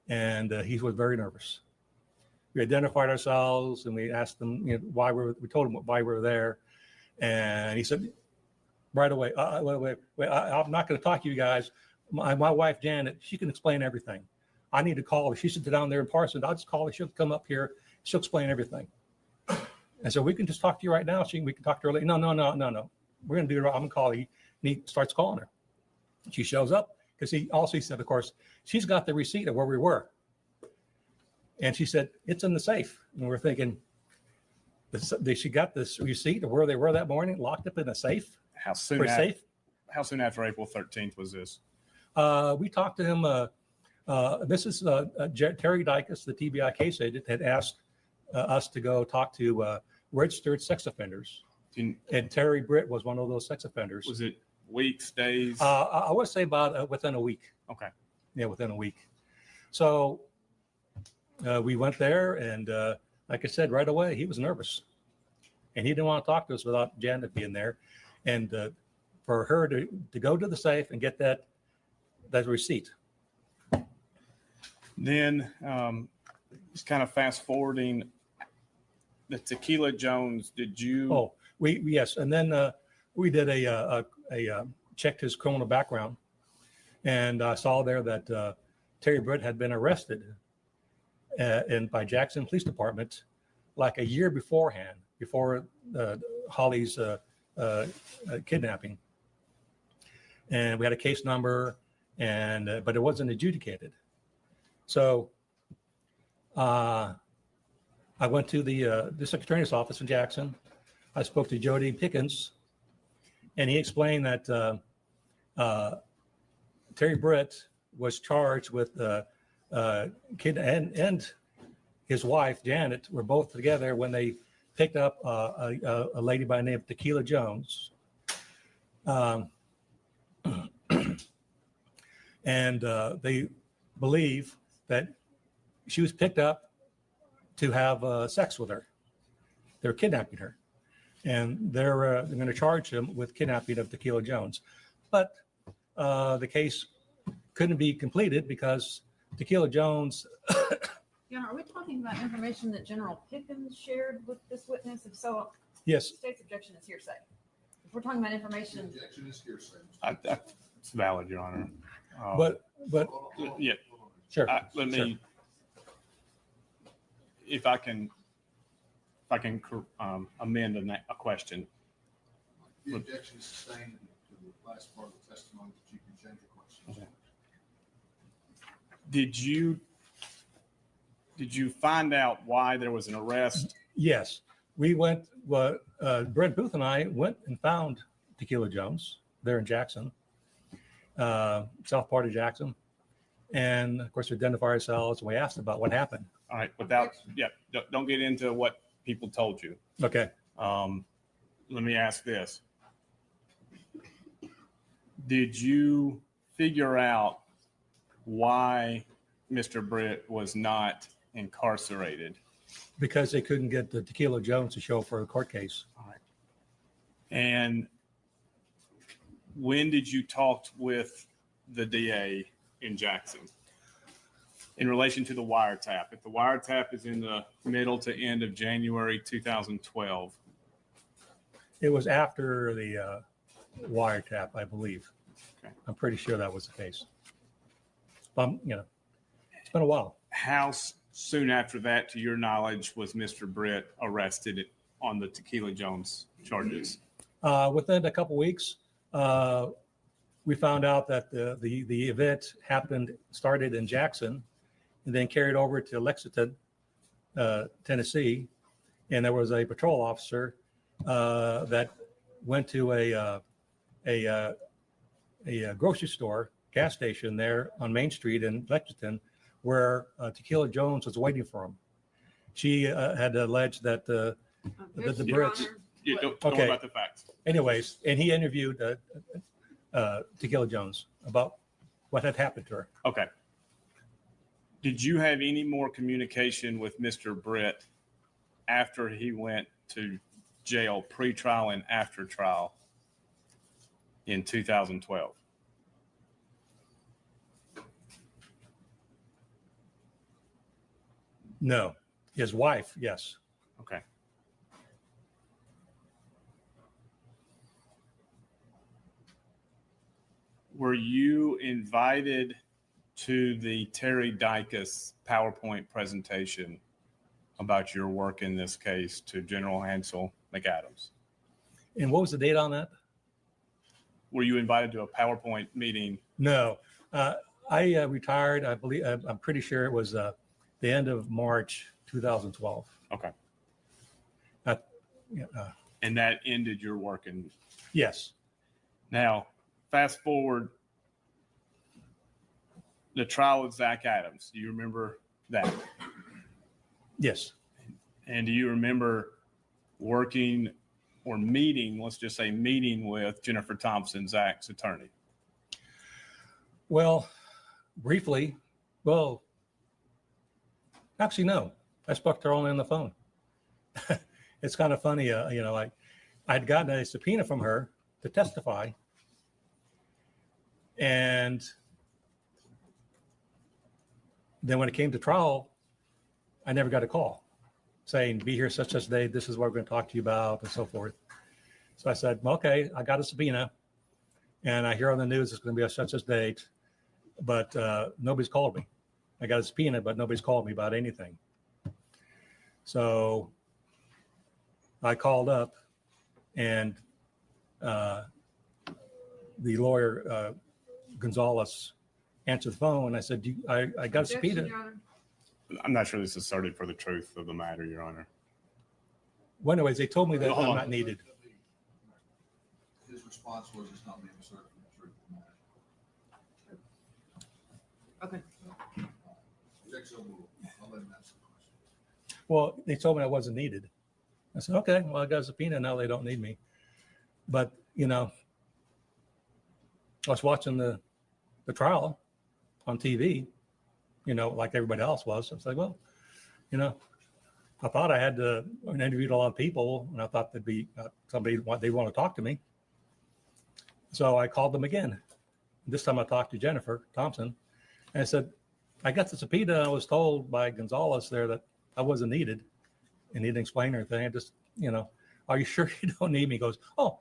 and he was very nervous. We identified ourselves and we asked him, why we told him why we were there, and he said, right away, wait, I'm not going to talk to you guys. My wife Janet, she can explain everything. I need to call her. She should sit down there in Parsons. I'll just call her. She'll come up here. She'll explain everything. And so we can just talk to you right now. We can talk to her later. No. We're going to do it. I'm going to call you. And he starts calling her. She shows up because he said, of course, she's got the receipt of where we were. And she said, it's in the safe. And we're thinking, she got this receipt of where they were that morning, locked up in a safe. How soon after April 13th was this? We talked to him. This is Terry Dykes, the TBI case agent, had asked us to go talk to registered sex offenders. And Terry Britt was one of those sex offenders. Was it weeks, days? I would say about within a week. Okay. Yeah, within a week. So we went there, and like I said, right away, he was nervous. And he didn't want to talk to us without Janet being there. And for her to go to the safe and get that receipt. Then just kind of fast forwarding the Tequila Jones, did you? Oh, yes. And then we did a checked his criminal background, and I saw there that Terry Britt had been arrested by Jackson Police Department like a year beforehand, before Holly's kidnapping. And we had a case number, but it wasn't adjudicated. So I went to the district attorney's office in Jackson. I spoke to Jody Pickens, and he explained that Terry Britt was charged with kid and his wife Janet were both together when they picked up a lady by the name of Tequila Jones. And they believe that she was picked up to have sex with her. They're kidnapping her, and they're going to charge him with kidnapping of Tequila Jones. But the case couldn't be completed because Tequila Jones. Yeah, are we talking about information that General Pickens shared with this witness? If so, Yes. the state's objection is hearsay. If we're talking about information, Objection is hearsay. It's valid, Your Honor. But Yeah. sure. Let me, if I can amend a question. The objection is sustained to the last part of the testimony that you can change your questions. Did you find out why there was an arrest? Yes, we went, Brent Booth and I went and found Tequila Jones there in Jackson, south part of Jackson. And of course, we identified ourselves and we asked about what happened. All right, don't get into what people told you. Okay. Let me ask this. Did you figure out why Mr. Britt was not incarcerated? Because they couldn't get the Tequila Jones to show for a court case. All right. And when did you talk with the DA in Jackson in relation to the wiretap? If the wiretap is in the middle to end of January 2012. It was after the wiretap, I believe. Okay. I'm pretty sure that was the case. It's been a while. How soon after that, to your knowledge, was Mr. Britt arrested on the Tequila Jones charges? Within a couple weeks, we found out that the event started in Jackson and then carried over to Lexington, Tennessee. And there was a patrol officer that went to a grocery store, gas station there on Main Street in Lexington, where Tequila Jones was waiting for him. She had alleged that the Brits. Don't Okay. worry about the facts. Anyways, and he interviewed Tequila Jones about what had happened to her. Okay. Did you have any more communication with Mr. Britt after he went to jail, pre-trial and after trial in 2012? No, his wife, yes. Okay. Were you invited to the Terry Dicus PowerPoint presentation about your work in this case to General Hansel McAdams? And what was the date on that? Were you invited to a PowerPoint meeting? No, I retired. I believe I'm pretty sure it was the end of March 2012. Okay. Yeah, And that ended your work in. yes. Now, fast forward the trial of Zach Adams. Do you remember that? Yes. And do you remember working or meeting, let's just say meeting with Jennifer Thompson, Zach's attorney? Well, briefly, actually, no. I spoke to her only on the phone. It's kind of funny, I'd gotten a subpoena from her to testify, and then when it came to trial, I never got a call saying, be here such day, this is what we're going to talk to you about, and so forth. So I said, well, okay, I got a subpoena, and I hear on the news it's going to be a such date, but nobody's called me. I got a subpoena, but nobody's called me about anything. So I called up, and the lawyer, Gonzalez, answered the phone, and I said, I got a subpoena. I'm not sure this is asserted for the truth of the matter, Your Honor. Well, anyways, they told me that Hold I'm on. not needed. His response was it's not being asserted for the truth of the matter. Okay. Objection overruled. I'll let him answer the question. Well, they told me I wasn't needed. I said, okay, well, I got a subpoena. Now they don't need me. But, I was watching the trial on TV, like everybody else was. I was like, well, I thought I had interviewed a lot of people, and I thought there'd be somebody they want to talk to me. So I called them again. This time I talked to Jennifer Thompson, and I said, I got the subpoena. I was told by Gonzalez there that I wasn't needed, and he didn't explain anything. I just, are you sure you don't need me? He goes, oh.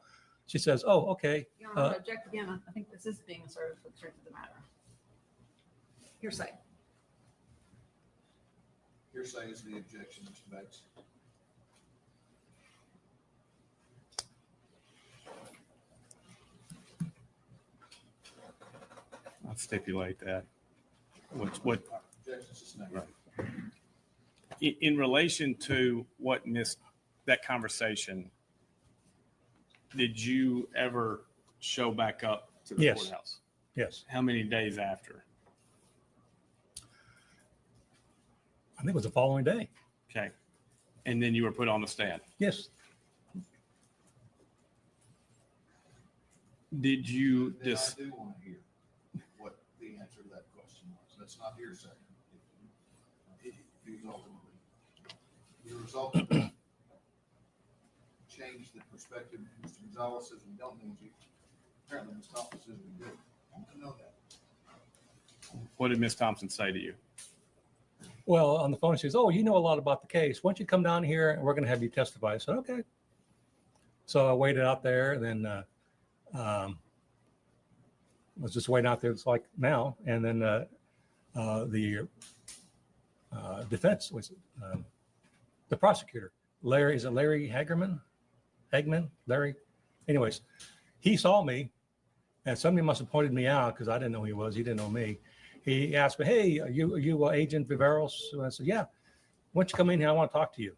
She says, oh, okay. Your Honor, I object again. I think this is being asserted for the truth of the matter. Hearsay. Hearsay is the objection, Mr. Bates. stipulate that. What, Objections sustained. in relation to what missed that conversation, did you ever show back up to the Yes. courthouse? Yes. How many days after? I think it was the following day. Okay. And then you were put on the stand. Yes. Did you Then just, I do want to hear what the answer to that question was. That's not hearsay. If you ultimately, the result of that changed the perspective. Mr. Gonzalez says we don't need you. Apparently, Ms. Thompson says we do. I want to know that. what did Ms. Thompson say to you? Well, on the phone, she says, "Oh, you know a lot about the case. Why don't you come down here and we're going to have you testify?" I said, "Okay." So I waited out there, and then was just waiting out there. It's like now, and then the defense was the prosecutor, Larry. Is it Larry Hagerman? Larry. Anyways, he saw me, and somebody must have pointed me out because I didn't know who he was. He didn't know me. He asked me, "Hey, are you Agent Viveros?" And I said, "Yeah." "Why don't you come in here? I want to talk to you."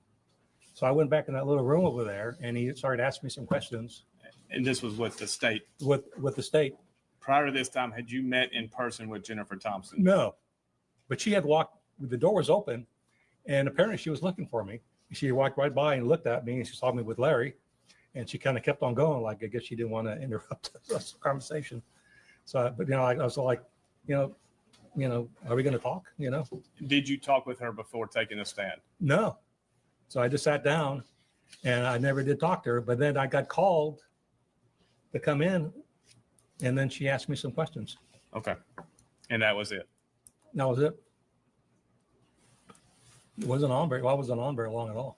So I went back in that little room over there, and he started asking me some questions And this was with the state. with the state. Prior to this time, had you met in person with Jennifer Thompson? No, but she had walked. The door was open, and apparently she was looking for me. She walked right by and looked at me, and she saw me with Larry, and she kind of kept on going. Like I guess she didn't want to interrupt this conversation. So, but I was like, are we going to talk? Did you talk with her before taking a stand? No. So I just sat down, and I never did talk to her. But then I got called to come in, and then she asked me some questions. Okay. And that was it. That was it. It wasn't on very. Well, I wasn't on very long at all.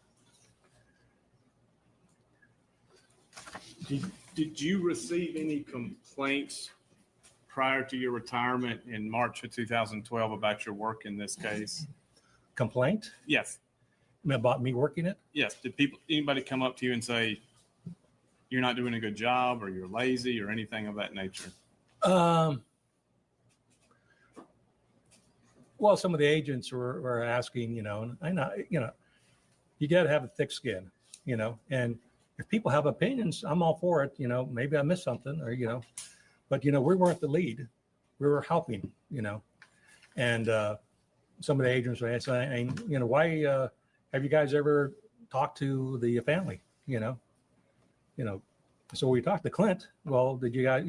Did you receive any complaints prior to your retirement in March of 2012 about your work in this case? Complaint Yes. about me working it? Yes. Did anybody come up to you and say, you're not doing a good job, or you're lazy, or anything of that nature? Well, some of the agents were asking, and I know, you got to have a thick skin, and if people have opinions, I'm all for it. Maybe I missed something, or, but, we weren't the lead. We were helping, and some of the agents were saying, why have you guys ever talked to the family, so we talked to Clint. Well, did you guys,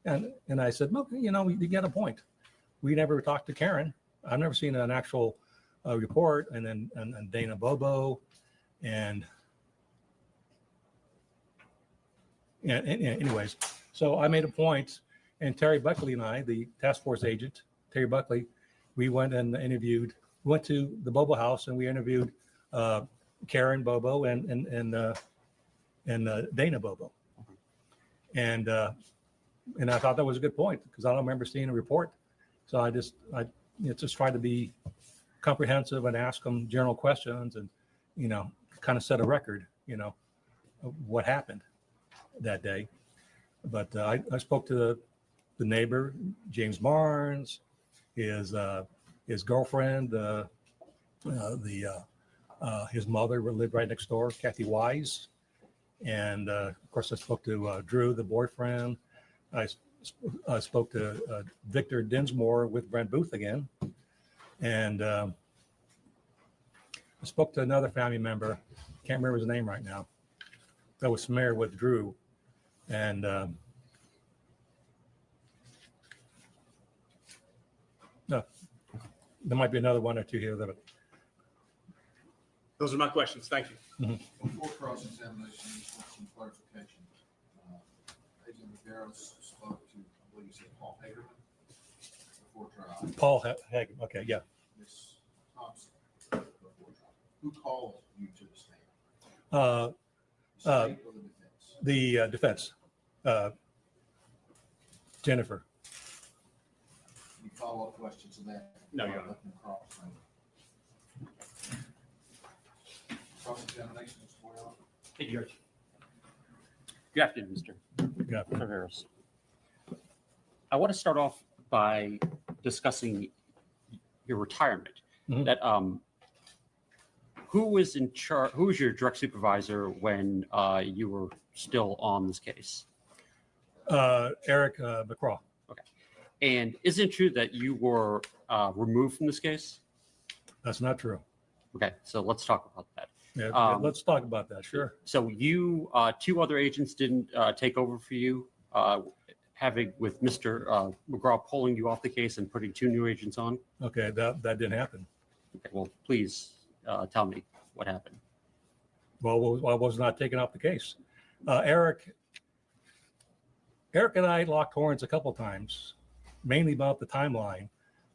and I said, look, you get a point. We never talked to Karen. I've never seen an actual report. And then and Dana Bobo and anyways, so I made a point, and Terry Buckley and I, the task force agent, Terry Buckley, we went and went to the Bobo house, and we interviewed Karen Bobo and Dana Bobo. And I thought that was a good point, because I don't remember seeing a report. So I just tried to be comprehensive and ask them general questions, and, kind of set a record, of what happened that day. But I spoke to the neighbor, James Barnes, his girlfriend, his mother lived right next door, Kathy Wise. And of course, I spoke to Drew, the boyfriend. I spoke to Victor Dinsmore with Brent Booth again. And I spoke to another family member. Can't remember his name right now. That was familiar with Drew. And no, there might be another one or two here. Those are my questions. Thank you. Before cross-examination, just want some clarification. Agent Viveros spoke to, I believe you said Paul Hagerman before trial. Paul Hagen. Okay, yeah. Ms. Thompson before trial. Who called you to the stand? State or the defense? The defense. Jennifer. Any follow-up questions to that? No, Your Honor. Cross-examination, Mr. Boyle. Hey, Judge. Good afternoon, Mr. Yeah. Viveros. I want to start off by discussing your retirement. Mhm. That who was in charge? Who was your direct supervisor when you were still on this case? Eric McCraw. And isn't it true that you were removed from this case? That's not true. Okay, so let's talk about that. Yeah, let's talk about that. Sure. So you, two other agents didn't take over for you, having with Mr. McGraw pulling you off the case and putting two new agents on? Okay, that didn't happen. Okay, well, please tell me what happened. Well, I was not taken off the case. Eric and I locked horns a couple times, mainly about the timeline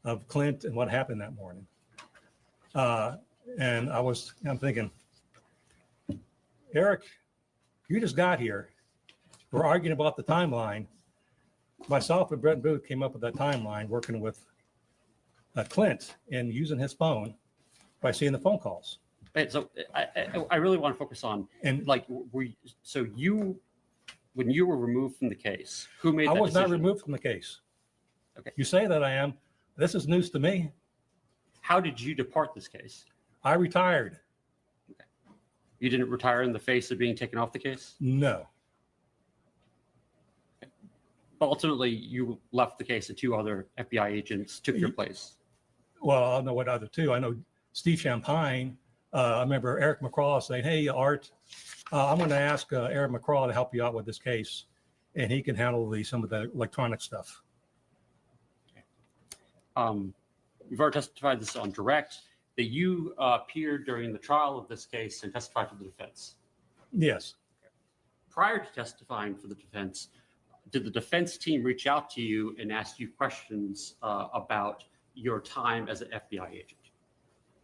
of Clint and what happened that morning. And I'm thinking, Eric, you just got here. We're arguing about the timeline. Myself and Brent Booth came up with that timeline, working with Clint and using his phone by seeing the phone calls. Right, so I really want to focus on, And like, when you were removed from the case, who made I that was not decision? removed from the case. Okay. You say that I am. This is news to me. How did you depart this case? I retired. You didn't retire in the face of being taken off the case? No. But ultimately, you left the case and two other FBI agents took your place. Well, I don't know what other two. I know Steve Champagne. I remember Eric McCraw saying, "Hey, Art, I'm going to ask Eric McCraw to help you out with this case, and he can handle some of the electronic stuff." You've already testified this on direct, that you appeared during the trial of this case and testified for the defense. Yes. Prior to testifying for the defense, did the defense team reach out to you and ask you questions about your time as an FBI agent?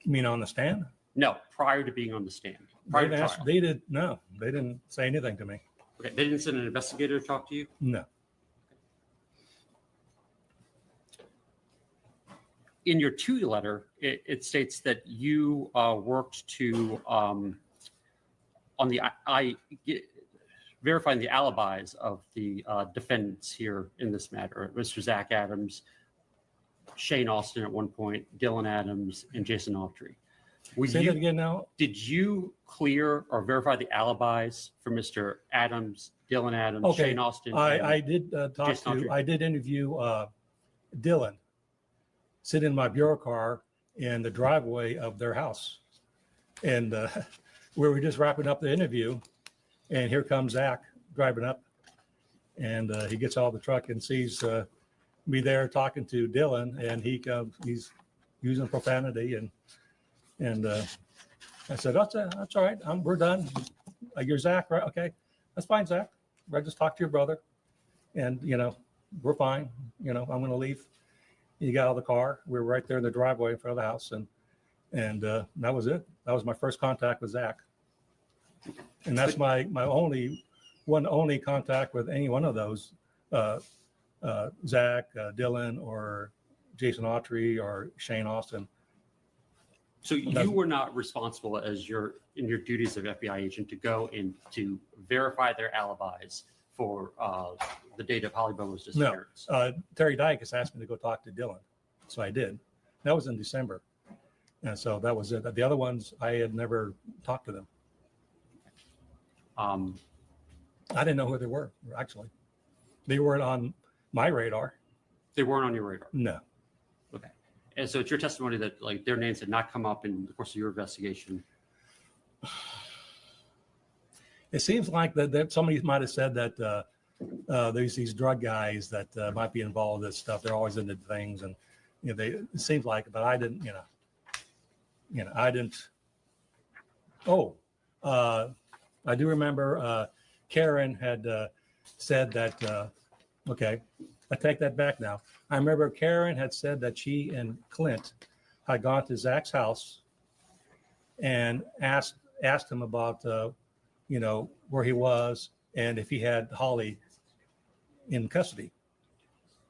You mean on the stand? No, prior to being on the stand. Prior to trial. They didn't say anything to me. Okay, they didn't send an investigator to talk to you? No. In your to letter, it states that you worked to on the verifying the alibis of the defendants here in this matter, Mr. Zach Adams, Shane Austin at one point, Dylan Adams, and Jason Autry. Say that again now. Did you clear or verify the alibis for Mr. Adams, Dylan Adams, Okay. Shane Austin? I did I did interview Dylan, sit in my bureau car in the driveway of their house. And we were just wrapping up the interview, and here comes Zach driving up, and he gets out of the truck and sees me there talking to Dylan, and he's using profanity, and I said, that's all right. We're done. You're Zach, right? Okay, that's fine, Zach. I just talked to your brother, and we're fine. I'm going to leave. He got out of the car. We were right there in the driveway in front of the house, and that was it. That was my first contact with Zach, and that's my only contact with any one of those, Zach, Dylan, or Jason Autry, or Shane Austin. So you were not responsible in your duties of FBI agent to go and to verify their alibis for the date of Holly Bobo's disappearance? No, Terry Dykes asked me to go talk to Dylan, so I did. That was in December, and so that was it. The other ones, I had never talked to them. I didn't know who they were, actually. They weren't on my radar. They weren't on your radar? No. Okay. And so it's your testimony that like their names had not come up in the course of your investigation? It seems like that somebody might have said that there's these drug guys that might be involved in this stuff. They're always into things, and it seems like, but I didn't. I didn't. Oh, I do remember Karen had said that. Okay, I take that back now. I remember Karen had said that she and Clint had gone to Zach's house and asked him about where he was and if he had Holly in custody,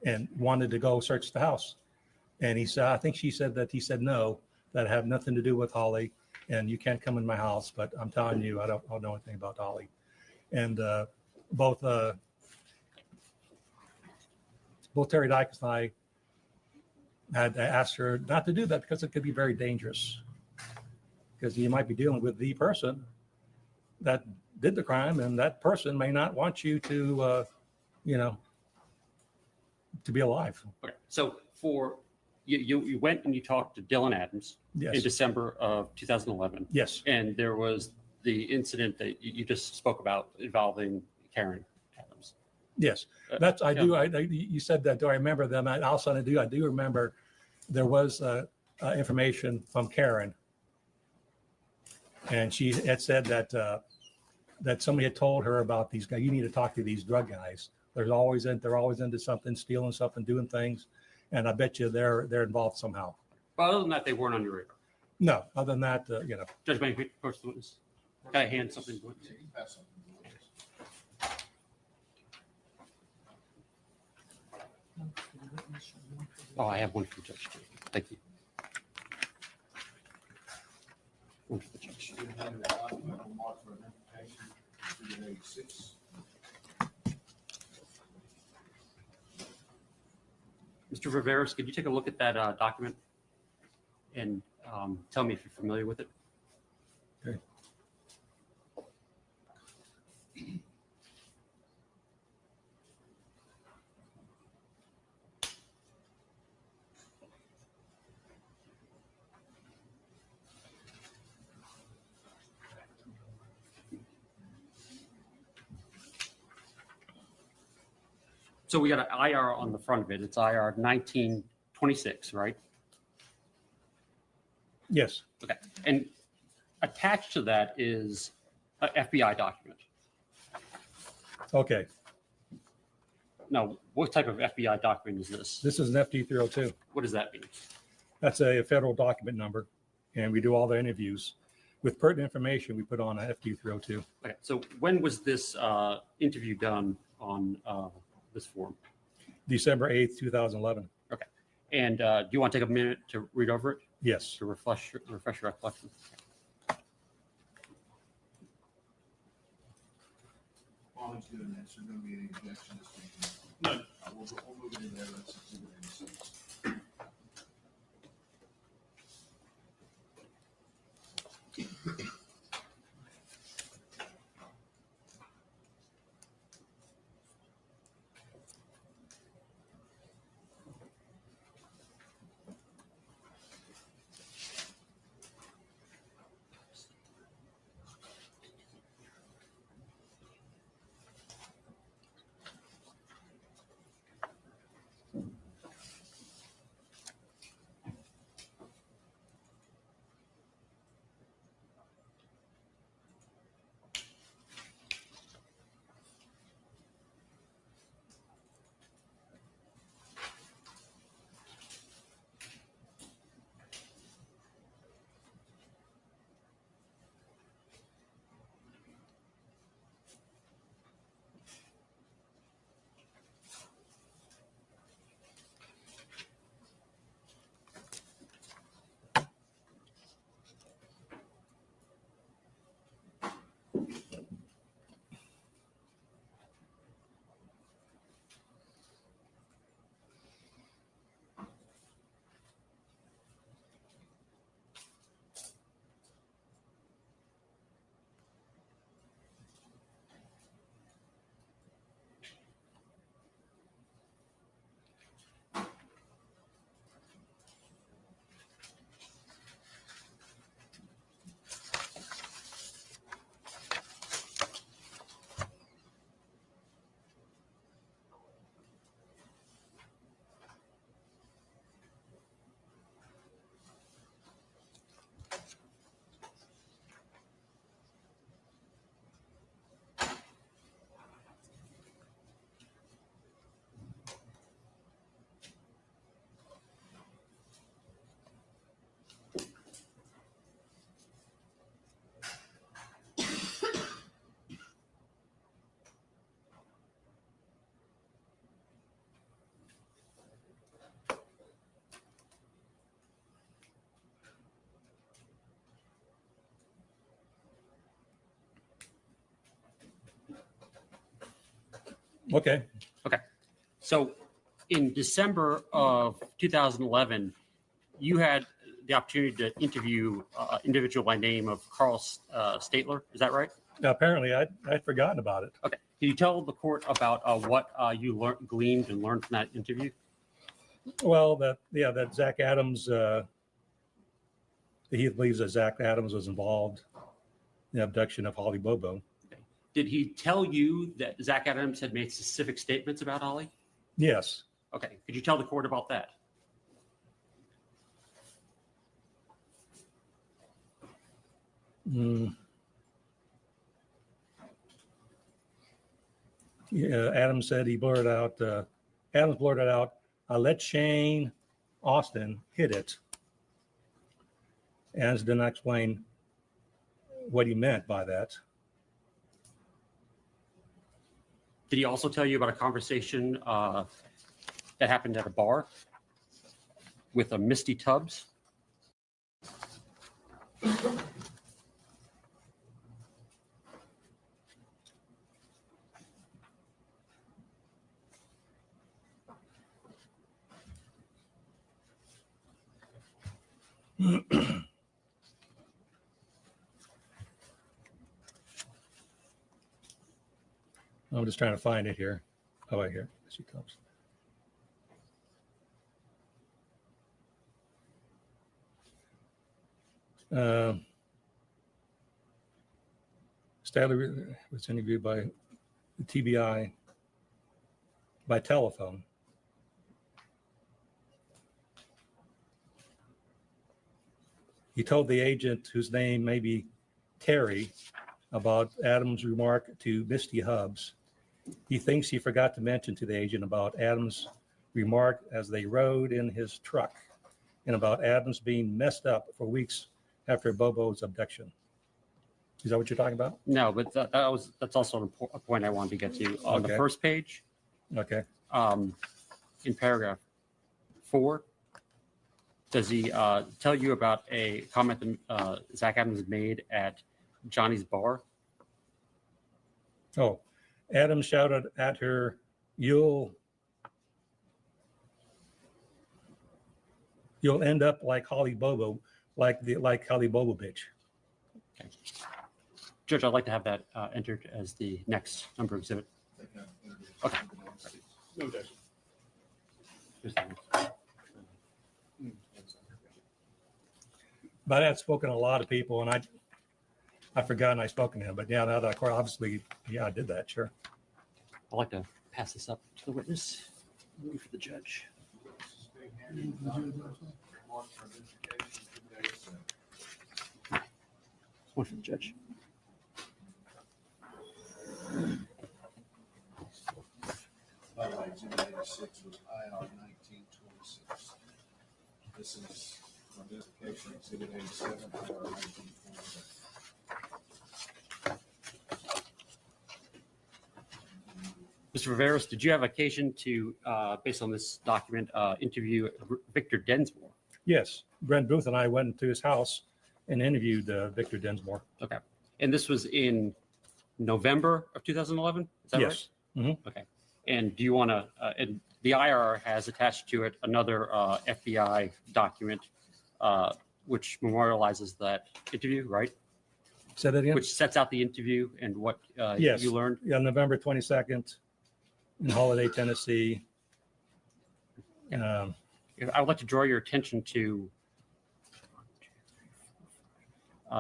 and wanted to go search the house. And he said, I think she said that he said no, that had nothing to do with Holly, and you can't come in my house. But I'm telling you, I don't know anything about Holly. And both Terry Dykes and I had asked her not to do that because it could be very dangerous. Because you might be dealing with the person that did the crime, and that person may not want you to, to be alive. Okay, so you went and you talked to Dylan Adams in Yes, December of 2011, yes, and there was the incident that you just spoke about involving Karen Adams. yes. Uh, That's, I yeah. do, you said that, do I remember them? I also I do remember there was information from Karen. And she had said that somebody had told her about these guys. You need to talk to these drug guys. They're always into something, stealing something, doing things, and I bet you they're involved somehow. But other than that, they weren't on your radar. No, other than that, Judge Bain, approach the witness. Can I hand something to the witness? Yeah, you can pass something to the witness. Oh, I have one for Judge. Thank you. One for the judge. You can have a document on mark for identification, 386. Mr. Riveros, could you take a look at that document and tell me if you're familiar with it? Okay. So we got an IR on the front of it. It's IR 1926, right? yes, Okay. And attached to that is an FBI document. okay. Now, what type of FBI document is this? This is an FD 302. What does that mean? That's a federal document number, and we do all the interviews with pertinent information. We put on a FD 302. Okay. So when was this interview done on this form? December 8th, 2011. And do you want to take a minute to read over it Yes. to refresh your recollection? While he's doing that, is there going to be any objections? None. We'll move it in there. Let's see what it says. Okay. So in December of 2011, you had the opportunity to interview an individual by name of Carl Statler. Is that right? Now, apparently, I'd forgotten about it. Okay. Can you tell the court about what you gleaned and learned from that interview? Well, that Zach Adams, he believes that Zach Adams was involved in the abduction of Holly Bobo. Did he tell you that Zach Adams had made specific statements about Holly? Yes. Okay. Could you tell the court about that? Yeah, Adams said he blurted out, Adams blurted out, I let Shane Austin hit it. Adams did not explain what he meant by that. Did he also tell you about a conversation that happened at a bar with a Misty Tubbs? I'm just trying to find it here. Oh, right here. She comes. Statler was interviewed by the TBI by telephone. He told the agent, whose name may be Terry, about Adams' remark to Misty Tubbs. He thinks he forgot to mention to the agent about Adams' remark as they rode in his truck and about Adams being messed up for weeks after Bobo's abduction. Is that what you're talking about? No, but that's also a point I wanted to get to. On the first page, Okay. in paragraph 4, does he tell you about a comment that Zach Adams made at Johnny's bar? Oh, Adams shouted at her, you'll end up like Holly Bobo, like Holly Bobo bitch. Okay. Judge, I'd like to have that entered as the next number exhibit. Okay. No objection. Here's the next. But I had spoken to a lot of people, and I forgotten I spoken to him. But yeah, now that obviously, yeah, I did that. Sure. I'd like to pass this up to the witness. Wait for the judge. One for the judge. By the way, Exhibit 86 was IR 1926. This is identification Exhibit 87, IR 1926. Mr. Riveros, did you have occasion to, based on this document, interview Victor Densmore? Yes, Brent Booth and I went to his house and interviewed Victor Densmore. Okay. And this was in November of 2011? Is that Yes. right? Mhm. Okay. And do you want to, and the IR has attached to it another FBI document, which memorializes that interview, right? Say that again? Which sets out the interview and what Yes. you learned? Yeah, November 22nd in Holiday, Tennessee. I would like to draw your attention to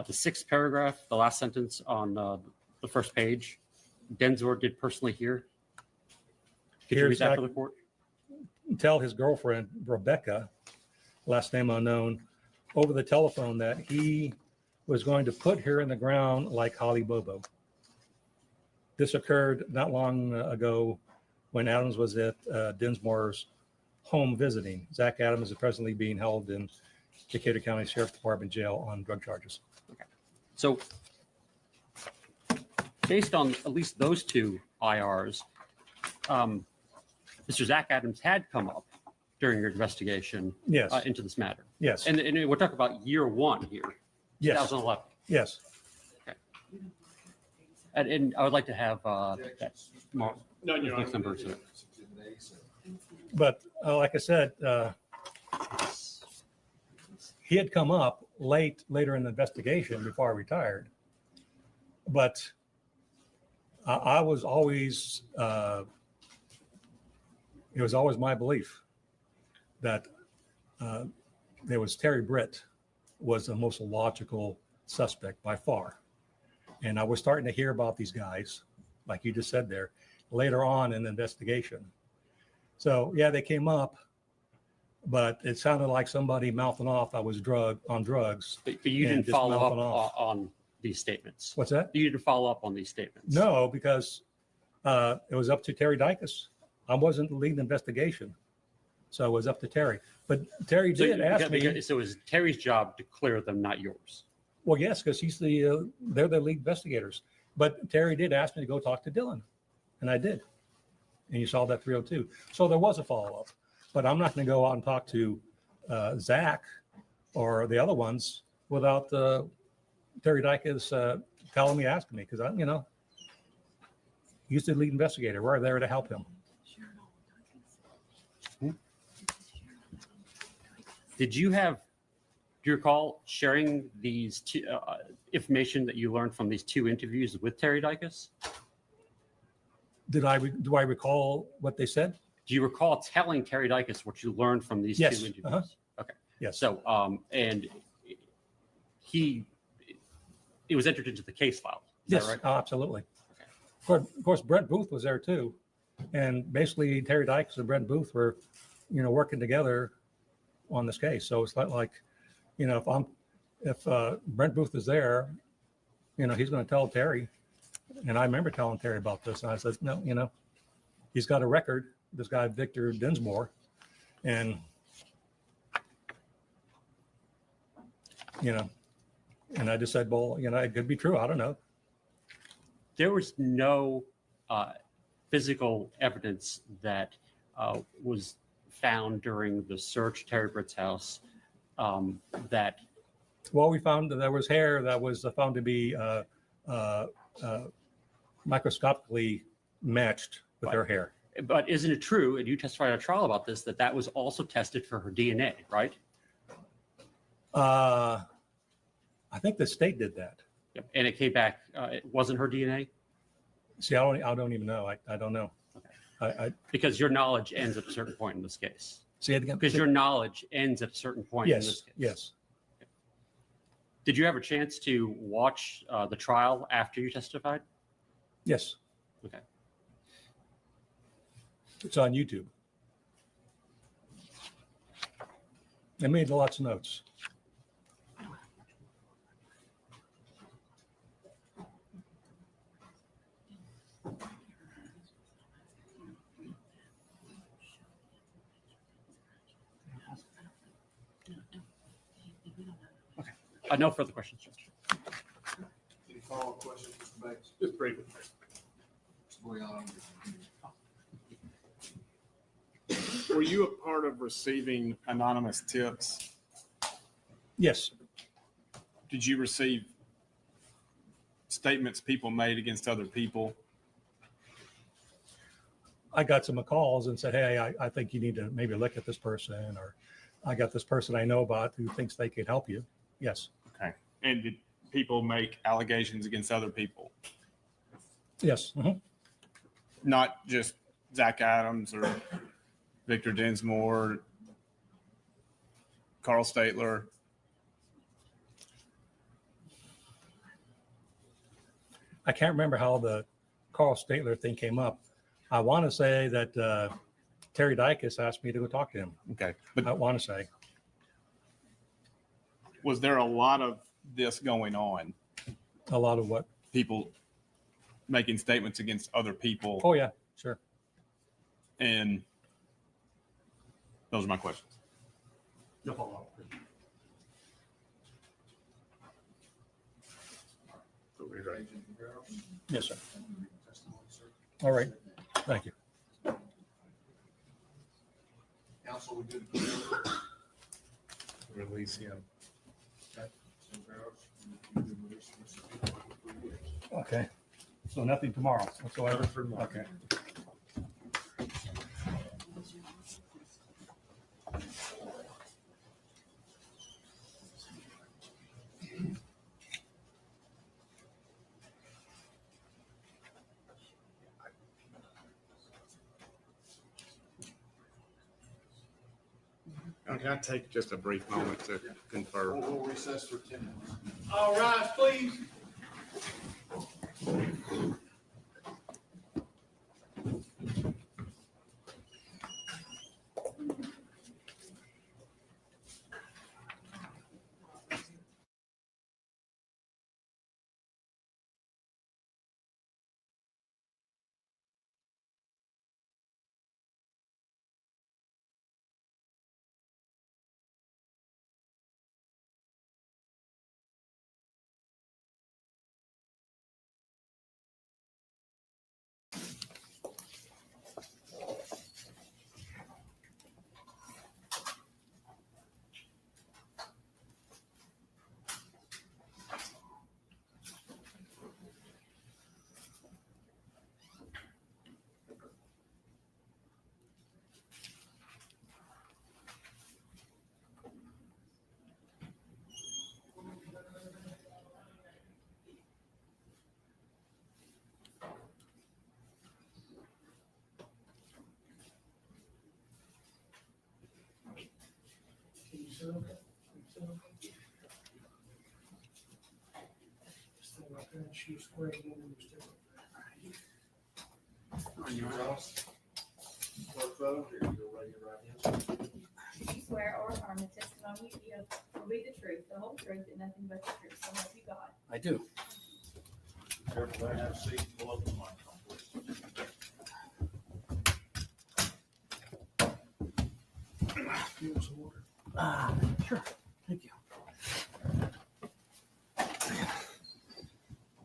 the 6th paragraph, the last sentence on the first page. Densmore did personally hear. Could you read that for the court? Tell his girlfriend, Rebecca, last name unknown, over the telephone that he was going to put her in the ground like Holly Bobo. This occurred not long ago when Adams was at Densmore's home visiting. Zach Adams is presently being held in Decatur County Sheriff's Department jail on drug charges. Okay. So based on at least those two IRs, Mr. Zach Adams had come up during your investigation Yes. Into this matter. Yes. And we're talking about year 1 here, Yes. 2011. Yes. And I would like to have that mark. No, Your next Honor. number. So But like I said, he had come up later in the investigation before I retired. But I was always, it was always my belief that there was Terry Britt was the most logical suspect by far. And I was starting to hear about these guys, like you just said there, later on in the investigation. So yeah, they came up, but it sounded like somebody mouthing off I was on drugs. But you And didn't just follow up mouthing off. on these statements. What's that? You didn't follow up on these statements. No, because it was up to Terry Dicus. I wasn't leading the investigation. So it was up to Terry. But Terry did ask me. So it was Terry's job to clear them, not yours. Well, yes, because they're the lead investigators. But Terry did ask me to go talk to Dylan, and I did. And you saw that 302. So there was a follow-up. But I'm not going to go out and talk to Zach or the other ones without Terry Dicus telling me, asking me, because he's the lead investigator. We're there to help him. Do you recall sharing these two, information that you learned from these two interviews with Terry Dicus? Do I recall what they said? Do you recall telling Terry Dicus what you learned from these Yes. two interviews? Uh-huh. Okay. Yes. So, and it was entered into the case file. Is Yes, that right? oh, absolutely. Of course, Brent Booth was there too. And basically Terry Dicus and Brent Booth were, working together on this case. So it's like, if Brent Booth is there, he's going to tell Terry. And I remember telling Terry about this. And I said, no, he's got a record, this guy, Victor Dinsmore. And, and I just said, well, it could be true. I don't know. There was no physical evidence that was found during the search Terry Britt's house that. Well, we found that there was hair that was found to be microscopically matched with her hair. But isn't it true, and you testified at a trial about this, that was also tested for her DNA, right? I think the state did that. Yep. And it came back, it wasn't her DNA? See, I don't even know. I don't know. Okay. Because your knowledge ends at a certain point in this case. Say it again. Because your knowledge ends at a certain point in this case. Yes. Okay. Did you have a chance to watch the trial after you testified? Yes. Okay. It's on YouTube. I made lots of notes. No further questions, Judge. Any follow-up questions, Mr. Bates? Just briefly. Mr. Boyan? Were you a part of receiving anonymous tips? Yes. Did you receive statements people made against other people? I got some calls and said, hey, I think you need to maybe look at this person, or I got this person I know about who thinks they could help you. Yes. Okay. And did people make allegations against other people? Yes. Mm-hmm. Not just Zach Adams or Victor Dinsmore, Carl Statler? I can't remember how the Carl Statler thing came up. I want to say that Terry Dicus asked me to go talk to him. Okay. But I want to say. Was there a lot of this going on? A lot of what? People making statements against other people? Oh, yeah, sure. And those are my questions. No follow-up. Yes, sir. All right. Thank you. Counsel, we good? Release him. Okay. So nothing tomorrow whatsoever? Okay. Can I take just a brief moment to confer? We'll recess for 10 minutes. All rise, please. Clerk vote, or you'll raise your right hand. Do you swear or affirm the testimony you give will be the truth, the whole truth, and nothing but the truth, so help you God? I do. Everybody have a seat, pull up the microphone, please. Sure. Thank you.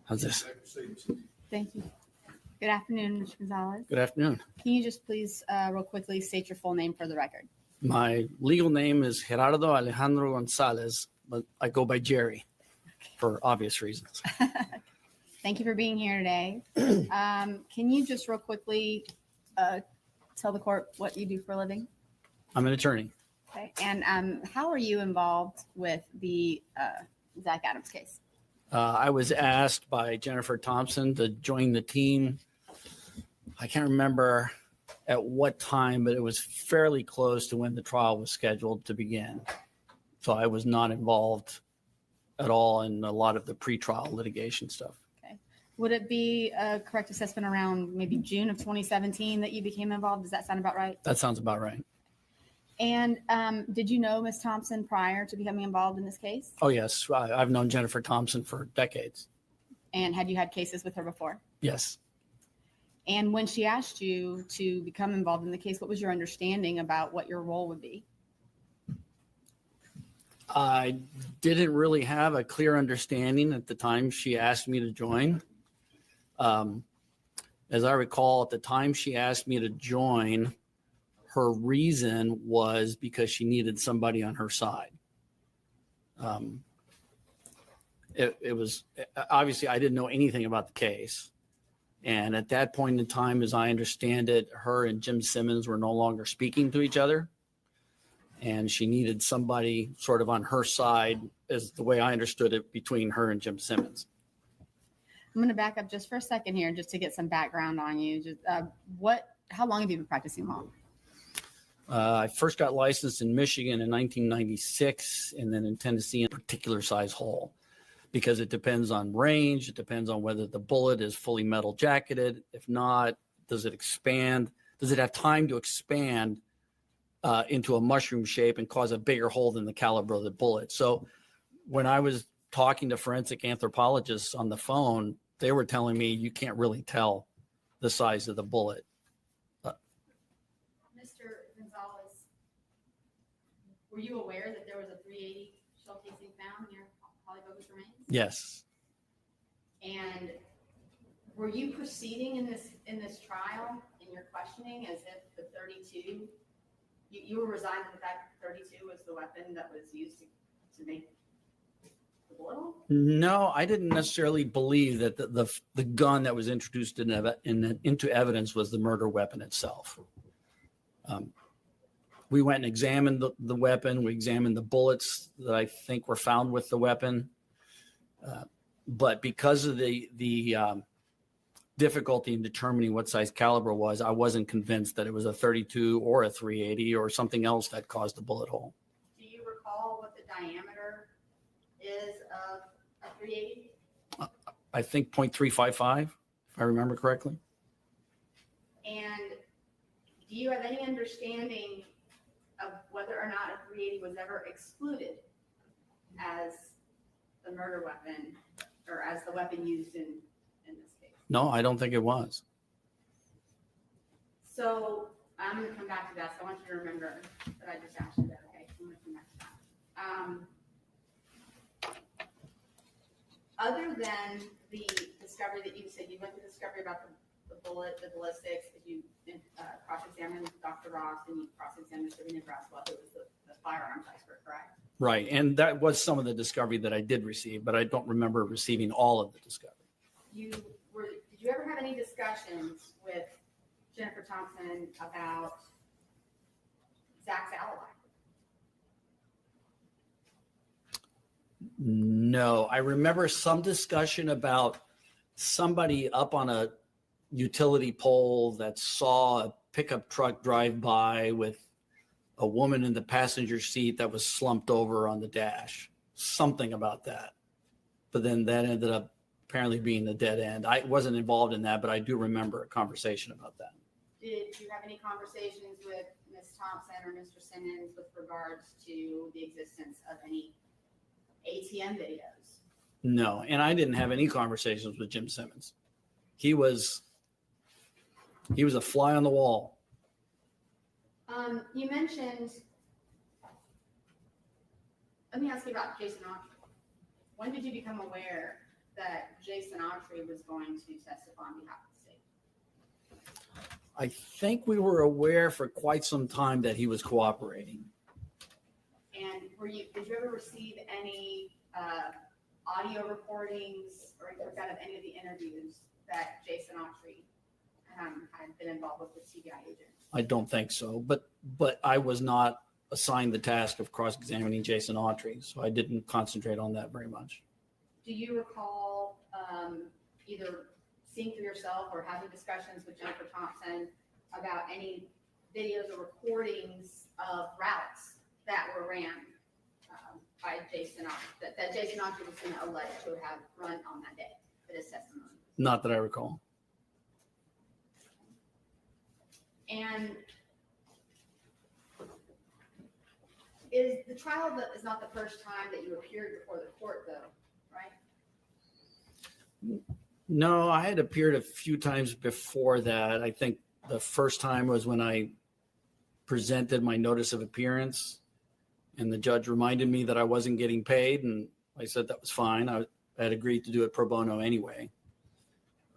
How's this? Take your seats. Thank you. Good afternoon, Mr. Gonzalez. Good afternoon. Can you just please, real quickly, state your full name for the record? My legal name is Gerardo Alejandro Gonzalez, but I go by Jerry for obvious reasons. Thank you for being here today. Can you just real quickly tell the court what you do for a living? I'm an attorney. Okay. And how are you involved with the Zach Adams case? I was asked by Jennifer Thompson to join the team. I can't remember at what time, but it was fairly close to when the trial was scheduled to begin. So I was not involved at all in a lot of the pretrial litigation stuff. Okay. Would it be a correct assessment around maybe June of 2017 that you became involved? Does that sound about right? That sounds about right. And did you know Ms. Thompson prior to becoming involved in this case? Oh, yes. I've known Jennifer Thompson for decades. And had you had cases with her before? Yes. And when she asked you to become involved in the case, what was your understanding about what your role would be? I didn't really have a clear understanding at the time she asked me to join. As I recall, at the time she asked me to join, her reason was because she needed somebody on her side. It was obviously I didn't know anything about the case. And at that point in time, as I understand it, her and Jim Simmons were no longer speaking to each other. And she needed somebody sort of on her side, is the way I understood it, between her and Jim Simmons. I'm going to back up just for a second here, just to get some background on you. Just, how long have you been practicing law? I first got licensed in Michigan in 1996, and then in Tennessee in a particular size hole, because it depends on range. It depends on whether the bullet is fully metal jacketed. If not, does it expand? Does it have time to expand into a mushroom shape and cause a bigger hole than the caliber of the bullet? So when I was talking to forensic anthropologists on the phone, they were telling me you can't really tell the size of the bullet. Mr. Gonzalez, were you aware that there was a .380 shell casing found near Holly Bobo's remains? Yes. And were you proceeding in this trial in your questioning as if the 32, you were resigned to the fact that 32 was the weapon that was used to make the bullet hole? No, I didn't necessarily believe that the gun that was introduced into evidence was the murder weapon itself. We went and examined the weapon. We examined the bullets that I think were found with the weapon. But because of the difficulty in determining what size caliber was, I wasn't convinced that it was a 32 or a 380 or something else that caused the bullet hole. Do you recall what the diameter is of a 380? I think 0.355, if I remember correctly. And do you have any understanding of whether or not a 380 was ever excluded as the murder weapon or as the weapon used in this case? No, I don't think it was. So I'm going to come back to that. So I want you to remember that I just asked you that. Okay, I'm going to come back to that. Other than the discovery that you said, you went to discovery about the bullet, the ballistics, that you cross-examined Dr. Ross and you cross-examined Serena Braswell, who was the firearms expert, correct? Right. And that was some of the discovery that I did receive, but I don't remember receiving all of the discovery. Did you ever have any discussions with Jennifer Thompson about Zach's alibi? No, I remember some discussion about somebody up on a utility pole that saw a pickup truck drive by with a woman in the passenger seat that was slumped over on the dash. Something about that. But then that ended up apparently being a dead end. I wasn't involved in that, but I do remember a conversation about that. Did you have any conversations with Ms. Thompson or Mr. Simmons with regards to the existence of any ATM videos? No, and I didn't have any conversations with Jim Simmons. He was a fly on the wall. You mentioned, let me ask you about Jason Autry. When did you become aware that Jason Autry was going to testify on behalf of the state? I think we were aware for quite some time that he was cooperating. And did you ever receive any audio recordings or kind of any of the interviews that Jason Autry had been involved with CBI agents? I don't think so, but I was not assigned the task of cross-examining Jason Autry, so I didn't concentrate on that very much. Do you recall either seeing for yourself or having discussions with Jennifer Thompson about any videos or recordings of routes that were ran by Jason Autry, that Jason Autry was going to allege to have run on that day for his testimony? Not that I recall. And is the trial that is not the first time that you appeared before the court, though, right? No, I had appeared a few times before that. I think the first time was when I presented my notice of appearance and the judge reminded me that I wasn't getting paid. And I said that was fine. I had agreed to do it pro bono anyway.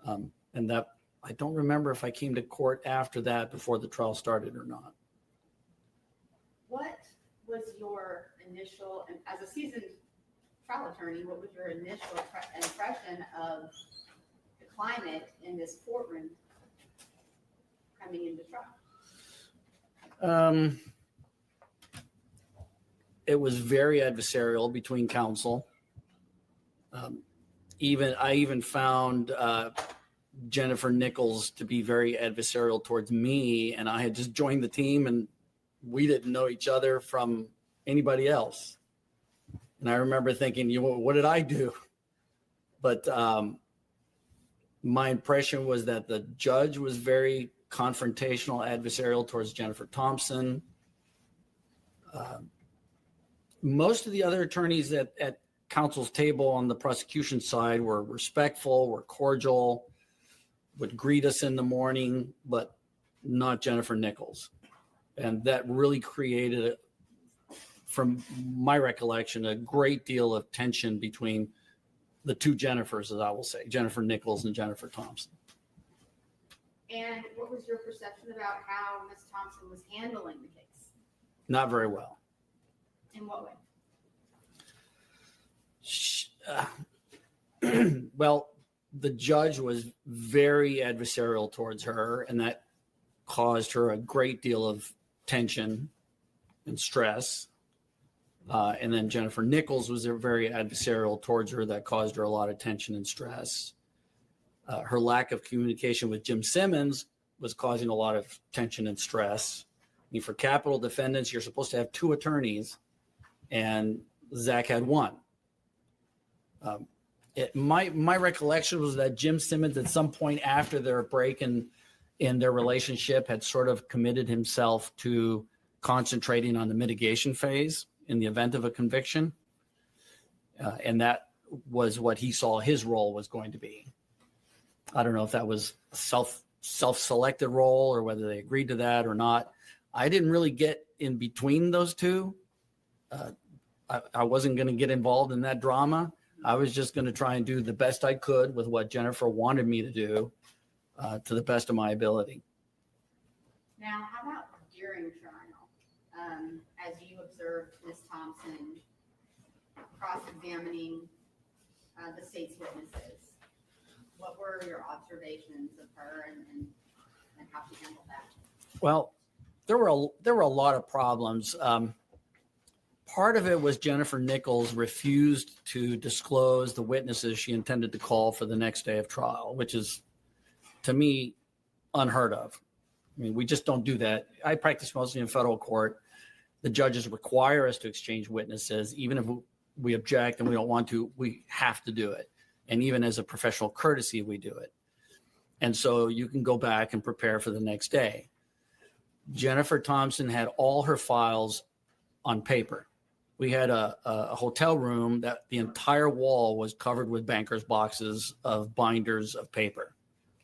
And that, I don't remember if I came to court after that before the trial started or not. What was your initial, and as a seasoned trial attorney, what was your initial impression of the climate in this courtroom coming into trial? It was very adversarial between counsel. I even found Jennifer Nichols to be very adversarial towards me, and I had just joined the team and we didn't know each other from anybody else. And I remember thinking, what did I do? But my impression was that the judge was very confrontational, adversarial towards Jennifer Thompson. Most of the other attorneys at counsel's table on the prosecution side were respectful, were cordial, would greet us in the morning, but not Jennifer Nichols. And that really created, from my recollection, a great deal of tension between the two Jennifers, as I will say, Jennifer Nichols and Jennifer Thompson. And what was your perception about how Ms. Thompson was handling the case? Not very well. In what way? Well, the judge was very adversarial towards her, and that caused her a great deal of tension and stress. And then Jennifer Nichols was very adversarial towards her. That caused her a lot of tension and stress. Her lack of communication with Jim Simmons was causing a lot of tension and stress. I mean, for capital defendants, you're supposed to have 2 attorneys, and Zach had 1. My recollection was that Jim Simmons, at some point after their break in their relationship, had sort of committed himself to concentrating on the mitigation phase in the event of a conviction. And that was what he saw his role was going to be. I don't know if that was a self-selected role or whether they agreed to that or not. I didn't really get in between those two. I wasn't going to get involved in that drama. I was just going to try and do the best I could with what Jennifer wanted me to do, to the best of my ability. Now, how about during trial? As you observed Ms. Thompson cross-examining the state's witnesses, what were your observations of her and how she handled that? Well, there were a lot of problems. Part of it was Jennifer Nichols refused to disclose the witnesses she intended to call for the next day of trial, which is, to me, unheard of. I mean, we just don't do that. I practice mostly in federal court. The judges require us to exchange witnesses. Even if we object and we don't want to, we have to do it. And even as a professional courtesy, we do it. And so you can go back and prepare for the next day. Jennifer Thompson had all her files on paper. We had a hotel room that the entire wall was covered with banker's boxes of binders of paper.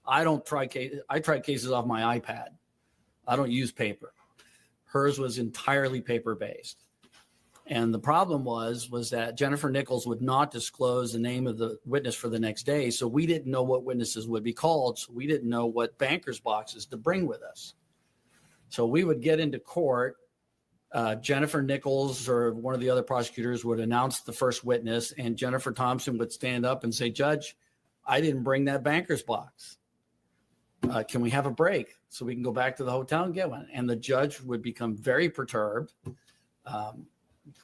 I try cases off my iPad. I don't use paper. Hers was entirely paper-based. And the problem was that Jennifer Nichols would not disclose the name of the witness for the next day. So we didn't know what witnesses would be called. So we didn't know what banker's boxes to bring with us. So we would get into court. Jennifer Nichols or one of the other prosecutors would announce the first witness, and Jennifer Thompson would stand up and say, "Judge, I didn't bring that banker's box. Can we have a break so we can go back to the hotel and get one?" And the judge would become very perturbed,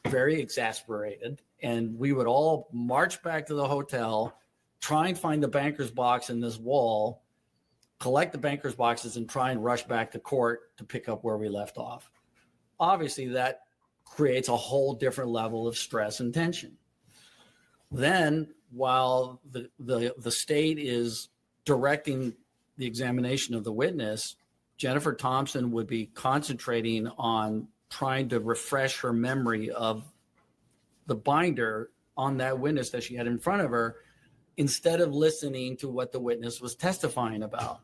very exasperated, and we would all march back to the hotel, try and find the banker's box in this wall, collect the banker's boxes, and try and rush back to court to pick up where we left off. Obviously, that creates a whole different level of stress and tension. Then, while the state is directing the examination of the witness, Jennifer Thompson would be concentrating on trying to refresh her memory of the binder on that witness that she had in front of her, instead of listening to what the witness was testifying about.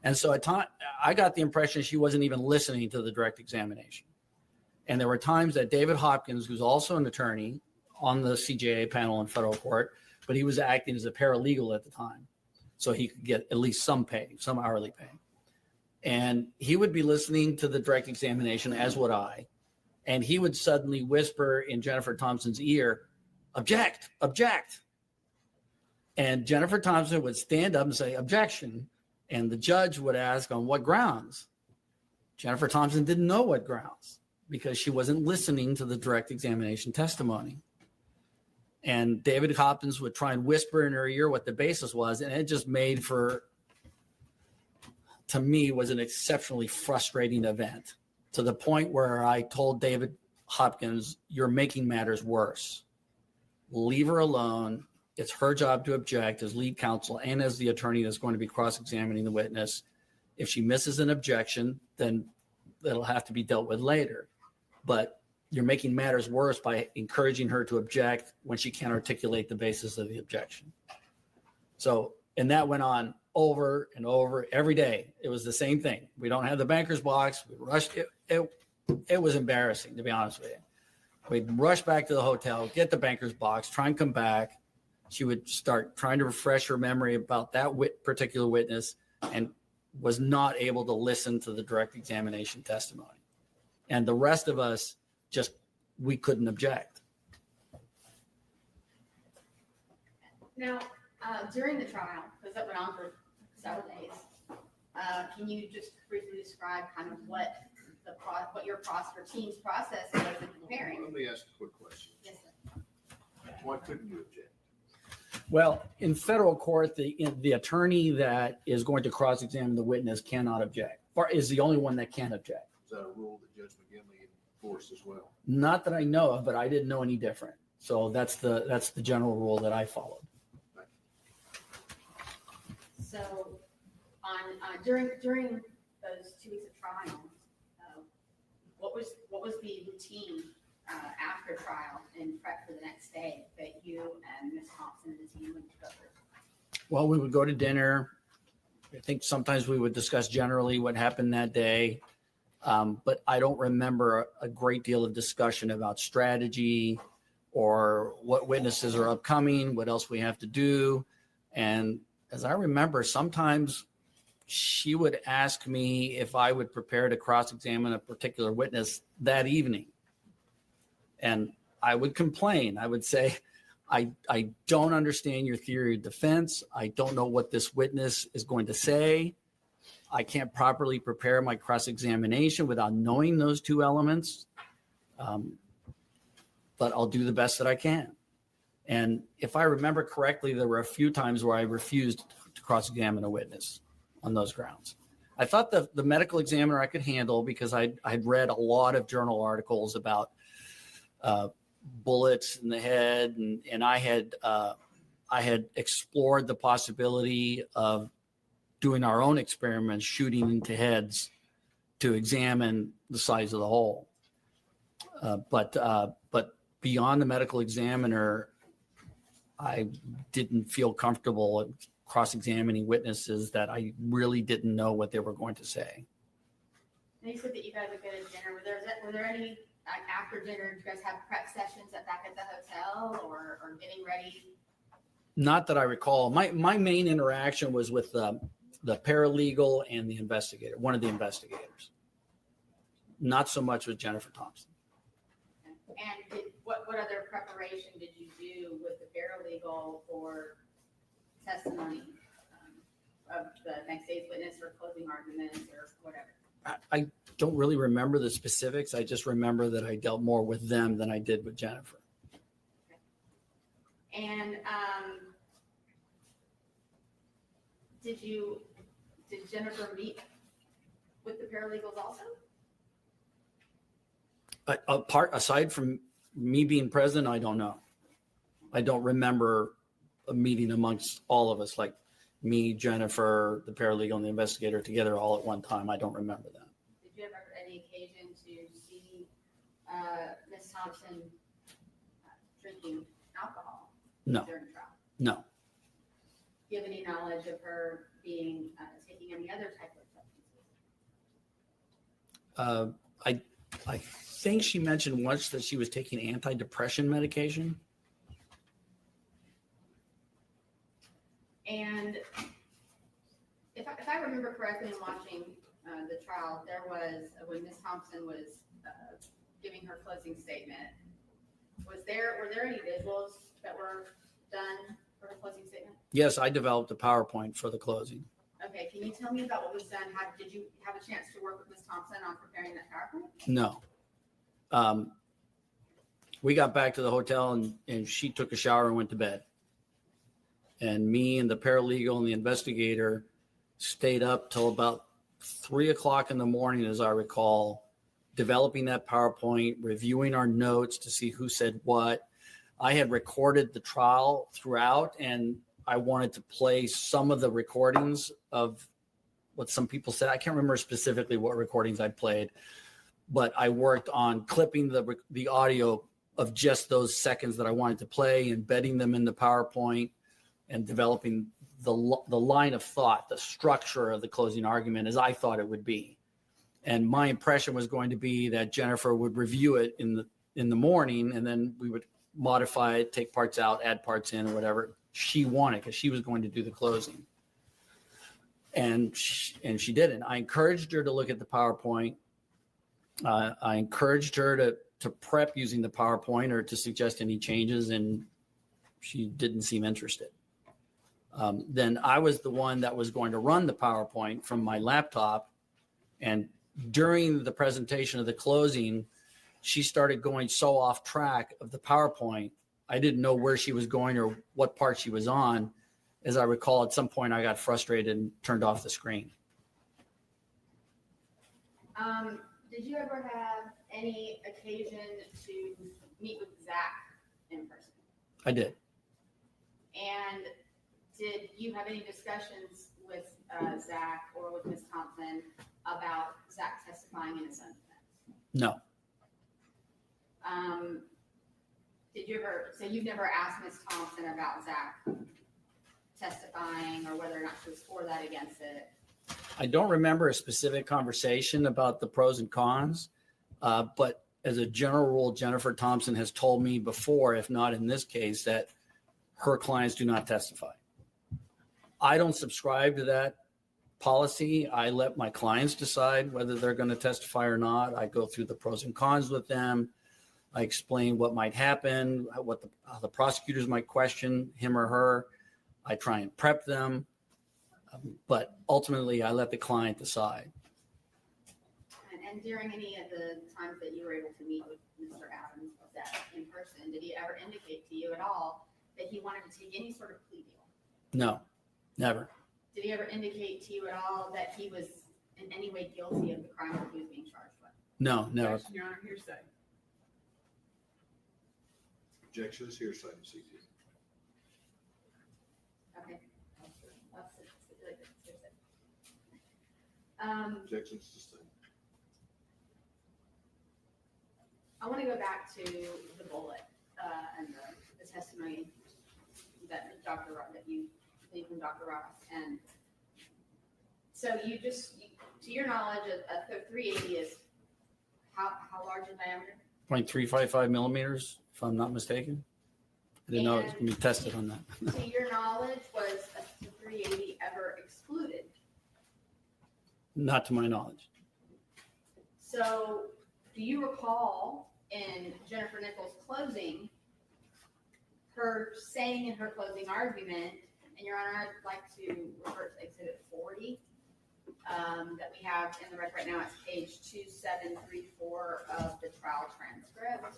And so I got the impression she wasn't even listening to the direct examination. And there were times that David Hopkins, who's also an attorney on the CJA panel in federal court, but he was acting as a paralegal at the time, so he could get at least some pay, some hourly pay. And he would be listening to the direct examination, as would I. And he would suddenly whisper in Jennifer Thompson's ear, "Object, object." And Jennifer Thompson would stand up and say, "Objection." And the judge would ask, "On what grounds?" Jennifer Thompson didn't know what grounds, because she wasn't listening to the direct examination testimony. And David Hopkins would try and whisper in her ear what the basis was. And it just made for, to me, was an exceptionally frustrating event, to the point where I told David Hopkins, "You're making matters worse. Leave her alone. It's her job to object as lead counsel and as the attorney that's going to be cross-examining the witness. If she misses an objection, then that'll have to be dealt with later. But you're making matters worse by encouraging her to object when she can't articulate the basis of the objection." So, and that went on over and over every day. It was the same thing. We don't have the banker's box. We rushed it. It was embarrassing, to be honest with you. We'd rush back to the hotel, get the banker's box, try and come back. She would start trying to refresh her memory about that particular witness, and was not able to listen to the direct examination testimony. And the rest of us we couldn't object. Now, during the trial, because that went on for several days, can you just briefly describe kind of what your team's process was in preparing? Let me ask a quick question. Yes, sir. Why couldn't you object? Well, in federal court, the attorney that is going to cross-examine the witness cannot object, or is the only one that can object. Is that a rule that Judge McGinley enforced as well? Not that I know of, but I didn't know any different. So that's the general rule that I followed. So on, during those 2 weeks of trial, what was the routine after trial and prep for the next day that you and Ms. Thompson and the team would go through? Well, we would go to dinner. I think sometimes we would discuss generally what happened that day. But I don't remember a great deal of discussion about strategy or what witnesses are upcoming, what else we have to do. And as I remember, sometimes she would ask me if I would prepare to cross-examine a particular witness that evening. And I would complain. I would say, I don't understand your theory of defense. I don't know what this witness is going to say. I can't properly prepare my cross-examination without knowing those two elements. But I'll do the best that I can. And if I remember correctly, there were a few times where I refused to cross-examine a witness on those grounds. I thought the medical examiner I could handle because I'd read a lot of journal articles about bullets in the head, and I had explored the possibility of doing our own experiments, shooting into heads to examine the size of the hole. But beyond the medical examiner, I didn't feel comfortable cross-examining witnesses that I really didn't know what they were going to say. And you said that you guys would go to dinner. Were there any after dinner? Did you guys have prep sessions back at the hotel or getting ready? Not that I recall. My main interaction was with the paralegal and the investigator, one of the investigators. Not so much with Jennifer Thompson. And what other preparation did you do with the paralegal for testimony of the next day's witness or closing arguments or whatever? I don't really remember the specifics. I just remember that I dealt more with them than I did with Jennifer. Okay. And did Jennifer meet with the paralegals also? Aside from me being present, I don't know. I don't remember a meeting amongst all of us, like me, Jennifer, the paralegal, and the investigator together all at one time. I don't remember that. Did you ever have any occasion to see Ms. Thompson drinking alcohol No. during trial? No. Do you have any knowledge of her being taking any other type of substances? I think she mentioned once that she was taking antidepressant medication. And if I remember correctly in watching the trial, there was, when Ms. Thompson was giving her closing statement, were there any visuals that were done for her closing statement? Yes, I developed a PowerPoint for the closing. Okay, can you tell me about what was done? Did you have a chance to work with Ms. Thompson on preparing that PowerPoint? No. We got back to the hotel and she took a shower and went to bed. And me and the paralegal and the investigator stayed up till about 3 o'clock in the morning, as I recall, developing that PowerPoint, reviewing our notes to see who said what. I had recorded the trial throughout, and I wanted to play some of the recordings of what some people said. I can't remember specifically what recordings I played, but I worked on clipping the audio of just those seconds that I wanted to play, embedding them in the PowerPoint, and developing the line of thought, the structure of the closing argument as I thought it would be. And my impression was going to be that Jennifer would review it in the morning, and then we would modify it, take parts out, add parts in, or whatever she wanted, because she was going to do the closing. And she didn't. I encouraged her to look at the PowerPoint. I encouraged her to prep using the PowerPoint or to suggest any changes, and she didn't seem interested. Then I was the one that was going to run the PowerPoint from my laptop. And during the presentation of the closing, she started going so off track of the PowerPoint. I didn't know where she was going or what part she was on. As I recall, at some point I got frustrated and turned off the screen. Did you ever have any occasion to meet with Zach in person? I did. And did you have any discussions with Zach or with Ms. Thompson about Zach testifying in his own defense? No. Did you ever, so you've never asked Ms. Thompson about Zach testifying or whether or not she was for that, against it? I don't remember a specific conversation about the pros and cons, but as a general rule, Jennifer Thompson has told me before, if not in this case, that her clients do not testify. I don't subscribe to that policy. I let my clients decide whether they're going to testify or not. I go through the pros and cons with them. I explain what might happen, how the prosecutors might question him or her. I try and prep them, but ultimately I let the client decide. And during any of the times that you were able to meet with Mr. Adams in person, did he ever indicate to you at all that he wanted to take any sort of plea deal? No, never. Did he ever indicate to you at all that he was in any way guilty of the crime that he was being charged with? No, never. Objection, Your Honor, hearsay. Objection is hearsay, CT. Okay. Objection is sustained. I want to go back to the bullet and the testimony that you gleaned from Dr. Ross. And so to your knowledge, a 380 is how large in diameter? 0.355 millimeters, if I'm not mistaken. I didn't know it was going to be tested on that. To your knowledge, was a 380 ever excluded? Not to my knowledge. So do you recall in Jennifer Nichols' closing, her saying in her closing argument, and Your Honor, I'd like to refer to Exhibit 40 that we have in the record right now. It's page 2734 of the trial transcript.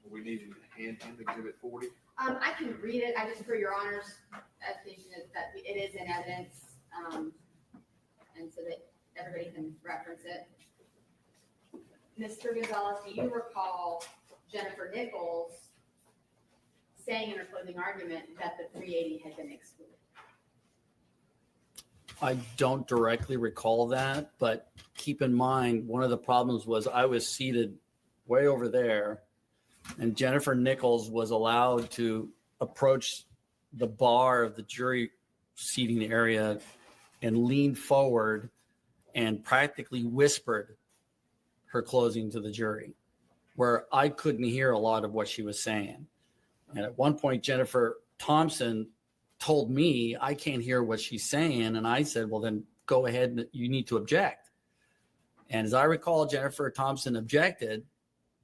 We need to hand him Exhibit 40. I can read it. I just, for Your Honor's edification, that it is in evidence, and so that everybody can reference it. Mr. Gonzalez, do you recall Jennifer Nichols saying in her closing argument that the 380 had been excluded? I don't directly recall that, but keep in mind, one of the problems was I was seated way over there, and Jennifer Nichols was allowed to approach the bar of the jury seating area and lean forward and practically whispered her closing to the jury, where I couldn't hear a lot of what she was saying. And at one point, Jennifer Thompson told me, I can't hear what she's saying. And I said, well, then go ahead and you need to object. And as I recall, Jennifer Thompson objected.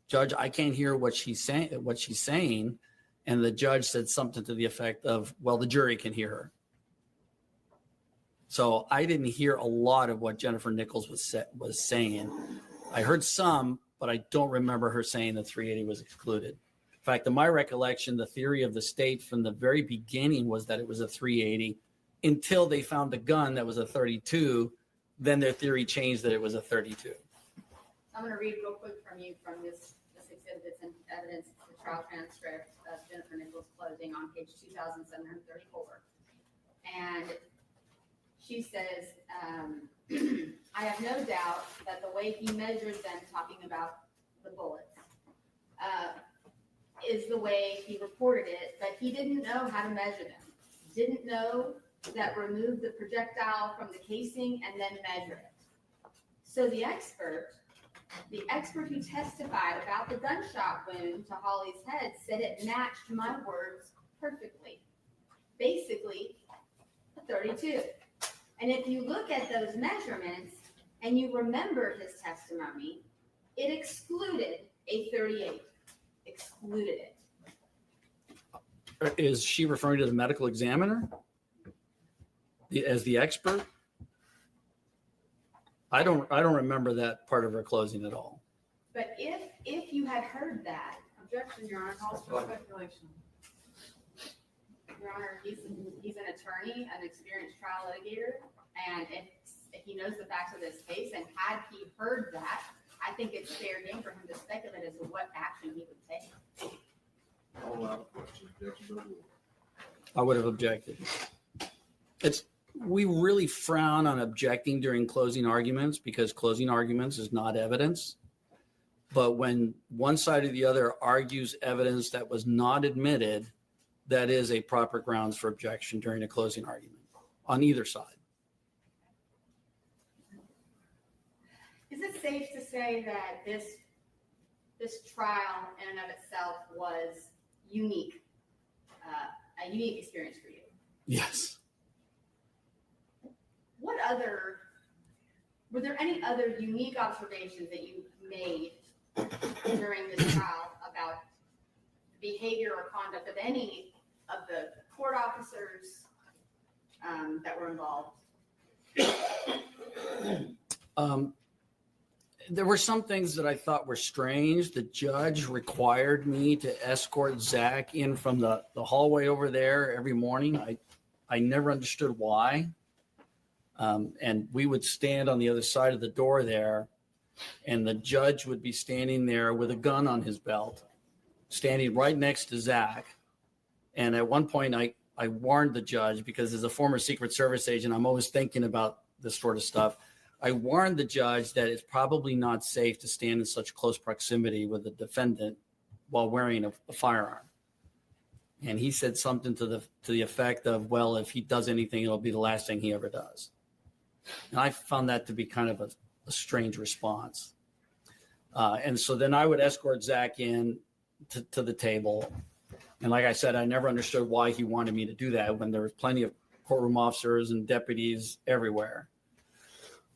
Judge, I can't hear what she's saying. And the judge said something to the effect of, well, the jury can hear her. So I didn't hear a lot of what Jennifer Nichols was saying. I heard some, but I don't remember her saying the 380 was excluded. In fact, in my recollection, the theory of the state from the very beginning was that it was a 380 until they found a gun that was a 32. Then their theory changed that it was a 32. I'm going to read real quick from you from this exhibit that's in evidence, the trial transcript of Jennifer Nichols' closing on page 2734. And she says, I have no doubt that the way he measures them, talking about the bullets, is the way he reported it, but he didn't know how to measure them. Didn't know that remove the projectile from the casing and then measure it. So the expert who testified about the gunshot wound to Holly's head said it matched my words perfectly. Basically, a 32. And if you look at those measurements and you remember his testimony, it excluded a 38. Excluded it. Is she referring to the medical examiner as the expert? I don't remember that part of her closing at all. But if you had heard that, I'm Objection, Your Honor, calls for speculation. Your Honor, he's an attorney, an experienced trial litigator, and if he knows the facts of this case, and had he heard that, I think it's fair game for him to speculate as to what action he would take. All out of question. Objection overruled. I would have objected. We really frown on objecting during closing arguments because closing arguments is not evidence. But when one side or the other argues evidence that was not admitted, that is a proper grounds for objection during a closing argument on either side. Is it safe to say that this trial in and of itself was unique, a unique experience for you? Yes. Were there any other unique observations that you made during this trial about behavior or conduct of any of the court officers that were involved? There were some things that I thought were strange. The judge required me to escort Zach in from the hallway over there every morning. I never understood why. And we would stand on the other side of the door there, and the judge would be standing there with a gun on his belt, standing right next to Zach. And at one point, I warned the judge, because as a former Secret Service agent, I'm always thinking about this sort of stuff. I warned the judge that it's probably not safe to stand in such close proximity with the defendant while wearing a firearm. And he said something to the effect of, well, if he does anything, it'll be the last thing he ever does. And I found that to be kind of a strange response. And so then I would escort Zach in to the table. And like I said, I never understood why he wanted me to do that when there was plenty of courtroom officers and deputies everywhere,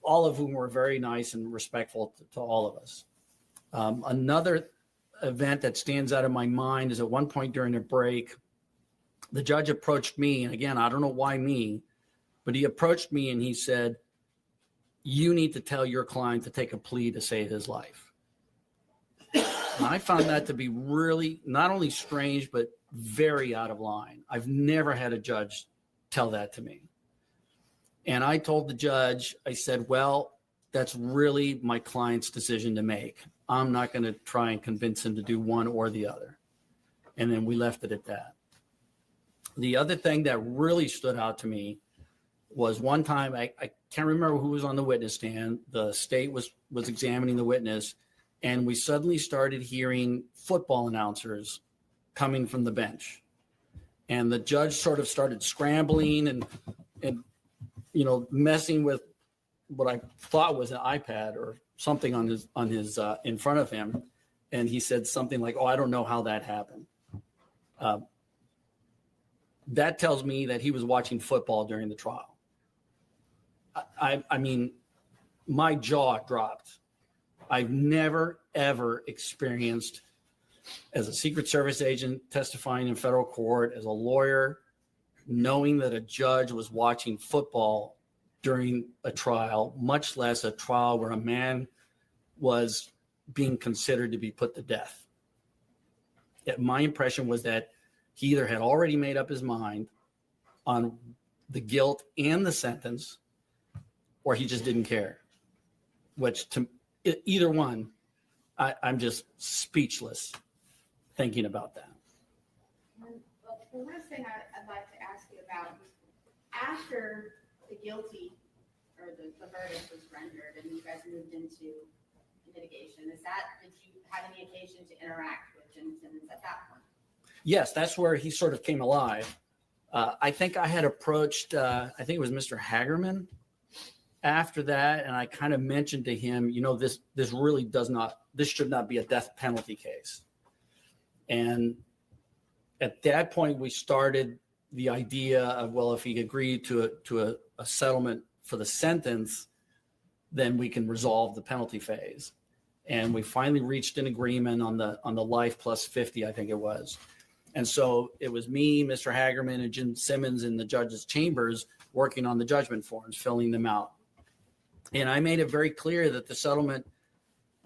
all of whom were very nice and respectful to all of us. Another event that stands out in my mind is at one point during a break, the judge approached me, and again, I don't know why me, but he approached me and he said, "You need to tell your client to take a plea to save his life." And I found that to be really not only strange, but very out of line. I've never had a judge tell that to me. And I told the judge, I said, well, that's really my client's decision to make. I'm not going to try and convince him to do one or the other. And then we left it at that. The other thing that really stood out to me was one time, I can't remember who was on the witness stand. The state was examining the witness, and we suddenly started hearing football announcers coming from the bench. And the judge sort of started scrambling and messing with what I thought was an iPad or something on his in front of him. And he said something like, "Oh, I don't know how that happened." That tells me that he was watching football during the trial. I mean, my jaw dropped. I've never, ever experienced, as a Secret Service agent testifying in federal court, as a lawyer, knowing that a judge was watching football during a trial, much less a trial where a man was being considered to be put to death. My impression was that he either had already made up his mind on the guilt and the sentence, or he just didn't care, which to either one, I'm just speechless thinking about that. The last thing I'd like to ask you about, after the guilty or the verdict was rendered and you guys moved into mitigation, did you have any occasion to interact with Jim Simmons at that point? Yes, that's where he sort of came alive. I think I had approached, I think it was Mr. Hagerman after that, and I kind of mentioned to him, this really this should not be a death penalty case. And at that point, we started the idea of, well, if he agreed to a settlement for the sentence, then we can resolve the penalty phase. And we finally reached an agreement on the life plus 50, I think it was. And so it was me, Mr. Hagerman, and Jim Simmons in the judge's chambers working on the judgment forms, filling them out. And I made it very clear that the settlement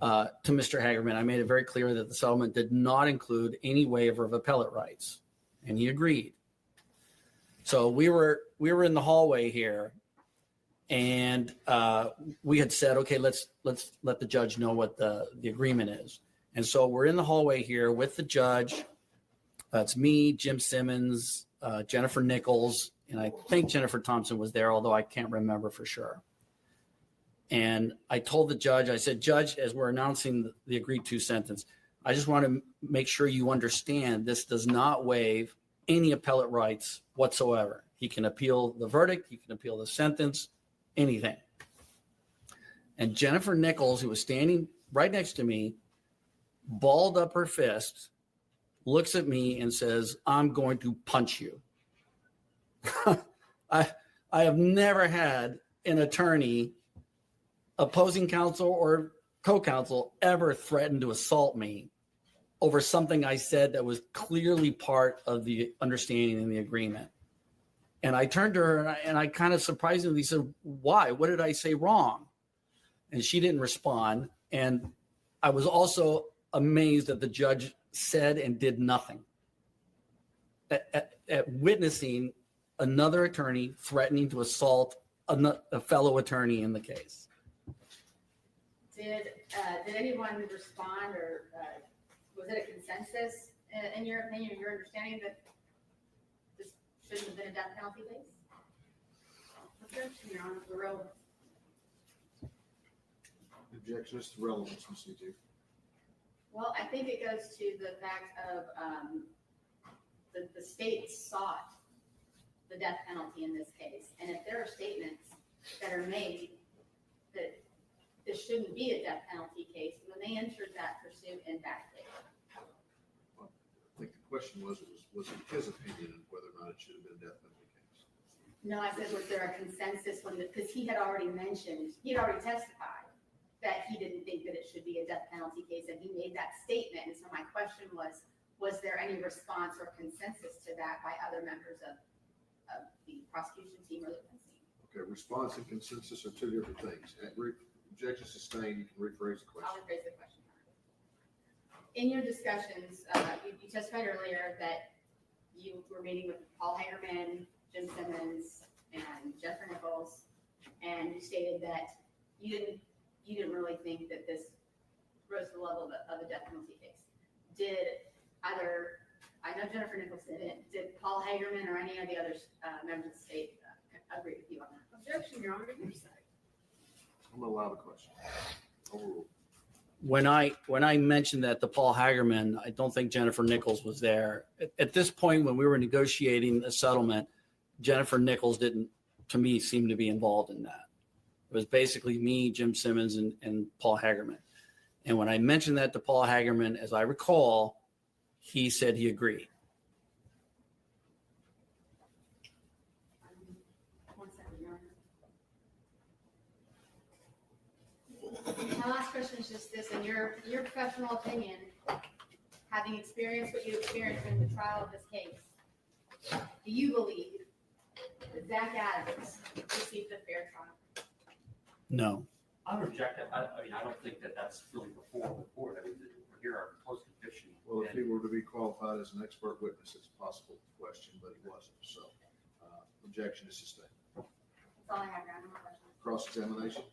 to Mr. Hagerman, I made it very clear that the settlement did not include any waiver of appellate rights, and he agreed. So we were in the hallway here, and we had said, okay, let's let the judge know what the agreement is. And so we're in the hallway here with the judge. It's me, Jim Simmons, Jennifer Nichols, and I think Jennifer Thompson was there, although I can't remember for sure. And I told the judge, I said, Judge, as we're announcing the agreed to sentence, I just want to make sure you understand this does not waive any appellate rights whatsoever. He can appeal the verdict, he can appeal the sentence, anything. And Jennifer Nichols, who was standing right next to me, balled up her fist, looks at me and says, I'm going to punch you. I have never had an attorney, opposing counsel or co-counsel, ever threaten to assault me over something I said that was clearly part of the understanding in the agreement. And I turned to her and I kind of surprisingly said, why? What did I say wrong? And she didn't respond. And I was also amazed that the judge said and did nothing at witnessing another attorney threatening to assault a fellow attorney in the case. Did anyone respond, or was it a consensus in your opinion, your understanding that this shouldn't have been a death penalty case? Objection, Your Honor, for relevance. Objection is to relevance, Ms. C.J. Well, I think it goes to the fact of the state sought the death penalty in this case. And if there are statements that are made that this shouldn't be a death penalty case, when they entered that pursuit in bad faith. I think the question was it his opinion of whether or not it should have been a death penalty case? No, I said, was there a consensus when, because he had already testified that he didn't think that it should be a death penalty case, and he made that statement. And so my question was there any response or consensus to that by other members of the prosecution team or the defense team? Okay, response and consensus are two different things. Objection sustained, you can rephrase the question. I'll rephrase the question. In your discussions, you testified earlier that you were meeting with Paul Hagerman, Jim Simmons, and Jennifer Nichols, and you stated that you didn't really think that this rose to the level of a death penalty case. Did either, I know Jennifer Nichols didn't, did Paul Hagerman or any of the other members of the state agree with you on that? Objection, Your Honor, your side. I'm gonna allow the question. Overruled. When I mentioned that to Paul Hagerman, I don't think Jennifer Nichols was there. At this point, when we were negotiating a settlement, Jennifer Nichols didn't, to me, seem to be involved in that. It was basically me, Jim Simmons, and Paul Hagerman. And when I mentioned that to Paul Hagerman, as I recall, he said he agreed. One second, Your Honor. My last question is just this: in your professional opinion, having experienced what you experienced in the trial of this case, do you believe that Zach Adams received a fair trial? No. I would reject it. I mean, I don't think that that's really before the court. I mean, we're here on post-conviction. Well, if he were to be qualified as an expert witness, it's a possible question, but he wasn't. So, objection is sustained. That's all I have, Your Honor. No more questions. Cross-examination.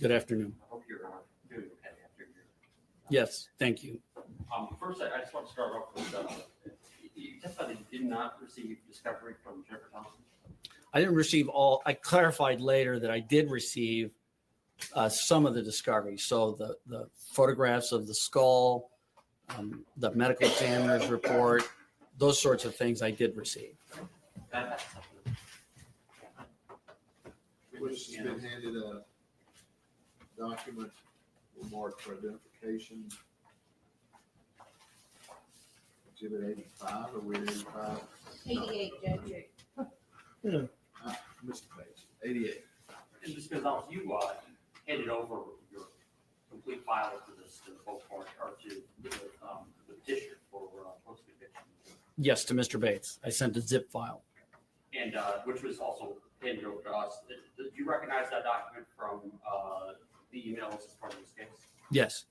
Good afternoon. I hope you're doing okay after your. Yes, thank you. First, I just want to start off with, you testified that you did not receive discovery from Jennifer Thompson. I didn't receive all, I clarified later that I did receive some of the discovery. So the photographs of the skull, the medical examiner's report, those sorts of things I did receive. That's Which has been handed a document marked for identification. Exhibit 85, or we're 85? 88, Judge. Mr. Page, 88. And just because you handed over your complete file to the both parties, or to the petition for post-conviction. Yes, to Mr. Bates. I sent a zip file. And which was also handed over to us. Do you recognize that document from the emails as part of this case? Yes.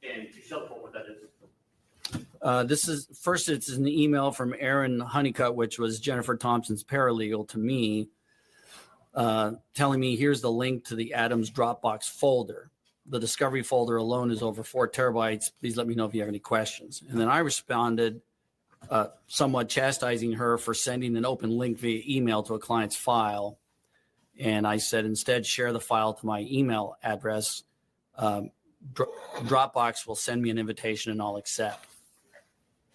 And could you tell the court what that is? This is first, it's an email from Aaron Honeycutt, which was Jennifer Thompson's paralegal, to me, telling me here's the link to the Adams Dropbox folder. The discovery folder alone is over 4 terabytes. Please let me know if you have any questions. And then I responded, somewhat chastising her for sending an open link via email to a client's file. And I said, instead, share the file to my email address. Dropbox will send me an invitation and I'll accept.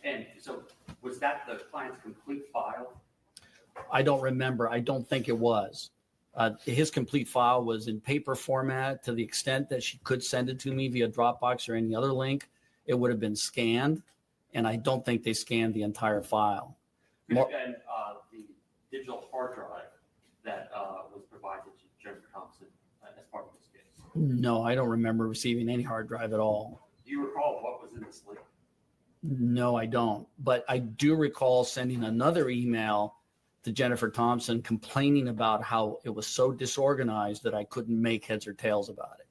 And so was that the client's complete file? I don't remember. I don't think it was. His complete file was in paper format. To the extent that she could send it to me via Dropbox or any other link, it would have been scanned. And I don't think they scanned the entire file. And the digital hard drive that was provided to Jennifer Thompson as part of this case? No, I don't remember receiving any hard drive at all. Do you recall what was in this link? No, I don't. But I do recall sending another email to Jennifer Thompson complaining about how it was so disorganized that I couldn't make heads or tails about it.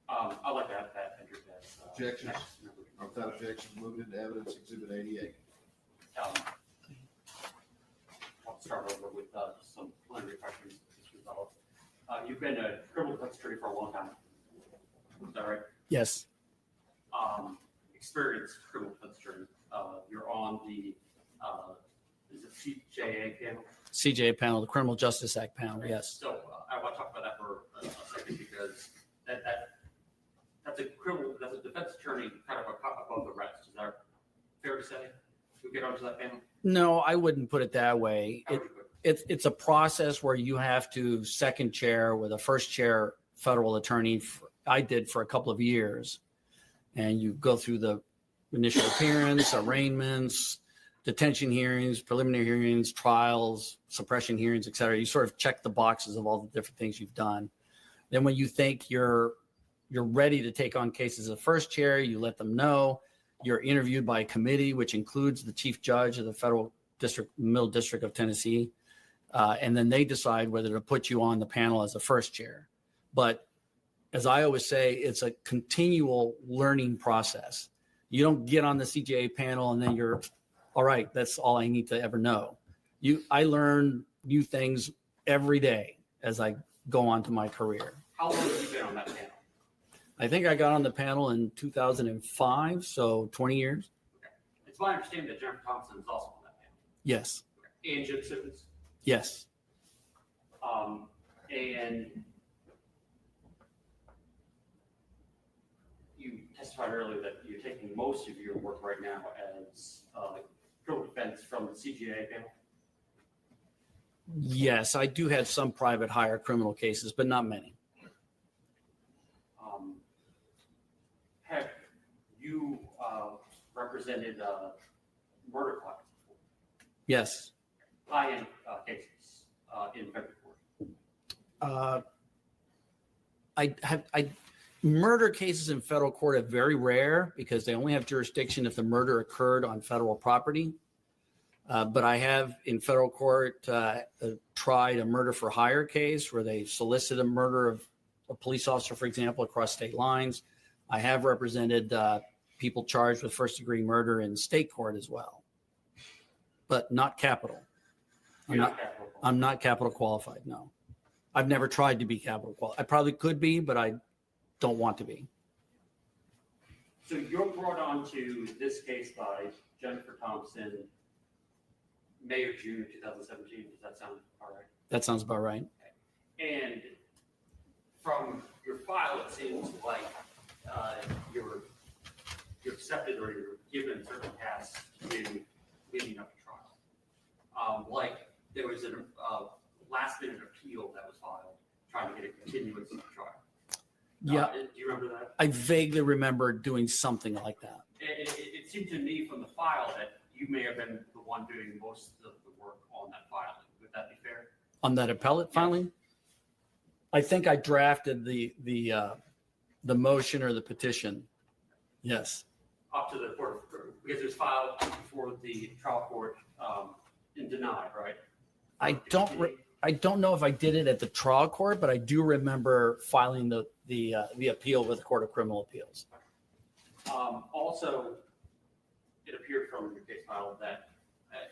I'd like to have that entered as Objections? Without objection, moved into evidence exhibit 88. I'll start over with some preliminary questions. You've been a criminal defense attorney for a long time. Is that right? Yes. Experienced criminal defense attorney. You're on the is it CJA panel? CJA panel, the Criminal Justice Act panel, yes. So I want to talk about that for a second because that's a defense attorney kind of above the rest. Is that fair to say? We get onto that panel? No, I wouldn't put it that way. How would you put it? It's a process where you have to second chair with a first chair federal attorney. I did for a couple of years. And you go through the initial appearance, arraignments, detention hearings, preliminary hearings, trials, suppression hearings, et cetera. You sort of check the boxes of all the different things you've done. Then when you think you're ready to take on cases as first chair, you let them know. You're interviewed by a committee, which includes the chief judge of the federal district, middle district of Tennessee. And then they decide whether to put you on the panel as a first chair. But as I always say, it's a continual learning process. You don't get on the CJA panel and then you're, all right, that's all I need to ever know. I learn new things every day as I go on to my career. How long have you been on that panel? I think I got on the panel in 2005, so 20 years. Okay. It's my understanding that Jennifer Thompson is also on that panel. Yes. Okay. And Jim Simmons? Yes. And you testified earlier that you're taking most of your work right now as criminal defense from the CJA panel? Yes, I do have some private hire criminal cases, but not many. Have you represented murder clients before? Yes. High-end cases in federal court? Murder cases in federal court are very rare because they only have jurisdiction if the murder occurred on federal property. But I have in federal court tried a murder for hire case where they solicit a murder of a police officer, for example, across state lines. I have represented people charged with first degree murder in state court as well, but not capital. I'm not capital qualified. No, I've never tried to be capital qualified. I probably could be, but I don't want to be. So you're brought on to this case by Jennifer Thompson, May or June 2017. Does that sound all right? That sounds about right. And from your file, it seems like you're accepted or you're given certain tasks to leading up to trial. Like there was a last minute appeal that was filed trying to get a continuance of the trial. Yeah. Do you remember that? I vaguely remember doing something like that. It seemed to me from the file that you may have been the one doing most of the work on that filing. Would that be fair? On that appellate filing? I think I drafted the motion or the petition. Yes. Up to the court, because it was filed before the trial court and denied, right? I don't know if I did it at the trial court, but I do remember filing the appeal with the Court of Criminal Appeals. Also, it appeared from your case file that,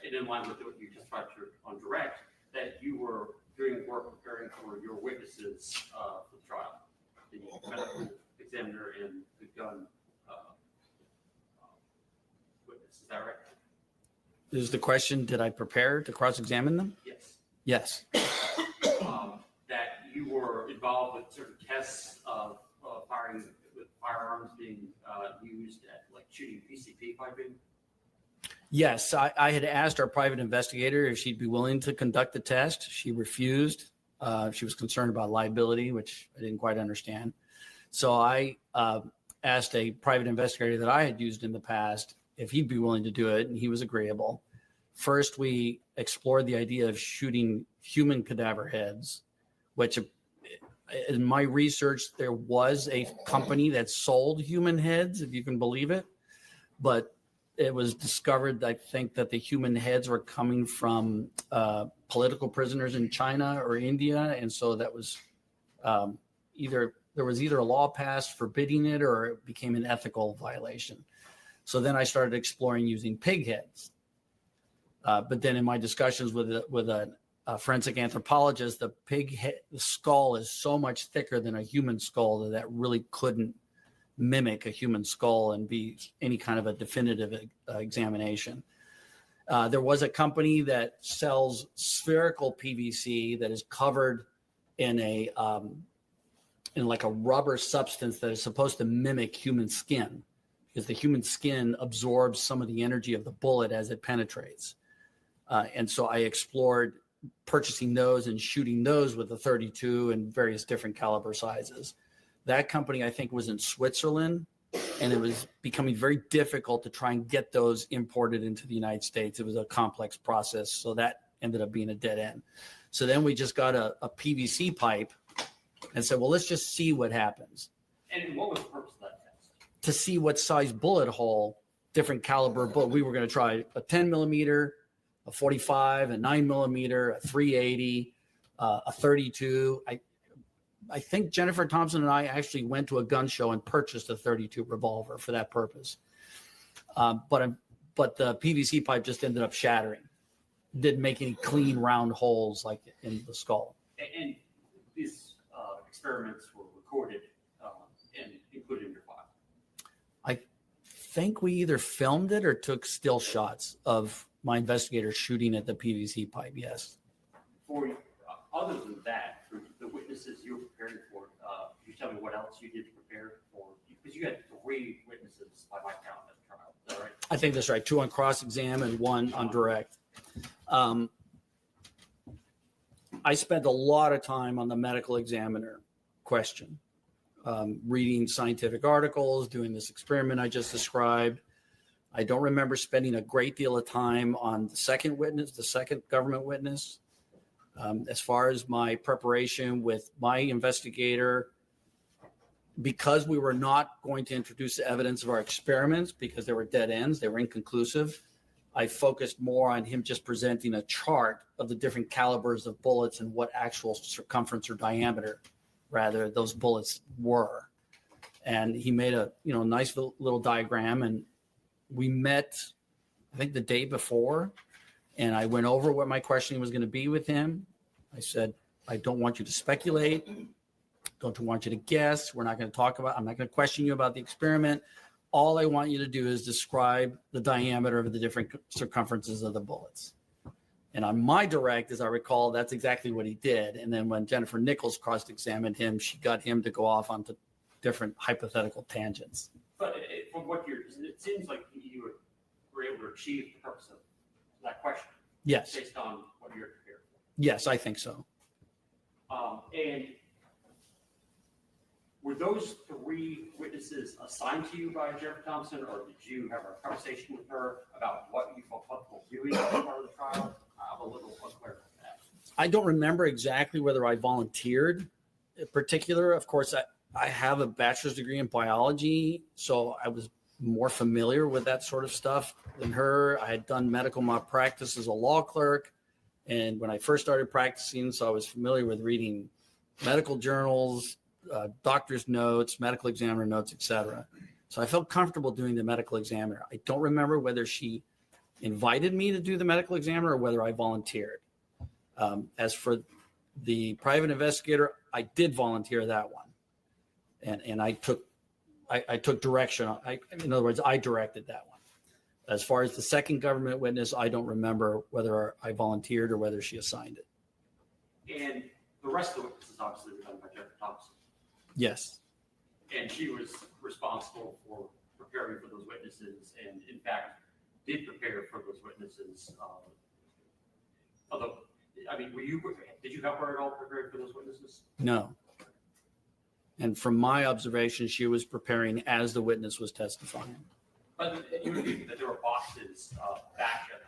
in line with what you just tried to on direct, that you were doing work preparing for your witnesses for the trial, the medical examiner and the gun witness. Is that right? Is the question, did I prepare to cross-examine them? Yes. Yes. That you were involved with certain tests of firing with firearms being used at like shooting PCP piping. Yes, I had asked our private investigator if she'd be willing to conduct the test. She refused. She was concerned about liability, which I didn't quite understand. So I asked a private investigator that I had used in the past if he'd be willing to do it, and he was agreeable. First, we explored the idea of shooting human cadaver heads, which in my research, there was a company that sold human heads, if you can believe it. But it was discovered, I think, that the human heads were coming from political prisoners in China or India. And so that was there was either a law passed forbidding it or it became an ethical violation. So then I started exploring using pig heads. But then in my discussions with a forensic anthropologist, the pig head, the skull is so much thicker than a human skull that really couldn't mimic a human skull and be any kind of a definitive examination. There was a company that sells spherical PVC that is covered in in like a rubber substance that is supposed to mimic human skin, because the human skin absorbs some of the energy of the bullet as it penetrates. And so I explored purchasing those and shooting those with a 32 and various different caliber sizes. That company, I think, was in Switzerland, and it was becoming very difficult to try and get those imported into the United States. It was a complex process, so that ended up being a dead end. So then we just got a PVC pipe and said, well, let's just see what happens. And what was the purpose of that test? To see what size bullet hole, different caliber bullet. We were going to try a 10 millimeter, a 45, a 9 millimeter, a 380, a 32. I think Jennifer Thompson and I actually went to a gun show and purchased a 32 revolver for that purpose. But the PVC pipe just ended up shattering. Didn't make any clean round holes like in the skull. And these experiments were recorded and included in your file. I think we either filmed it or took still shots of my investigator shooting at the PVC pipe. Yes. For other than that, for the witnesses you were preparing for, can you tell me what else you did to prepare for? Because you had 3 witnesses by my count at the trial. Is that right? I think that's right. 2 on cross-exam and 1 on direct. I spent a lot of time on the medical examiner question, reading scientific articles, doing this experiment I just described. I don't remember spending a great deal of time on the second witness, the second government witness. As far as my preparation with my investigator, because we were not going to introduce the evidence of our experiments because they were dead ends, they were inconclusive, I focused more on him just presenting a chart of the different calibers of bullets and what actual circumference or diameter, rather, those bullets were. And he made a nice little diagram, and we met, I think, the day before, and I went over what my questioning was going to be with him. I said, I don't want you to speculate. Don't want you to guess. I'm not going to question you about the experiment. All I want you to do is describe the diameter of the different circumferences of the bullets. And on my direct, as I recall, that's exactly what he did. And then when Jennifer Nichols cross-examined him, she got him to go off onto different hypothetical tangents. But from what it seems like you were able to achieve the purpose of that question. Yes. Based on what you're prepared for. Yes, I think so. And were those 3 witnesses assigned to you by Jennifer Thompson, or did you have a conversation with her about what you felt comfortable doing as part of the trial? I'm a little unclear on that. I don't remember exactly whether I volunteered in particular. Of course, I have a bachelor's degree in biology, so I was more familiar with that sort of stuff than her. I had done medical malpractice as a law clerk. And when I first started practicing, so I was familiar with reading medical journals, doctor's notes, medical examiner notes, etc. So I felt comfortable doing the medical examiner. I don't remember whether she invited me to do the medical examiner or whether I volunteered. As for the private investigator, I did volunteer that one. And I took direction. In other words, I directed that one. As far as the second government witness, I don't remember whether I volunteered or whether she assigned it. And the rest of the witnesses obviously were done by Jennifer Thompson. Yes. And she was responsible for preparing for those witnesses and in fact did prepare for those witnesses. Although, I mean, did you help her at all preparing for those witnesses? No. And from my observation, she was preparing as the witness was testifying. But you knew that there were boxes back at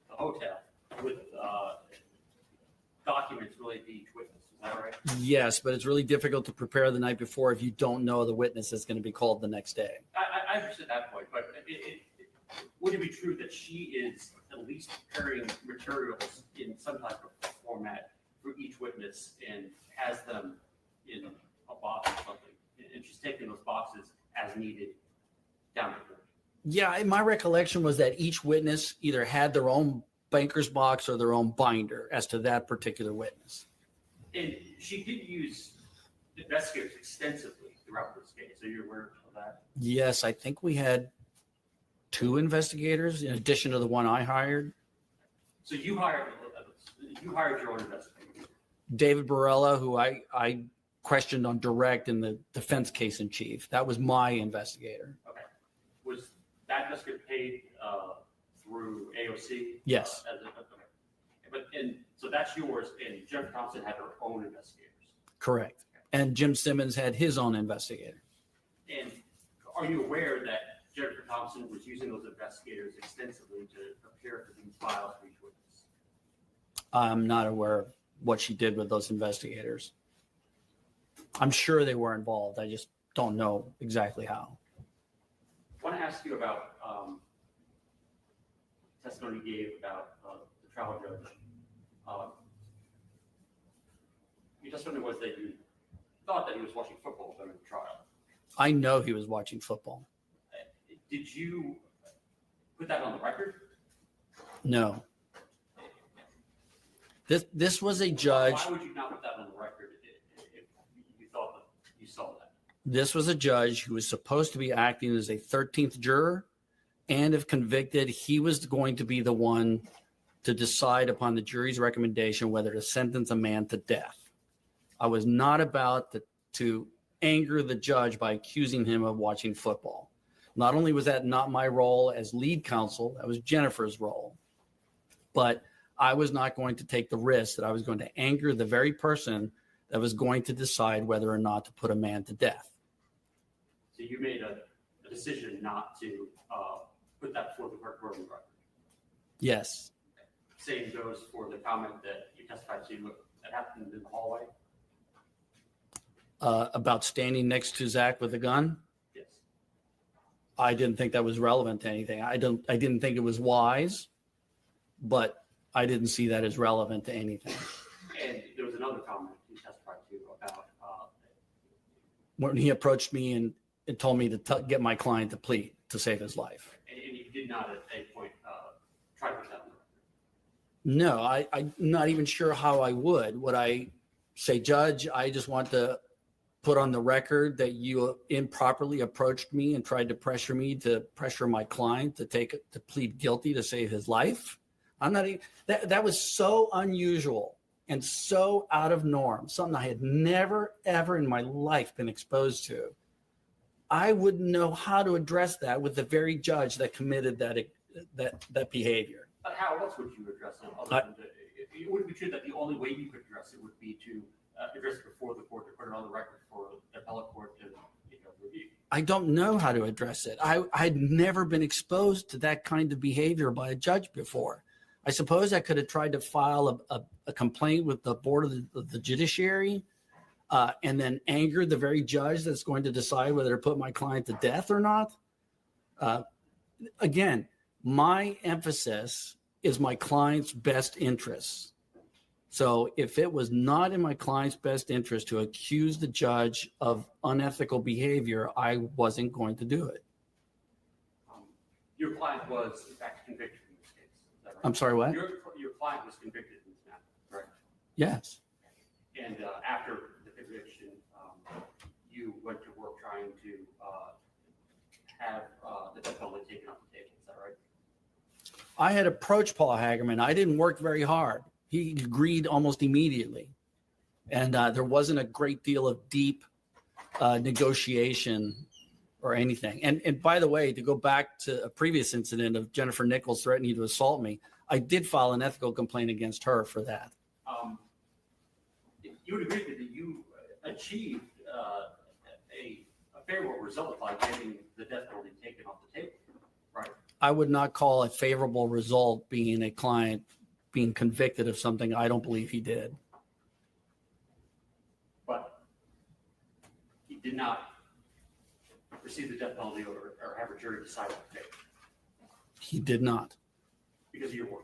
the hotel with documents related to each witness. Is that right? Yes, but it's really difficult to prepare the night before if you don't know the witness is going to be called the next day. I understand that point, but would it be true that she is at least preparing materials in some type of format for each witness and has them in a box or something? And she's taking those boxes as needed down the road. Yeah, my recollection was that each witness either had their own banker's box or their own binder as to that particular witness. And she did use investigators extensively throughout this case. Are you aware of that? Yes, I think we had 2 investigators in addition to the one I hired. So you hired your own investigator. David Barella, who I questioned on direct in the defense case in chief. That was my investigator. Okay. Was that investigator paid through AOC? Yes. So that's yours, and Jennifer Thompson had her own investigators. Correct. And Jim Simmons had his own investigator. And are you aware that Jennifer Thompson was using those investigators extensively to prepare for these files for each witness? I'm not aware of what she did with those investigators. I'm sure they were involved. I just don't know exactly how. I want to ask you about testimony you gave about the trial judge. Your testimony was that you thought that he was watching football during the trial. I know he was watching football. Did you put that on the record? No. This was a judge. Why would you not put that on the record if you thought that you saw that? This was a judge who was supposed to be acting as a 13th juror, and if convicted, he was going to be the one to decide upon the jury's recommendation whether to sentence a man to death. I was not about to anger the judge by accusing him of watching football. Not only was that not my role as lead counsel, that was Jennifer's role, but I was not going to take the risk that I was going to anger the very person that was going to decide whether or not to put a man to death. So you made a decision not to put that before the court on the record. Yes. Same goes for the comment that you testified to that happened in the hallway. About standing next to Zach with a gun. Yes. I didn't think that was relevant to anything. I didn't think it was wise, but I didn't see that as relevant to anything. And there was another comment you testified to about when he approached me and told me to get my client to plead to save his life. and you did not at any point try to put that on the record. No, I'm not even sure how I would. Would I say, Judge, I just want to put on the record that you improperly approached me and tried to pressure me to pressure my client to plead guilty to save his life? I'm not even, that was so unusual and so out of norm, something I had never, ever in my life been exposed to. I wouldn't know how to address that with the very judge that committed that behavior. But how else would you address it? It wouldn't be true that the only way you could address it would be to address it before the court, to put it on the record for the appellate court to review. I don't know how to address it. I'd never been exposed to that kind of behavior by a judge before. I suppose I could have tried to file a complaint with the board of the judiciary and then anger the very judge that's going to decide whether to put my client to death or not. Again, my emphasis is my client's best interests. So if it was not in my client's best interest to accuse the judge of unethical behavior, I wasn't going to do it. Your client was in fact convicted in this case. Is that right? I'm sorry, what? Your client was convicted in this matter, correct? Yes. And after the conviction, you went to work trying to have the death penalty taken off the table. Is that right? I had approached Paul Hagerman. I didn't work very hard. He agreed almost immediately. And there wasn't a great deal of deep negotiation or anything. And by the way, to go back to a previous incident of Jennifer Nichols threatening to assault me, I did file an ethical complaint against her for that. You would agree that you achieved a favorable result by getting the death penalty taken off the table, right? I would not call a favorable result being a client being convicted of something I don't believe he did. But he did not receive the death penalty or have a jury decide what to take He did not. because of your work.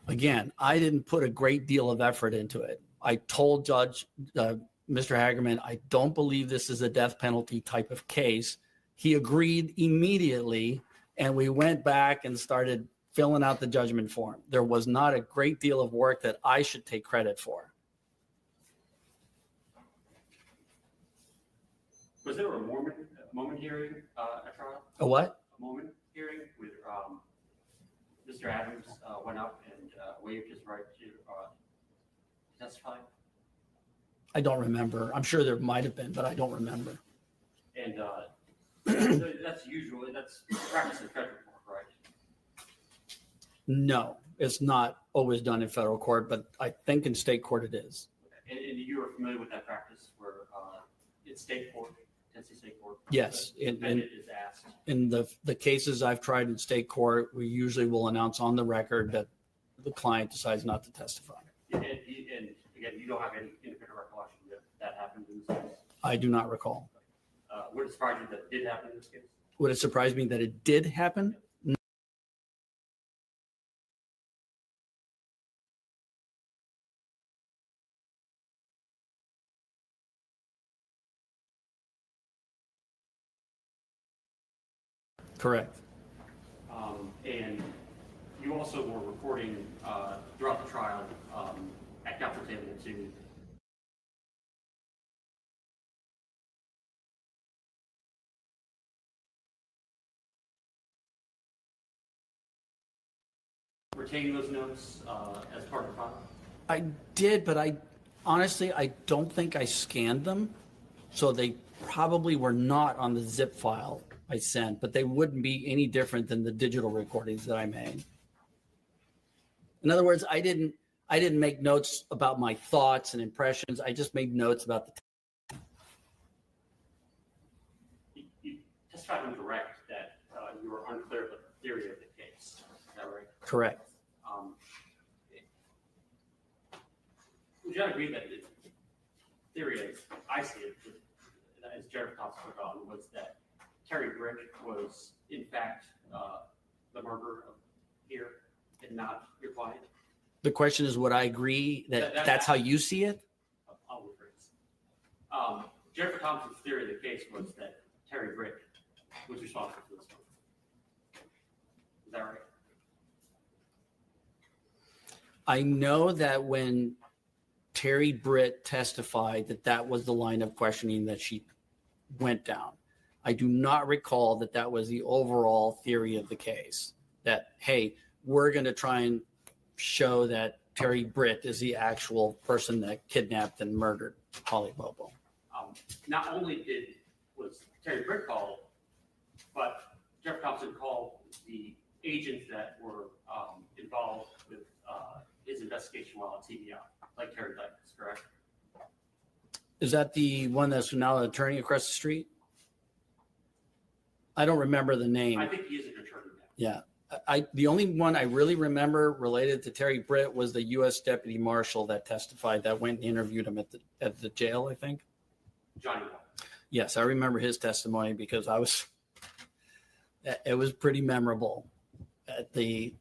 Again, I didn't put a great deal of effort into it. I told Judge Mr. Hagerman, I don't believe this is a death penalty type of case. He agreed immediately, and we went back and started filling out the judgment form. There was not a great deal of work that I should take credit for. Was there a moment hearing at trial? A what? A moment hearing where Mr. Adams went up and waived his right to testify? I don't remember. I'm sure there might have been, but I don't remember. And that's usually, that's practice in federal court, right? No, it's not always done in federal court, but I think in state court it is. And you are familiar with that practice where in state court, Tennessee state court? Yes, the defendant is asked. In the cases I've tried in state court, we usually will announce on the record that the client decides not to testify. And again, you don't have any independent recollection that that happened in this case? I do not recall. Would it surprise you that it did happen in this case? Would it surprise me that it did happen? Correct. And you also were reporting throughout the trial at counsel table to retain those notes as part of the file? I did, but I honestly don't think I scanned them. So they probably were not on the zip file I sent, but they wouldn't be any different than the digital recordings that I made. In other words, I didn't make notes about my thoughts and impressions. I just made notes about the. You testified on direct that you were unclear about the theory of the case. Is that right? Correct. Would you agree that the theory, as I see it, as Jennifer Thompson put on, was that Terry Brick was, in fact, the murderer here and not your client? The question is, would I agree that that's how you see it? I'll rephrase. Jennifer Thompson's theory of the case was that Terry Brick was responsible for this murder. Is that right? I know that when Terry Britt testified that was the line of questioning that she went down. I do not recall that was the overall theory of the case, that, hey, we're going to try and show that Terry Britt is the actual person that kidnapped and murdered Holly Bobo. Not only was Terry Britt called, but Jeff Thompson called the agents that were involved with his investigation while at TBI, like Terry Dykes, correct? Is that the one that's now an attorney across the street? I don't remember the name. I think he is an attorney now. Yeah. The only one I really remember related to Terry Britt was the U.S. Deputy Marshal that testified, that went and interviewed him at the jail, I think. Johnny Wall. Yes, I remember his testimony because it was pretty memorable. At the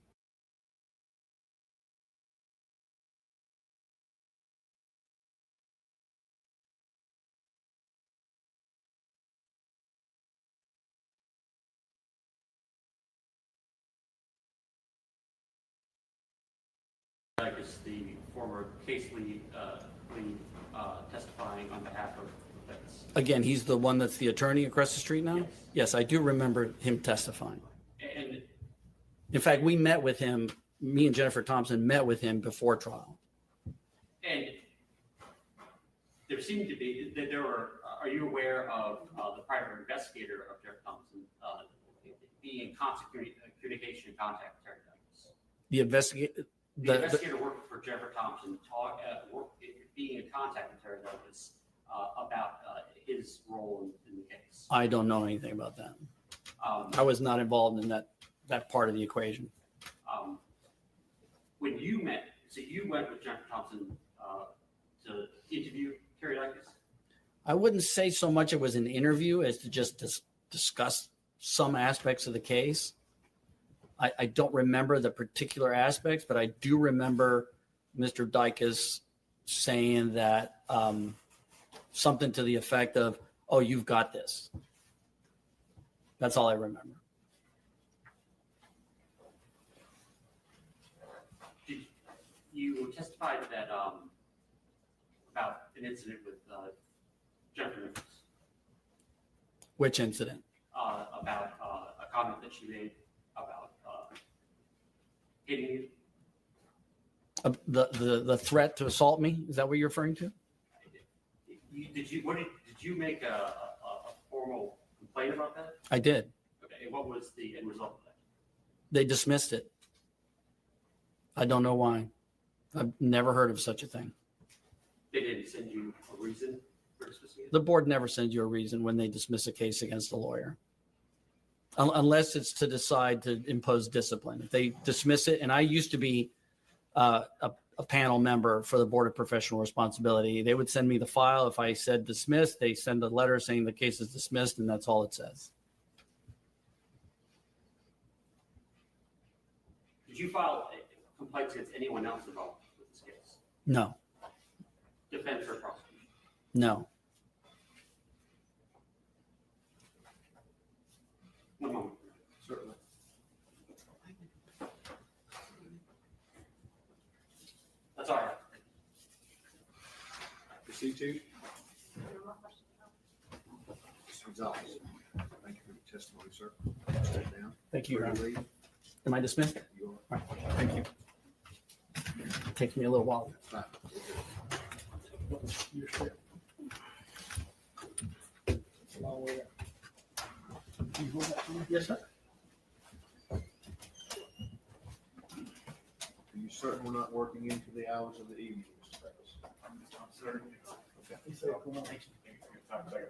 Like is the former case lead, testifying on behalf of the defense. Again, he's the one that's the attorney across the street now? Yes. Yes, I do remember him testifying. And In fact, we met with him, me and Jennifer Thompson met with him before trial. And there seemed to be, that there were, are you aware of the private investigator of Jeff Thompson being in constant communication and contact with Terry Douglas? The investigator, The investigator working for Jeffrey Thompson, being in contact with Terry Douglas about his role in the case. I don't know anything about that. Um, I was not involved in that part of the equation. When you met, so you went with Jeffrey Thompson to interview Terry Douglas? I wouldn't say so much it was an interview as to just discuss some aspects of the case. I don't remember the particular aspects, but I do remember Mr. Dicus saying that something to the effect of, "Oh, you've got this." That's all I remember. You testified that about an incident with Jennifer Nichols, Which incident? about a comment that she made about hitting you. The threat to assault me? Is that what you're referring to? Did you make a formal complaint about that? I did. Okay, and what was the end result of that? They dismissed it. I don't know why. I've never heard of such a thing. They didn't send you a reason for dismissing it? The board never sends you a reason when they dismiss a case against a lawyer. Unless it's to decide to impose discipline. If they dismiss it, and I used to be a panel member for the Board of Professional Responsibility, they would send me the file. If I said dismissed, they send a letter saying the case is dismissed, and that's all it says. Did you file complaints against anyone else involved with this case? No, Defense or prosecution? no. One moment. Certainly. That's all right. Proceed to. Mr. Gonzalez, thank you for your testimony, sir. Step down. Thank you, Your Before Honor. leave, Am I dismissed? you All right, thank you. It takes me a little while. are fine. Yes, sir. Are you certain we're not working into the hours of the evening, Mr. Davis? Okay. He said, come on. Time to take a break.